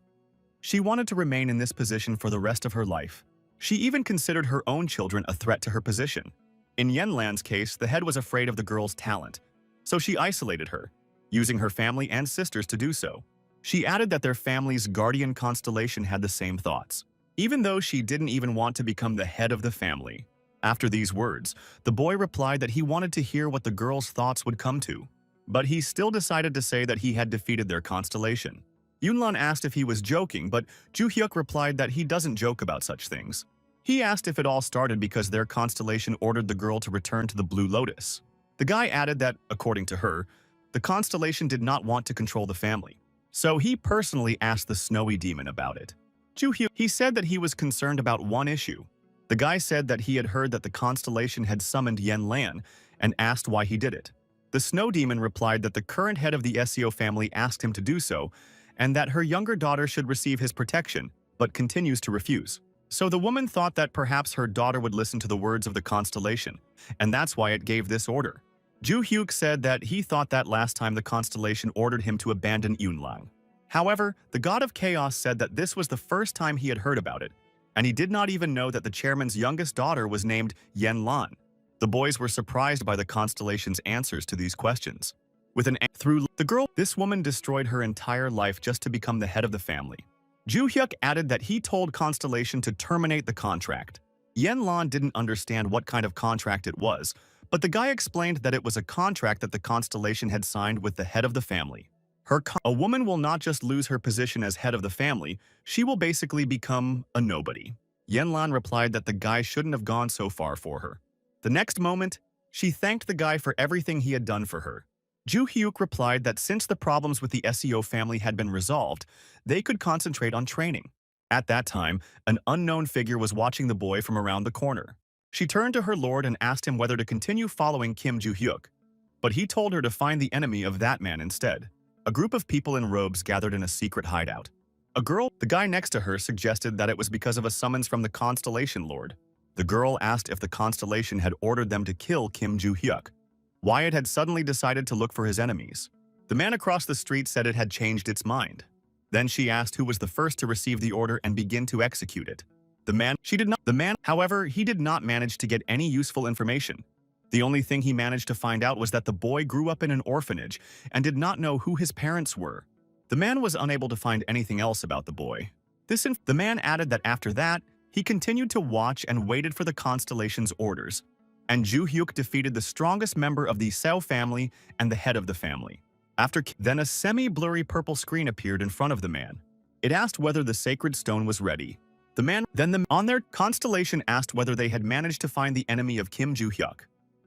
A: She wanted to remain in this position for the rest of her life. She even considered her own children a threat to her position. In Yenlan's case, the head was afraid of the girl's talent, so she isolated her, using her family and sisters to do so. She added that their family's guardian constellation had the same thoughts, even though she didn't even want to become the head of the family. After these words, the boy replied that he wanted to hear what the girl's thoughts would come to, but he still decided to say that he had defeated their constellation. Yunlan asked if he was joking, but Ju Hyuk replied that he doesn't joke about such things. He asked if it all started because their constellation ordered the girl to return to the Blue Lotus. The guy added that, according to her, the constellation did not want to control the family, so he personally asked the Snowy Demon about it. Ju Hyuk, he said that he was concerned about one issue. The guy said that he had heard that the constellation had summoned Yen Lan and asked why he did it. The Snow Demon replied that the current head of the Seo family asked him to do so, and that her younger daughter should receive his protection, but continues to refuse. So the woman thought that perhaps her daughter would listen to the words of the constellation, and that's why it gave this order. Ju Hyuk said that he thought that last time the constellation ordered him to abandon Yunlang. However, the god of chaos said that this was the first time he had heard about it, and he did not even know that the chairman's youngest daughter was named Yen Lan. The boys were surprised by the constellation's answers to these questions. Through the girl, this woman destroyed her entire life just to become the head of the family. Ju Hyuk added that he told Constellation to terminate the contract. Yen Lan didn't understand what kind of contract it was, but the guy explained that it was a contract that the Constellation had signed with the head of the family. A woman will not just lose her position as head of the family, she will basically become a nobody. Yen Lan replied that the guy shouldn't have gone so far for her. The next moment, she thanked the guy for everything he had done for her. Ju Hyuk replied that since the problems with the Seo family had been resolved, they could concentrate on training. At that time, an unknown figure was watching the boy from around the corner. She turned to her lord and asked him whether to continue following Kim Ju Hyuk, but he told her to find the enemy of that man instead. A group of people in robes gathered in a secret hideout. The guy next to her, suggested that it was because of a summons from the Constellation Lord. The girl asked if the Constellation had ordered them to kill Kim Ju Hyuk, why it had suddenly decided to look for his enemies. The man across the street said it had changed its mind. Then she asked who was the first to receive the order and begin to execute it. However, he did not manage to get any useful information. The only thing he managed to find out was that the boy grew up in an orphanage and did not know who his parents were. The man was unable to find anything else about the boy. The man added that after that, he continued to watch and waited for the Constellation's orders, and Ju Hyuk defeated the strongest member of the Seo family and the head of the family. Then a semi-blurry purple screen appeared in front of the man. It asked whether the sacred stone was ready. On their constellation asked whether they had managed to find the enemy of Kim Ju Hyuk.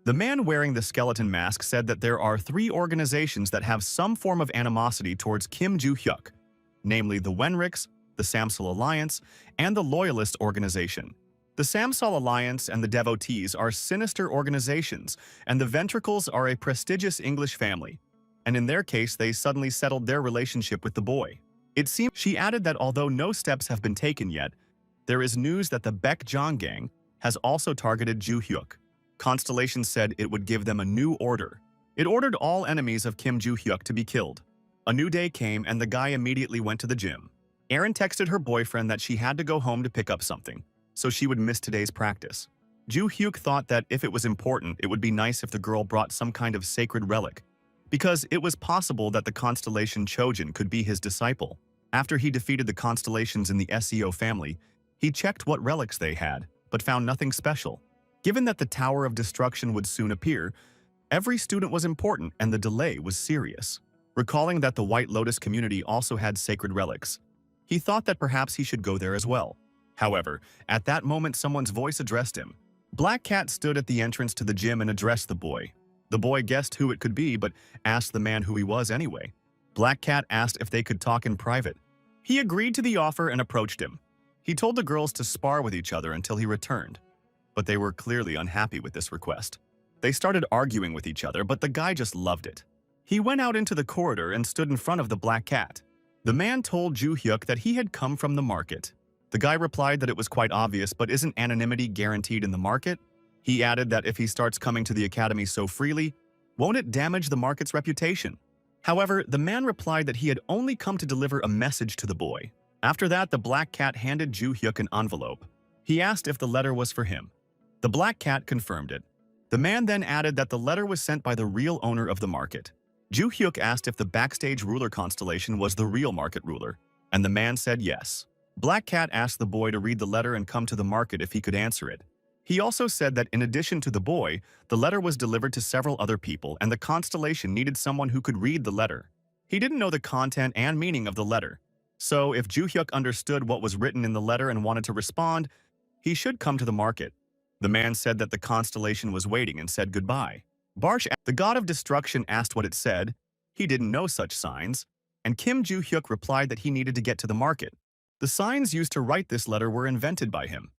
A: The man wearing the skeleton mask said that there are 3 organizations that have some form of animosity towards Kim Ju Hyuk, namely the Wenriks, the Samsol Alliance, and the Loyalist Organization. The Samsol Alliance and the Devotees are sinister organizations, and the Ventricles are a prestigious English family, and in their case they suddenly settled their relationship with the boy. It seems she added that although no steps have been taken yet, there is news that the Baek Jong gang has also targeted Ju Hyuk. Constellation said it would give them a new order. It ordered all enemies of Kim Ju Hyuk to be killed. A new day came and the guy immediately went to the gym. Erin texted her boyfriend that she had to go home to pick up something, so she would miss today's practice. Ju Hyuk thought that if it was important, it would be nice if the girl brought some kind of sacred relic, because it was possible that the Constellation Chojin could be his disciple. After he defeated the Constellations in the Seo family, he checked what relics they had, but found nothing special. Given that the Tower of Destruction would soon appear, every student was important and the delay was serious. Recalling that the White Lotus community also had sacred relics, He thought that perhaps he should go there as well. However, at that moment someone's voice addressed him. Black Cat stood at the entrance to the gym and addressed the boy. The boy guessed who it could be but asked the man who he was anyway. Black Cat asked if they could talk in private. He agreed to the offer and approached him. He told the girls to spar with each other until he returned. But they were clearly unhappy with this request. They started arguing with each other, but the guy just loved it. He went out into the corridor and stood in front of the Black Cat. The man told Ju Hyuk that he had come from the market. The guy replied that it was quite obvious, but isn't anonymity guaranteed in the market? He added that if he starts coming to the academy so freely, won't it damage the market's reputation? However, the man replied that he had only come to deliver a message to the boy. After that, the Black Cat handed Ju Hyuk an envelope. He asked if the letter was for him. The Black Cat confirmed it. The man then added that the letter was sent by the real owner of the market. Ju Hyuk asked if the backstage ruler constellation was the real market ruler, and the man said yes. Black Cat asked the boy to read the letter and come to the market if he could answer it. He also said that in addition to the boy, the letter was delivered to several other people and the constellation needed someone who could read the letter. He didn't know the content and meaning of the letter. So if Ju Hyuk understood what was written in the letter and wanted to respond, he should come to the market. The man said that the constellation was waiting and said goodbye. Barsh, the god of destruction, asked what it said. He didn't know such signs. And Kim Ju Hyuk replied that he needed to get to the market. The signs used to write this letter were invented by him.